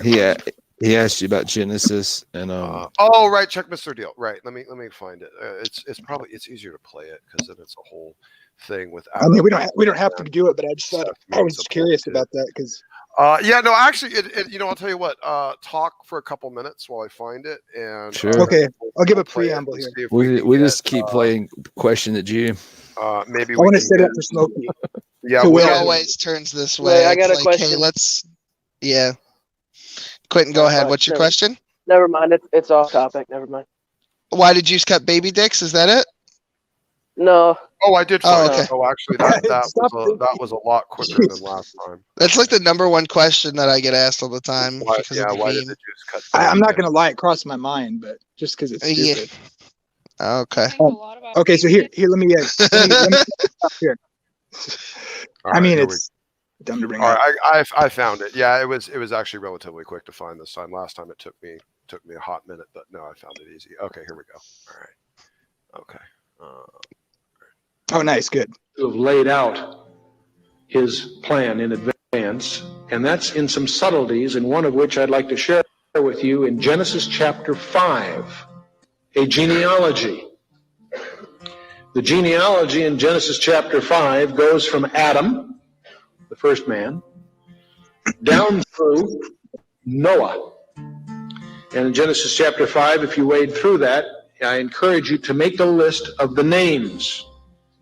Yeah, he asked you about Genesis and oh right, Chuck Missler deal. Right, let me find it. It's easier to play it because then it's a whole thing with. I mean, we don't have to do it, but I just thought I was curious about that because. Yeah, no, actually, I'll tell you what. Talk for a couple minutes while I find it, and Sure. Okay, I'll give a preamble here. we just keep playing question at you. Maybe I want to set up for Smokey. Yeah, it Will always turns this way. I got It's a like, question. Hey, let's. Yeah. Quentin, go ahead. What's your question? Never mind. It's off topic. Never mind. Why did you cut baby dicks? Is that it? No. Oh, I did find okay. it. Oh, actually, that was a lot quicker than last time. That's like the number one question that I get asked all the time. Why, because yeah, of the why did meme. the Jews cut? I'm not gonna lie, it crossed my mind, but just because it's Yeah. stupid. Okay. Okay, so here, let me stop here. All I right, mean, here it's dumb to bring All up. right, I found it. Yeah, it was actually relatively quick to find this time. Last time it took me a hot minute, but no, I found it easy. Okay, here we go. All right. Okay. Oh, nice, good. To have laid out his plan in advance, and that's in some subtleties, and one of which I'd like to share with you in Genesis chapter 5, a genealogy. The genealogy in Genesis chapter 5 goes from Adam, the first man, down through Noah. And in Genesis chapter 5, if you wade through that, I encourage you to make a list of the names.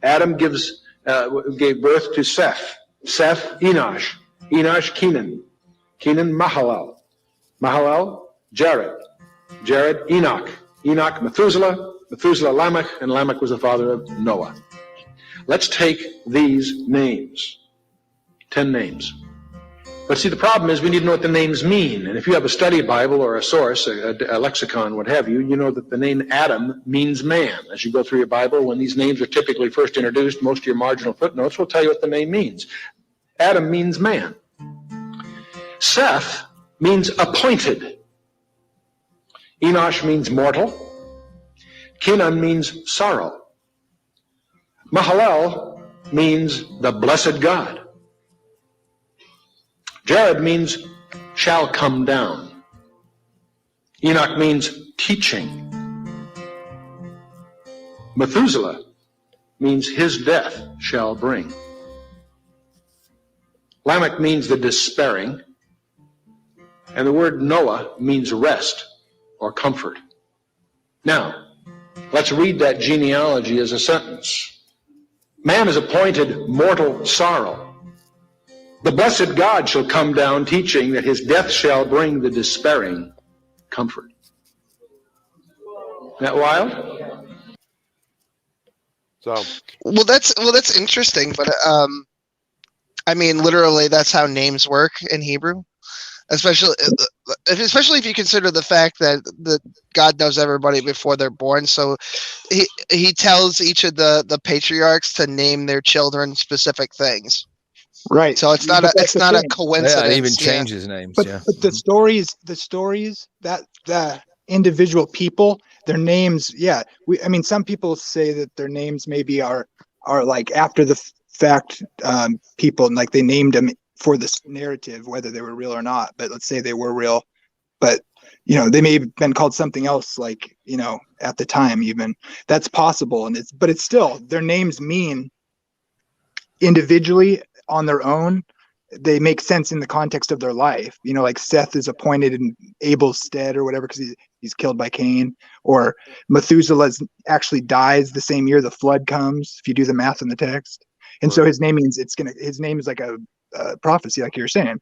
Adam gave birth to Seth. Seth, Enosh. Enosh, Kenan. Kenan, Mahalalel. Mahalalel, Jared. Jared, Enoch. Enoch, Methuselah. Methuselah, Lamech. And Lamech was the father of Noah. Let's take these names. 10 names. But see, the problem is we need to know what the names mean. And if you have a study Bible or a source, a lexicon, what have you, you know that the name Adam means man. As you go through your Bible, when these names are typically first introduced, most of your marginal footnotes will tell you what the name means. Adam means man. Seth means appointed. Enosh means mortal. Kenan means sorrow. Mahalalel means the blessed God. Jared means shall come down. Enoch means teaching. Methuselah means his death shall bring. Lamech means the despairing. And the word Noah means rest or comfort. Now, let's read that genealogy as a sentence. Man is appointed mortal sorrow. The blessed God shall come down, teaching that his death shall bring the despairing comfort. Isn't that wild? So, well, that's interesting, but I mean, literally, that's how names work in Hebrew. Especially if you consider the fact that God knows everybody before they're born. So he tells each of the patriarchs to name their children specific things. Right. So it's not a coincidence. Yeah, and even changes names. But, yeah. but the stories that the individual people, their names, I mean, some people say that their names maybe are like after the fact people, and like they named them for this narrative, whether they were real or not. But let's say they were real, but they may have been called something else, like at the time, even that's possible. And it's still, their names mean individually on their own, they make sense in the context of their life. Like Seth is appointed in Abel's stead or whatever because he's killed by Cain, or Methuselah actually dies the same year the flood comes, if you do the math in the text. And so his name means his name is like a prophecy, like you're saying.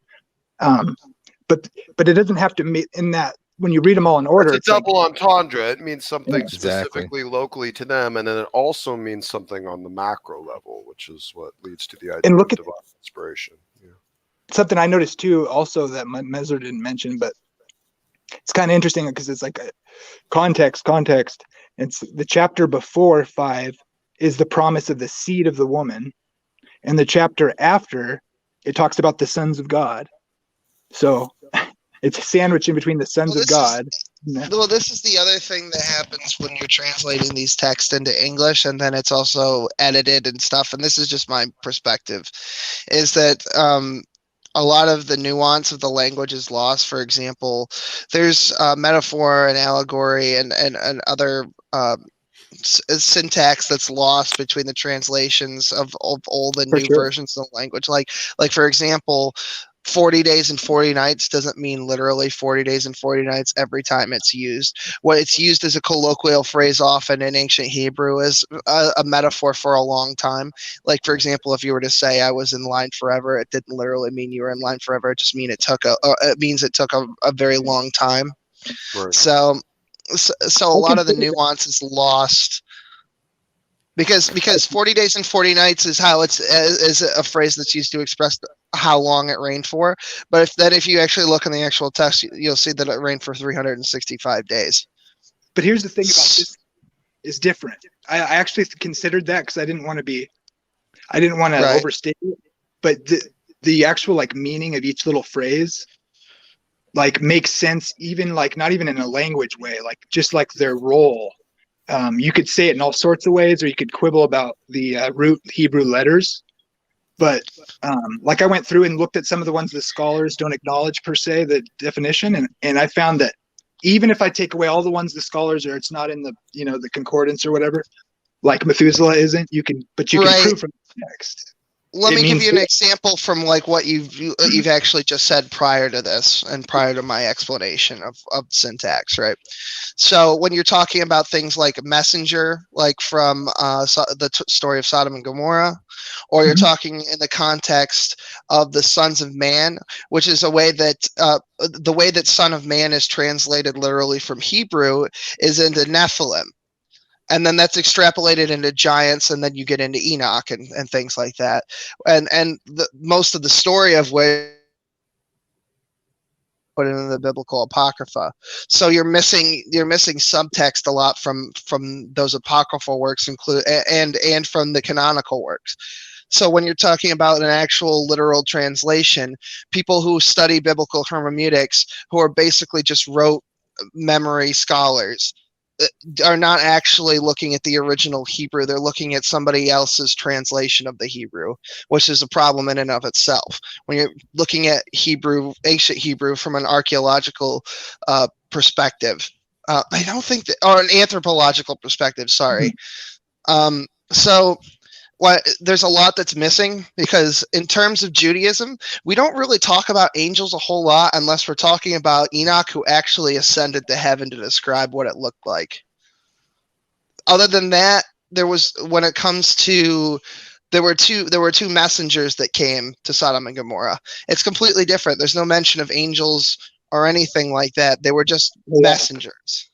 But it doesn't have to in that when you read them all in order. It's a double entendre. It means something specifically locally to them, and then it also means something on the macro level, which is what leads to the idea of divine inspiration. Yeah. Something I noticed too, also that Mesler didn't mention, but it's kind of interesting because it's like a context. It's the chapter before 5 is the promise of the seed of the woman, and the chapter after it talks about the sons of God. So it's sandwiched in between the sons of God. This is the other thing that happens when you're translating these texts into English, and then it's also edited and stuff. And this is just my perspective, is that a lot of the nuance of the language is lost. For example, there's metaphor and allegory and other syntax that's lost between the translations of old and new versions of the language. Like for example, 40 days and 40 nights doesn't mean literally 40 days and 40 nights every time it's used. What it's used as a colloquial phrase often in ancient Hebrew is a metaphor for a long time. Like, for example, if you were to say I was in line forever, it didn't literally mean you were in line forever. It just means it took a very long time. Right. So a lot of the nuance is lost because 40 days and 40 nights is how is a phrase that's used to express how long it rained for. But if you actually look in the actual text, you'll see that it rained for 365 days. But here's the thing about this is different. I actually considered that because I didn't want to overstate it. But the actual like meaning of each little phrase like makes sense, even like not even in a language way, like just like their role. You could say it in all sorts of ways, or you could quibble about the root Hebrew letters. But like I went through and looked at some of the ones that scholars don't acknowledge per se the definition, and I found that even if I take away all the ones the scholars it's not in the the concordance or whatever, like Methuselah isn't, you can prove from the text. Let me give you an example from like what you've actually just said prior to this and prior to my explanation of syntax, right? So when you're talking about things like messenger, like from the story of Sodom and Gomorrah, or you're talking in the context of the sons of man, which is a way that the way that son of man is translated literally from Hebrew is into Nephilim. And then that's extrapolated into giants, and then you get into Enoch and things like that. And most of the story of which put into the biblical apocrypha. So you're missing subtext a lot from those apocryphal works, and from the canonical works. So when you're talking about an actual literal translation, people who study biblical hermeneutics, who are basically just rote memory scholars, are not actually looking at the original Hebrew. They're looking at somebody else's translation of the Hebrew, which is a problem in and of itself. When you're looking at Hebrew, ancient Hebrew, from an archaeological perspective, I don't think that, or an anthropological perspective, sorry. So there's a lot that's missing, because in terms of Judaism, we don't really talk about angels a whole lot unless we're talking about Enoch, who actually ascended to heaven, to describe what it looked like. Other than that, there were two messengers that came to Sodom and Gomorrah. It's completely different. There's no mention of angels or anything like that. They were just messengers.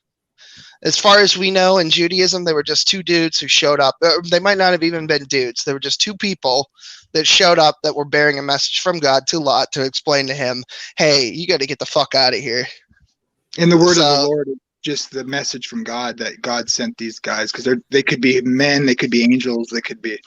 As far as we know, in Judaism, they were just two dudes who showed up. They might not have even been dudes. They were just two people that showed up that were bearing a message from God to Lot to explain to him, hey, you got to get the fuck out of here. And the word of the Lord is just the message from God, that God sent these guys, because they could be men, they could be angels, they could be...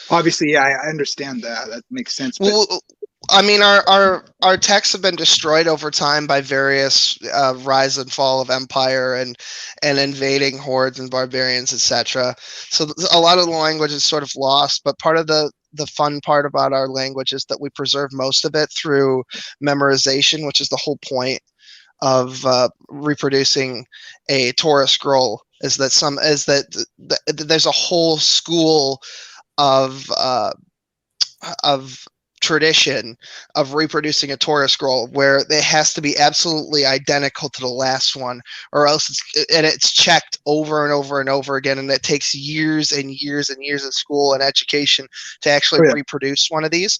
Obviously, yeah, I understand that. That makes sense. But... Well, I mean, our texts have been destroyed over time by various rise and fall of empire and invading hordes and barbarians, etc. So a lot of the language is sort of lost. But part of the fun part about our language is that we preserve most of it through memorization, which is the whole point of reproducing a Torah scroll. Is that there's a whole school of tradition of reproducing a Torah scroll where it has to be absolutely identical to the last one, or else it's checked over and over and over again, and it takes years and years and years of school and education to actually reproduce one of these.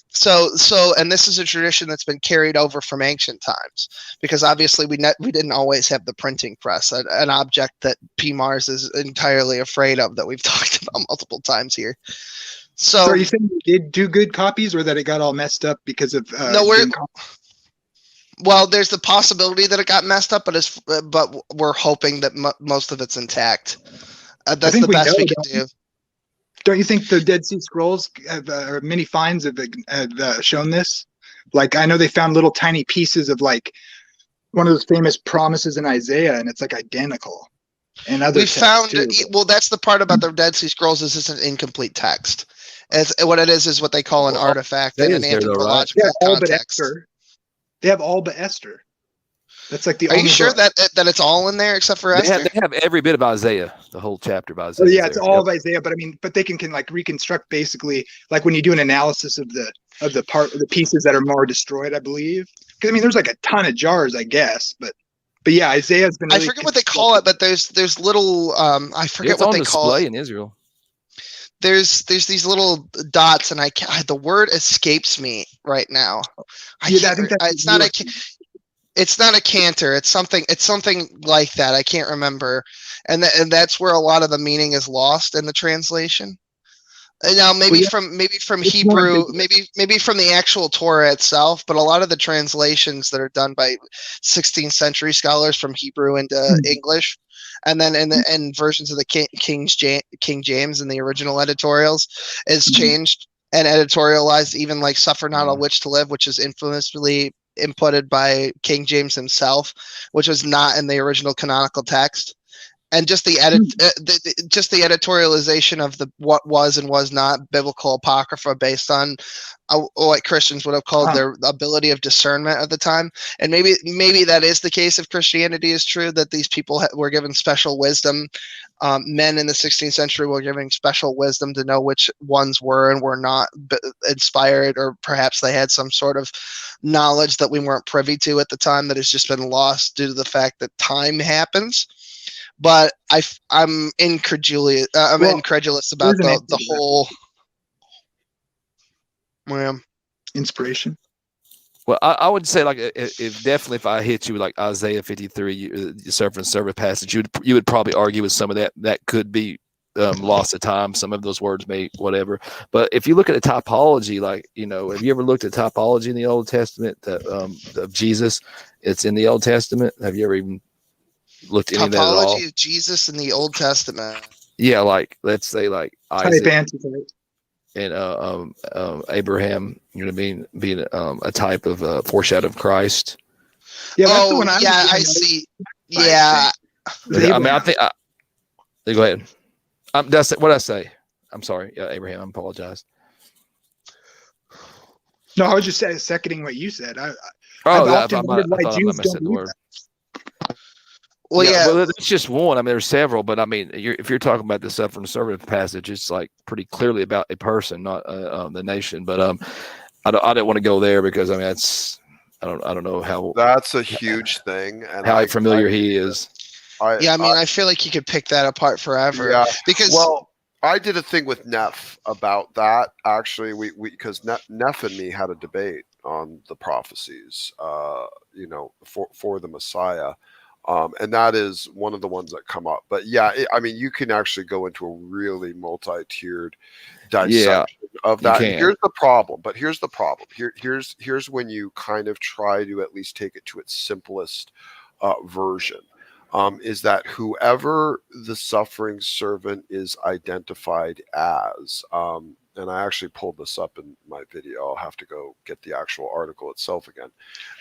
So and this is a tradition that's been carried over from ancient times, because obviously we didn't always have the printing press, an object that P. Mars is entirely afraid of, that we've talked about multiple times here. So are you saying they did do good copies, or that it got all messed up because of well, there's the possibility that it got messed up, but we're hoping that most of it's intact. That's the best we can do. Don't you think the Dead Sea Scrolls or many finds have shown this? Like, I know they found little tiny pieces of like one of those famous promises in Isaiah, and it's like identical. And we found well, that's the part about the Dead Sea Scrolls, is it's an incomplete text. What it is what they call an artifact in an anthropological context. They have all but Esther. That's like the. Are you sure that it's all in there except for Esther? They have every bit of Isaiah, the whole chapter of Isaiah. Yeah, it's all of Isaiah, but I mean, they can like reconstruct basically, like when you do an analysis of the pieces that are more destroyed, I believe. Because I mean, there's like a ton of jars, I guess, but yeah, Isaiah's been. Really, I forget what they call it, but there's little I forget what they call it. It's on display in Israel. There's these little dots, and the word escapes me right now. I think it's not a cantor. It's something like that. I can't remember, and that's where a lot of the meaning is lost in the translation. Now maybe from Hebrew, maybe from the actual Torah itself, but a lot of the translations that are done by 16th century scholars from Hebrew into English, and then in versions of the King James in the original editorials, is changed and editorialized, even like "Suffer not a witch to live," which is infamously inputted by King James himself, which was not in the original canonical text. And just the editorialization of what was and was not biblical apocrypha based on what Christians would have called their ability of discernment at the time. And maybe that is the case if Christianity is true, that these people were given special wisdom. Men in the 16th century were given special wisdom to know which ones were and were not inspired, or perhaps they had some sort of knowledge that we weren't privy to at the time that has just been lost due to the fact that time happens. But I'm incredulous. I'm incredulous about the whole inspiration. Well, I would say, like, if I hit you with like Isaiah 53, servant passage, you would probably argue with some of that. That could be lost to time. Some of those words may whatever. But if you look at the typology, like, you know, have you ever looked at typology in the Old Testament of Jesus? It's in the Old Testament. Have you ever even looked at any of that at all? Typology of Jesus in the Old Testament. Yeah, like let's say like Isaac Type antitype. and Abraham, you know what I mean, being a type of foreshadow of Christ. Yeah, that's the one I'm yeah, I see. Yeah. I mean, I think. Go ahead. That's what I say. I'm sorry, Abraham. I apologize. No, I was just seconding what you said. I've I often wondered why Jews don't believe that. Well, yeah. Well, it's just one. I mean, there's several, but I mean, if you're talking about the suffering servant passage, it's like pretty clearly about a person, not the nation. But I don't want to go there because I mean, I don't know how. That's a huge thing, and how familiar he is. I feel like you could pick that apart forever. Yeah, because I did a thing with Neff about that. Actually, we because Neff and me had a debate on the prophecies, you know, for the Messiah. And that is one of the ones that come up. But yeah, I mean, you can actually go into a really multi-tiered dissection of that. Here's the problem. But here's the problem. Here's when you kind of try to at least take it to its simplest version. Is that whoever the suffering servant is identified as, and I actually pulled this up in my video. I'll have to go get the actual article itself again.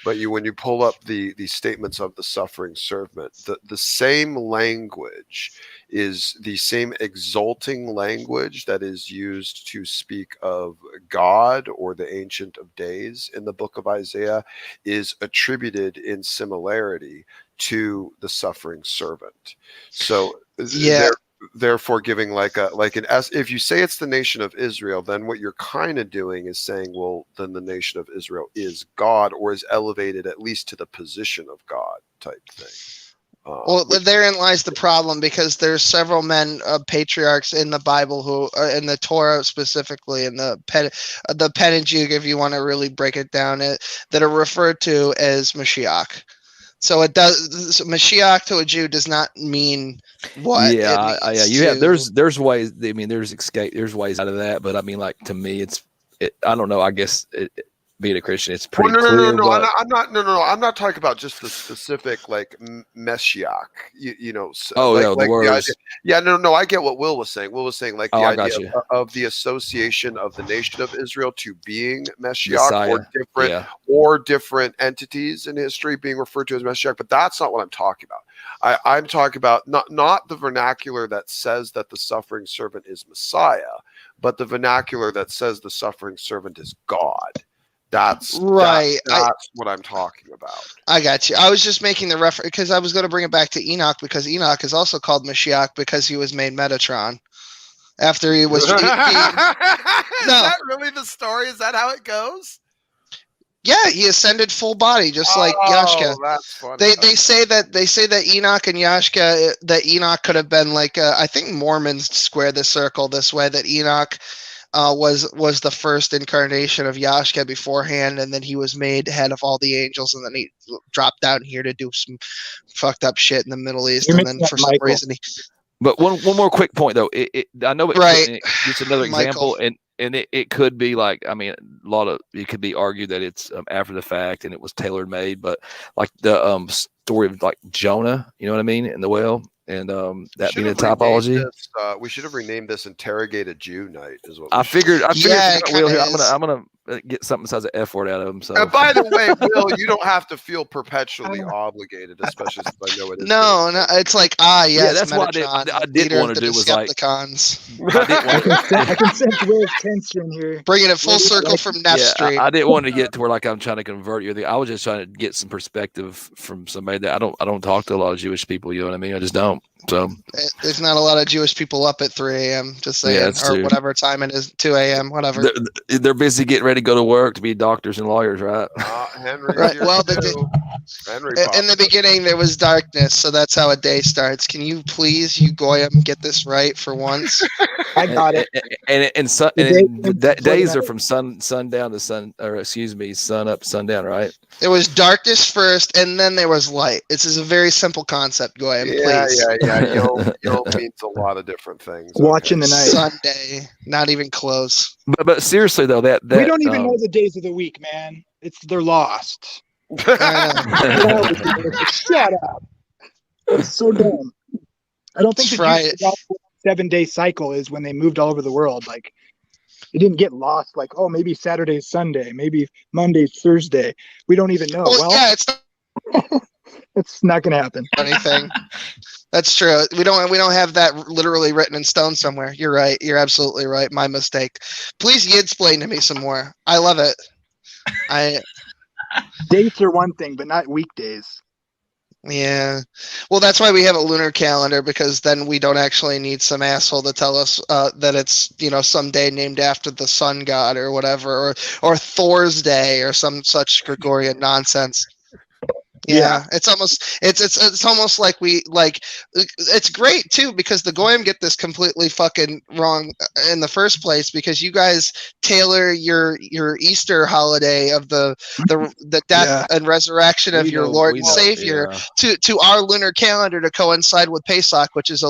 But when you pull up the statements of the suffering servant, the same language is the same exalting language that is used to speak of God or the Ancient of Days in the book of Isaiah is attributed in similarity to the suffering servant. So therefore giving if you say it's the nation of Israel, then what you're kind of doing is saying, well, then the nation of Israel is God, or is elevated at least to the position of God type thing. Therein lies the problem, because there's several men, patriarchs in the Bible who are in the Torah specifically, in the Pentateuch, if you want to really break it down, that are referred to as Mashiach. So it does. Mashiach to a Jew does not mean what. There's ways. I mean, there's ways out of that. But I mean, like, to me, I don't know. I guess being a Christian, it's pretty clear. No. I'm not talking about just the specific like Mashiach. You know. The words. No. I get what Will was saying. Will was saying like the idea of the association of the nation of Israel to being Mashiach, Messiah, or different entities in history being referred to as Mashiach. But that's not what I'm talking about. I'm talking about not the vernacular that says that the suffering servant is Messiah, but the vernacular that says the suffering servant is God. That's right. That's what I'm talking about. I got you. I was just making the reference because I was going to bring it back to Enoch, because Enoch is also called Mashiach because he was made Metatron after he was. Is that really the story? Is that how it goes? Yeah, he ascended full body, just like Yashka. That's funny. They say that Enoch and Yashka, that Enoch could have been like I think Mormons square the circle this way, that Enoch was the first incarnation of Yashka beforehand, and then he was made head of all the angels, and then he dropped down here to do some fucked up shit in the Middle East, and then for some reason But one more quick point though. I know it's another example, and it could be like, I mean, it could be argued that it's after the fact and it was tailor made, but like the story of like Jonah, you know what I mean, in the whale. And that being a typology, we should have renamed this "Interrogated Jew Night." Is what I figured. I'm gonna get something besides an F word out of him. So, and by the way, Will, you don't have to feel perpetually obligated, especially since I know it is. No, it's like that's what I did want to do was like I can sense Will's tension here. Bringing it full circle from Neff Street. I didn't want to get to where like I'm trying to convert you. I was just trying to get some perspective from somebody that I don't talk to a lot of Jewish people. You know what I mean? I just don't. So there's not a lot of Jewish people up at 3 a.m. just saying, or whatever time it is, 2 a.m. whatever. They're busy getting ready to go to work to be doctors and lawyers, right? Henry, right. Well, In the beginning, there was darkness, so that's how a day starts. Can you please, you Goyim, get this right for once? I got it. Days are from sundown to sun up, sundown, right? It was darkness first, and then there was light. This is a very simple concept, Goyim. Please. Yeah. Yom means a lot of different things. Watching the night. Sunday, not even close. But seriously though, that we don't even know the days of the week, man. They're lost. Shut up. It's so dumb. I don't think the 7-day cycle is when they moved all over the world. Like, it didn't get lost. Like, oh, maybe Saturday's Sunday, maybe Monday's Thursday. We don't even know. Well, yeah, it's not gonna happen. Anything. That's true. We don't have that literally written in stone somewhere. You're right. You're absolutely right. My mistake. Please explain to me some more. I love it. Dates are one thing, but not weekdays. Yeah. Well, that's why we have a lunar calendar, because then we don't actually need some asshole to tell us that it's, some day named after the sun god or whatever, or Thor's Day or some such Gregorian nonsense. Yeah, it's almost like it's great too, because the Goyim get this completely fucking wrong in the first place, because you guys tailor your Easter holiday of the death and resurrection of your Lord and Savior to our lunar calendar to coincide with Pesach, which is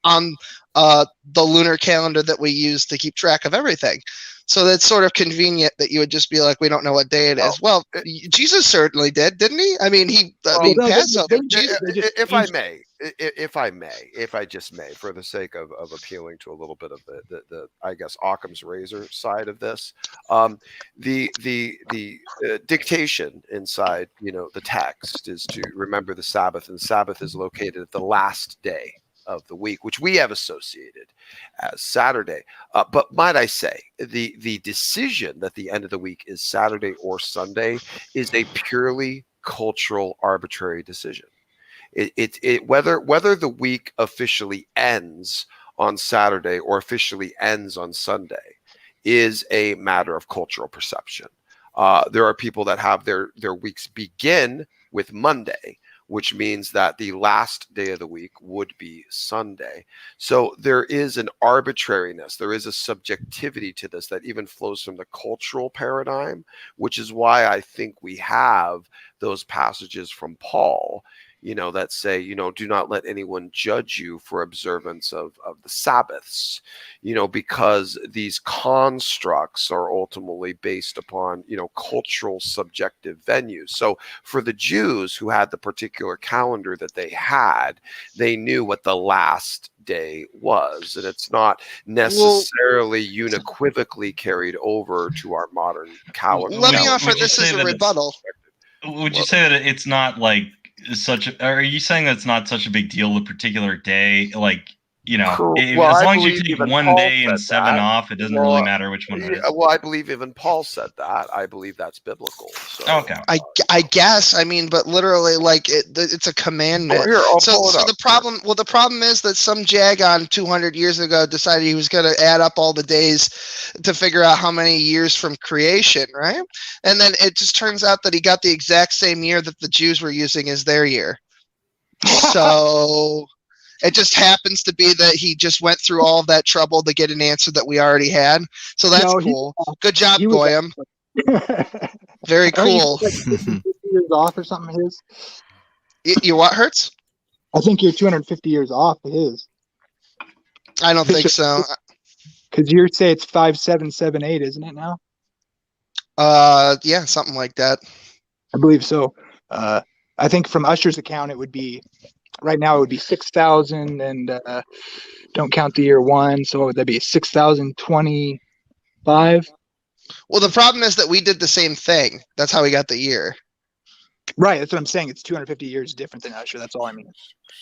on the lunar calendar that we use to keep track of everything. So that's sort of convenient that you would just be like, we don't know what day it is. Well, Jesus certainly did, didn't he? I mean, Passover. If I just may, for the sake of appealing to a little bit of the I guess Occam's razor side of this, the dictation inside the text is to remember the Sabbath, and the Sabbath is located at the last day of the week, which we have associated as Saturday. But might I say, the decision that the end of the week is Saturday or Sunday is a purely cultural, arbitrary decision. Whether the week officially ends on Saturday or officially ends on Sunday is a matter of cultural perception. There are people that have their weeks begin with Monday, which means that the last day of the week would be Sunday. So there is an arbitrariness, there is a subjectivity to this that even flows from the cultural paradigm, which is why I think we have those passages from Paul, that say, do not let anyone judge you for observance of the Sabbaths, because these constructs are ultimately based upon, cultural subjective venues. So for the Jews who had the particular calendar that they had, they knew what the last day was, and it's not necessarily unequivocally carried over to our modern calendar. Let me offer this as a rebuttal. Would you say that it's not like are you saying that it's not such a big deal, a particular day? Like, as long as you take one day and 7 off, it doesn't really matter which one it is. Well, I believe even Paul said that. I believe that's biblical. So. Okay. I guess. I mean, but literally, like it's a commandment. The problem is that some jagon 200 years ago decided he was going to add up all the days to figure out how many years from creation, right? And then it just turns out that he got the exact same year that the Jews were using as their year. So. It just happens to be that he just went through all of that trouble to get an answer that we already had. So that's cool. Good job, Goyim. Very cool. Like 50 years off or something his? You what, Hertz? I think you're 250 years off his. I don't think so. Because you say it's 5778, isn't it now? Yeah, something like that. I believe so. I think from Usher's account, it would be. Right now, it would be 6,000, and don't count the year one, so that'd be 6,025. Well, the problem is that we did the same thing. That's how we got the year. Right, that's what I'm saying. It's 250 years different than Usher. That's all I mean.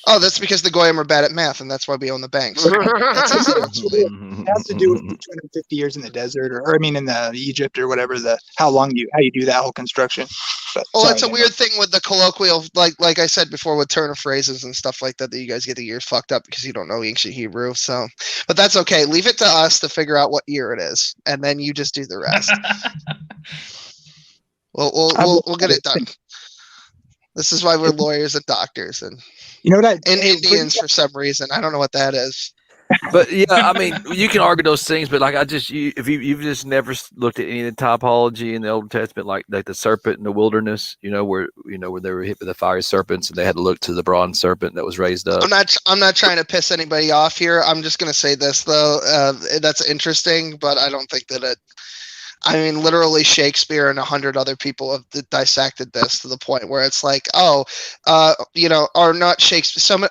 Oh, that's because the Goyim are bad at math, and that's why we own the banks. It has to do with 250 years in the desert, or I mean, in the Egypt or whatever. How you do that whole construction. But, it's a weird thing with the colloquial, like I said before, with turn of phrases and stuff like that. That you guys get the years fucked up because you don't know ancient Hebrew. So, but that's okay. Leave it to us to figure out what year it is, and then you just do the rest. We'll get it done. This is why we're lawyers and doctors and Indians for some reason. I don't know what that is. But yeah, I mean, you can argue those things, but like if you've just never looked at any of the typology in the Old Testament, like the serpent in the wilderness, where they were hit with the fiery serpents and they had to look to the bronze serpent that was raised up. I'm not trying to piss anybody off here. I'm just going to say this though. That's interesting, but I don't think that literally Shakespeare and 100 other people have dissected this to the point where it's like, or not Shakespeare.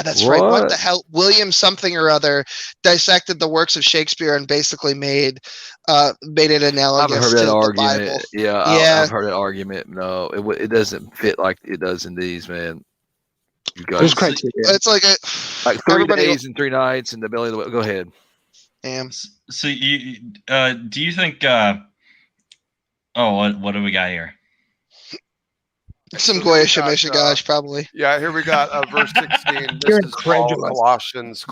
That's right. What the hell? William something or other dissected the works of Shakespeare and basically made it analogous to the Bible. Yeah, I've heard an argument. No, it doesn't fit like it does in these, man. There's criteria. It's like 3 days and 3 nights in the belly of the. Go ahead. So you do you think? What do we got here? Some Goyish Mishigash, probably. Yeah, here we got verse 16. This is Paul, Colossians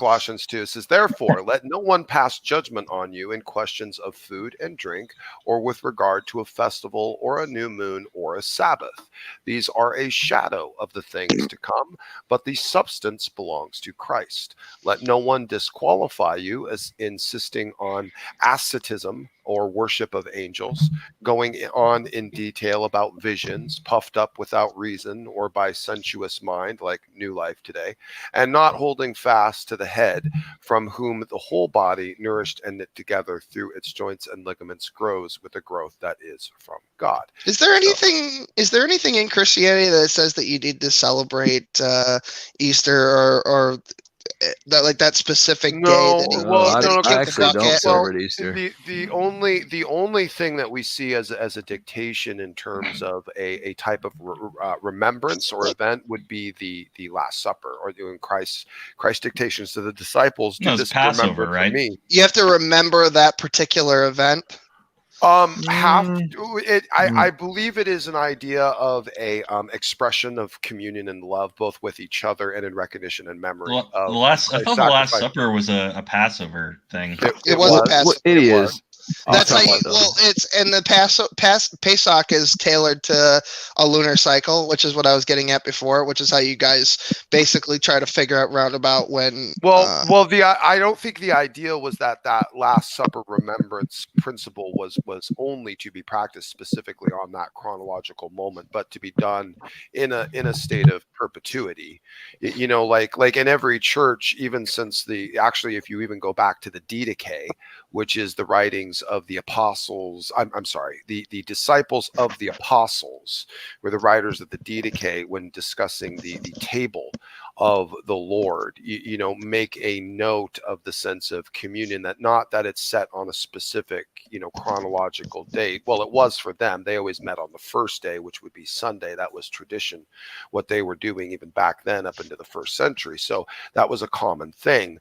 2. It says, "Therefore, let no one pass judgment on you in questions of food and drink, or with regard to a festival, or a new moon, or a Sabbath. These are a shadow of the things to come, but the substance belongs to Christ. Let no one disqualify you as insisting on asceticism or worship of angels, going on in detail about visions, puffed up without reason or by sensuous mind, like New Life today, and not holding fast to the head, from whom the whole body, nourished and knit together through its joints and ligaments, grows with a growth that is from God." Is there anything in Christianity that says that you need to celebrate Easter or that specific day that I actually don't celebrate Easter. The only thing that we see as a dictation in terms of a type of remembrance or event would be the Last Supper, or doing Christ's dictations to the disciples. Do this Passover, remember right? for me. You have to remember that particular event. I believe it is an idea of a expression of communion and love, both with each other and in recognition and memory. I thought the Last Supper was a Passover thing. It was a Passover. It is. That's how the Pesach is tailored to a lunar cycle, which is what I was getting at before, which is how you guys basically try to figure out roundabout when. I don't think the idea was that Last Supper remembrance principle was only to be practiced specifically on that chronological moment, but to be done in a state of perpetuity. Like in every church, even since if you even go back to the Didache, which is the writings of the apostles, the disciples of the apostles were the writers of the Didache when discussing the table of the Lord, make a note of the sense of communion, that not that it's set on a specific, chronological date. Well, it was for them. They always met on the first day, which would be Sunday. That was tradition, what they were doing even back then up into the first century. So that was a common thing.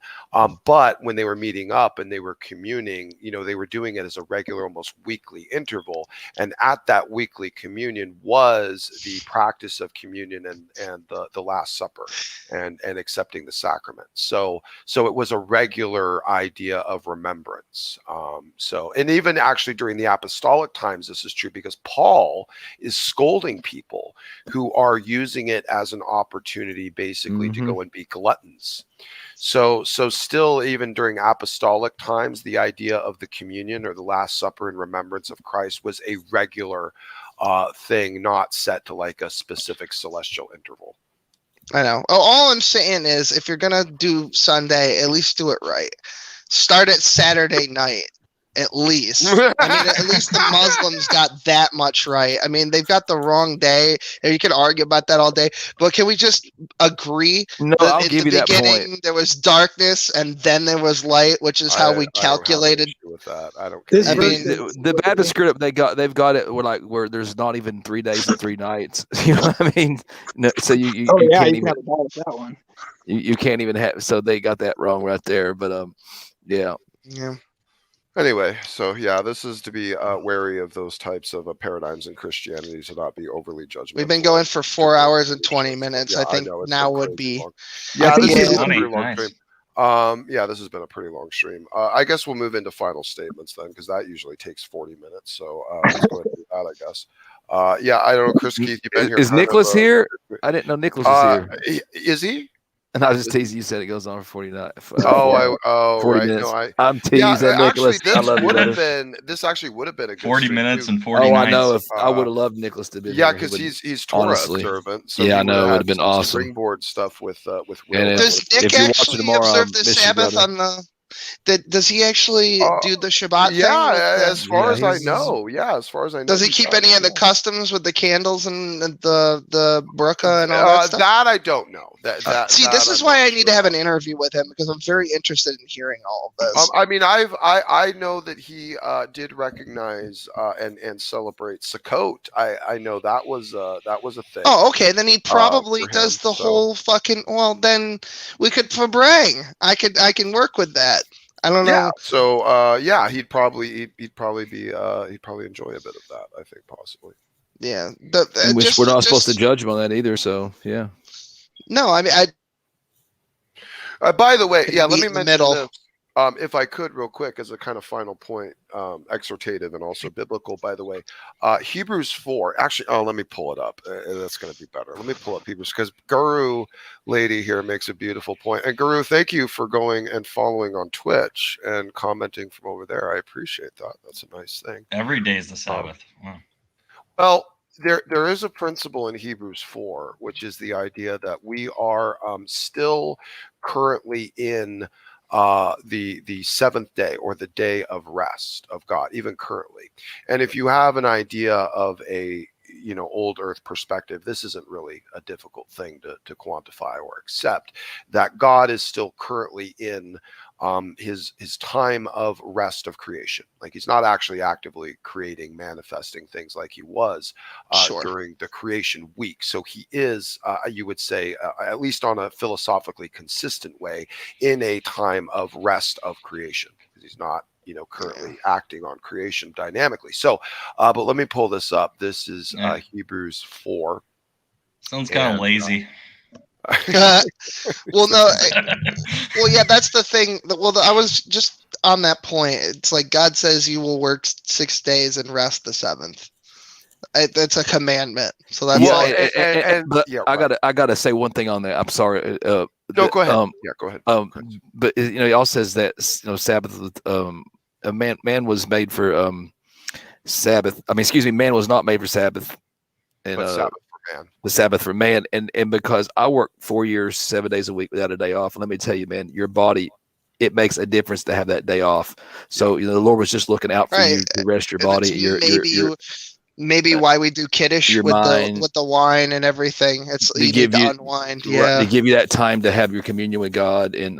But when they were meeting up and they were communing, they were doing it as a regular, almost weekly interval. And at that weekly communion was the practice of communion and the Last Supper and accepting the sacrament. So it was a regular idea of remembrance. And even actually during the apostolic times, this is true, because Paul is scolding people who are using it as an opportunity basically to go and be gluttons. So still, even during apostolic times, the idea of the communion or the Last Supper in remembrance of Christ was a regular thing, not set to like a specific celestial interval. I know. All I'm saying is, if you're gonna do Sunday, at least do it right. Start at Saturday night. At least. At least the Muslims got that much right. They've got the wrong day, and you can argue about that all day. But can we just agree that I'll give you that point. There was darkness, and then there was light, which is how we calculated. With that, I don't care. The Baptist script they've got it where there's not even 3 days and 3 nights. You know what I mean? No, so you can't even have that one. You can't even have. So they got that wrong right there. But yeah. Anyway, so yeah, this is to be wary of those types of paradigms in Christianity, to not be overly judgmental. We've been going for 4 hours and 20 minutes. I think now would be. Yeah, this has been a pretty long stream. This has been a pretty long stream. I guess we'll move into final statements then, because that usually takes 40 minutes. So let's go ahead and do that, I guess. Yeah, I don't know, Chris Keith. You've been here. Is Nicholas here? I didn't know Nicholas was here. Is he? And I was just teasing. You said it goes on for 49. 40 minutes. No, I'm teasing Nicholas. Actually, I love you, brother. this actually would have been a good 40 stream, minutes too. and 40 Oh, nights. I know. If I would have loved Nicholas to be Yeah, here, because would- he's Torah honestly. observant. So Yeah, he I know. It would have been some awesome. springboard stuff with Will. And Does Nick if you're watching actually tomorrow, observe I'll the miss you, Sabbath brother. on the? Does he actually do the Shabbat Yeah, thing? as far as I he's- know. Yeah, as far as I know. Does he keep any of the customs with the candles and the burqa and all that stuff? That I don't know. See, this is why I need to have an interview with him, because I'm very interested in hearing all of this. I mean, I know that he did recognize and celebrate Sukkot. I know that was a thing. Oh, okay. Then he probably for him, does the so. whole fucking. Well, then we could Fabrang. I can work with that. I don't know. Yeah. So yeah, he'd probably enjoy a bit of that. I think possibly. Yeah. Which we're not supposed to judge him on that either. So yeah. No, I mean, by the way, yeah, let meet me in the mention middle. this. If I could, real quick, as a kind of final point, exhortative and also biblical, by the way, Hebrews 4. Actually, let me pull it up. That's going to be better. Let me pull up Hebrews, because Guru lady here makes a beautiful point. And Guru, thank you for going and following on Twitch and commenting from over there. I appreciate that. That's a nice thing. Every day is the Sabbath. Wow. Well, there is a principle in Hebrews 4, which is the idea that we are still currently in the seventh day, or the day of rest of God, even currently. And if you have an idea of a old earth perspective, this isn't really a difficult thing to quantify or accept, that God is still currently in his time of rest of creation. Like, he's not actually actively creating, manifesting things like he was during the creation week. So he is, you would say, at least on a philosophically consistent way, in a time of rest of creation, because he's not currently acting on creation dynamically. So but let me pull this up. This is Hebrews 4. Sounds kind of lazy. Well, no. Well, yeah, that's the thing. Well, I was just on that point. It's like God says you will work 6 days and rest the seventh. That's a commandment. So that's but I gotta say one thing on that. I'm sorry. No, go ahead. Yeah, go ahead. But he also says that Sabbath. A man was made for Sabbath. I mean, excuse me, man was not made for Sabbath. And Sabbath for man. The Sabbath for man. And because I worked 4 years, 7 days a week without a day off. And let me tell you, man, your body, it makes a difference to have that day off. So the Lord was just looking out for you to rest your body. Maybe why we do kiddush with the wine and everything. It's you need to unwind. Yeah, to give you that time to have your communion with God, and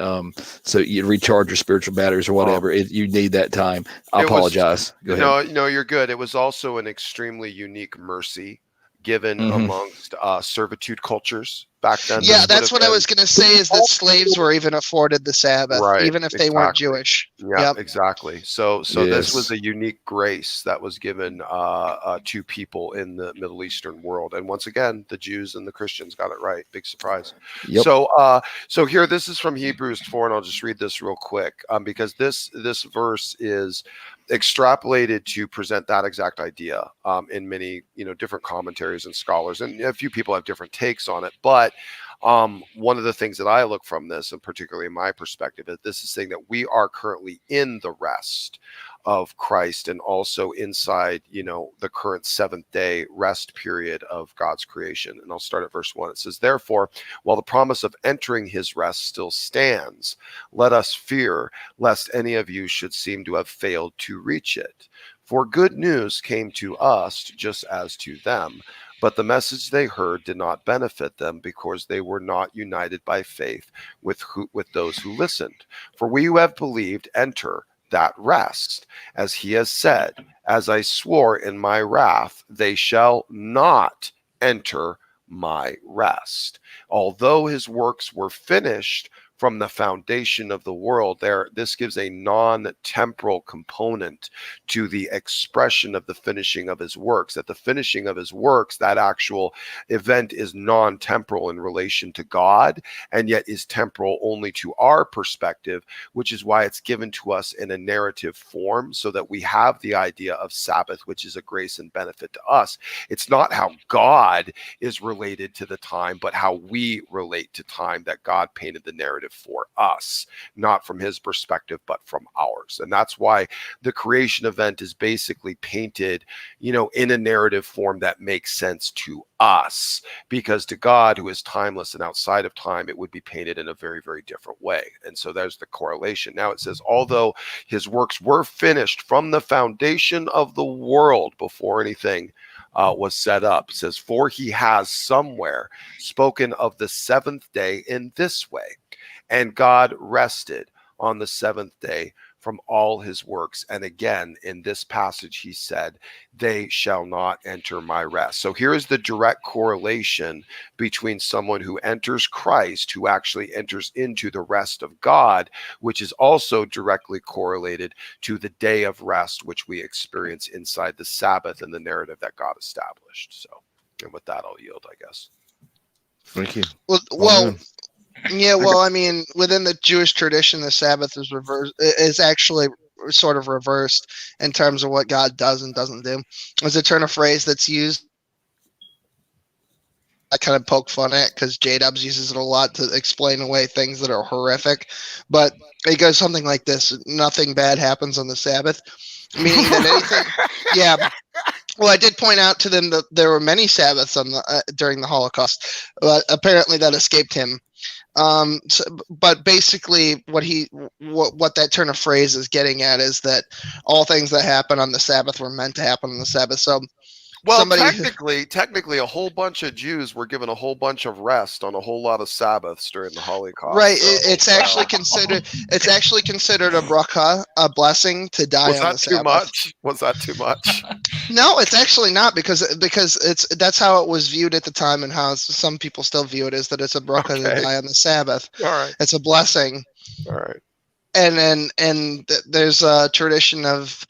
so you recharge your spiritual batteries or whatever. You need that time. I apologize. Go ahead. No, you're good. It was also an extremely unique mercy given amongst servitude cultures back then. Yeah, that's what I was going to say, is that slaves were even afforded the Sabbath, even if they weren't Jewish. Yeah, exactly. So this was a unique grace that was given to people in the Middle Eastern world. And once again, the Jews and the Christians got it right. Big surprise. Yep. So here, this is from Hebrews 4, and I'll just read this real quick because this verse is extrapolated to present that exact idea in many different commentaries and scholars, and a few people have different takes on it. But one of the things that I look from this, and particularly in my perspective, is this is saying that we are currently in the rest of Christ, and also inside the current seventh day rest period of God's creation. And I'll start at verse 1. It says, "Therefore, while the promise of entering his rest still stands, let us fear lest any of you should seem to have failed to reach it. For good news came to us just as to them, but the message they heard did not benefit them, because they were not united by faith with those who listened. For we who have believed enter that rest, as he has said, as I swore in my wrath, they shall not enter my rest. Although his works were finished from the foundation of the world. This gives a non-temporal component to the expression of the finishing of his works. At the finishing of his works, that actual event is non-temporal in relation to God, and yet is temporal only to our perspective, which is why it's given to us in a narrative form, so that we have the idea of Sabbath, which is a grace and benefit to us. It's not how God is related to the time, but how we relate to time, that God painted the narrative for us, not from his perspective, but from ours. And that's why the creation event is basically painted, in a narrative form that makes sense to us, because to God, who is timeless and outside of time, it would be painted in a very, very different way. And so there's the correlation. Now it says, although his works were finished from the foundation of the world, before anything was set up, it says, for he has somewhere spoken of the seventh day in this way, and God rested on the seventh day from all his works. And again, in this passage, he said, they shall not enter my rest. So here is the direct correlation between someone who enters Christ, who actually enters into the rest of God, which is also directly correlated to the day of rest, which we experience inside the Sabbath and the narrative that God established. So, and with that, I'll yield, I guess. Thank you. Well, yeah, well, I mean, within the Jewish tradition, the Sabbath is actually sort of reversed in terms of what God does and doesn't do. There's a turn of phrase that's used. I kind of poke fun at because J-Dubs uses it a lot to explain away things that are horrific. But it goes something like this: nothing bad happens on the Sabbath, meaning that anything. Yeah. Well, I did point out to them that there were many Sabbaths on during the Holocaust, but apparently that escaped him. But basically what that turn of phrase is getting at is that all things that happen on the Sabbath were meant to happen on the Sabbath. So well, technically a whole bunch of Jews were given a whole bunch of rest on a whole lot of Sabbaths during the Holocaust. Right. It's actually considered a bracha, a blessing, to die on the Sabbath. Was that too much? No, it's actually not, because that's how it was viewed at the time, and how some people still view it, is that it's a bracha to die on the Sabbath. All right. It's a blessing. All right. And there's a tradition of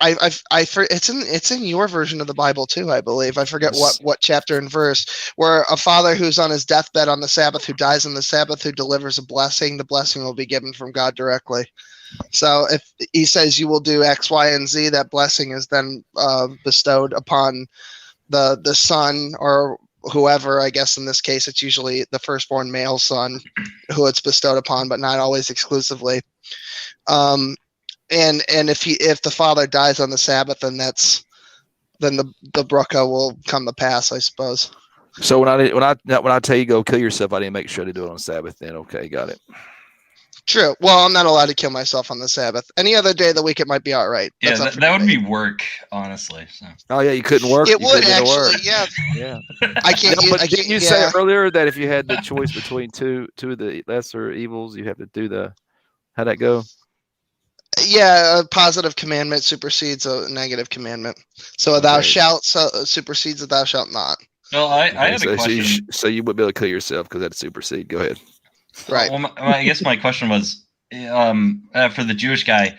it's in your version of the Bible too, I believe. I forget what chapter and verse, where a father who's on his deathbed on the Sabbath, who dies on the Sabbath, who delivers a blessing, the blessing will be given from God directly. So if he says you will do X, Y, and Z, that blessing is then bestowed upon the son, or whoever. I guess in this case, it's usually the firstborn male son who it's bestowed upon, but not always exclusively. And if the father dies on the Sabbath, then the bracha will come to pass, I suppose. So when I tell you go kill yourself, I didn't make sure to do it on Sabbath. Then okay, got it. True. Well, I'm not allowed to kill myself on the Sabbath. Any other day of the week, it might be all right. Yeah, that would be work, honestly. So. Oh yeah, you couldn't work. It would actually. Yeah. Yeah. I can't. Didn't you say earlier that if you had the choice between two of the lesser evils, you have to do how'd that go? Yeah, a positive commandment supersedes a negative commandment. So a thou shalt supersedes a thou shalt not. Well, I had a question. So you would be able to kill yourself because that'd supersede. Go ahead. Right. Well, I guess my question was, for the Jewish guy,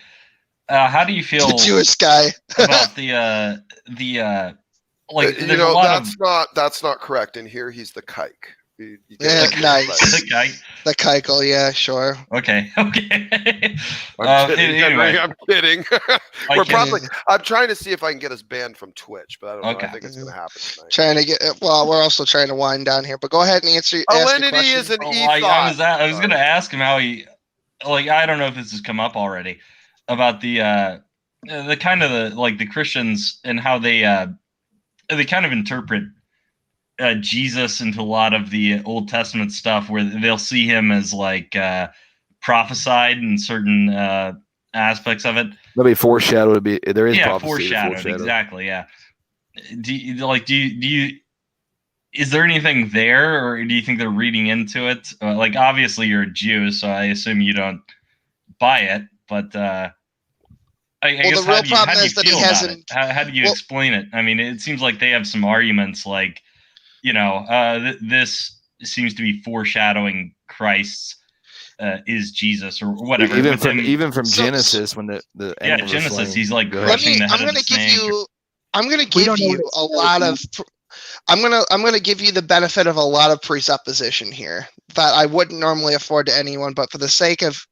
how do you feel? The Jewish guy about like? That's not correct. And here he's the kike. Yeah, nice. The keikel, yeah, sure. Okay. I'm kidding. I'm trying to see if I can get us banned from Twitch, but I don't know. I think it's going to happen tonight. We're also trying to wind down here, but go ahead and answer. Alinity is an e-thought. I was going to ask him how he, I don't know if this has come up already, about the kind of the Christians and how they kind of interpret Jesus into a lot of the Old Testament stuff, where they'll see him as prophesied in certain aspects of it. That'll be foreshadowed. There is foreshadowed. Exactly. Yeah. Do you is there anything there, or do you think they're reading into it? Obviously you're a Jew, so I assume you don't buy it. But I guess how do you feel about it? How do you explain it? I mean, it seems like they have some arguments this seems to be foreshadowing Christ is Jesus or whatever. Even from Genesis, when the Genesis, he's like I'm going to give you a lot of. I'm gonna give you the benefit of a lot of presupposition here that I wouldn't normally afford to anyone, but for the sake of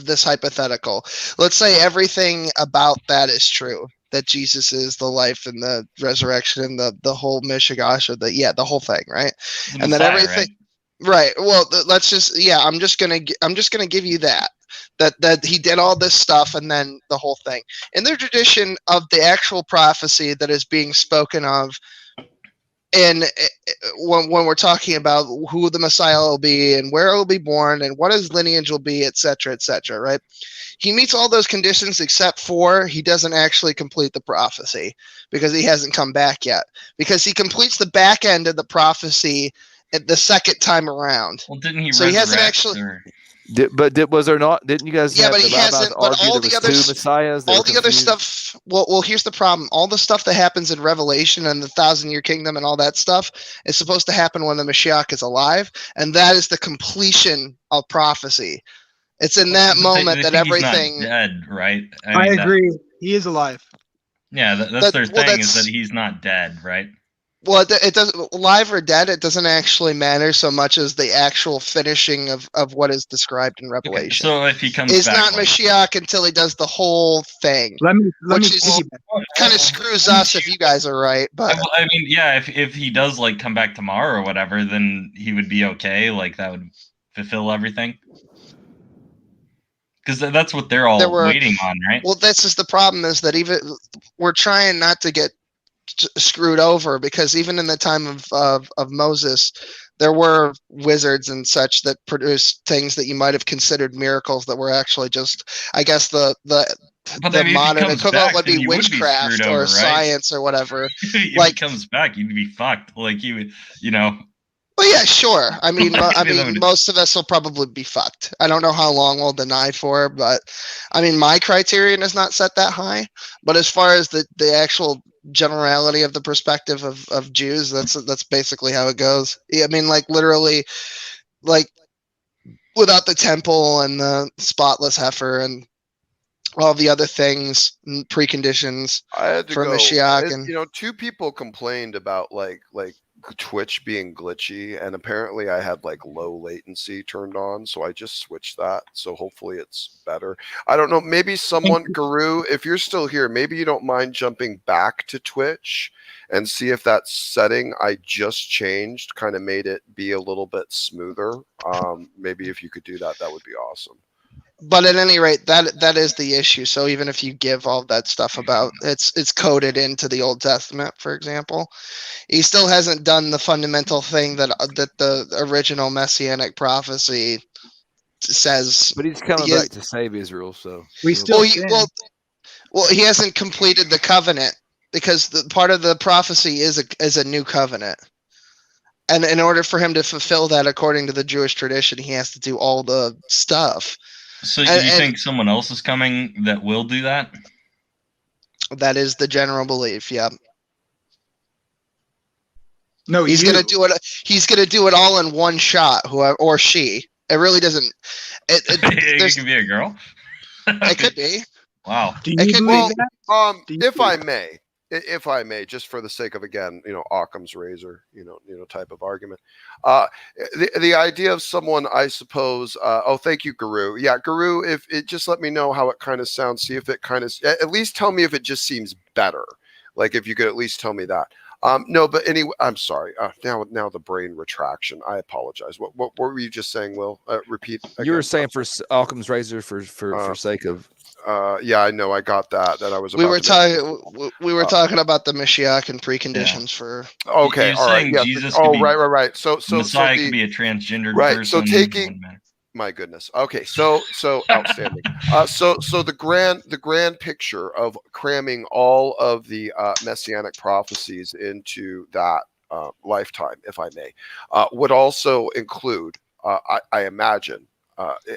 this hypothetical, let's say everything about that is true. That Jesus is the life and the resurrection and the whole Mishigash, or the whole thing, right? And that everything, right? Well, let's just I'm just gonna give you that he did all this stuff and then the whole thing. In the tradition of the actual prophecy that is being spoken of, and when we're talking about who the Messiah will be and where he'll be born and what his lineage will be, etc., right? He meets all those conditions except for he doesn't actually complete the prophecy because he hasn't come back yet. Because he completes the back end of the prophecy at the second time around. Well, didn't he? So he hasn't actually. Was there not? Didn't you guys? Yeah, but he hasn't. But all the other two messiahs. All the other stuff. Well, here's the problem. All the stuff that happens in Revelation and the 1,000-year kingdom and all that stuff is supposed to happen when the Mashiach is alive, and that is the completion of prophecy. It's in that moment that everything. He's not dead, right? I agree. He is alive. Yeah, that's their thing is that he's not dead, right? Well, it doesn't, alive or dead, it doesn't actually matter so much as the actual finishing of what is described in Revelation. Okay, so if he comes it's back, not Mashiach until he does the whole thing. Which kind of screws us if you guys are right. But I mean, yeah, if he does like come back tomorrow or whatever, then he would be okay. Like that would fulfill everything. Because that's what they're all waiting on, right? Well, this is the problem: is that even we're trying not to get screwed over, because even in the time of Moses, there were wizards and such that produced things that you might have considered miracles that were actually just, I guess, the modern equivalent would be witchcraft or science or whatever. If he comes back, you'd be fucked. Like you know. Well, yeah, sure. I mean, most of us will probably be fucked. I don't know how long we'll deny for, but I mean, my criterion is not set that high. But as far as the actual generality of the perspective of Jews, that's basically how it goes. I mean, like literally, like without the temple and the spotless heifer and all the other things, preconditions for Mashiach, and two people complained about like Twitch being glitchy, and apparently I had like low latency turned on, so I just switched that, so hopefully it's better. I don't know, maybe someone, Guru, if you're still here, maybe you don't mind jumping back to Twitch and see if that setting I just changed kind of made it be a little bit smoother. Maybe if you could do that, that would be awesome. But at any rate, that is the issue. So even if you give all that stuff about it's coded into the Old Testament, for example, he still hasn't done the fundamental thing that the original messianic prophecy says. But he's coming back to save Israel, so we still well, he hasn't completed the covenant, because the part of the prophecy is a new covenant. And in order for him to fulfill that according to the Jewish tradition, he has to do all the stuff. So you think someone else is coming that will do that? That is the general belief, yeah. No, he's gonna do it. He's gonna do it all in one shot. Whoever or she, it really doesn't. It could be a girl. It could be. Wow. It could be. If I may, just for the sake of, again, Occam's razor, type of argument. The idea of someone, I suppose. Thank you, Guru. Yeah, Guru. If it just let me know how it kind of sounds. See if it kind of at least tell me if it just seems better. Like if you could at least tell me that. No, but anyway, I'm sorry. Now the brain retraction. I apologize. What were you just saying, Will? Repeat. You were saying for Occam's razor for sake of. Yeah, I know. I got that. I was. We were talking about the Mashiach and preconditions for. Okay, all right. Yes. Right. So Messiah could be a transgendered right. person. So taking. My goodness. Okay, so outstanding. So the grand picture of cramming all of the messianic prophecies into that lifetime, if I may, would also include, I imagine,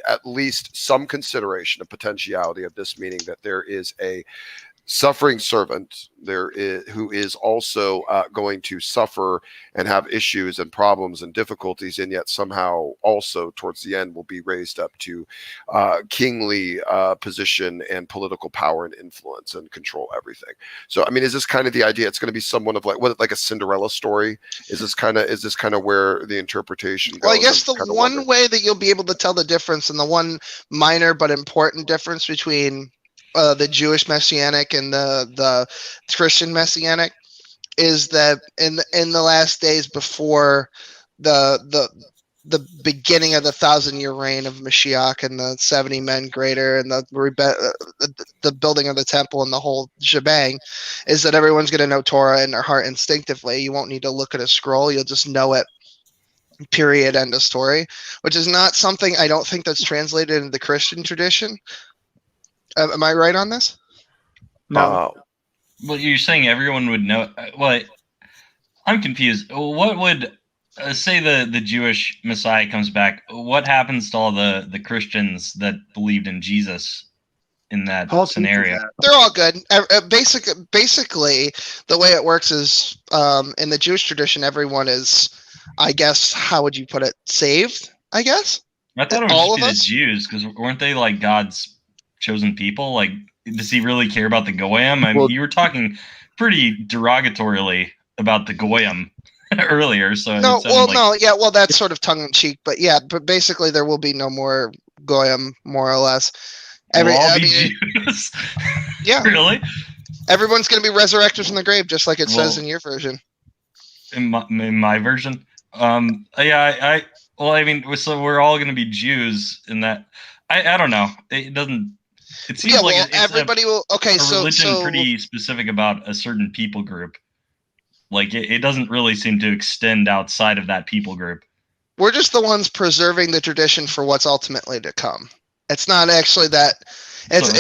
at least some consideration of potentiality of this, meaning that there is a suffering servant who is also going to suffer and have issues and problems and difficulties, and yet somehow also towards the end will be raised up to kingly position and political power and influence and control everything. So I mean, is this kind of the idea? It's going to be somewhat of like a Cinderella story? Is this kind of where the interpretation goes? Well, I guess the one way that you'll be able to tell the difference, and the one minor but important difference between the Jewish messianic and the Christian messianic, is that in the last days before the beginning of the 1,000-year reign of Mashiach and the 70 men greater and the building of the temple and the whole shebang, is that everyone's going to know Torah in their heart instinctively. You won't need to look at a scroll. You'll just know it. Period. End of story. Which is not something, I don't think, that's translated into the Christian tradition. Am I right on this? No. Well, you're saying everyone would know. Well, I'm confused. What would say the Jewish Messiah comes back? What happens to all the Christians that believed in Jesus in that scenario? They're all good. Basically, the way it works is in the Jewish tradition, everyone is, I guess, how would you put it, saved? I guess. I thought it would just be the Jews, because weren't they like God's chosen people? Like, does he really care about the goyim? I mean, you were talking pretty derogatorily about the goyim earlier, so that's sort of tongue in cheek, but basically there will be no more goyim, more or less. Jews. Yeah, really. Everyone's going to be resurrected from the grave, just like it says in your version. In my version, I mean, so we're all going to be Jews in that. I don't know. It doesn't. It seems like everybody will. Okay, religion pretty specific about a certain people group. Like it doesn't really seem to extend outside of that people group. We're just the ones preserving the tradition for what's ultimately to come. It's not actually that. That's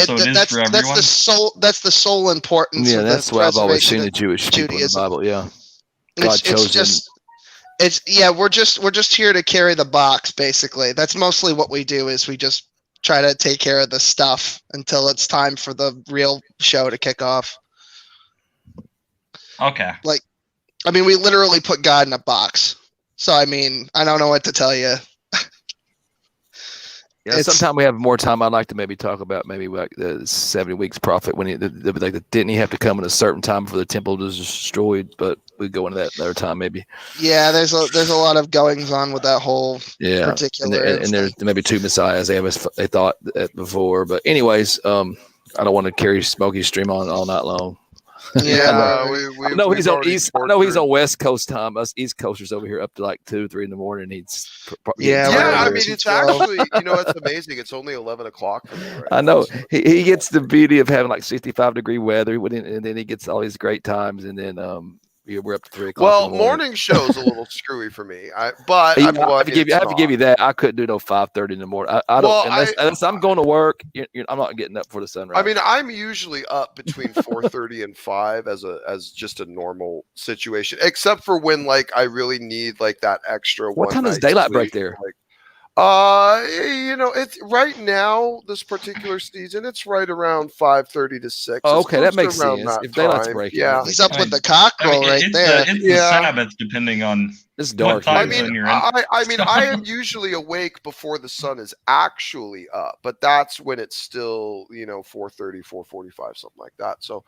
the sole importance. Yeah, of that's what I've always seen the Jewish people in the Bible. Yeah, God chose them. We're just here to carry the box. Basically, that's mostly what we do. Is we just try to take care of the stuff until it's time for the real show to kick off. Okay. Like, I mean, we literally put God in a box. So, I mean, I don't know what to tell you. Yeah, sometime we have more time. I'd like to maybe talk about like the 70 weeks prophet when didn't he have to come at a certain time before the temple was destroyed? But we go into that another time maybe. Yeah, there's a lot of goings on with that whole particular. And there's maybe two messiahs they thought before. But anyways, I don't want to carry Smokey's stream on all night long. Yeah, I know he's on East. I know he's on West Coast time. Us East Coasters over here up to like 2 or 3 in the morning. I mean, it's actually, it's amazing. It's only 11 o'clock for me right I know he gets the beauty of having like 65-degree weather, and then he gets all these great times, and then we're up to 3 o'clock. Well, morning show's a little screwy for me. I have to give you that. I couldn't do no 5:30 in the morning. I don't unless I'm going to work. I'm not getting up for the sunrise. I mean, I'm usually up between 4:30 and 5 as just a normal situation, except for when like I really need like that extra. What time does daylight break there? It's right now, this particular season, it's right around 5:30 to 6. Oh, okay, that makes sense. If daylight's breaking, he's up with the cockerel there. It's the Sabbath, depending on it's dark. I am usually awake before the sun is actually up, but that's when it's still 4:30, 4:45, something like that. So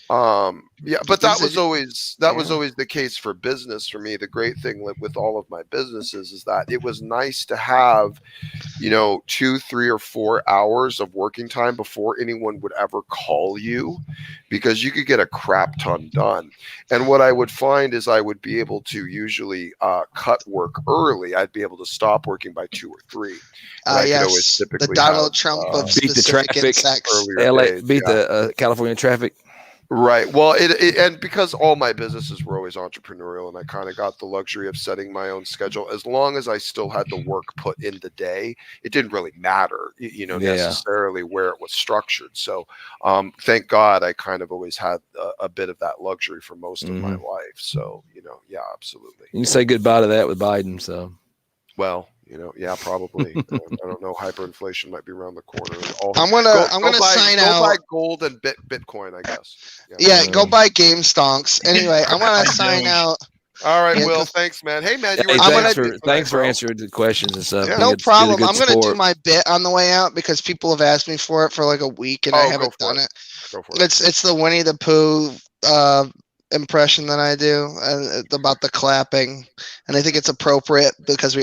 but that was always the case for business for me. The great thing with all of my businesses is that it was nice to have 2, 3, or 4 hours of working time before anyone would ever call you, because you could get a crap ton done. And what I would find is I would be able to usually cut work early. I'd be able to stop working by 2 or 3. Yes, the Donald Trump of beat the traffic, beat the California traffic. Right. Well, and because all my businesses were always entrepreneurial, and I kind of got the luxury of setting my own schedule. As long as I still had the work put in the day, it didn't really matter, necessarily where it was structured. So, thank God I kind of always had a bit of that luxury for most of my life. So, absolutely. You can say goodbye to that with Biden. So, well, Yeah, probably. I don't know. Hyperinflation might be around the corner. I'm gonna sign out. Go buy gold and Bitcoin, I guess. Yeah, go buy Game Stonks. Anyway, I'm gonna sign out. All right, Will. Thanks, man. Hey, man. Thanks for answering the questions and stuff. Yeah. No problem. I'm gonna do my bit on the way out because people have asked me for it for like a week and I haven't done it. Go for it. It's the Winnie the Pooh impression that I do about the clapping, and I think it's appropriate because I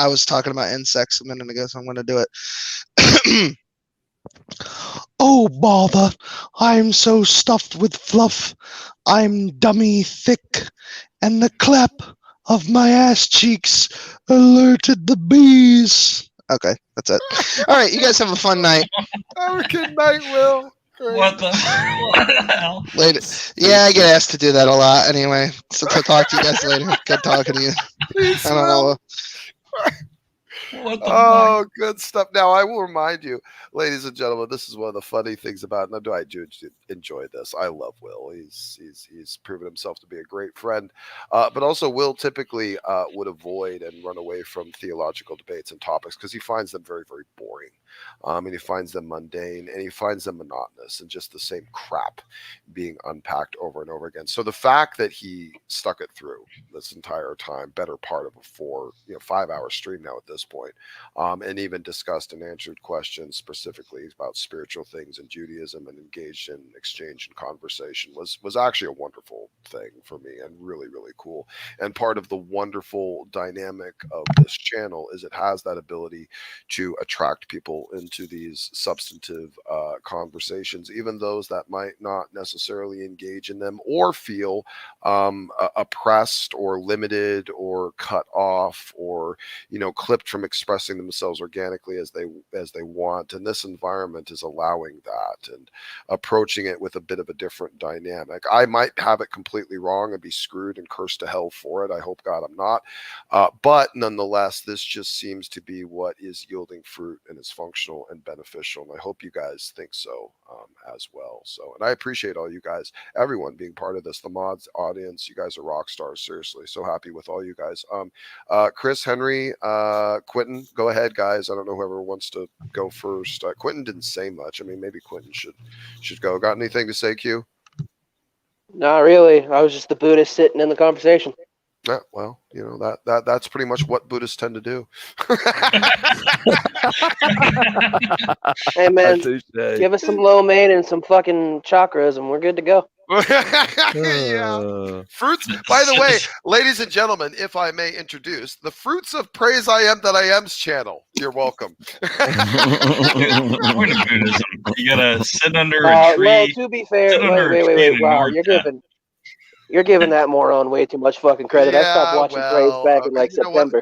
was talking about insects a minute ago, so I'm going to do it. Oh bother, I'm so stuffed with fluff, I'm dummy thick, and the clap of my ass cheeks alerted the bees. Okay, that's it. All right, you guys have a fun night. Have a good night, Will. What the hell? Later. Yeah, I get asked to do that a lot anyway. So to talk to you guys later. Good talking to you. I don't know. Good stuff. Now, I will remind you, ladies and gentlemen, this is one of the funny things about. Now, do I enjoy this? I love Will. He's proven himself to be a great friend, but also Will typically would avoid and run away from theological debates and topics because he finds them very, very boring, and he finds them mundane, and he finds them monotonous and just the same crap being unpacked over and over again. So the fact that he stuck it through this entire time, better part of a 5-hour stream now at this point, and even discussed and answered questions specifically about spiritual things in Judaism and engaged in exchange and conversation was actually a wonderful thing for me and really, really cool. And part of the wonderful dynamic of this channel is it has that ability to attract people into these substantive conversations, even those that might not necessarily engage in them or feel oppressed or limited or cut off or clipped from expressing themselves organically as they want. And this environment is allowing that and approaching it with a bit of a different dynamic. I might have it completely wrong and be screwed and cursed to hell for it. I hope God I'm not. But nonetheless, this just seems to be what is yielding fruit and is functional and beneficial. And I hope you guys think so as well. So, and I appreciate all you guys, everyone being part of this, the mods audience. You guys are rock stars. Seriously. So happy with all you guys. Chris, Henry, Quentin, go ahead, guys. I don't know whoever wants to go first. Quentin didn't say much. I mean, maybe Quentin should go. Got anything to say, Q? Not really. I was just the Buddhist sitting in the conversation. Yeah, well, that's pretty much what Buddhists tend to do. Hey man, give us some lo mein and some fucking chakras, and we're good to go. Yeah. Fruits. By the way, ladies and gentlemen, if I may introduce the Fruits of Praise I Am That I Am's channel. You're welcome. Point of Buddhism. You gotta sit under a tree. Well, to be fair, wait. Wow, you're giving that moron way too much fucking credit. I stopped watching Praise back in like September.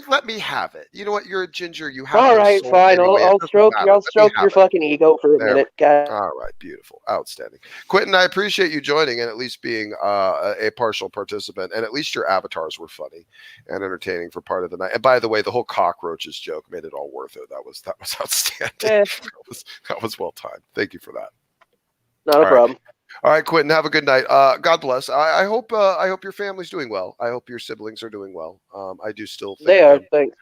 Let me have it. You know what? You're a ginger. You have. All right, fine. Anyway. I'll stroke your fucking ego for a minute, guys. All right, beautiful, outstanding. Quentin, I appreciate you joining and at least being a partial participant. And at least your avatars were funny and entertaining for part of the night. And by the way, the whole cockroaches joke made it all worth it. That was outstanding. Yeah. That was well timed. Thank you for that. Not a problem. All right, Quentin, have a good night. God bless. I hope your family's doing well. I hope your siblings are doing well. I do still think they are. Thanks.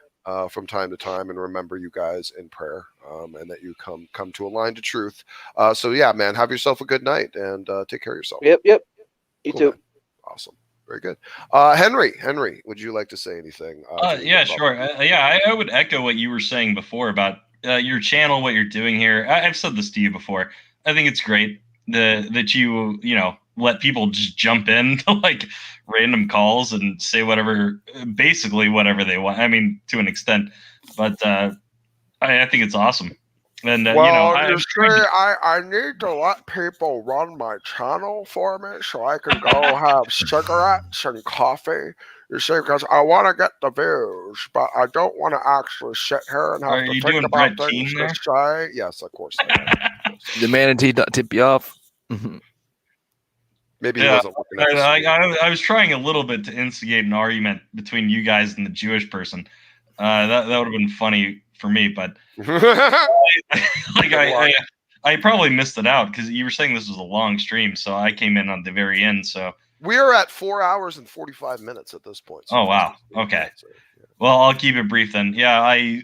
From time to time, and remember you guys in prayer, and that you come to align to truth. So yeah, man, have yourself a good night and take care of yourself. Yep. You too. Man. Awesome. Very good. Henry, would you like to say anything? Yeah, sure. I would echo what you were saying before about your channel, what you're doing here. I've said this to you before. I think it's great that you let people just jump in to like random calls and say basically whatever they want. I mean, to an extent, but I think it's awesome. And I need to let people run my channel for me so I can go have cigarettes and coffee. You see, because I want to get the views, but I don't want to actually sit here and have to think about things to say. Yes, of course. The manatee not tip you off. Maybe he wasn't looking at I was trying a little bit to instigate an argument between you guys and the Jewish person. That would have been funny for me, but I probably missed it out because you were saying this was a long stream, so I came in on the very end. So We are at 4 hours and 45 minutes at this point. So oh wow. Okay. Well, I'll keep it brief then. Yeah,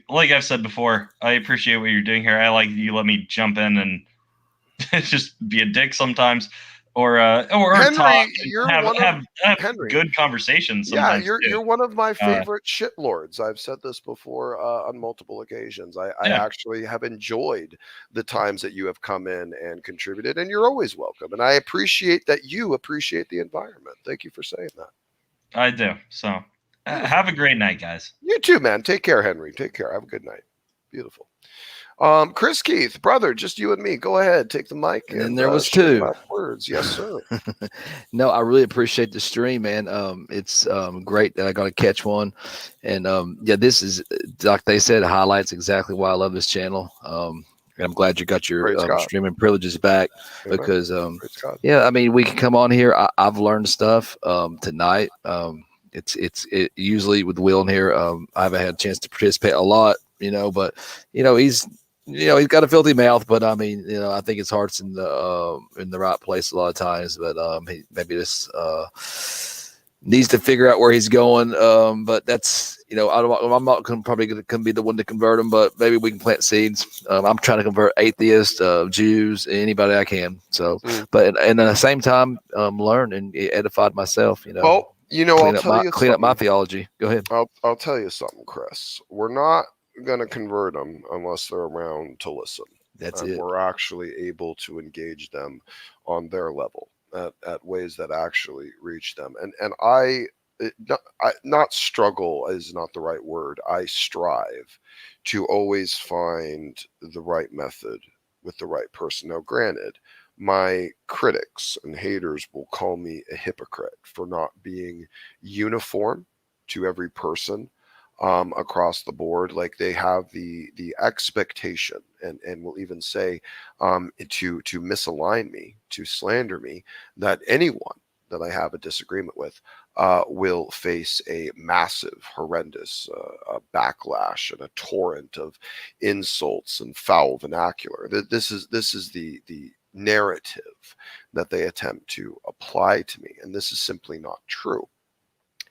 like I've said before, I appreciate what you're doing here. I like that you let me jump in and just be a dick sometimes, or Henry, talk you're and have Henry. good conversations. Yeah, Sometimes you're one of my favorite shitlords. I've said this before on multiple occasions. I actually have enjoyed the times that you have come in and contributed, and you're always welcome. And I appreciate that you appreciate the environment. Thank you for saying that. I do. So have a great night, guys. You too, man. Take care, Henry. Take care. Have a good night. Beautiful. Chris Keith, brother, just you and me. Go ahead, take the mic. And then there was share two. my words. Yes, sir. No, I really appreciate the stream, man. It's great that I got to catch one. And yeah, this is, like they said, highlights exactly why I love this channel. And I'm glad you got your streaming privileges back. Amen. Because yeah, I mean, we can come on here. I've learned stuff tonight. It's usually with Will in here. I haven't had a chance to participate a lot, but he's got a filthy mouth, but I mean, I think his heart's in the right place a lot of times. But he maybe just needs to figure out where he's going. But that's I'm not probably going to be the one to convert him, but maybe we can plant seeds. I'm trying to convert atheists, Jews, anybody I can. So, but and at the same time, learn and edify myself. Well, clean up my theology. Go ahead. I'll tell you something, Chris. We're not going to convert them unless they're around to listen. That's it. We're actually able to engage them on their level at ways that actually reach them. And I not struggle is not the right word. I strive to always find the right method with the right person. Now, granted, my critics and haters will call me a hypocrite for not being uniform to every person across the board. Like they have the expectation and will even say to misalign me, to slander me, that anyone that I have a disagreement with will face a massive, horrendous backlash and a torrent of insults and foul vernacular. This is the narrative that they attempt to apply to me, and this is simply not true.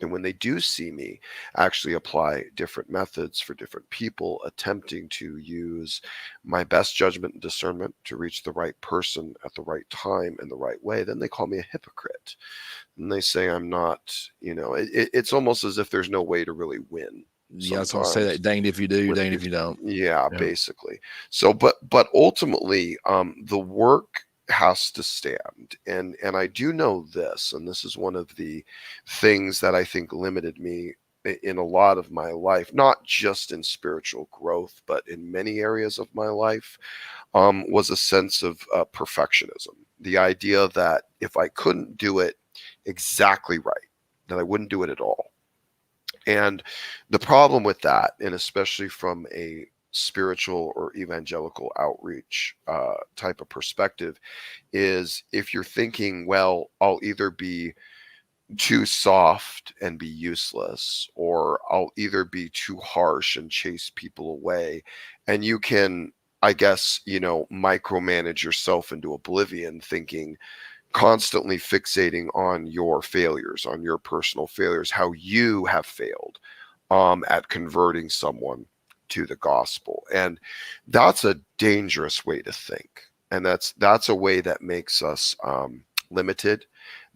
And when they do see me actually apply different methods for different people, attempting to use my best judgment and discernment to reach the right person at the right time in the right way, then they call me a hypocrite. And they say I'm not, it's almost as if there's no way to really win. Yeah, I was going to say that. Danged if you do, danged if you don't. Yeah, basically. So, but ultimately, the work has to stand, and I do know this, and this is one of the things that I think limited me in a lot of my life, not just in spiritual growth, but in many areas of my life, was a sense of perfectionism. The idea that if I couldn't do it exactly right, that I wouldn't do it at all. And the problem with that, and especially from a spiritual or evangelical outreach type of perspective, is if you're thinking, well, I'll either be too soft and be useless, or I'll either be too harsh and chase people away, and you can, I guess, micromanage yourself into oblivion, thinking, constantly fixating on your failures, on your personal failures, how you have failed at converting someone to the gospel. And that's a dangerous way to think. And that's a way that makes us limited.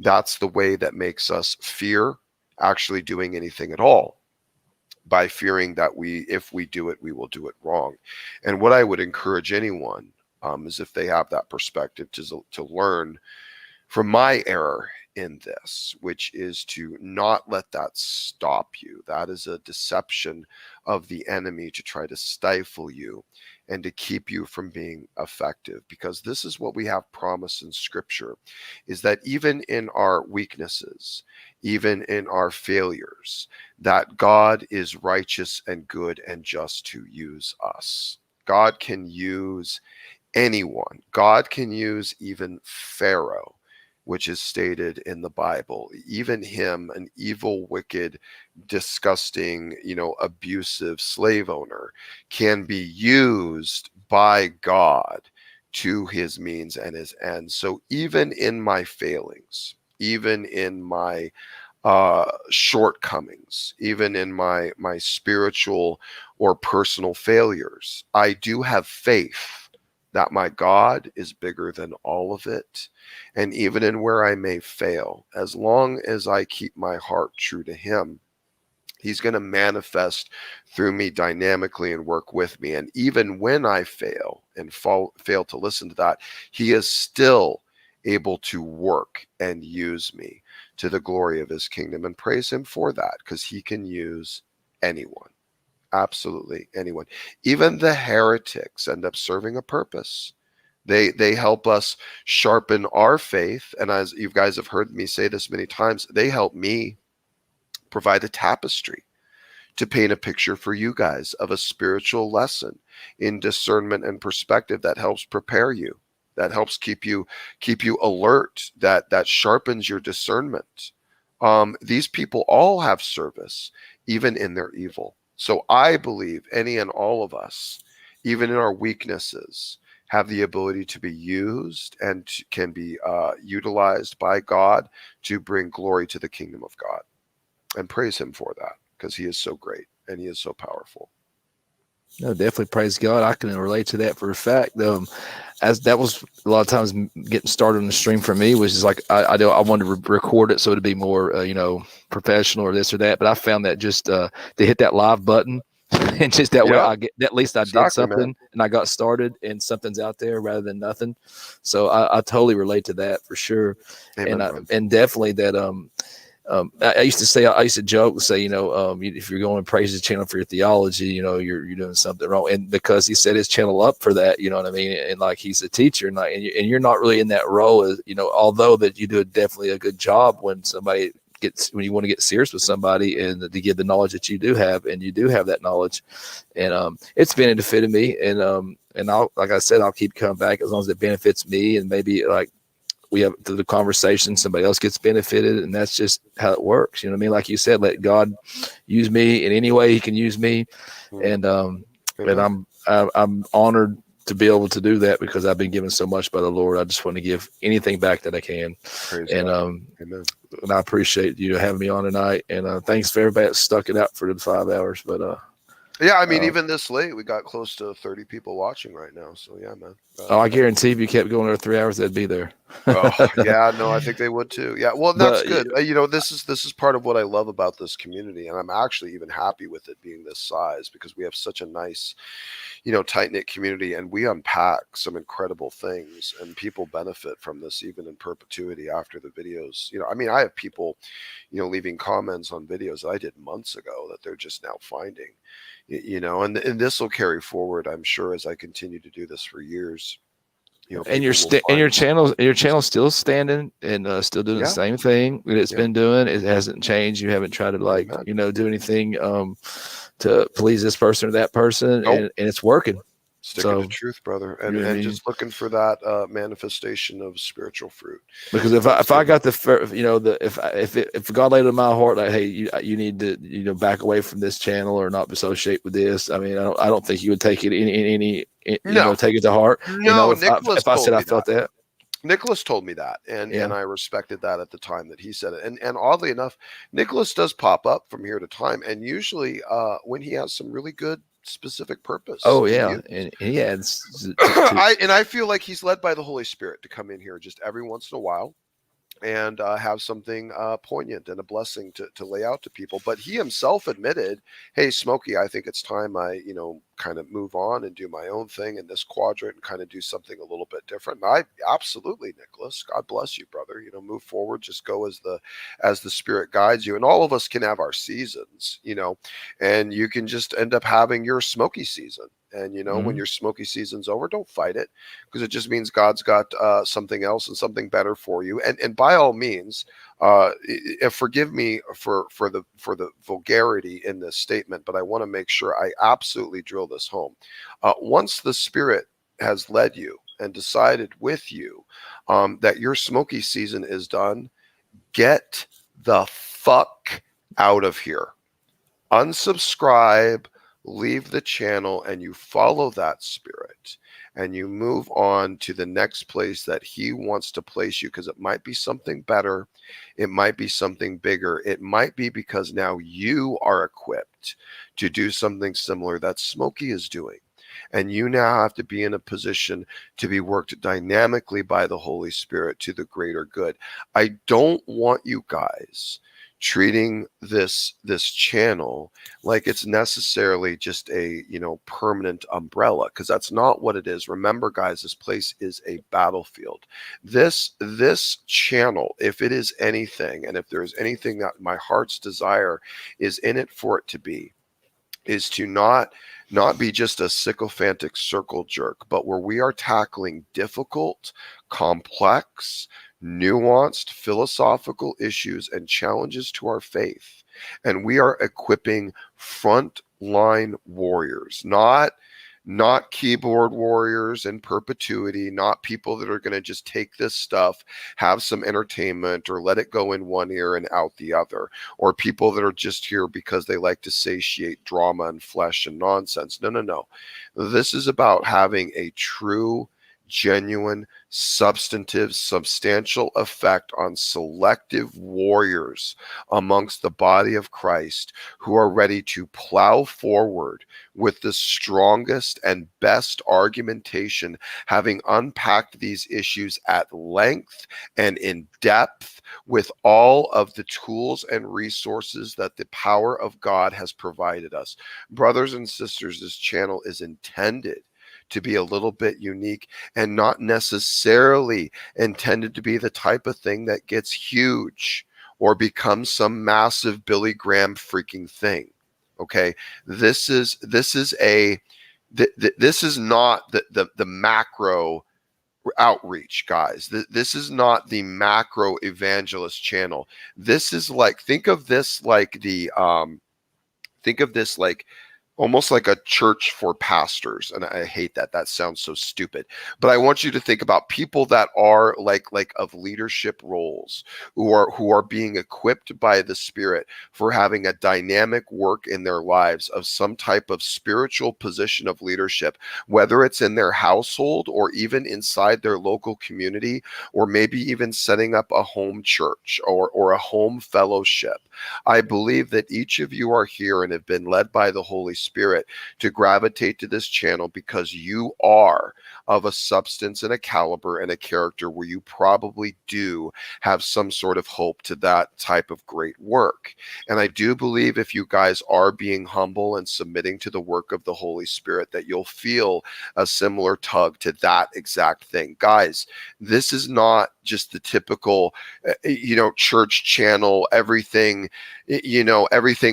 That's the way that makes us fear actually doing anything at all, by fearing that if we do it, we will do it wrong. And what I would encourage anyone is, if they have that perspective, to learn from my error in this, which is to not let that stop you. That is a deception of the enemy to try to stifle you and to keep you from being effective. Because this is what we have promised in Scripture, is that even in our weaknesses, even in our failures, that God is righteous and good and just to use us. God can use anyone. God can use even Pharaoh, which is stated in the Bible. Even him, an evil, wicked, disgusting, abusive slave owner, can be used by God to his means and his ends. So even in my failings, even in my shortcomings, even in my spiritual or personal failures. I do have faith that my God is bigger than all of it. And even in where I may fail, as long as I keep my heart true to him, he's going to manifest through me dynamically and work with me. And even when I fail and fail to listen to that, he is still able to work and use me to the glory of his kingdom, and praise him for that, because he can use anyone, absolutely anyone. Even the heretics end up serving a purpose. They help us sharpen our faith. And as you guys have heard me say this many times, they help me provide a tapestry to paint a picture for you guys of a spiritual lesson in discernment and perspective that helps prepare you, that helps keep you alert, that sharpens your discernment. These people all have service, even in their evil. So I believe any and all of us, even in our weaknesses, have the ability to be used and can be utilized by God to bring glory to the kingdom of God. And praise him for that, because he is so great and he is so powerful. No, definitely praise God. I can relate to that for a fact. As that was a lot of times getting started on the stream for me, was just like I wanted to record it so it'd be more professional or this or that. But I found that just to hit that live button and just that way at least I did something, man. And I got started and something's out there rather than nothing. So I totally relate to that for sure. Amen, and definitely that I used to joke, say, if you're going to praise the channel for your theology, you're doing something wrong. And because he set his channel up for that, you know what I mean? And like, he's a teacher, and you're not really in that role, as, although that you do definitely a good job when you want to get serious with somebody and to give the knowledge that you do have, and you do have that knowledge. And it's benefited me. And like I said, I'll keep coming back as long as it benefits me, and maybe like, we have through the conversation, somebody else gets benefited, and that's just how it works. You know what I mean? Like you said, let God use me in any way he can use me. And I'm honored to be able to do that, because I've been given so much by the Lord. I just want to give anything back that I can. And I appreciate you having me on tonight. And thanks for everybody that stuck it out for the 5 hours. But yeah, I mean, even this late, we got close to 30 people watching right now. So yeah, man. I guarantee if you kept going there 3 hours, they'd be there. Yeah, no, I think they would too. Yeah, well, that's good. This is part of what I love about this community, and I'm actually even happy with it being this size, because we have such a nice, tight-knit community, and we unpack some incredible things, and people benefit from this even in perpetuity after the videos. I mean, I have people, leaving comments on videos that I did months ago that they're just now finding. And this will carry forward, I'm sure, as I continue to do this for years. And your channel's still standing and still doing the same thing that it's been doing. It hasn't changed. You haven't tried to do anything to please this person or that person, and it's working. Sticking to truth, brother, and just looking for that manifestation of spiritual fruit. Because if I got if God laid it in my heart, like, hey, you need to back away from this channel or not associate with this. I mean, I don't think you would take it take it to heart. No, if I said I felt that. Nicholas told me that, and I respected that at the time that he said it. And oddly enough, Nicholas does pop up from here to time, and usually when he has some really good specific purpose. Oh yeah, and he adds. I feel like he's led by the Holy Spirit to come in here just every once in a while and have something poignant and a blessing to lay out to people. But he himself admitted, hey, Smokey, I think it's time I, kind of move on and do my own thing in this quadrant and kind of do something a little bit different. And absolutely, Nicholas, God bless you, brother. Move forward, just go as the Spirit guides you. And all of us can have our seasons, and you can just end up having your Smokey season. And, when your Smokey season's over, don't fight it, because it just means God's got something else and something better for you. And by all means, forgive me for the vulgarity in this statement, but I want to make sure I absolutely drill this home. Once the Spirit has led you and decided with you that your Smokey season is done, get the fuck out of here. Unsubscribe. leave the channel and you follow that spirit and you move on to the next place that he wants to place you, because it might be something better, it might be something bigger, it might be because now you are equipped to do something similar that Smokey is doing. And you now have to be in a position to be worked dynamically by the Holy Spirit to the greater good. I don't want you guys treating this channel like it's necessarily just a permanent umbrella, because that's not what it is. Remember, guys, this place is a battlefield. This channel, if it is anything, and if there's anything that my heart's desire is in it for it to be, is to not be just a sycophantic circle jerk, but where we are tackling difficult, complex, nuanced philosophical issues and challenges to our faith. And we are equipping frontline warriors, not keyboard warriors in perpetuity, not people that are going to just take this stuff, have some entertainment, or let it go in one ear and out the other, or people that are just here because they like to satiate drama and flesh and nonsense. No. This is about having a true, genuine, substantive, substantial effect on selective warriors amongst the body of Christ who are ready to plow forward with the strongest and best argumentation, having unpacked these issues at length and in depth with all of the tools and resources that the power of God has provided us. Brothers and sisters, this channel is intended to be a little bit unique and not necessarily intended to be the type of thing that gets huge or becomes some massive Billy Graham freaking thing. Okay, this is not the macro outreach, guys. This is not the macro evangelist channel. This is like, think of this like almost like a church for pastors. And I hate that. That sounds so stupid. But I want you to think about people that are like of leadership roles, who are being equipped by the Spirit for having a dynamic work in their lives of some type of spiritual position of leadership, whether it's in their household or even inside their local community, or maybe even setting up a home church or a home fellowship. I believe that each of you are here and have been led by the Holy Spirit to gravitate to this channel because you are of a substance and a caliber and a character where you probably do have some sort of hope to that type of great work. And I do believe if you guys are being humble and submitting to the work of the Holy Spirit, that you'll feel a similar tug to that exact thing. Guys, this is not just the typical, church channel, everything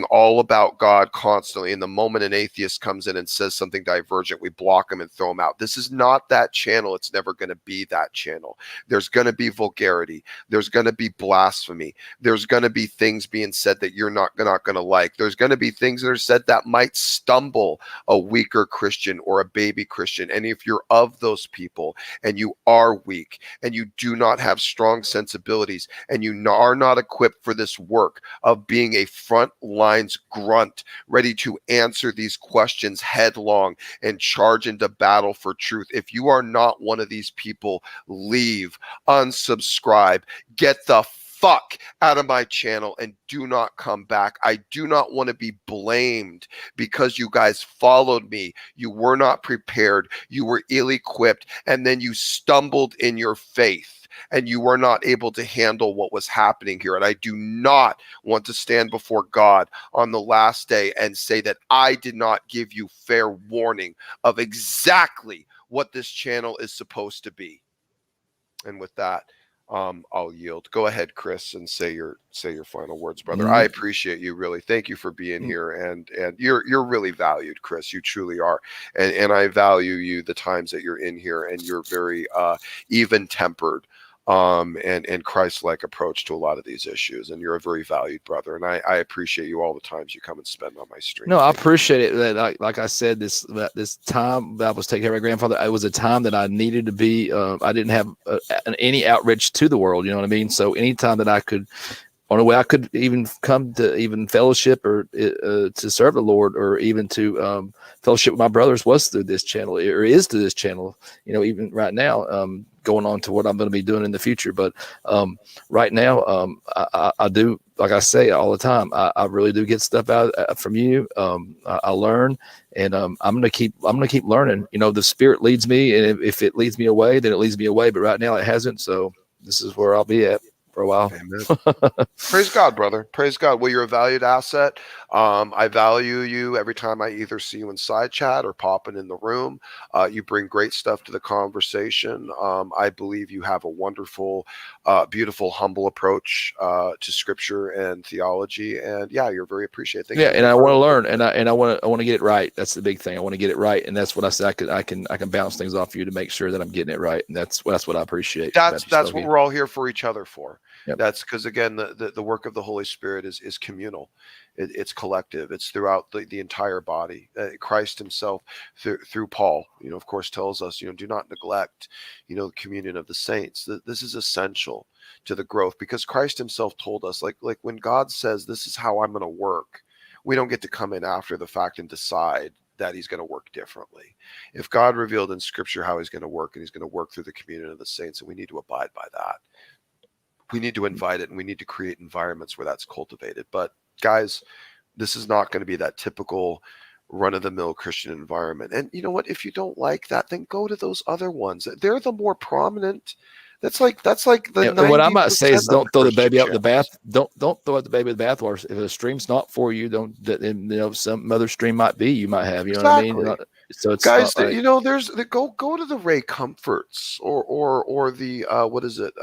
all about God constantly. And the moment an atheist comes in and says something divergent, we block him and throw him out. This is not that channel. It's never going to be that channel. There's going to be vulgarity. There's going to be blasphemy. There's going to be things being said that you're not going to like. There's going to be things that are said that might stumble a weaker Christian or a baby Christian. And if you're of those people and you are weak and you do not have strong sensibilities and you are not equipped for this work of being a front lines grunt ready to answer these questions headlong and charge into battle for truth, if you are not one of these people, leave, unsubscribe, get the fuck out of my channel and do not come back. I do not want to be blamed because you guys followed me. You were not prepared. You were ill-equipped, and then you stumbled in your faith and you were not able to handle what was happening here. And I do not want to stand before God on the last day and say that I did not give you fair warning of exactly what this channel is supposed to be. And with that, I'll yield. Go ahead, Chris, and say your final words, brother. I appreciate you, really. Thank you for being here, and you're really valued, Chris. You truly are, and I value you the times that you're in here, and you're very even-tempered and Christ-like approach to a lot of these issues, and you're a very valued brother, and I appreciate you all the times you come and spend on my stream. No, I appreciate it. That like I said, this time that I was taking care of my grandfather, it was a time that I needed to be. I didn't have any outreach to the world. You know what I mean? So anytime that I could only way I could even come to even fellowship or to serve the Lord, or even to fellowship with my brothers, was through this channel, or is through this channel. Even right now, going on to what I'm going to be doing in the future. But right now, I do, like I say all the time, I really do get stuff out from you. I learn, and I'm gonna keep learning. The Spirit leads me, and if it leads me away, then it leads me away. But right now, it hasn't. So this is where I'll be at for a while. Amen. Praise God, brother. Praise God. Well, you're a valued asset. I value you every time I either see you in side chat or popping in the room. You bring great stuff to the conversation. I believe you have a wonderful, beautiful, humble approach to scripture and theology. And yeah, you're very appreciated. Thank you. And I want to learn, and I want to get it right. That's the big thing. I want to get it right, and that's what I said. I can bounce things off you to make sure that I'm getting it right, and that's what I appreciate. That's what we're all here for each other for. Yep. That's because, again, the work of the Holy Spirit is communal. It's collective. It's throughout the entire body. Christ himself, through Paul, of course, tells us, do not neglect, the communion of the saints. This is essential to the growth, because Christ himself told us, like when God says, this is how I'm going to work, we don't get to come in after the fact and decide that he's going to work differently. If God revealed in Scripture how he's going to work, and he's going to work through the communion of the saints, and we need to abide by that. We need to invite it, and we need to create environments where that's cultivated. But guys, this is not going to be that typical run-of-the-mill Christian environment. And you know what? If you don't like that, then go to those other ones. They're the more prominent. That's like the. And what I might say is, don't throw the baby out the bath. Don't throw out the baby with the bathwater. If a stream's not for you, don't. Some other stream might be. You might have. You know what I mean? So it's guys, there's go to the Ray Comforts or the what is it?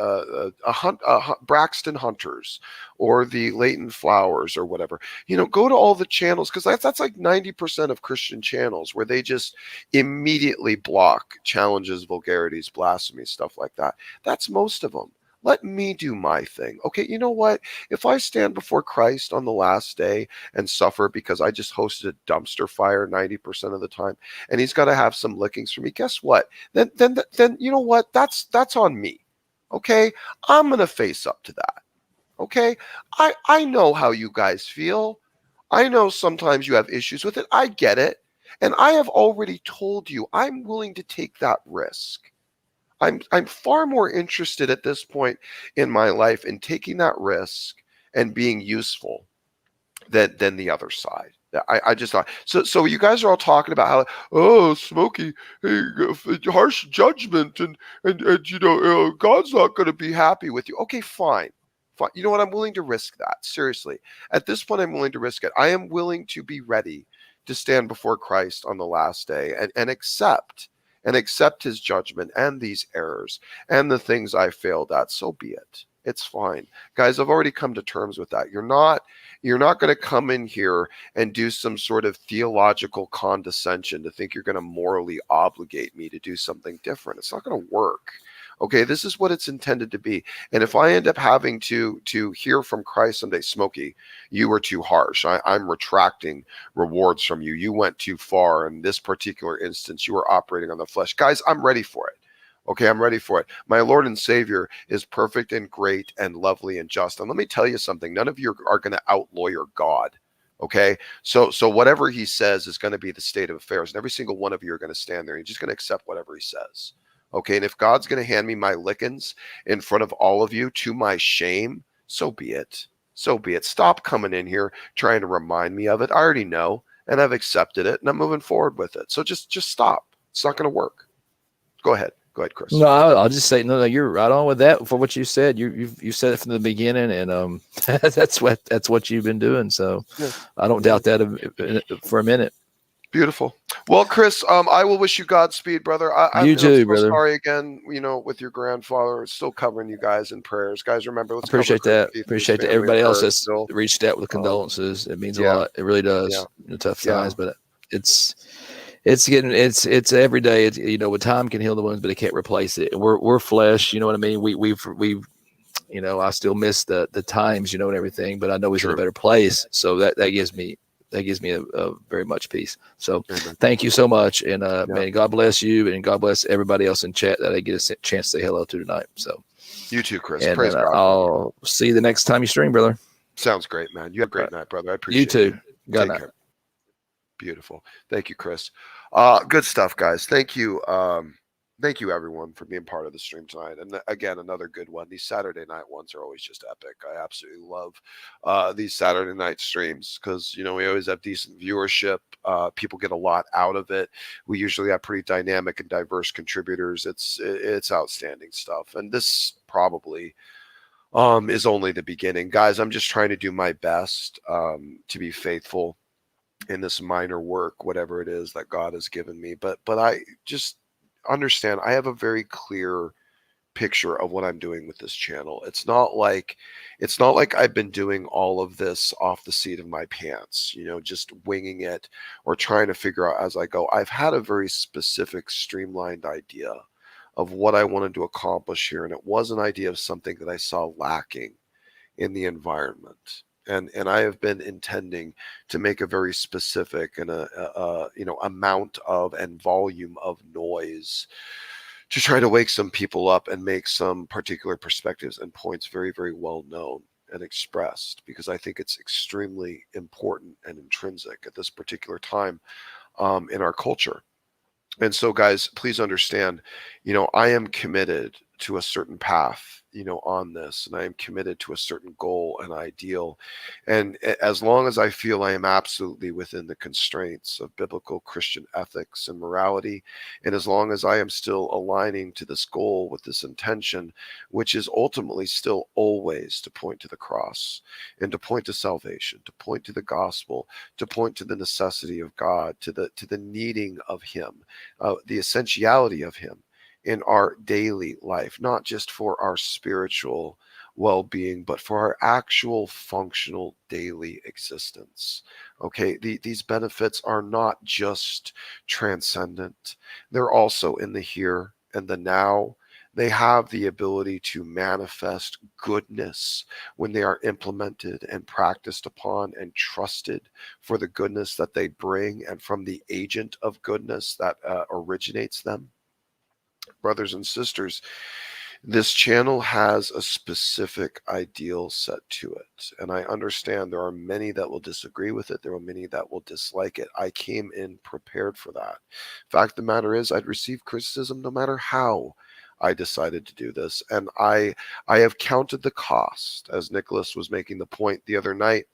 Braxton Hunters or the Leighton Flowers or whatever. Go to all the channels, because that's like 90% of Christian channels, where they just immediately block challenges, vulgarities, blasphemy, stuff like that. That's most of them. Let me do my thing. Okay, you know what? If I stand before Christ on the last day and suffer because I just hosted a dumpster fire 90% of the time, and he's got to have some lickings for me, guess what? Then you know what? That's on me. Okay, I'm gonna face up to that. Okay, I know how you guys feel. I know sometimes you have issues with it. I get it, and I have already told you I'm willing to take that risk. I'm far more interested at this point in my life in taking that risk and being useful than the other side. I just thought so. You guys are all talking about how Smokey, hey, harsh judgment and God's not going to be happy with you. Okay, fine. You know what? I'm willing to risk that. Seriously, at this point, I'm willing to risk it. I am willing to be ready to stand before Christ on the last day and accept his judgment and these errors and the things I failed at. So be it. It's fine. Guys, I've already come to terms with that. You're not going to come in here and do some sort of theological condescension to think you're going to morally obligate me to do something different. It's not going to work. Okay, this is what it's intended to be. And if I end up having to hear from Christ someday, Smokey, you were too harsh. I'm retracting rewards from you. You went too far. In this particular instance, you were operating on the flesh. Guys, I'm ready for it. Okay, I'm ready for it. My Lord and Savior is perfect and great and lovely and just. And let me tell you something. None of you are going to out-lawyer God. Okay, so whatever he says is going to be the state of affairs. And every single one of you are going to stand there and you're just going to accept whatever he says. Okay, and if God's going to hand me my lickings in front of all of you to my shame, so be it. So be it. Stop coming in here trying to remind me of it. I already know, and I've accepted it, and I'm moving forward with it. So just stop. It's not going to work. Go ahead. Go ahead, Chris. No, I'll just say no. You're right on with that for what you said. You said it from the beginning, and that's what you've been doing. So yeah. I don't doubt that for a minute. Beautiful. Well, Chris, I will wish you Godspeed, brother. You too, so brother. Sorry again, with your grandfather. Still covering you guys in prayers. Guys, remember, let's appreciate that. Appreciate that. Everybody else that's reached out with condolences. It means a lot. It really does. Yeah. Tough times, but it's every day. With time can heal the wounds, but it can't replace it. We're flesh. You know what I mean? We've I still miss the times, and everything, but I know he's in a better place. So that gives me a very much peace. So thank you so much. And man, God bless you, and God bless everybody else in chat that I get a chance to say hello to tonight. So You too, Chris. And Praise God. I'll see you the next time you stream, brother. Sounds great, man. You have a great night, brother. I appreciate you too. Take care. Beautiful. Thank you, Chris. Good stuff, guys. Thank you. Thank you, everyone, for being part of the stream tonight. And again, another good one. These Saturday night ones are always just epic. I absolutely love these Saturday night streams because, you know, we always have decent viewership. People get a lot out of it. We usually have pretty dynamic and diverse contributors. It's outstanding stuff. And this probably is only the beginning. Guys, I'm just trying to do my best to be faithful in this minor work, whatever it is that God has given me. But I just understand I have a very clear picture of what I'm doing with this channel. It's not like I've been doing all of this off the seat of my pants, you know, just winging it or trying to figure out as I go. I've had a very specific, streamlined idea of what I wanted to accomplish here, and it was an idea of something that I saw lacking in the environment. And I have been intending to make a very specific and a amount of and volume of noise to try to wake some people up and make some particular perspectives and points very, very well known and expressed, because I think it's extremely important and intrinsic at this particular time in our culture. And so, guys, please understand, you know, I am committed to a certain path, you know, on this, and I am committed to a certain goal and ideal. And as long as I feel I am absolutely within the constraints of biblical Christian ethics and morality, and as long as I am still aligning to this goal with this intention, which is ultimately still always to point to the cross and to point to salvation, to point to the gospel, to point to the necessity of God, to the needing of him, the essentiality of him in our daily life, not just for our spiritual well-being, but for our actual functional daily existence. Okay, these benefits are not just transcendent, they're also in the here and the now. They have the ability to manifest goodness when they are implemented and practiced upon and trusted for the goodness that they bring and from the agent of goodness that originates them. Brothers and sisters, this channel has a specific ideal set to it. And I understand there are many that will disagree with it. There are many that will dislike it. I came in prepared for that. Fact of the matter is, I'd receive criticism no matter how I decided to do this. And I have counted the cost, as Nicholas was making the point the other night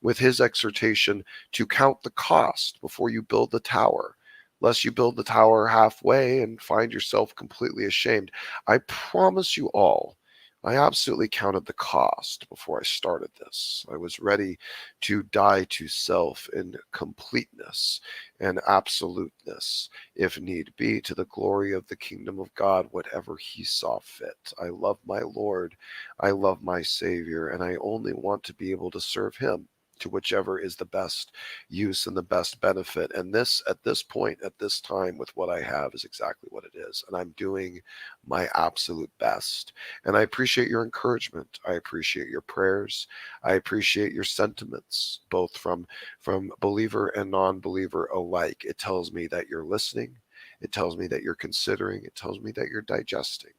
with his exhortation to count the cost before you build the tower, lest you build the tower halfway and find yourself completely ashamed. I promise you all, I absolutely counted the cost before I started this. I was ready to die to self in completeness and absoluteness, if need be, to the glory of the kingdom of God, whatever he saw fit. I love my Lord, I love my Savior, and I only want to be able to serve him to whichever is the best use and the best benefit. And this, at this point, at this time, with what I have, is exactly what it is. And I'm doing my absolute best. And I appreciate your encouragement. I appreciate your prayers. I appreciate your sentiments, both from believer and non-believer alike. It tells me that you're listening. It tells me that you're considering. It tells me that you're digesting.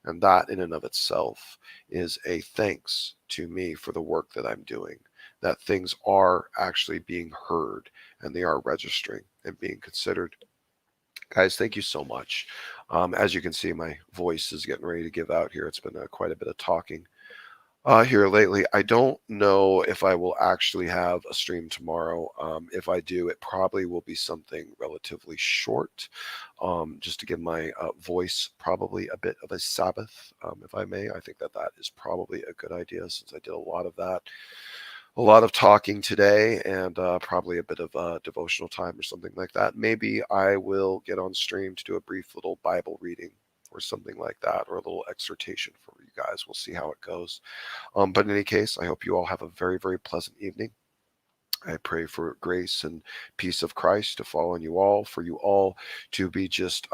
And that in and of itself is a thanks to me for the work that I'm doing, that things are actually being heard and they are registering and being considered. Guys, thank you so much. As you can see, my voice is getting ready to give out here. It's been quite a bit of talking here lately. I don't know if I will actually have a stream tomorrow. If I do, it probably will be something relatively short, just to give my voice probably a bit of a Sabbath, if I may. I think that is probably a good idea, since I did a lot of that. A lot of talking today, and probably a bit of devotional time or something like that. Maybe I will get on stream to do a brief little Bible reading or something like that, or a little exhortation for you guys. We'll see how it goes. But in any case, I hope you all have a very, very pleasant evening. I pray for grace and peace of Christ to fall on you all, for you all to be just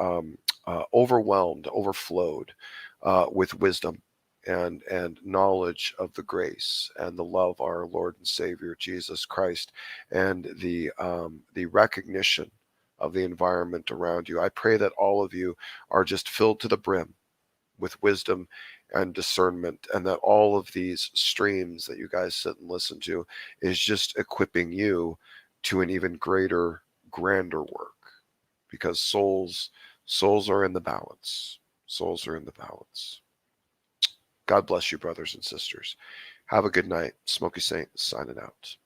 overwhelmed, overflowed with wisdom and knowledge of the grace and the love of our Lord and Savior Jesus Christ, and the recognition of the environment around you. I pray that all of you are just filled to the brim with wisdom and discernment, and that all of these streams that you guys sit and listen to is just equipping you to an even greater, grander work, because souls are in the balance. Souls are in the balance. God bless you, brothers and sisters. Have a good night. Smokey Saint signing out.